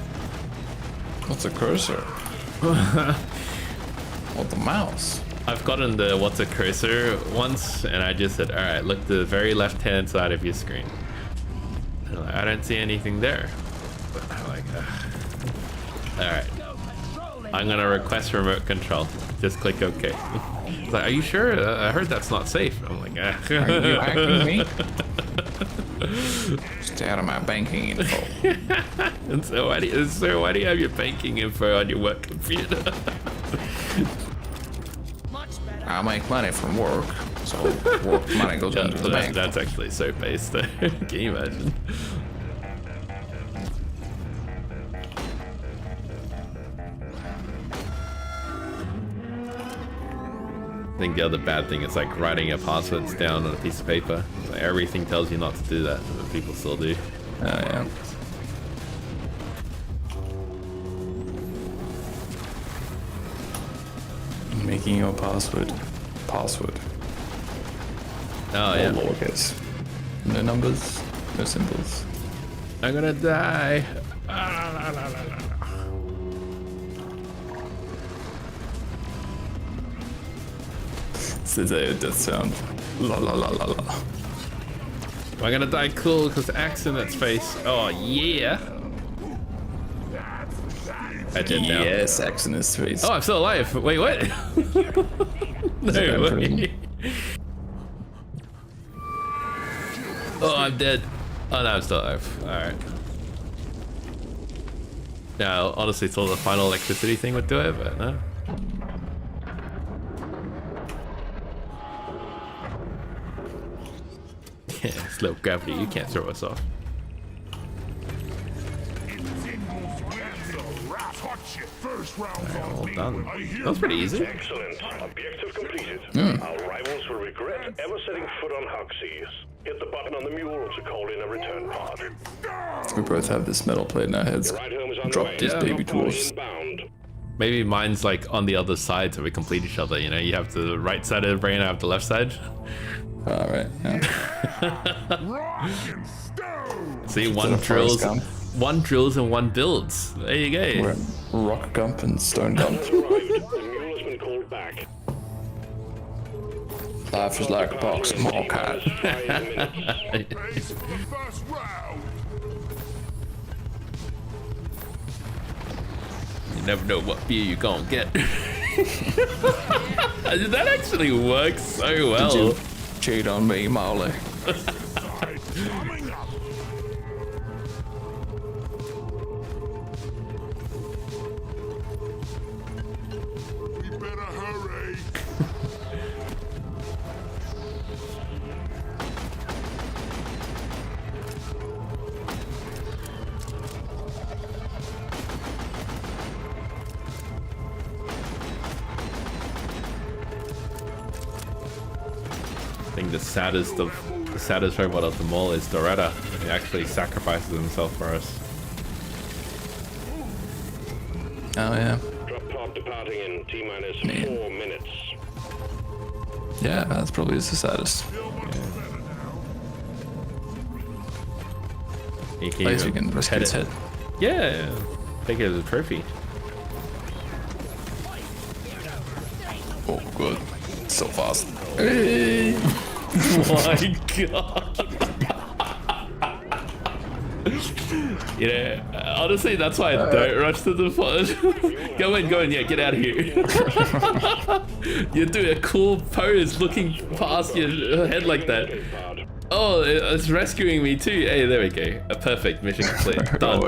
What's a cursor? What, the mouse? I've gotten the what's a cursor once and I just said, all right, look to the very left hand side of your screen. And like, I don't see anything there. But I'm like, ugh. All right, I'm gonna request remote control. Just click OK. It's like, are you sure? I heard that's not safe. I'm like, ah. Are you hacking me? Stay out of my banking info. And so why do you have your banking info on your work computer? I make money from work, so work money goes into the bank. That's actually so based though. Can you imagine? I think the other bad thing is like writing your passwords down on a piece of paper. Like everything tells you not to do that, but people still do. Oh yeah. Making your password. Oh yeah. All lowercase. No numbers, no symbols. I'm gonna die. This is a death sound. La la la la la. I'm gonna die cool because axe in its face. Oh yeah. I did now. Yes, axe in his face. Oh, I'm still alive. Wait, what? No way. Oh, I'm dead. Oh no, I'm still alive. Alright. Yeah, I honestly thought the final electricity thing would do it, but no. Yeah, slow gravity, you can't throw us off. Alright, all done. That was pretty easy. Excellent. Objective completed. Our rivals will regret ever setting foot on Hoxie's. Hit the button on the mule to call in a return pod. We both have this metal plate in our heads. Ride home is on the Drop way. these baby Pod tools. inbound. Maybe mine's like on the other side so we complete each other, you know? You have the right side of the brain, I have the left side. All right. Yeah. Rock and stone! See, Instead of Forrest Gump, one drills and one builds. There you go. we're Rock Gump and Stone Gump. Has arrived. The mule has been called back. Life is like a box of more cat. T-minus 5 minutes. Pace for the first round! You never know what beer you're gonna get. That actually works so well. Did you cheat on me, Molly? Coming up! We better hurry! I think the saddest robot of them all is Doretta. He actually sacrifices himself for us. Oh yeah. Drop pod departing in T-minus Man. 4 minutes. Yeah, that's probably the saddest. He At least we can rescue its head. Yeah, take it as a trophy. Oh, good. So fast. My god. You know, honestly, that's why I don't rush to the pod. Go in, yeah, get out of here. You're doing a cool pose looking past your head like that. Oh, it's rescuing me too. Hey, there we go. A perfect mission complete. Done.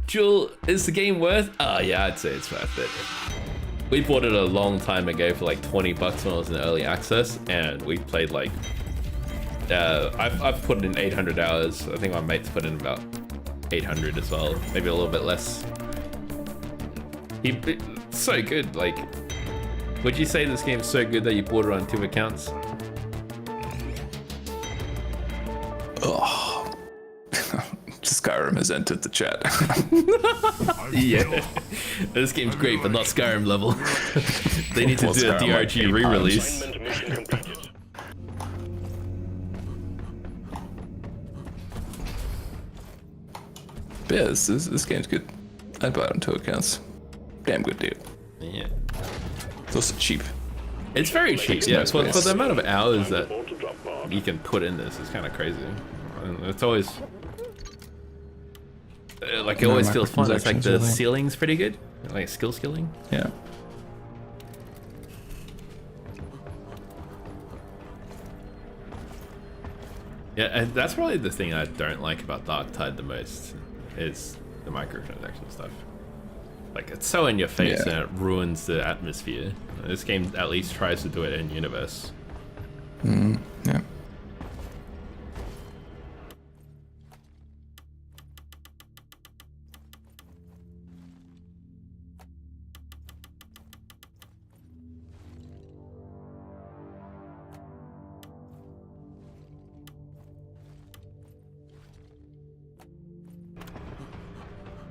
Jewel, is the game worth? Oh yeah, I'd say it's worth it. We bought it a long time ago for like 20 bucks when it was in early access, and we played like I've put in 800 hours. I think my mates put in about 800 as well, maybe a little bit less. It's so good. Like, would you say this game's so good that you bought it on 2 accounts? Oh. Skyrim has entered the chat. Yeah, this game's great, but not Skyrim level. They need to Well, do a Skyrim like DRG 8 re-release. Assignment mission completed. But yeah, this game's good. I'd buy it on 2 accounts. Damn good deal. Yeah, It's also cheap. it's very cheap. Yeah, for the amount of hours that Report to drop pod. you can put in this, it's kind of crazy. And it's always like it No always feels fun. It's like microtransactions, the really. ceiling's pretty good, like skilling. Yeah. Yeah, and that's probably the thing I don't like about Dark Tide the most is the microtransaction stuff. Like, it's so in your face Yeah. and it ruins the atmosphere. This game at least tries to do it in universe. Yeah.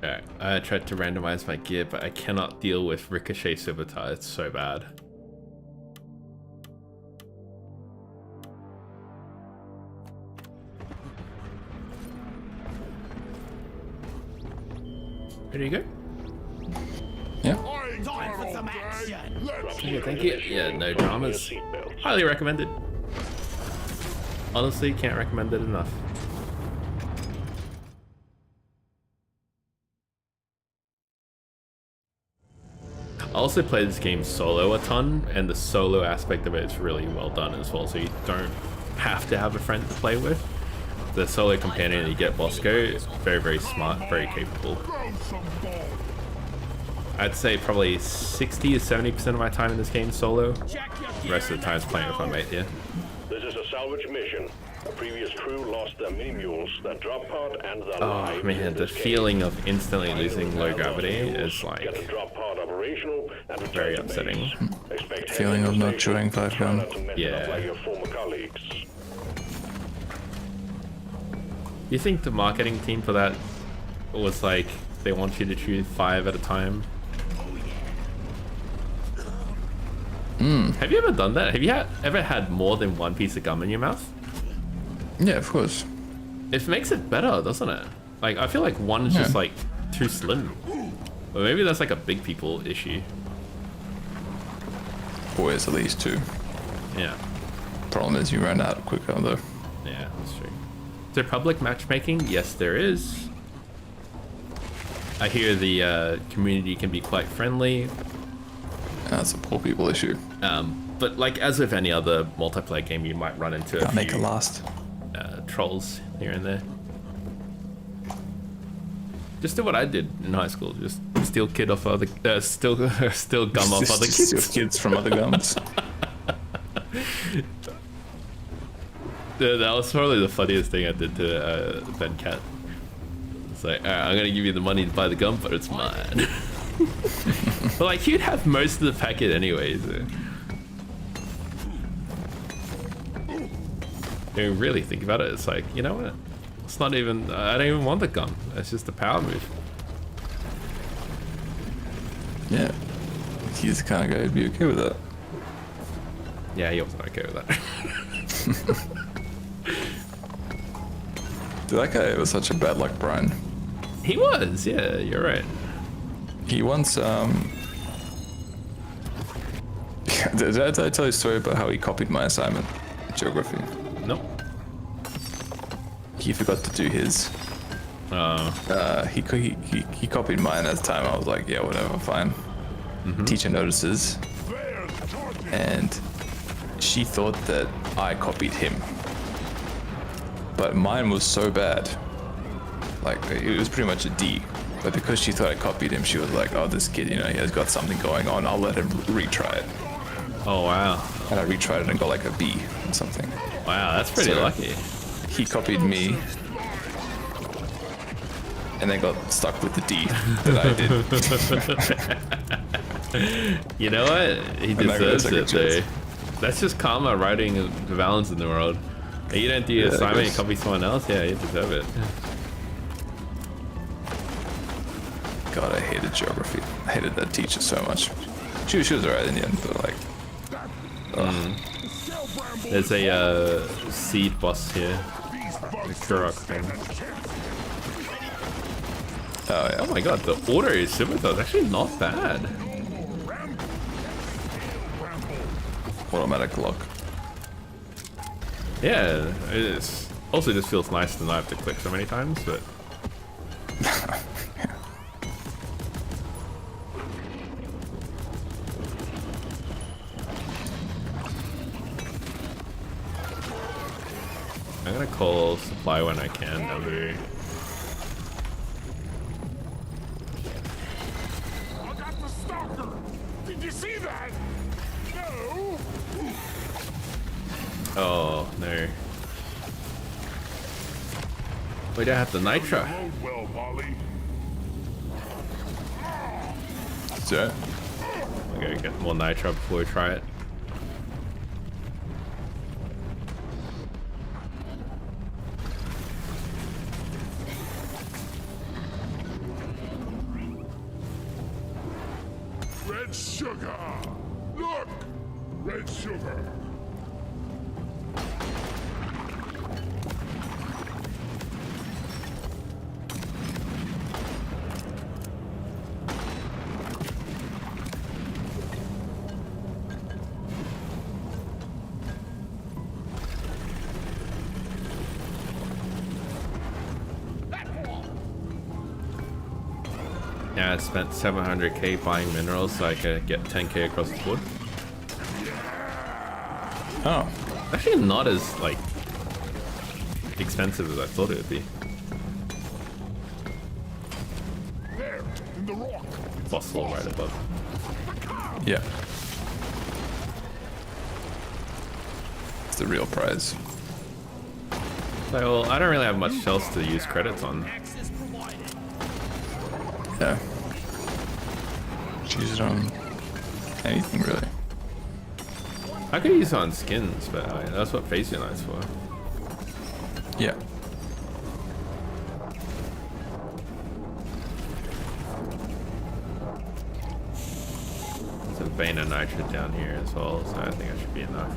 Alright, I tried to randomize my gear, but I cannot deal with Ricochet Civitar. It's so bad. Ready to go? Yeah. Time for some action. Thank you. Yeah, no dramas. Highly recommended. Honestly, can't recommend it enough. I also play this game solo a ton, and the solo aspect of it is really well done as well, so you don't have to have a friend to play with. The solo companion you get, Bosco, is very, very smart, very capable. Throw some balls! I'd say probably 60 to 70% of my time in this game solo. Check your The gear rest of the time is and playing with my mate here. This is a salvage mission. A previous crew lost their mini mules, their drop pod, and their Oh lives man, in the this game. feeling of instantly losing low gravity is Get the like drop pod operational and return very to base. upsetting. Expect Feeling of not chewing 5 Try gum. not to mess it up Yeah. like your former colleagues. You think the marketing team for that was like they want you to choose 5 at a time? Have you ever done that? Have you ever had more than one piece of gum in your mouth? Yeah, of course. It makes it better, doesn't it? Like, I feel like one is just like too slim. Or maybe that's like a big people issue. Always at least 2. Yeah. Problem is you run out quicker though. Yeah, that's true. Is there public matchmaking? Yes, there is. I hear the community can be quite friendly. That's a poor people issue. But like, as with any other multiplayer game, you might run into a Can't make few it last. trolls here and there. Just do what I did in high school. Just steal kid off other, steal gum off other kids. Steal kids from other gums. Yeah, that was probably the funniest thing I did to Ben Cat. It's like, alright, I'm gonna give you the money to buy the gum, but it's mine. But like, he'd have most of the packet anyways. When you really think about it, it's like, you know what? It's not even, I don't even want the gum. It's just a power move. Yeah. He's the kind of guy who'd be okay with that. Yeah, he wasn't okay with that. Dude, that guy was such a bad luck, Brian. He was, yeah, you're right. He once, did I tell you a story about how he copied my assignment? Geography. Nope. He forgot to do his. He copied mine at the time. I was like, yeah, whatever, fine. Teacher notices. And she thought that I copied him. But mine was so bad. Like, it was pretty much a D. But because she thought I copied him, she was like, oh, this kid, you know, he has got something going on. I'll let him retry it. Oh, wow. And I retried it and got like a B or something. Wow, that's pretty lucky. He copied me. And then got stuck with the D that I did. You know what? He deserves it, though. That's just karma riding the balance in the world. You don't do your assignment, you copy someone else, yeah, you deserve it. God, I hated geography. I hated that teacher so much. She was alright in the end, but like... There's a seed boss here. The Kurok thing. Oh yeah. Oh my god, the order is scimitar is actually not bad. Automatic lock. Yeah, it is. Also just feels nice to not have to click so many times, but... I'm gonna call supply when I can, Nabu. I got the stalker! Did you see that? No! Oh, no. We don't have the nitro. Road well, Molly. So, I'm gonna get more nitro before we try it. Red sugar! Look! Red sugar! Yeah, I spent 700k buying minerals so I could get 10k across the board. oh, Actually not as, like, expensive as I thought it would be. There, in the rock! Boss hole right above. yeah. It's the real prize. Like, well, I don't really have much else to use credits on. Access provided. Yeah. Use it on anything really. I could use it on skins, but that's what Face Unite's for. Yeah. So Bane and nitro down here as well, so I think I should be enough.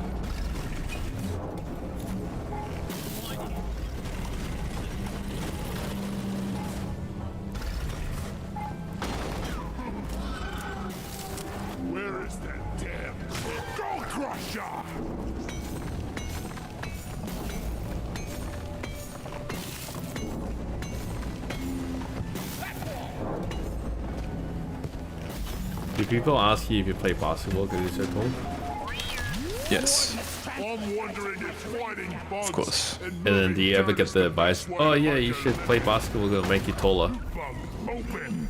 Where is that damn Go Crusher? Do people ask you if you play basketball because you're so tall? Yes, I'm wondering if fighting bugs of course. And then do you ever get the advice, oh yeah, you should play basketball, it'll make you taller? bug open.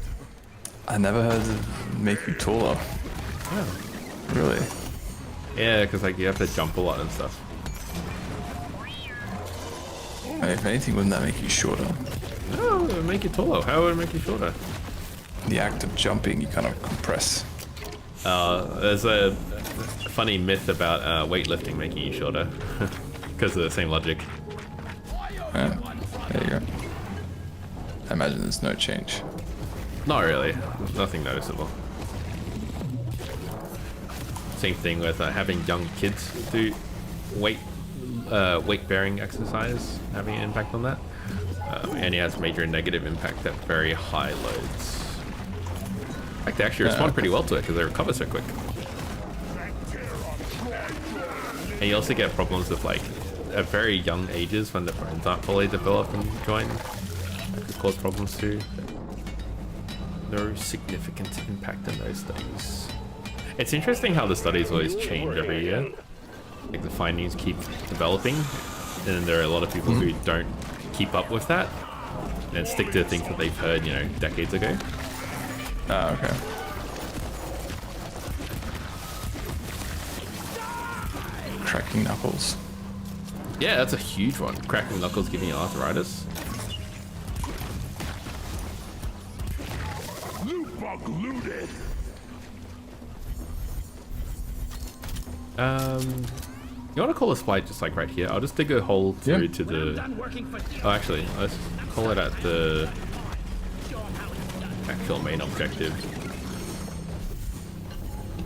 I never heard it make you taller. Oh. Really? Yeah, because like you have to jump a lot and stuff. If anything, wouldn't that make you shorter? No, it would make you taller. How would it make you shorter? The act of jumping, you kind of compress. There's a funny myth about weightlifting making you shorter. Because of the same logic. Yeah, there you go. I imagine there's no change. Not really. Nothing noticeable. Same thing with having young kids do weight-bearing exercise, having an impact on that. And it has major negative impact at very high loads. In fact, they actually respond pretty well to it because they recover so quick. And you also get problems with like at very young ages when the brains aren't fully developed and joined. That could cause problems too. No significant impact in those studies. It's interesting how the studies always change every year. Like the findings keep developing, and there are a lot of people who don't keep up with that and stick to things that they've heard, you know, decades ago. Ah, okay. Cracking knuckles. Yeah, that's a huge one. Cracking knuckles giving you arthritis. Loot bug looted. You want to call a supply just like right here? I'll just dig a hole through to the... Oh, actually, let's call it at the actual main objective.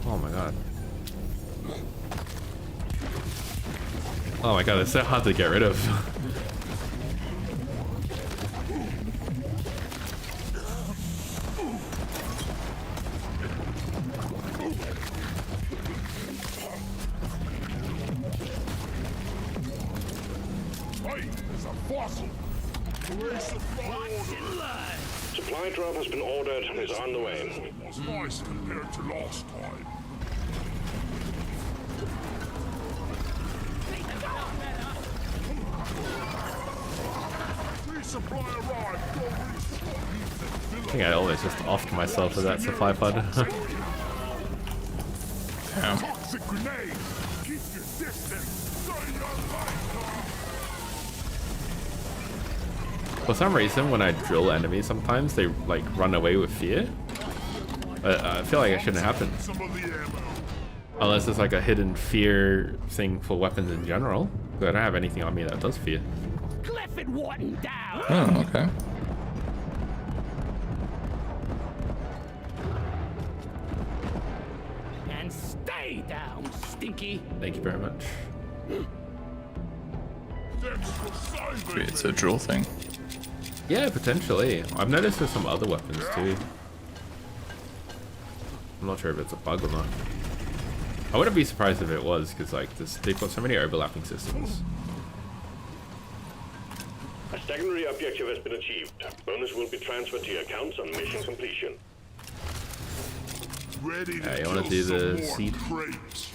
Oh my god. Oh my god, it's so hard to get rid of. Supply drop has been ordered and is on the way. Was nice compared to last time. Resupply arrived. Go restock. I think I always just offed myself with that supply pod. Damn. Toxic grenade. Keep your distance. Stay your lifetime. For some reason, when I drill enemies, sometimes they like run away with fear. I feel like it shouldn't happen. Some of the ammo. Unless it's like a hidden fear thing for weapons in general. But I don't have anything on me that does fear. Cliff and Wharton down! Oh, okay. And stay down, stinky! Thank you very much. Maybe it's a drill thing. Yeah, potentially. I've noticed there's some other weapons too. I'm not sure if it's a bug or not. I wouldn't be surprised if it was, because like they've got so many overlapping systems. A secondary objective has been achieved. Bonus will be transferred to your accounts on mission completion. Ready to Yeah, you want to do the seed? crepes.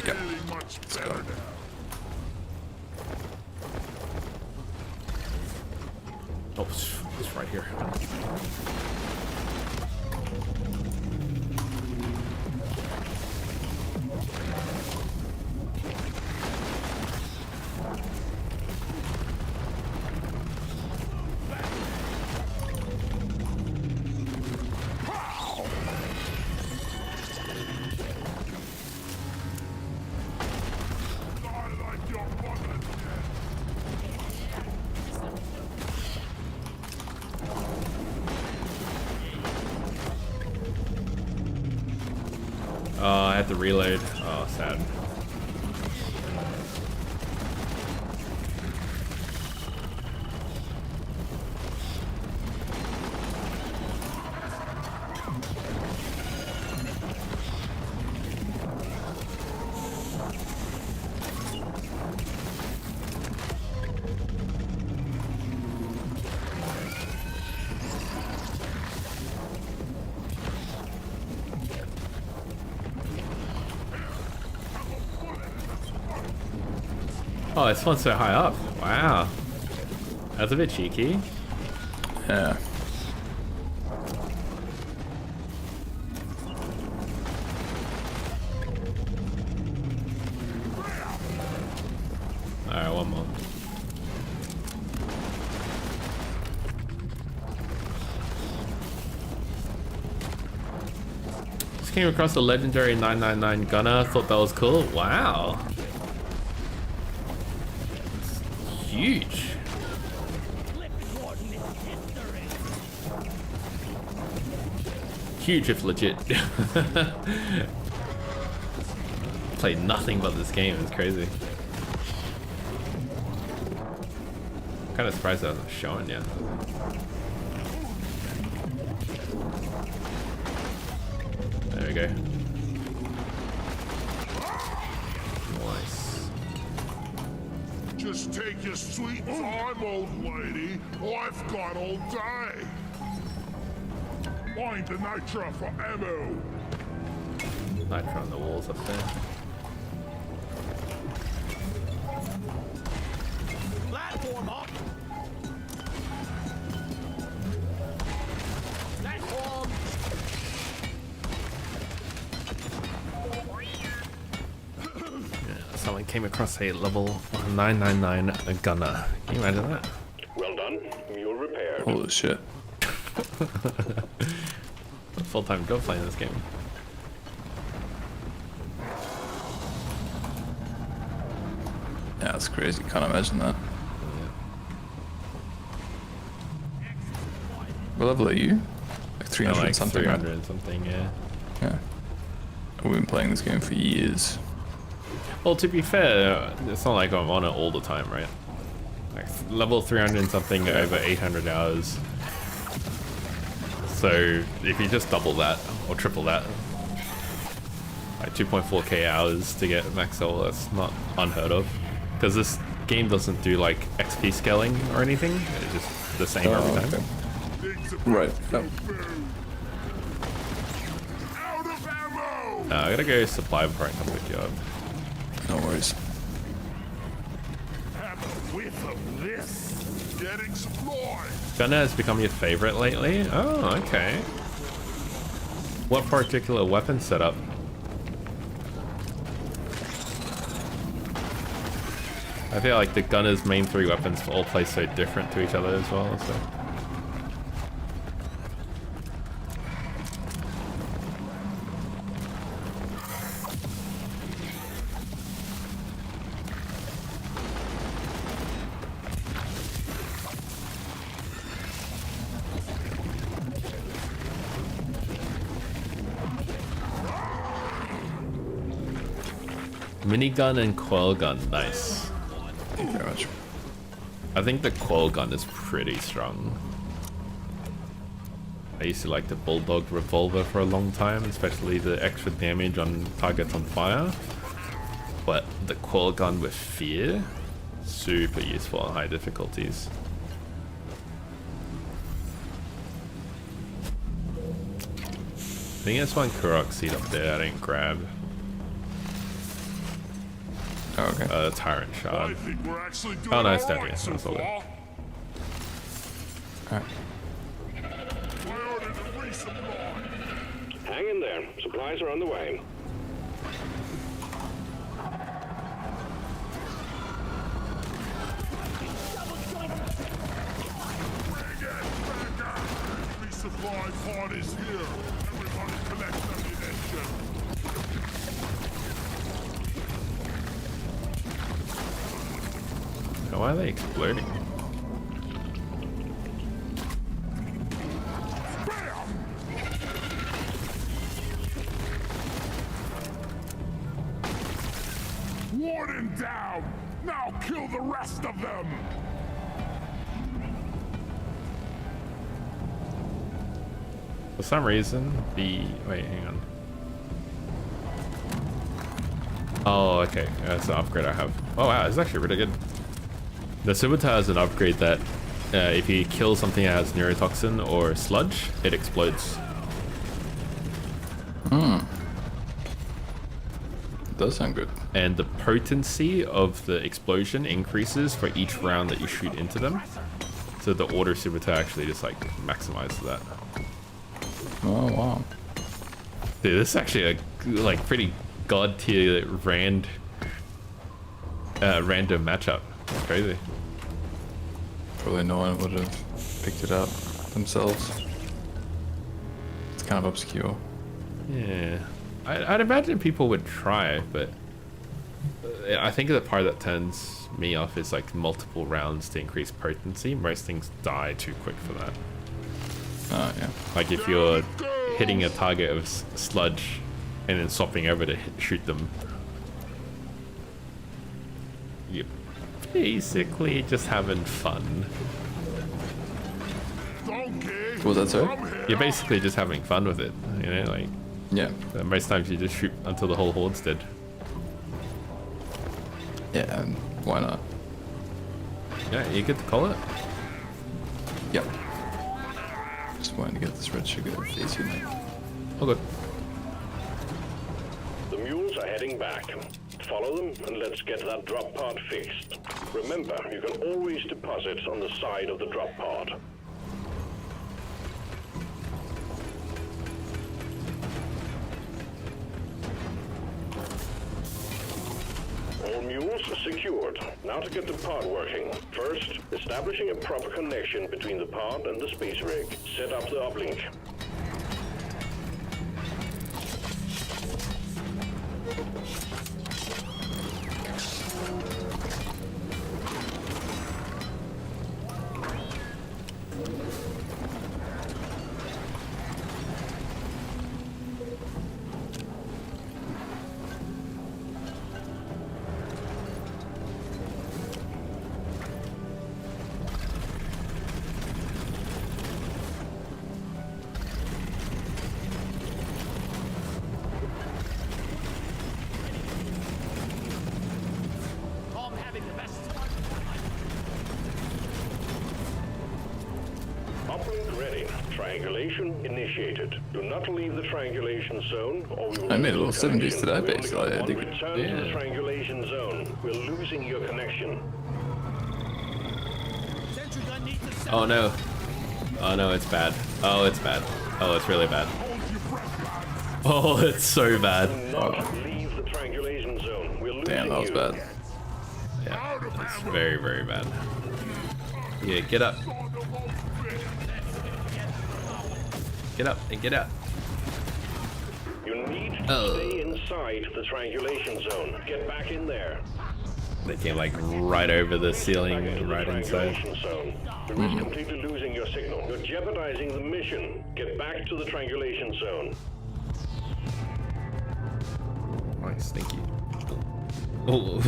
Yep. Really much better now. Oh, it's right here. I like your buttons. had to reload. Oh, sad. Oh, this one's so high up. Wow. That's a bit cheeky. Yeah. Alright, one more. Just came across the legendary 999 gunner. Thought that was cool. Wow. Huge. Huge if legit. Played nothing but this game, it's crazy. Kind of surprised that wasn't showing yet. There we go. Nice. Just take your sweet time, old lady. I've got all day. Find the nitro for ammo. Nitro on the walls up there. Platform up. Platform. Someone came across a level 999 gunner. Can you imagine that? Well done. You're repaired. Holy shit. Full-time job playing this game. Yeah, that's crazy. Can't imagine that. What level are you? Like 300 Like something, 300 right? and something, yeah. Yeah. We've been playing this game for years. Well, to be fair, it's not like I'm on it all the time, right? Like level 300 and something over 800 hours. So if you just double that or triple that, like 2.4k hours to get max level, that's not unheard of. Because this game doesn't do like XP scaling or anything. It's just the same every time. Okay. Right. Oh. Out of ammo! I gotta go supply before I come pick you up. No worries. Have a whiff of this. Getting supplies. Gunner has become your favorite lately? Oh, okay. What particular weapon setup? I feel like the gunner's main three weapons all play so different to each other as well, so. Minigun and coil gun, nice. Thank you very much. I think the coil gun is pretty strong. I used to like the Bulldog revolver for a long time, especially the extra damage on targets on fire. But the coil gun with fear, super useful on high difficulties. I think there's one Kurok seat up there I didn't grab. Oh, okay. Tyrant I shard. think we're actually doing Oh, nice, all Daddy. right so That's all good. far. Alright. I ordered a resupply. Hang in there. Supplies are on the way. Resupply pod is here. Everybody collect ammunition. Why are they exploding? Warden down! Now kill the rest of them! For some reason, wait, hang on. Oh, okay. That's the upgrade I have. Oh wow, it's actually really good. The Scimitar has an upgrade that if you kill something that has neurotoxin or sludge, it explodes. Does sound good. And the potency of the explosion increases for each round that you shoot into them. So the auto Scimitar actually just like maximizes that. Oh wow. Dude, this is actually a like pretty god tier random matchup. It's crazy. Probably no one would have picked it up themselves. It's kind of obscure. Yeah, I'd imagine people would try, but I think the part that turns me off is like multiple rounds to increase potency. Most things die too quick for that. Oh yeah. Like if you're hitting a target of sludge and then swapping over to shoot them, you're basically just having fun. What was that, sir? You're basically just having fun with it, you know, like Yeah. most times you just shoot until the whole horde's dead. Yeah, and why not? Yeah, you get to call it. Yep. Just wanted to get this red sugar face unit. Oh good. The mules are heading back. Follow them and let's get that drop pod fixed. Remember, you can always deposit on the side of the drop pod. All mules secured. Now to get the pod working. First, establishing a proper connection between the pod and the space rig. Set up the uplink. I'm having the best. Uplink ready. Triangulation initiated. Do not leave the triangulation zone or we will I made a little lose 70s connection. today, We only basically. got I one dig it. return to the triangulation zone. We're losing your connection. Sentry gun needs to set. Oh no. Oh no, it's bad. Oh, it's bad. Oh, it's really bad. Oh, it's so bad. Not leave the triangulation zone. We're losing Damn, that was you. bad. Yeah, it's very, very bad. Yeah, get up. Get up and get out. You need to stay inside the triangulation zone. Get back in there. They came like right over the ceiling, Back into the right inside. triangulation zone. You risk completely losing your signal. You're jeopardizing the mission. Get back to the triangulation zone. Oh, stinky. Oh,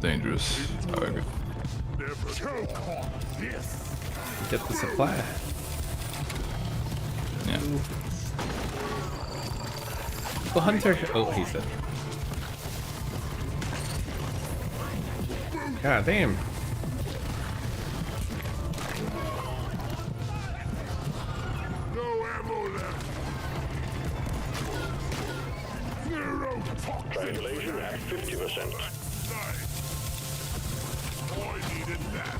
dangerous. However. Get the supply. Yeah. Oh, Hunter. Oh, he's dead. God damn. No ammo left. Neurotoxin. Triangulation at 50%. Nice. I needed that.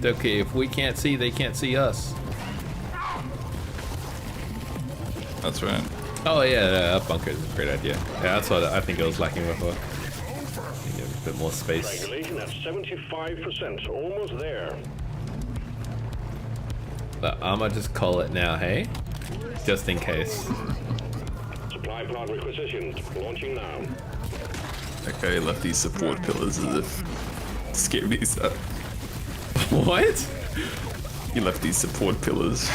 Okay, if we can't see, they can't see us. That's right. Oh yeah, that bunker is a great idea. Yeah, that's what I think it was lacking before. Give a bit more space. Triangulation at 75%. Almost there. But I'ma just call it now, hey? Just in case. Supply pod requisitioned. Launching now. Okay, left these support pillars as if to scare me so. What? You left these support pillars.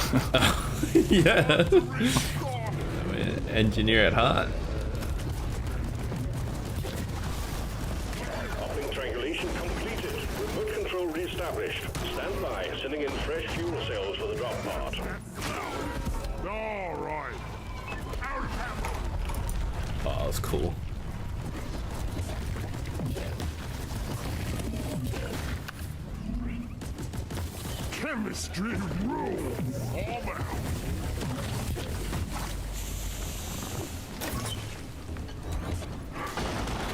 Yeah. I'm an engineer at heart. Uplink triangulation completed. Remote control reestablished. Stand by, sending in fresh fuel cells for the drop pod. All right. Out of ammo. Oh, that was cool. Chemistry rules. All out.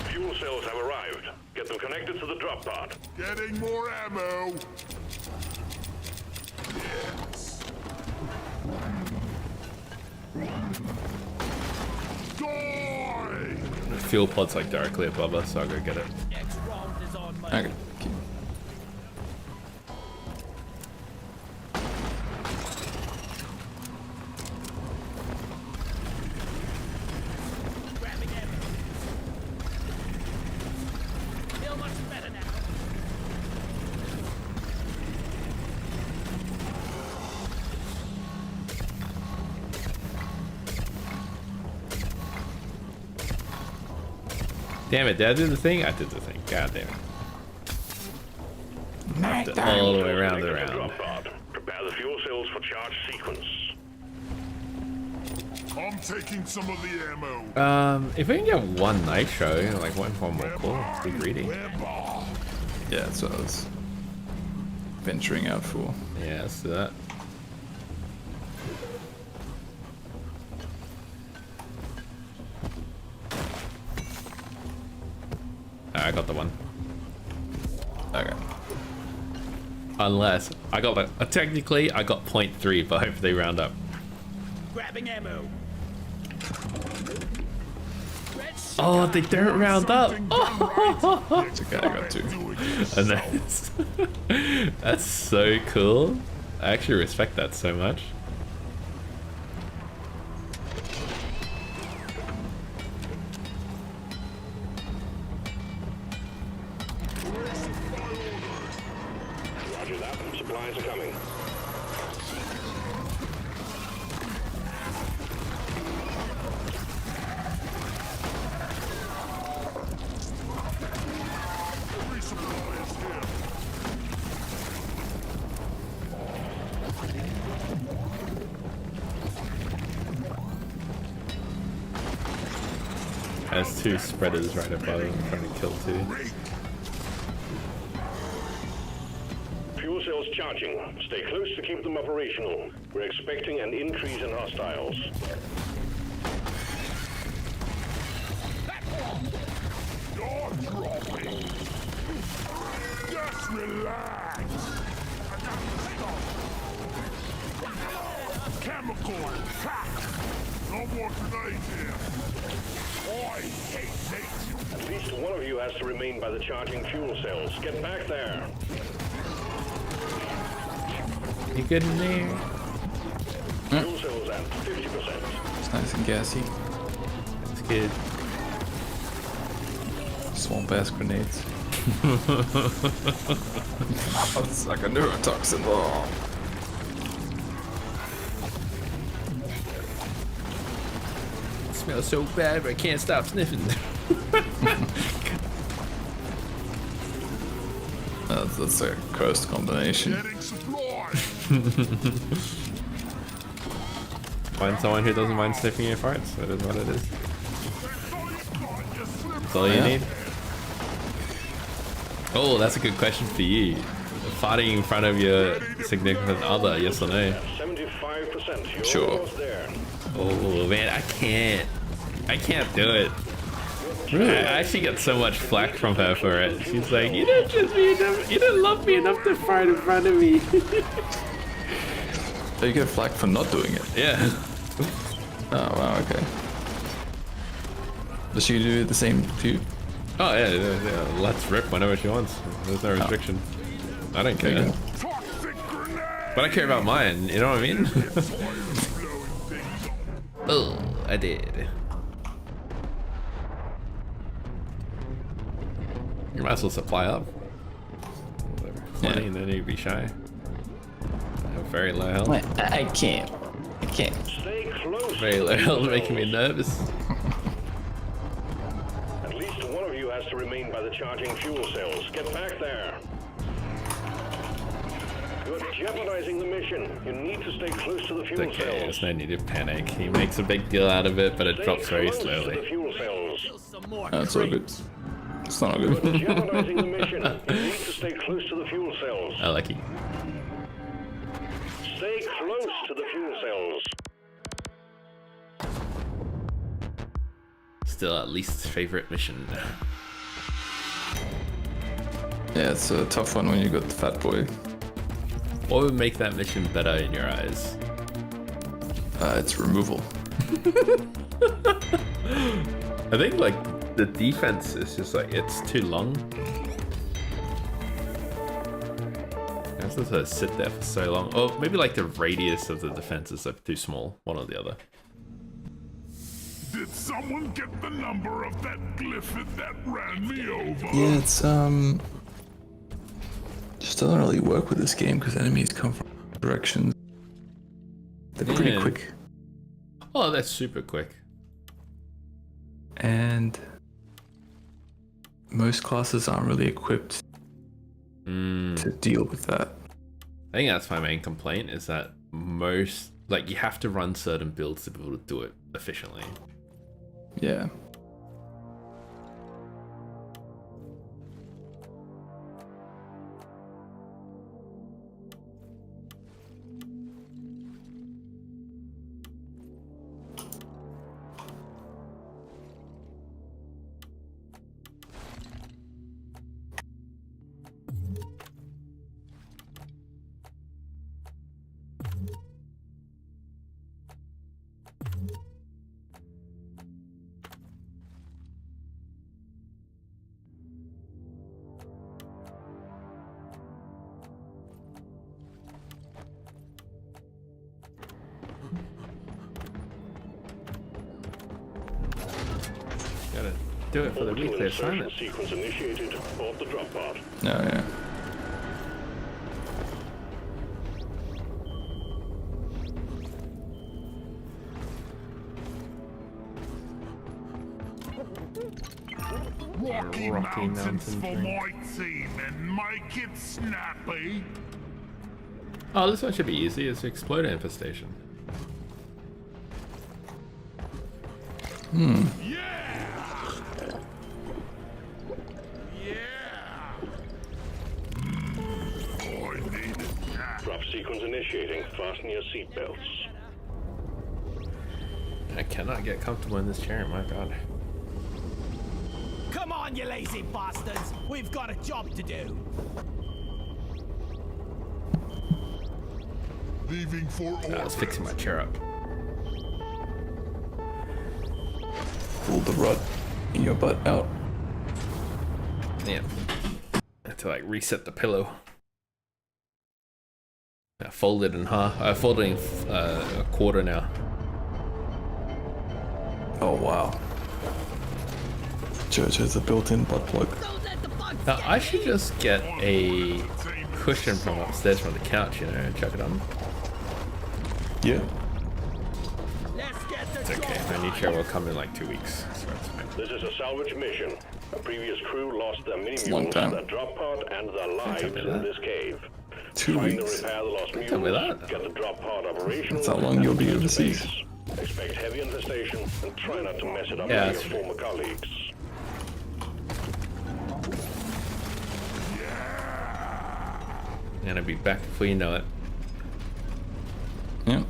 Fuel cells have arrived. Get them connected to the drop pod. Getting more ammo. Yes. Die! The fuel pod's like directly above us, so I'll go get it. Next round is on my. Okay. Keep. Grabbing ammo. Feel much better now. Damn it, did I do the thing? I did the thing. God damn it. Wrapped it all the way around and Connected to around. drop pod. Prepare the fuel cells for charge sequence. I'm taking some of the ammo. If we can get one nitro, like one more cool, let's be greedy. Webber. Yeah, that's what I was venturing out for. Yeah, let's do that. I got the one. Okay. Unless I got the technically I got 0.3, but hopefully they round up. Grabbing ammo. Oh, they don't round up. Oh, It's okay, I got two. and that's so cool. I actually respect that so much. Roger that. Supplies are coming. Resupply is here. There's two spreaders right above him trying to kill two. Fuel cells charging. Stay close to keep them operational. We're expecting an increase in hostiles. You're dropping. Just relax. I got the stuff. Chemical attack. No more grenades here. I hate nature. At least one of you has to remain by the charging fuel cells. Get back there. You good in there? Fuel cells at 50%. It's nice and gassy. That's good. Swamp ass grenades. It's like a neurotoxin. Oh. It smells so bad, but I can't stop sniffing. That's a cursed combination. Getting supplies. Find someone who doesn't mind sniffing your farts. That is what it is. That's all you Yeah. need. Oh, that's a good question for you. Farting in front of your significant other, yes or no? 75%. You're Sure. almost there. Oh man, I can't do it. I actually get so much flack from her for it. She's like, you don't trust me enough, you don't love me enough to fart in front of me. Oh, you get flack for not doing it. Yeah. Oh wow, okay. Does she do the same to you? Oh yeah, let's rip whenever she wants. There's no restriction. I don't care. Okay. Toxic grenade. But I care about mine, you know what I mean? Blowing things up. Oh, I did. You might as well supply up. Whatever. 20 and then you'd be shy. A very low health. Wait, I can't. Stay close. Very low health, making me nervous. At least one of you has to remain by the charging fuel cells. Get back there. You're jeopardizing the mission. You need to stay close to the fuel Okay, cells. there's no need to panic. He makes a big deal out of it, but it Stay drops very close to the slowly. fuel cells. Kill some more That's all good. creeps. It's not You're good. jeopardizing the mission. You need to stay close to the fuel cells. I like it. Stay close to the fuel cells. Still at least favorite mission. Yeah, it's a tough one when you got the fat boy. What would make that mission better in your eyes? It's removal. I think like the defense is just like it's too long. I have to sort of sit there for so long. Or maybe like the radius of the defense is like too small. One or the other. Did someone get the number of that glyphid that ran me over? Yeah, it's just doesn't really work with this game because enemies come from directions. They're pretty Yeah. quick, Oh, that's super quick. and most classes aren't really equipped to deal with that. I think that's my main complaint is that most like you have to run certain builds to be able to do it efficiently. Yeah. Gotta do it for the Orbital weekly insertion assignment. sequence initiated. Off the drop pod. No, yeah. Rocky, Rocky Mountains Mountain for drink. my team and make it snappy. Oh, this one should be easy. It's Exploder Infestation. Yeah! Yeah! I needed that. Drop sequence initiating. Fasten your seatbelts. I cannot get comfortable in this chair, my god. Come on, you lazy bastards! We've got a job to do. Leaving for I was fixing my chair up. Pull the rut in your butt out. Yeah. I had to like reset the pillow. I folded in half. I folded in a quarter now. Oh wow. Church has a built-in butt plug. Don't let the bugs Now get I me. should just get a cushion from upstairs from the couch, you know, and chuck it on. Yeah. Let's get the It's okay. My new chair will come in like 2 weeks, so it's fine. This is a salvage mission. A previous crew lost their a long mini-mules, time. their drop pod, and their lives tell me in that. this cave. 2 Find and weeks. repair the lost tell me mules, that. get the drop pod operational. That's how long you'll be and overseas. space. Expect heavy infestation and try not to mess it up Yeah, with that's your former colleagues. And I'll be back before you know it. Yeah.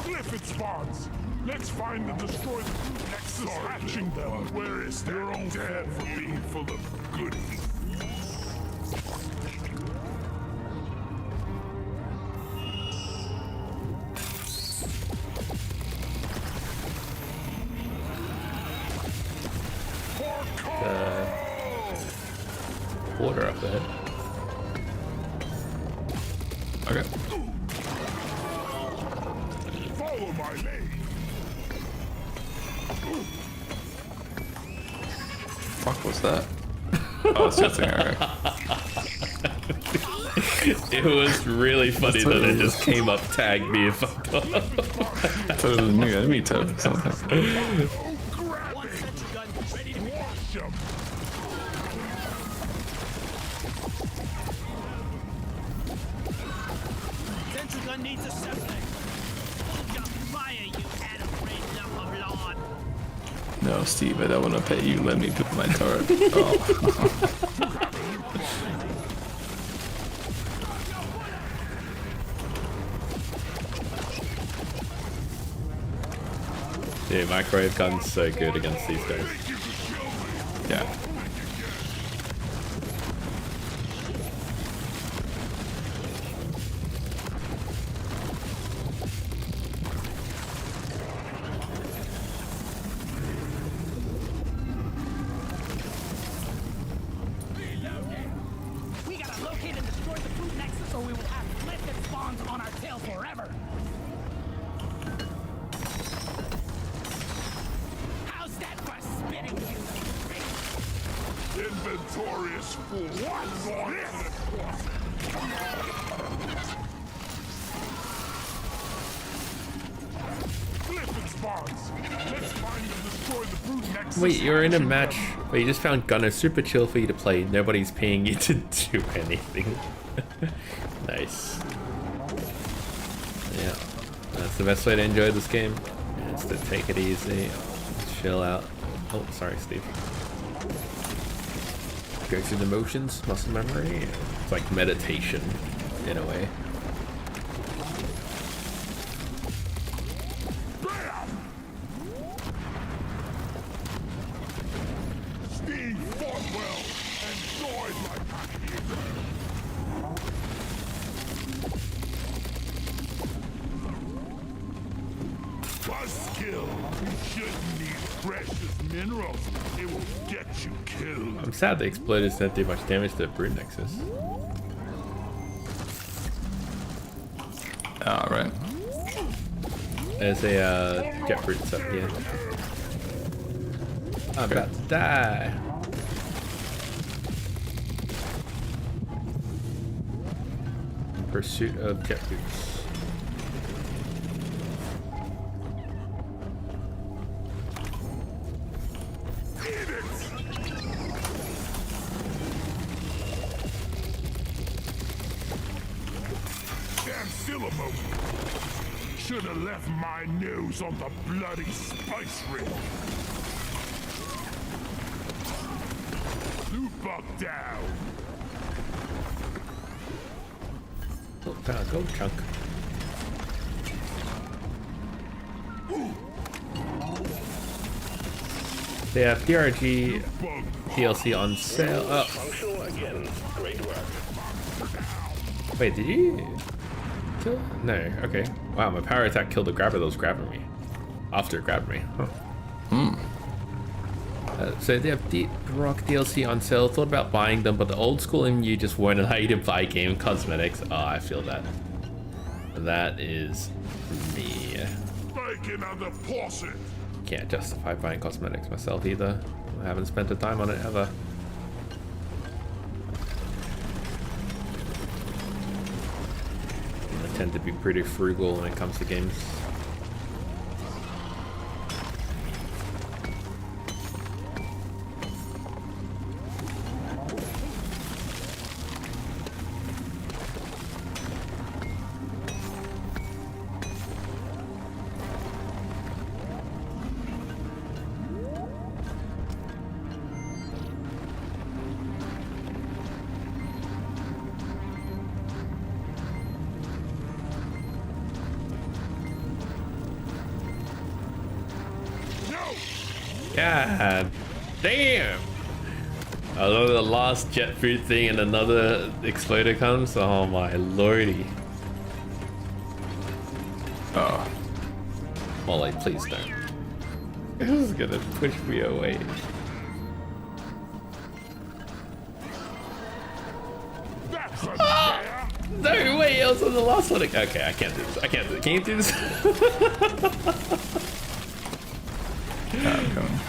Glyphid spawns. Let's find and destroy the Nexus hatching them. Where is your own dad for being full of goodies? Okay. Follow my lead. Fuck was that? Oh, it's just alright. It was really funny that it just came up, tagged me, and fucked off. I thought it was a new enemy tab or something. One sentry gun ready to Watch 'em. Sentry gun needs assessment. Hold your fire, you atom-brain lump of lawn. No, Steve, I don't want to pay you. Let me put my turret. Oh. Dude, microwave gun's so good against these guys. Yeah. We gotta locate and destroy the food nexus, or we will have lifted spawns on our tail forever. How's that for spitting, you? Inventorious fool. What's this? Lifted spawns. Let's find and destroy the brute nexus. Wait, you're in a match where you just found Gunner super chill for you to play. Nobody's paying you to do anything. Nice. Yeah, that's the best way to enjoy this game. Is to take it easy, chill out. Oh, sorry, Steve. Go through the motions, muscle memory. It's like meditation, in a way. Steve fought well and died like a hero. A skill. You shouldn't need precious minerals. It will get you killed. I'm sad the exploders didn't do much damage to the Brute Nexus. Alright. There's a jet brutes up here. I'm about to die. In pursuit of jet boots. Should have left my nose on the bloody spice ring. Loot bug down. Oh, go chunk. They have PRG DLC on sale. Oh. Functional again. Great work. Wait, did you kill? No, okay. Wow, my power attack killed the grabber that was grabbing me. After it grabbed me. Huh. So they have Deep Rock DLC on sale. Thought about buying them, but the old school in you just won't allow you to buy game cosmetics. Oh, I feel that. That is me. Bacon on the faucet. Can't justify buying cosmetics myself either. I haven't spent the time on it ever. I tend to be pretty frugal when it comes to games. God damn! I love the last jet food thing and another exploder comes. Oh my lordy. Oh. Molly, please don't. It was gonna push me away. That's unfair. No, wait, I was on the last one. Okay, I can't do this. I can't do it. Can you do this?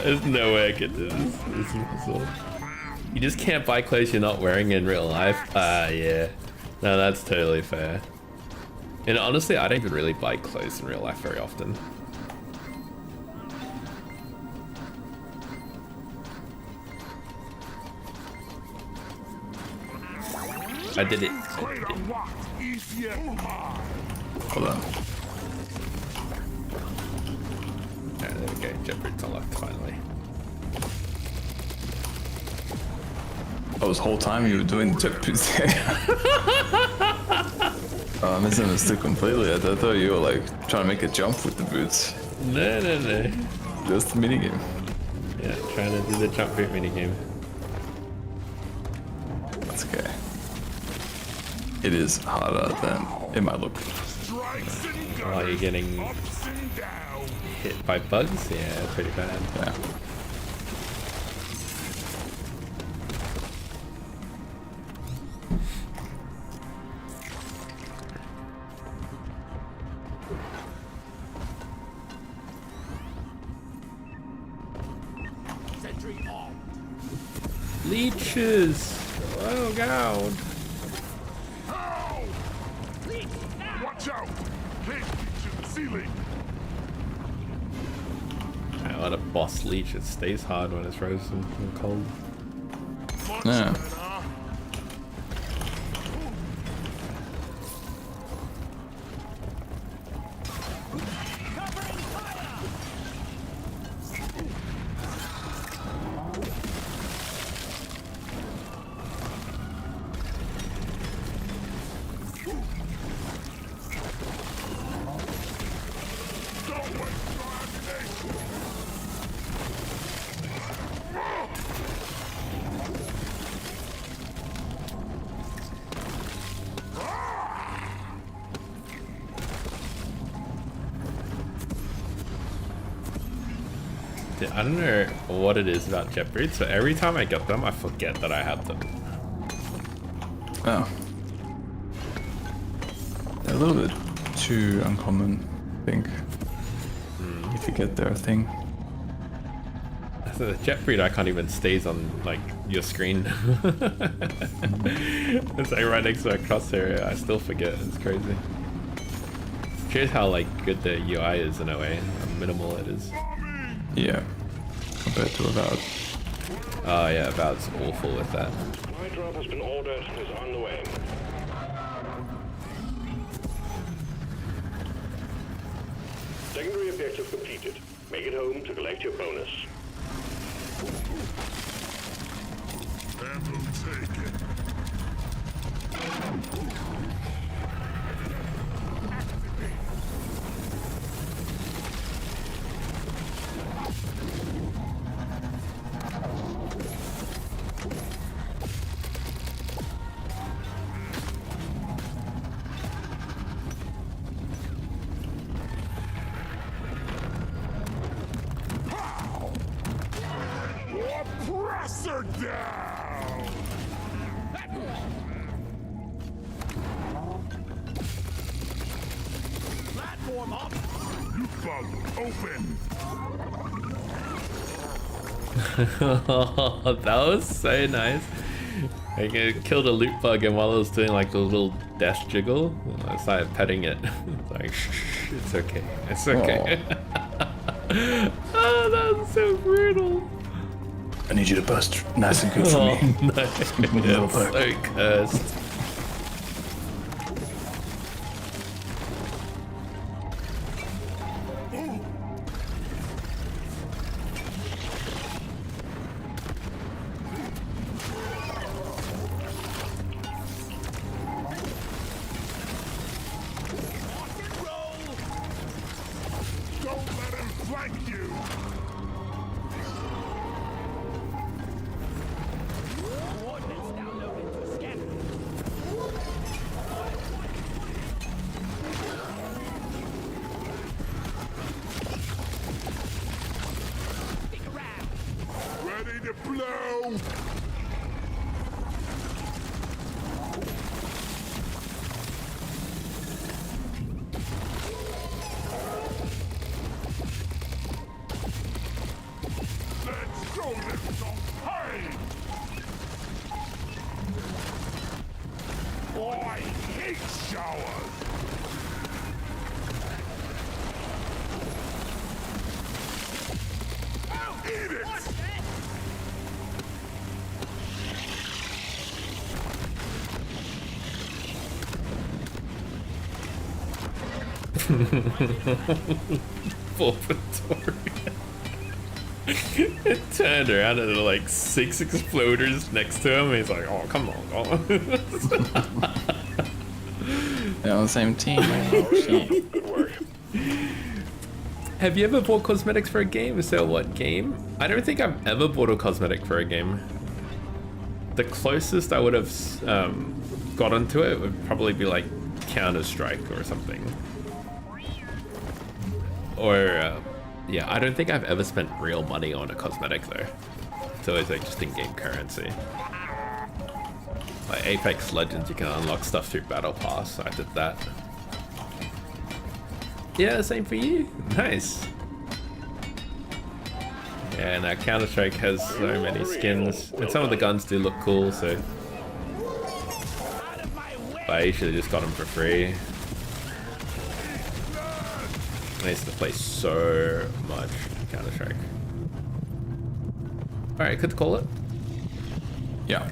There's no way I can do this. This is impossible. You just can't buy clothes you're not wearing in real life. Yeah. No, that's totally fair. And honestly, I don't even really buy clothes in real life very often. I did it. Hold on. Alright, there we go. Jetbridge unlocked finally. Oh, this whole time you were doing jet boots. Oh, I misunderstood completely. I thought you were like trying to make a jump with the boots. No. Just the minigame. Yeah, trying to do the jump boot minigame. That's okay. It is harder than it might look. Oh, you're getting hit by bugs? Yeah, pretty bad. Yeah. Leeches! Oh god! Watch out! Can't reach the ceiling. I let a boss leech. It stays hard when it's frozen and cold. Yeah. I don't know what it is about jet boots, but every time I get them, I forget that I have them. Oh. They're a little bit too uncommon, I think. You forget they're a thing. So the jet boot icon even stays on like your screen. It's like right next to a crosshair. I still forget. It's crazy. It shows how like good the UI is in a way, how minimal it is. Yeah. Compared to Avowed. Oh yeah, Avowed's awful with that. My drop has been ordered and is on the way. Secondary objective completed. Make it home to collect your bonus. Ammo taken. Oppressor down! Platform up. You bug open! That was so nice. I killed a loot bug, and while I was doing like a little dash jiggle, I started petting it. It's like, shh, it's okay. It's okay. Oh, that was so brutal. I need you to burst nice and good for me. No. It's so cursed. Don't let him flank you! Coordinates downloaded to scanner. Stick around. Ready to blow! I hate showers. Eat it. Poor Victoria. It turned around and there were like 6 exploders next to him. He's like, oh, come on. Oh. They're on the same team. Good work. Have you ever bought cosmetics for a game? So what game? I don't think I've ever bought a cosmetic for a game. The closest I would have gotten to it would probably be like Counter-Strike or something. Or, yeah, I don't think I've ever spent real money on a cosmetic though. It's always like just in-game currency. Like Apex Legends, you can unlock stuff through Battle Pass. I did that. Yeah, same for you. Nice. Yeah, now Counter-Strike has so many skins, and some of the guns do look cool, so... But I usually just got them for free. I used to play so much Counter-Strike. Alright, good to call it. Yeah.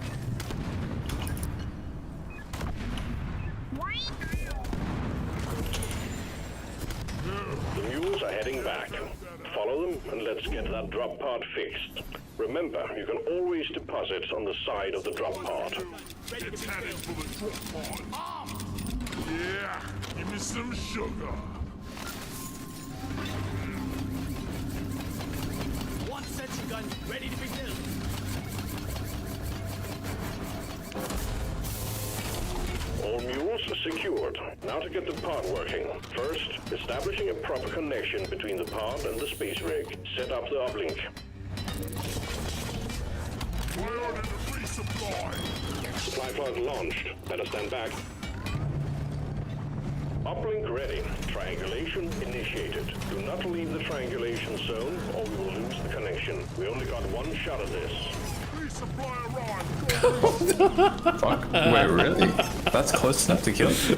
The mules are heading back. Follow them and let's get that drop pod fixed. Remember, you can always deposit on the side of the drop pod. It's headed for the drop pod. Yeah, give me some sugar. One sentry gun ready to be built. All mules secured. Now to get the pod working. First, establishing a proper connection between the pod and the space rig. Set up the uplink. Priority to resupply. Supply pod launched. Better stand back. Uplink ready. Triangulation initiated. Do not leave the triangulation zone or we will lose the connection. We only got one shot at this. Resupply arrived. Fuck. Wait, really? That's close enough to kill you?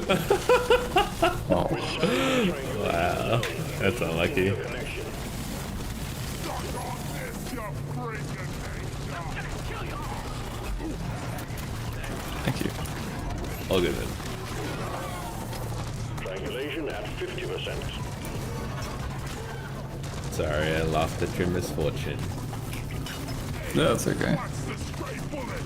Oh. Wow, that's unlucky. Connection. Stuck on this, you freaking nature. Thank you. All good then. Triangulation at 50%. Sorry, I laughed at your misfortune. No, that's okay. That's the stray bullet.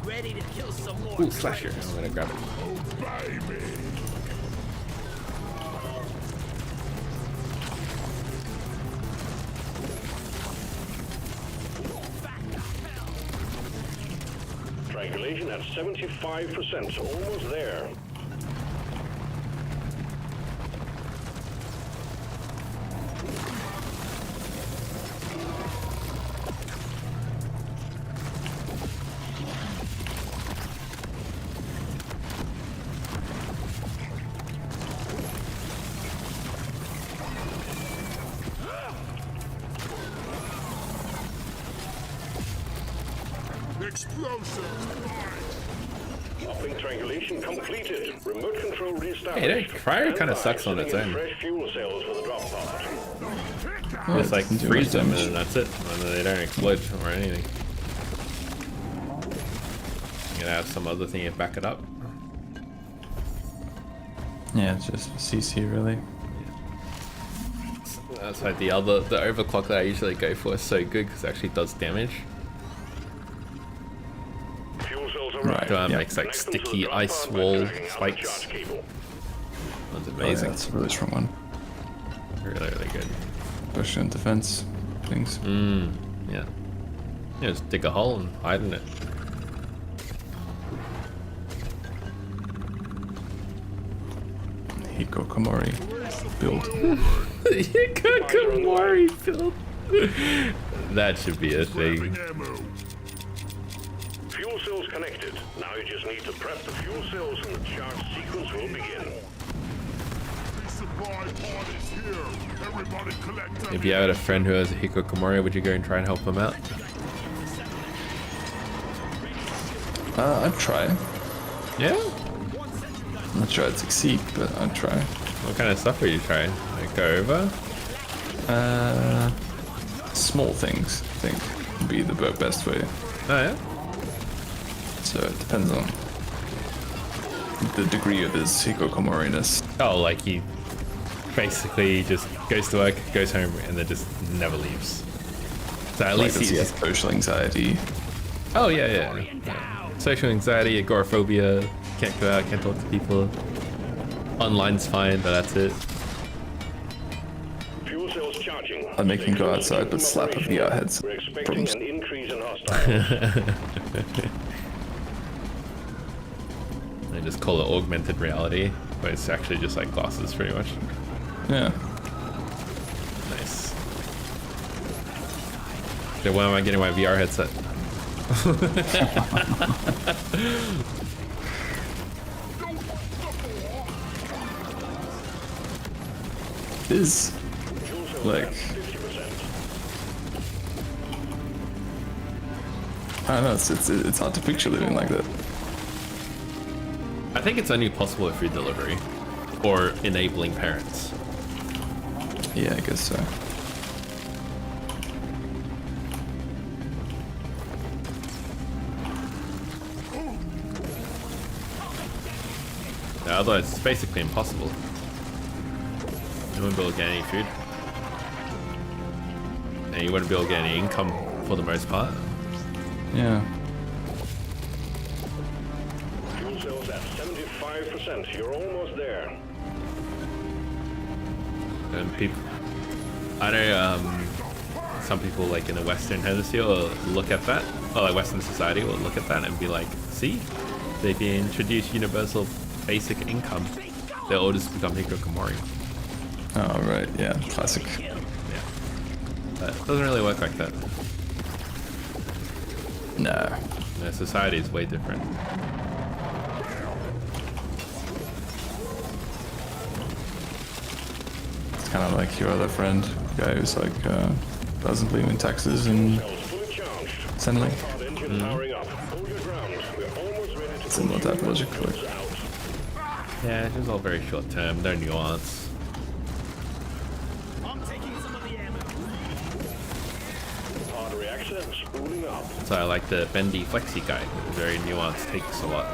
Ready to kill some more. Ooh, slasher. I'm gonna grab it. Oh, baby. Triangulation at 75%. Almost there. Explosives. Uplink triangulation completed. Remote control reestablished. Hey, that fire kind of sucks on its Sending in own. fresh fuel cells for the drop pod. Just like doesn't do freeze much them damage. and then that's it. And then they don't explode or anything. I'm gonna have some other thing to back it up. Yeah, it's just CC really. That's like the overclock that I usually go for is so good because it actually does damage. Fuel cells Right. arrived. So it Yeah. makes like Connect them to the sticky drop ice pod by wall connecting up the spikes. charge cable. That's Oh, yeah, amazing. that's a really strong one. Really, really good. Especially in defense things. Yeah. Yeah, just dig a hole and hide in it. Hikokomori build. Hikokomori build. That should be a Grabbing thing. ammo. Fuel cells connected. Now you just need to prep the fuel cells and the charge sequence will begin. Resupply pod is here. Everybody collect If you had a friend who has a hikikomori, would you go and try and help them out? I'd try. Yeah? I'm not sure I'd succeed, but I'd try. What kind of stuff are you trying? Like go over? Small things, I think, would be the best way. Oh yeah? So it depends on the degree of his hikikomori-ness. Oh, like he basically just goes to work, goes home, and then just never leaves. So at Like, least does he he's... have social anxiety? Oh yeah. Social anxiety, agoraphobia, can't go out, can't talk to people. Online's fine, but that's it. Fuel cells charging. I'd make him go outside but slap a VR headset. We're expecting an increase in hostiles. They just call it augmented reality, but it's actually just like glasses pretty much. Yeah. Nice. So when am I getting my VR headset? Is like, I don't know, it's hard to picture living like that. I think it's only possible with food delivery or enabling parents. Yeah, I guess so. Now, otherwise, it's basically impossible. You wouldn't be able to get any food. And you wouldn't be able to get any income for the most part. Yeah. Fuel cells at 75%. You're almost there. And people, I know some people like in the Western Hemisphere will look at that, or like Western society will look at that and be like, see, if you introduce universal basic income, they'll all just become hikikomori. Oh, right, yeah, classic. Yeah. But it doesn't really work like that. No. The society is way different. It's kind of like your other friend, guy who's like, doesn't believe in taxes and Fully charged. Centrelink. Pod engine powering up. Hold your ground. We're almost ready to Similar type of logic, like. out. Yeah, it's just all very short term, no nuance. I'm taking some of the ammo. Pod reactor spooling up. So I like the bendy flexi guy, very nuanced, takes a lot.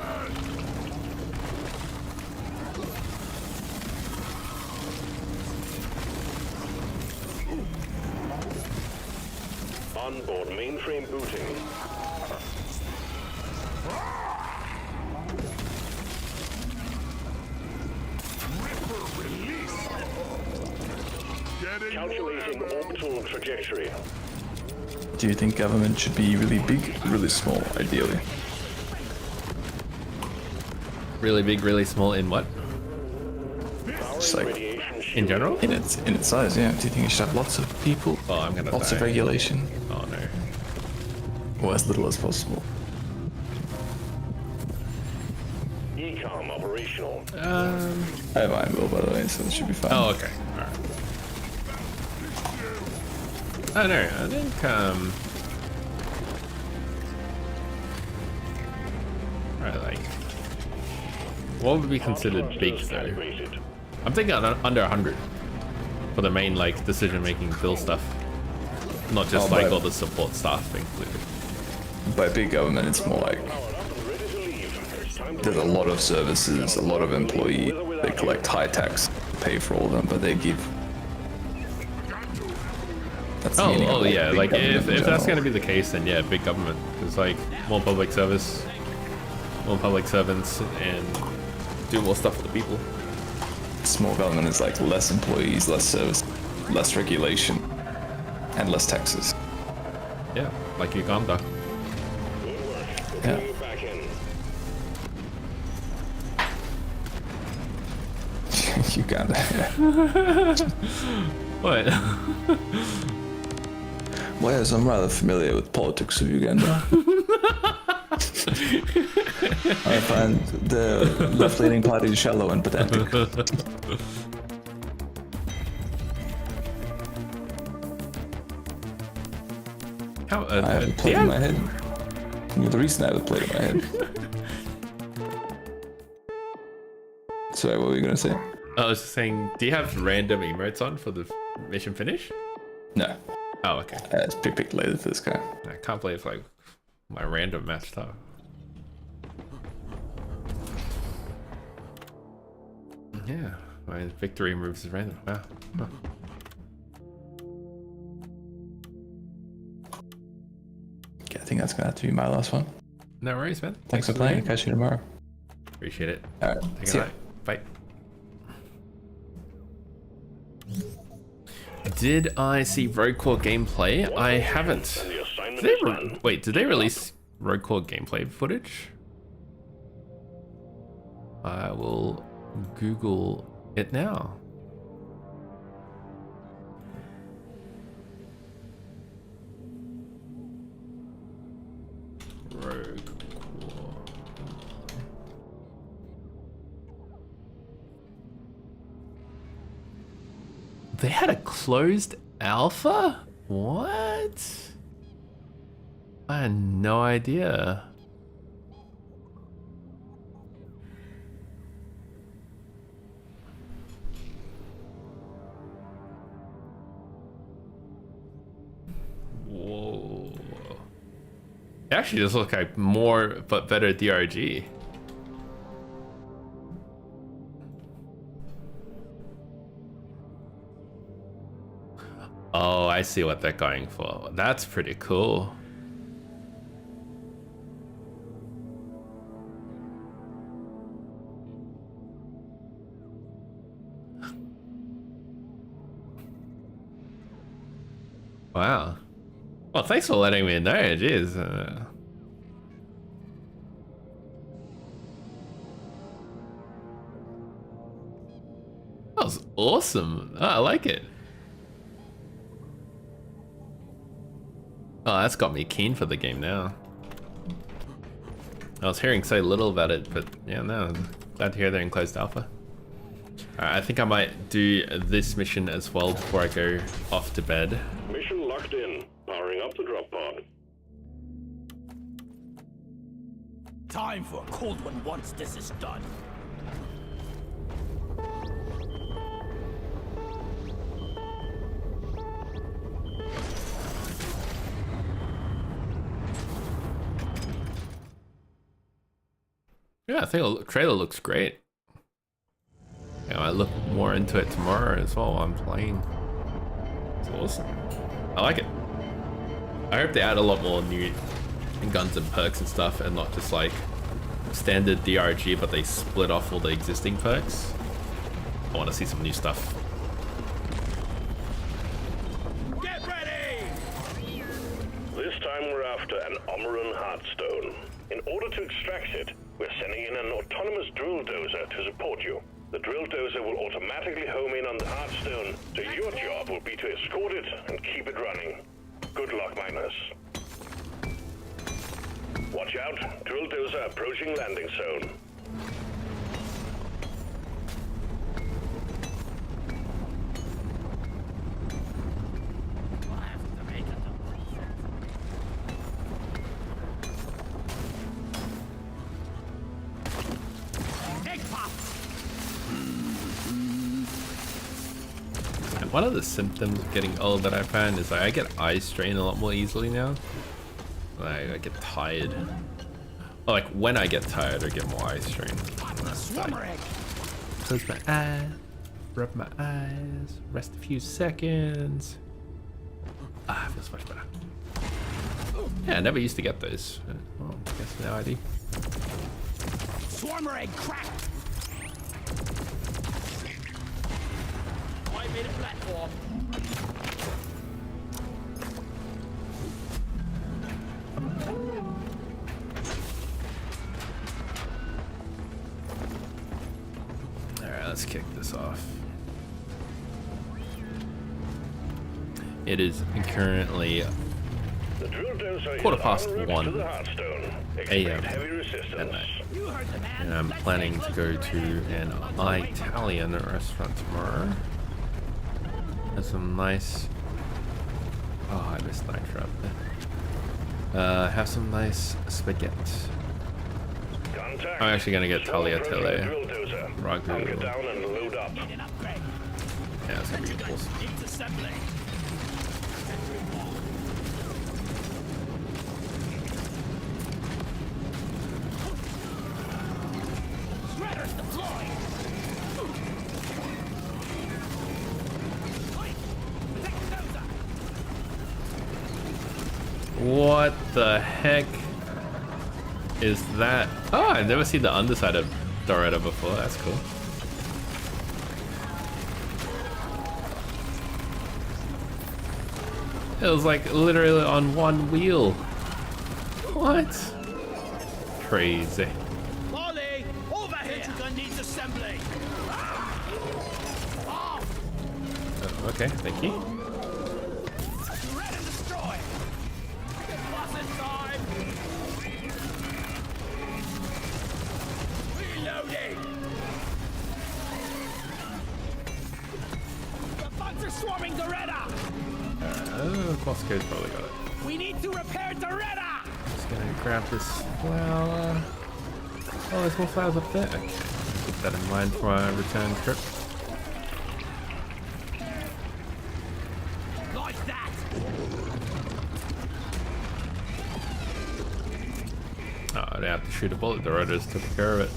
Onboard mainframe booting. Getting Calculating orbital trajectory. Do you think government should be really big, really small, ideally? Really big, really small in what? Just like Radiation In general? in its size, yeah. Do you think it should have lots of people, Oh, I'm gonna lots of die. regulation, Oh no. or as little as possible? Ecom operational. I have iron will, by the way, so it should be fine. Oh, okay. Alright. I don't know. I think, right, like, what would be considered big though? Calibrated. I'm thinking under 100 for the main, like, decision-making bill stuff. Not just, Oh, like, but- all the support staff included. By big government, it's more like Powered up and ready to leave. It's time to there's a lot of services, a lot of employee. They collect high tax, pay for all of them, but they give. That's the meaning of, Yeah, big like, government if in that's general. going to be the case, then yeah, big government. Because, like, more public service, more public servants, and do more stuff for the people. Small government is like less employees, less service, less regulation, and less taxes. Yeah, like Uganda. Yeah. get back in. Uganda. What? Well, yes, I'm rather familiar with politics of Uganda. I find the left-leaning party shallow and pedantic. How, I have a plate in my head. You're the reason I have a plate in my head. Sorry, what were you gonna say? I was just saying, do you have random emotes on for the mission finish? No. Oh, okay. It's picked later for this guy. I can't believe like my random matched up. Yeah, my victory moves is random. Wow. Huh. Okay, I think that's gonna have to be my last one. No worries, man. Thanks for playing. Catch you tomorrow. Appreciate it. All right. Take See a ya. night. Bye. Did I see Rogue Core gameplay? I haven't. And the assignment Did is they done. wait, did they release Rogue Core gameplay footage? I will Google it now. Rogue Core. They had a closed alpha? What? I had no idea. Whoa. It actually does look like more but better DRG. Oh, I see what they're going for. That's pretty cool. Wow. Well, thanks for letting me know. Jeez. That was awesome. Oh, I like it. Oh, that's got me keen for the game now. I was hearing so little about it, but yeah, no, I'm glad to hear they're in closed alpha. Alright, I think I might do this mission as well before I go off to bed. Mission locked in. Powering up the drop pod. Time for a cold one once this is done. Yeah, I think the trailer looks great. Yeah, I look more into it tomorrow as well while I'm playing. It's awesome. I like it. I hope they add a lot more new guns and perks and stuff, and not just like standard DRG, but they split off all the existing perks. I want to see some new stuff. Get ready! This time we're after an Omeran Heartstone. In order to extract it, we're sending in an autonomous drill dozer to support you. The drill dozer will automatically home in on the Heartstone, so your job will be to escort it and keep it running. Good luck, miners. Watch out, drill dozer approaching landing zone. One of the symptoms of getting old that I find is like I get eye strain a lot more easily now. Like I get tired. Or like when I get tired, I get more eye strain. Like, close my eyes, rub my eyes, rest a few seconds. Ah, it feels much better. Yeah, I never used to get those. Well, I guess now I do. Swarmer egg crack! I made a platform. Alright, let's kick this off. It is currently The drill dozer is 1:15 en route to the Heartstone. Expect a.m. heavy resistance. You heard the man. and I'm Let's planning stay to close go the to man. an Italian restaurant tomorrow. There's some nice Oh, I missed Nitro up there. Have some nice spaghetti. I'm actually gonna get tagliatelle. Rock Get down and load up. Yeah, it's gonna be awesome. What the heck is that? Oh, I've never seen the underside of Doretta before. That's cool. It was like literally on one wheel. What? Crazy. Molly, over here! Gun needs assembly! Oh, okay, thank you. Red and destroy! Plus in time! Reloading! The bugs are swarming Doretta! Oh, Costco's probably got it. We need to repair Doretta! Just gonna grab this flower. Oh, there's more flowers up there. Okay, keep that in mind for our return trip. Like that! Oh, I didn't have to shoot a bullet. The Rotos took care of it.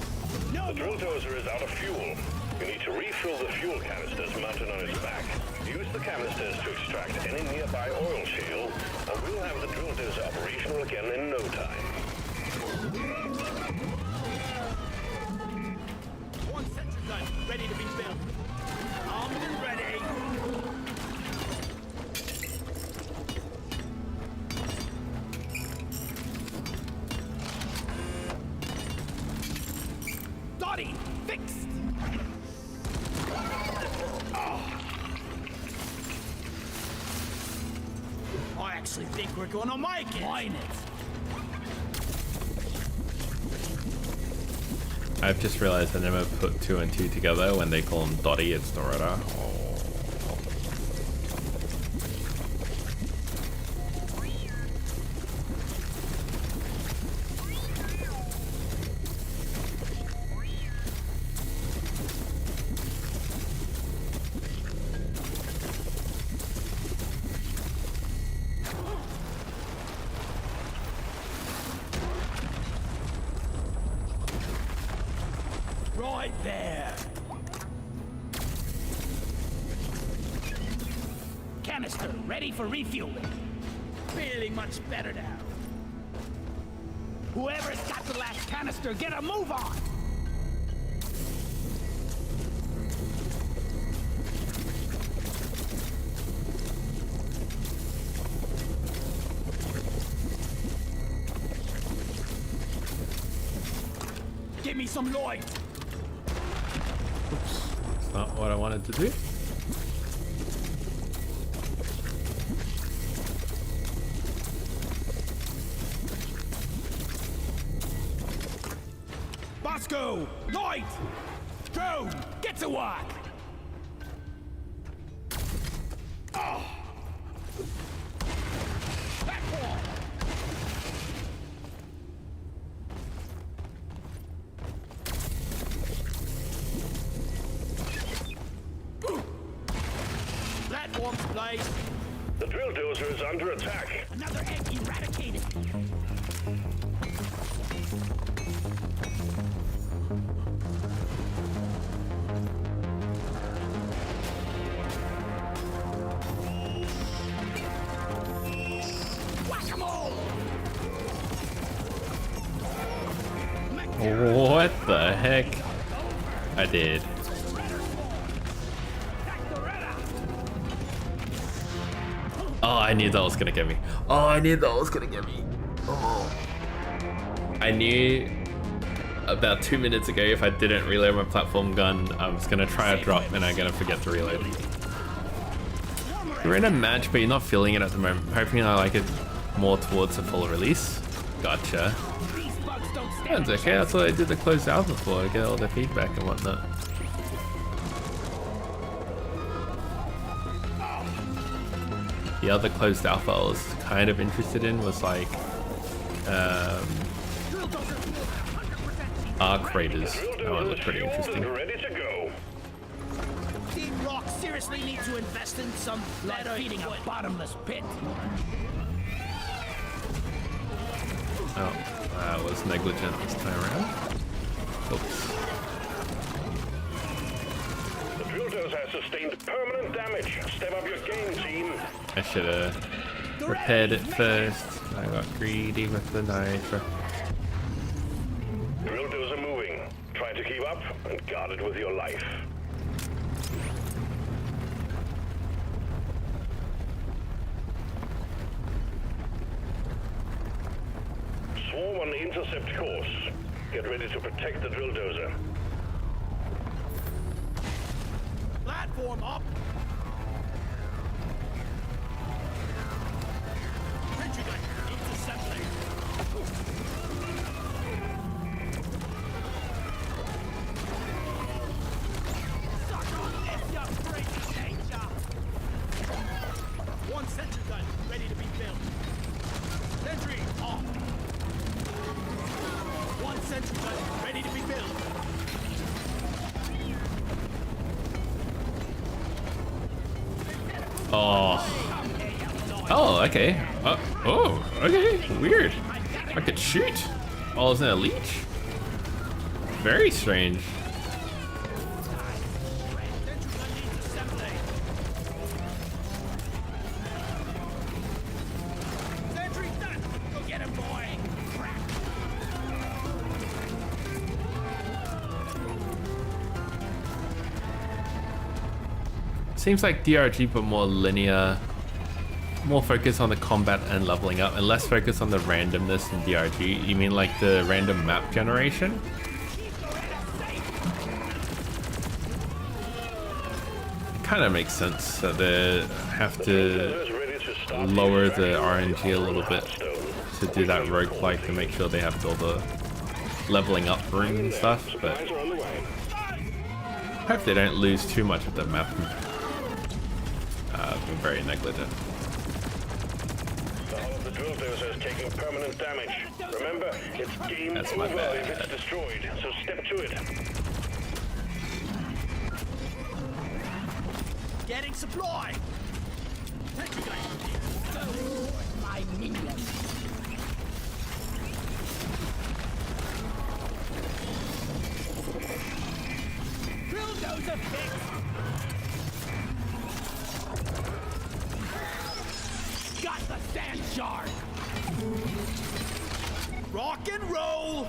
No The drill dozer is out of fuel. You need to refill the fuel canisters mounted on its back. Use the canisters to extract any nearby oil shale, and we'll have the drill dozer operational again in no time. One sensor gun ready to be built. Armed and ready. Dottie, fixed. I actually think we're gonna make it. Mine it. I've just realized I never put 2 and 2 together. When they call him Dottie, it's Doretta. Oh. Right there. Canister ready for refueling. Feeling much better now. Whoever's got the last canister, get a move on. Give me some light. That's not what I wanted to do. Bosco, light! Drone, get to work! Back wall! Platforms placed. The drill dozer is under attack. Another egg eradicated. What the heck? I did. Oh, I knew that was gonna get me. Oh, I knew that was gonna get me. Oh. I knew about 2 minutes ago if I didn't reload my platform gun, I was gonna try a drop and I'm gonna forget to reload. You're in a match, but you're not feeling it at the moment. Hoping I like it more towards the full release. Gotcha. That's okay, that's what I did the closed alpha for, I get all the feedback and whatnot. The other closed alpha I was kind of interested in was like arc raiders. That one looked pretty interesting. Ready to go. Team Rock seriously need to invest in some better feeding a bottomless pit. Oh, that was negligent this time around. Oops. The drill dozer has sustained permanent damage. Step up your game, team. I should have repaired it first. I got greedy with the knife. Drill dozer moving. Try to keep up and guard it with your life. Swarm on the intercept course. Get ready to protect the drill dozer. Platform up. Regiment needs assembly. Sucker, it's your crazy danger. One sentry gun ready to be built. Sentry off. One sentry gun ready to be built. Oh. Oh, okay. Oh, okay. Weird. I could shoot. Oh, isn't it a leech? Very strange. Sentry done. Go get him, boy. Crack. Seems like DRG, but more linear, more focus on the combat and leveling up, and less focus on the randomness in DRG. You mean like the random map generation? Kind of makes sense that they have to lower the RNG a little bit to do that roguelike to make sure they have all the leveling up room and stuff, but I hope they don't lose too much of the map. Been very negligent. The hull of the drill dozer is taking permanent damage. Remember, it's game That's my over bad. if it's destroyed, so step to it. Getting supply. Sentry gun. So, my minions. Drill dozer fixed. Got the sand shark. Rock and roll.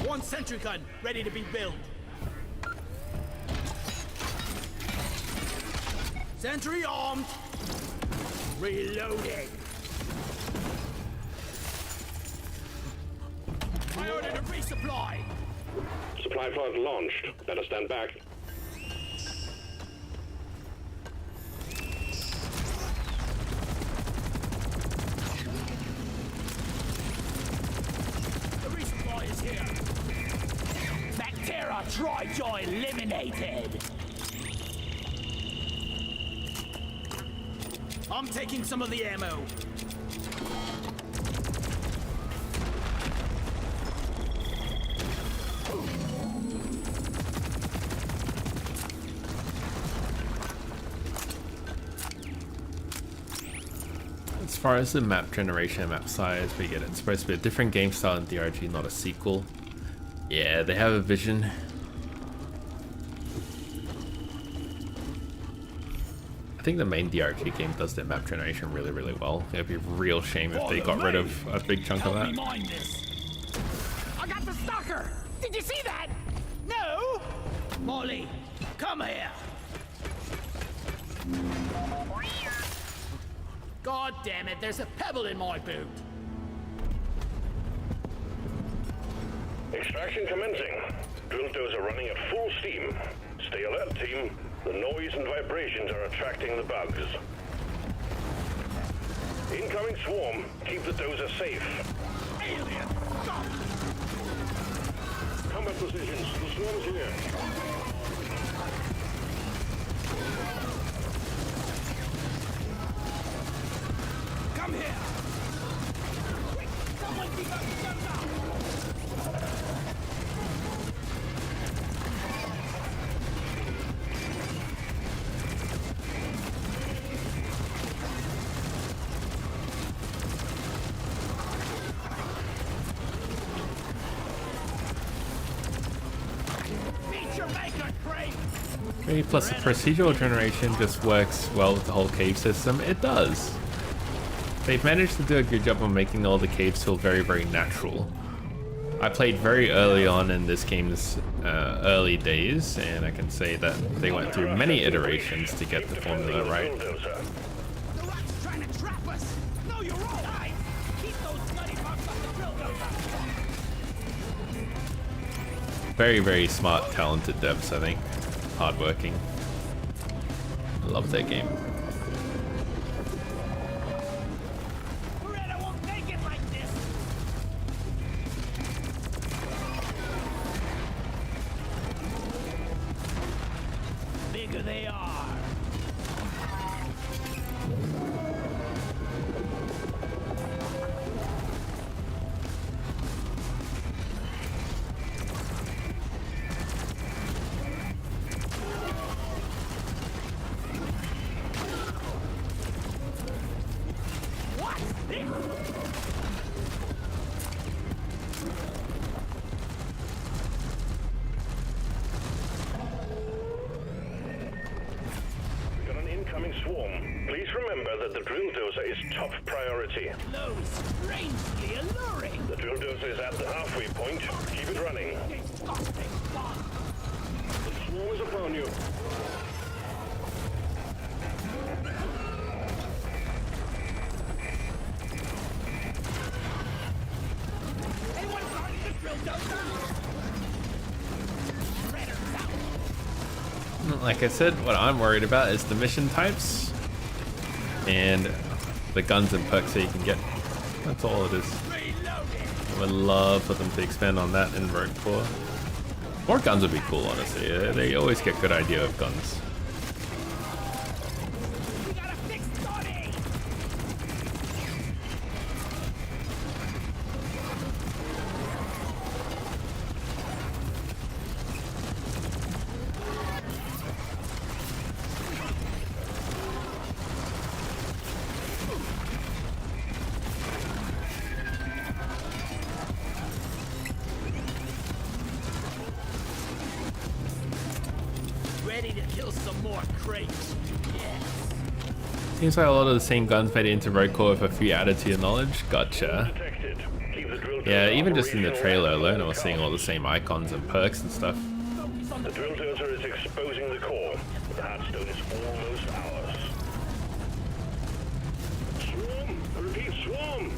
One sentry gun ready to be built. Sentry armed. Reloading. I ordered a resupply. Supply pod launched. Better stand back. The resupply is here. Bacteria Trijoy eliminated. I'm taking some of the ammo. As far as the map generation and map size, we get it's supposed to be a different game style in DRG, not a sequel. Yeah, they have a vision. I think the main DRG game does their map generation really, really well. It'd be a real shame if they got rid of a big chunk of that. Mind this. I got the stalker. Did you see that? No. Molly, come here. God damn it, there's a pebble in my boot. Extraction commencing. Drill dozer running at full steam. Stay alert, team. The noise and vibrations are attracting the bugs. Incoming swarm. Keep the dozer safe. alien! Stop! Combat positions. The swarm's here. Come here! Quick! Someone keep up the guns out! Feature maker, Crane! Maybe plus the procedural generation just works well with the whole cave system. It does. They've managed to do a good job of making all the caves feel very, very natural. I played very early on in this game's early days, and I can say that they went through many iterations to get the formula right. The Rock's trying to trap us! No, you're all right! Keep those bloody bugs off the drill dozer! Very, very smart, talented devs, I think. Hardworking. I love their game. Beretta won't take it like this! Bigger they are! What's this? We got an incoming swarm. Please remember that the drill dozer is top priority. Low is strangely alluring! The drill dozer is at the halfway point. Keep it running. Disgusting bug! The swarm is upon you. Anyone guarding the drill dozer? Shredder's out! Like I said, what I'm worried about is the mission types and the guns and perks that you can get. That's all it is. Reloading! I would love for them to expand on that in Rogue Core. More guns would be cool, honestly. They always get good idea of guns. We got a fixed body! Ready to kill some more crates. Yes. Seems like a lot of the same guns made it into Rogue Core with a few added to your knowledge. Gotcha. Detected. Keep the drill dozer Yeah, even just in the operational trailer at alone, I all was seeing all the costs. same icons and perks and stuff. Focus on The the drill dozer is exposing the core. The Hearthstone is almost ours. Swarm! I repeat, swarm!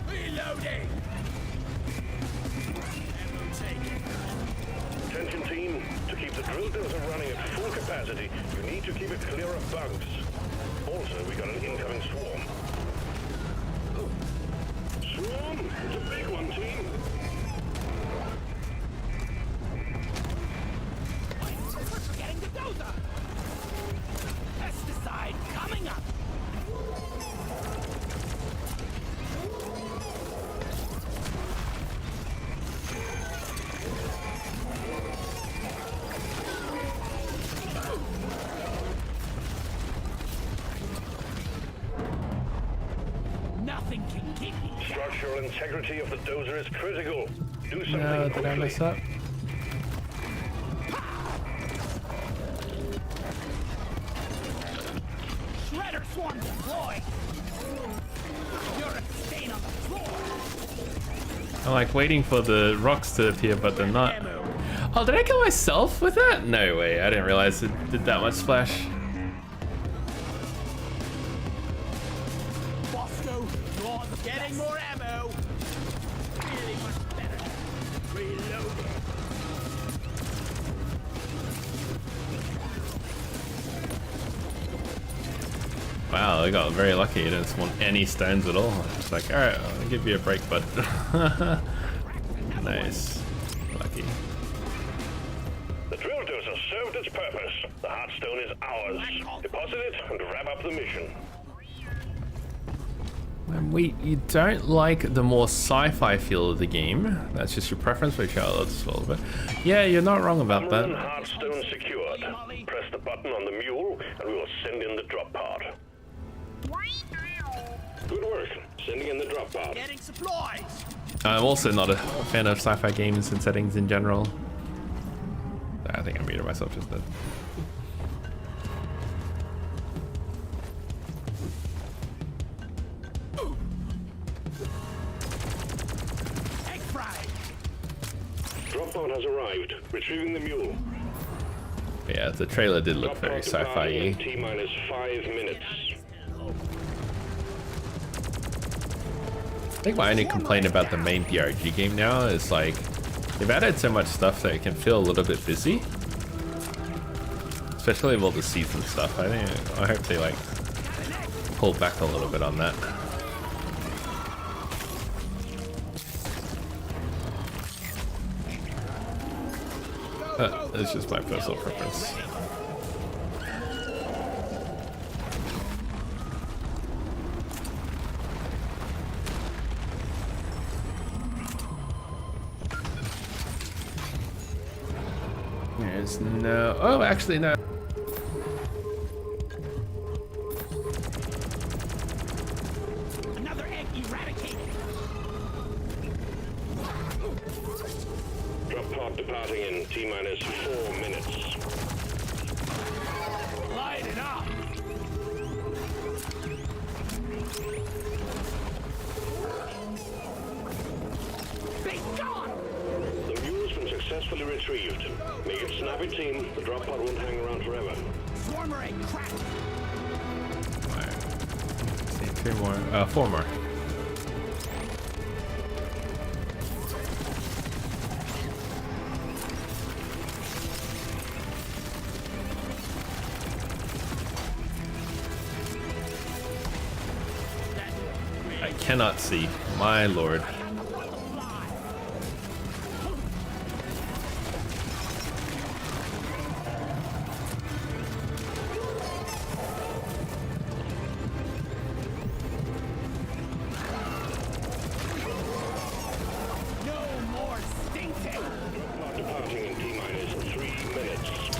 reloading! Ammo taken. Attention team, to keep the drill dozer running at full capacity, you need to keep it clear of bugs. Also, we got an incoming swarm. Swarm! It's a big one, team! We're forgetting the dozer! Pesticide coming up! Nothing can keep me down. Structural integrity of the dozer is critical. Do something No, did I quickly. mess up? Shredder swarm deployed! You're a stain on the floor! I'm like waiting for the rocks to appear, but they're not. Ammo! Oh, did I kill myself with that? No way, I didn't realize it did that much splash. Bosco, you're getting more ammo! Really much better. Reloading. Wow, Oh, we got very lucky. He didn't spawn any stones at all. It's like, alright, I'll give you a break, bud. Nice. Lucky. The drill dozer served its purpose. The Heartstone is ours. Deposit it and wrap up the mission. And you don't like the more sci-fi feel of the game. That's just your preference, which I'll dissolve it. Yeah, you're not wrong about that. Heartstone secured. Press the button on the mule and we will send in the drop pod. Good work. Sending in the drop pod. Getting supplies. I'm also not a fan of sci-fi games and settings in general. I think I muted myself just then. Egg fry. Drop pod has arrived. Retrieving the mule. Yeah, the trailer did look very sci-fi-y. T-minus 5 minutes. I think my only complaint about the main BRG game now is like they've added so much stuff that it can feel a little bit busy, especially with all the season stuff. I hope they like pull back a little bit on that. It's just my personal preference. There's no... Oh, actually, no. Another egg eradicated. Drop pod departing in T-minus 4 minutes. Light it up. Be gone. The mule's been successfully retrieved. Make it snappy, team. The drop pod won't hang around forever. Swarmer egg cracked. See, 2 more. 4 more. I cannot see. My lord.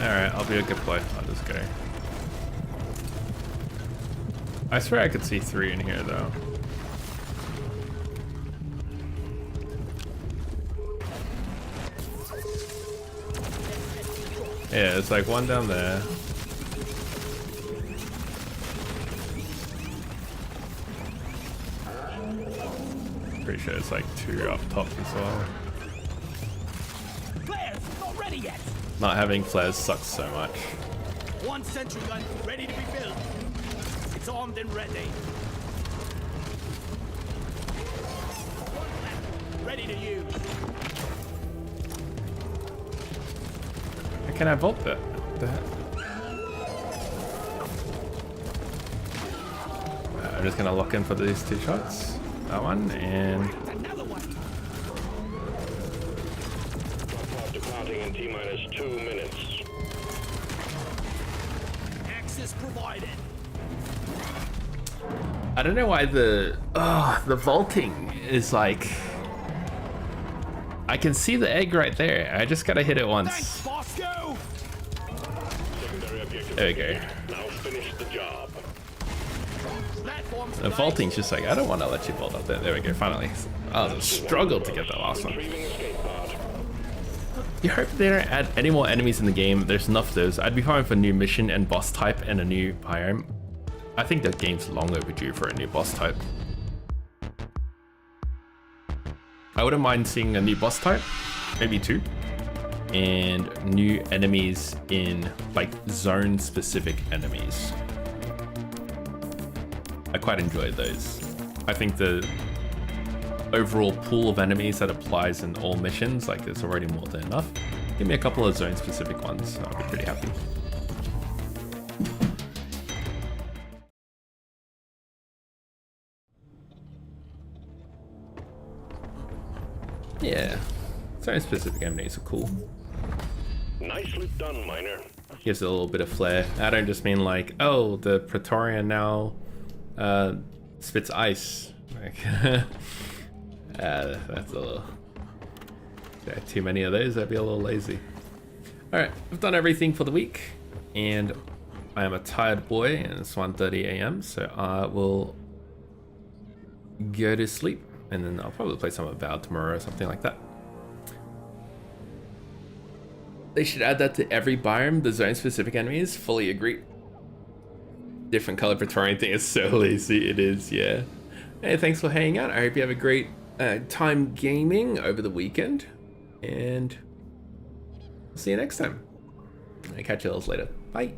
Alright, I'll be a good play. I'll just go. I swear I could see 3 in here though. Yeah, it's like 1 down there. Pretty sure it's like 2 up top as well. Flares not ready yet. Not having flares sucks so much. 1 sentry gun ready to be built. It's armed and ready. 1 left, ready to use. How can I vault that? What the heck? I'm just gonna lock in for these 2 shots. That one and Another one. Drop pod departing in T-minus 2 minutes. Access provided. I don't know why the vaulting is like. I can see the egg right there. I just gotta hit it once. Thanks, Bosco. Secondary objective. There we go. Now finish the job. Platforms The vaulting's just like, I don't want to let you vault up there. There we go, finally. I was a struggle to get that last one. Retrieving escape pod. You hope they don't add any more enemies in the game. There's enough of those. I'd be fine for a new mission and boss type and a new biome. I think the game's long overdue for a new boss type. I wouldn't mind seeing a new boss type, maybe 2, and new enemies in like zone specific enemies. I quite enjoyed those. I think the overall pool of enemies that applies in all missions, like there's already more than enough. Give me a couple of zone specific ones, I'll be pretty happy. Yeah, zone specific enemies are cool. Nicely done, Miner. Gives it a little bit of flair. I don't just mean like, oh, the Praetorian now spits ice. Like, that's a little... Yeah, too many of those, that'd be a little lazy. Alright, I've done everything for the week, and I am a tired boy, and it's 1:30 a.m, so I will go to sleep, and then I'll probably play some Avowed tomorrow or something like that. They should add that to every biome, the zone-specific enemies. Fully agree. Different color Praetorian thing is so lazy. It is, yeah. Hey, thanks for hanging out. I hope you have a great time gaming over the weekend. And see you next time. I'll catch you all later. Bye.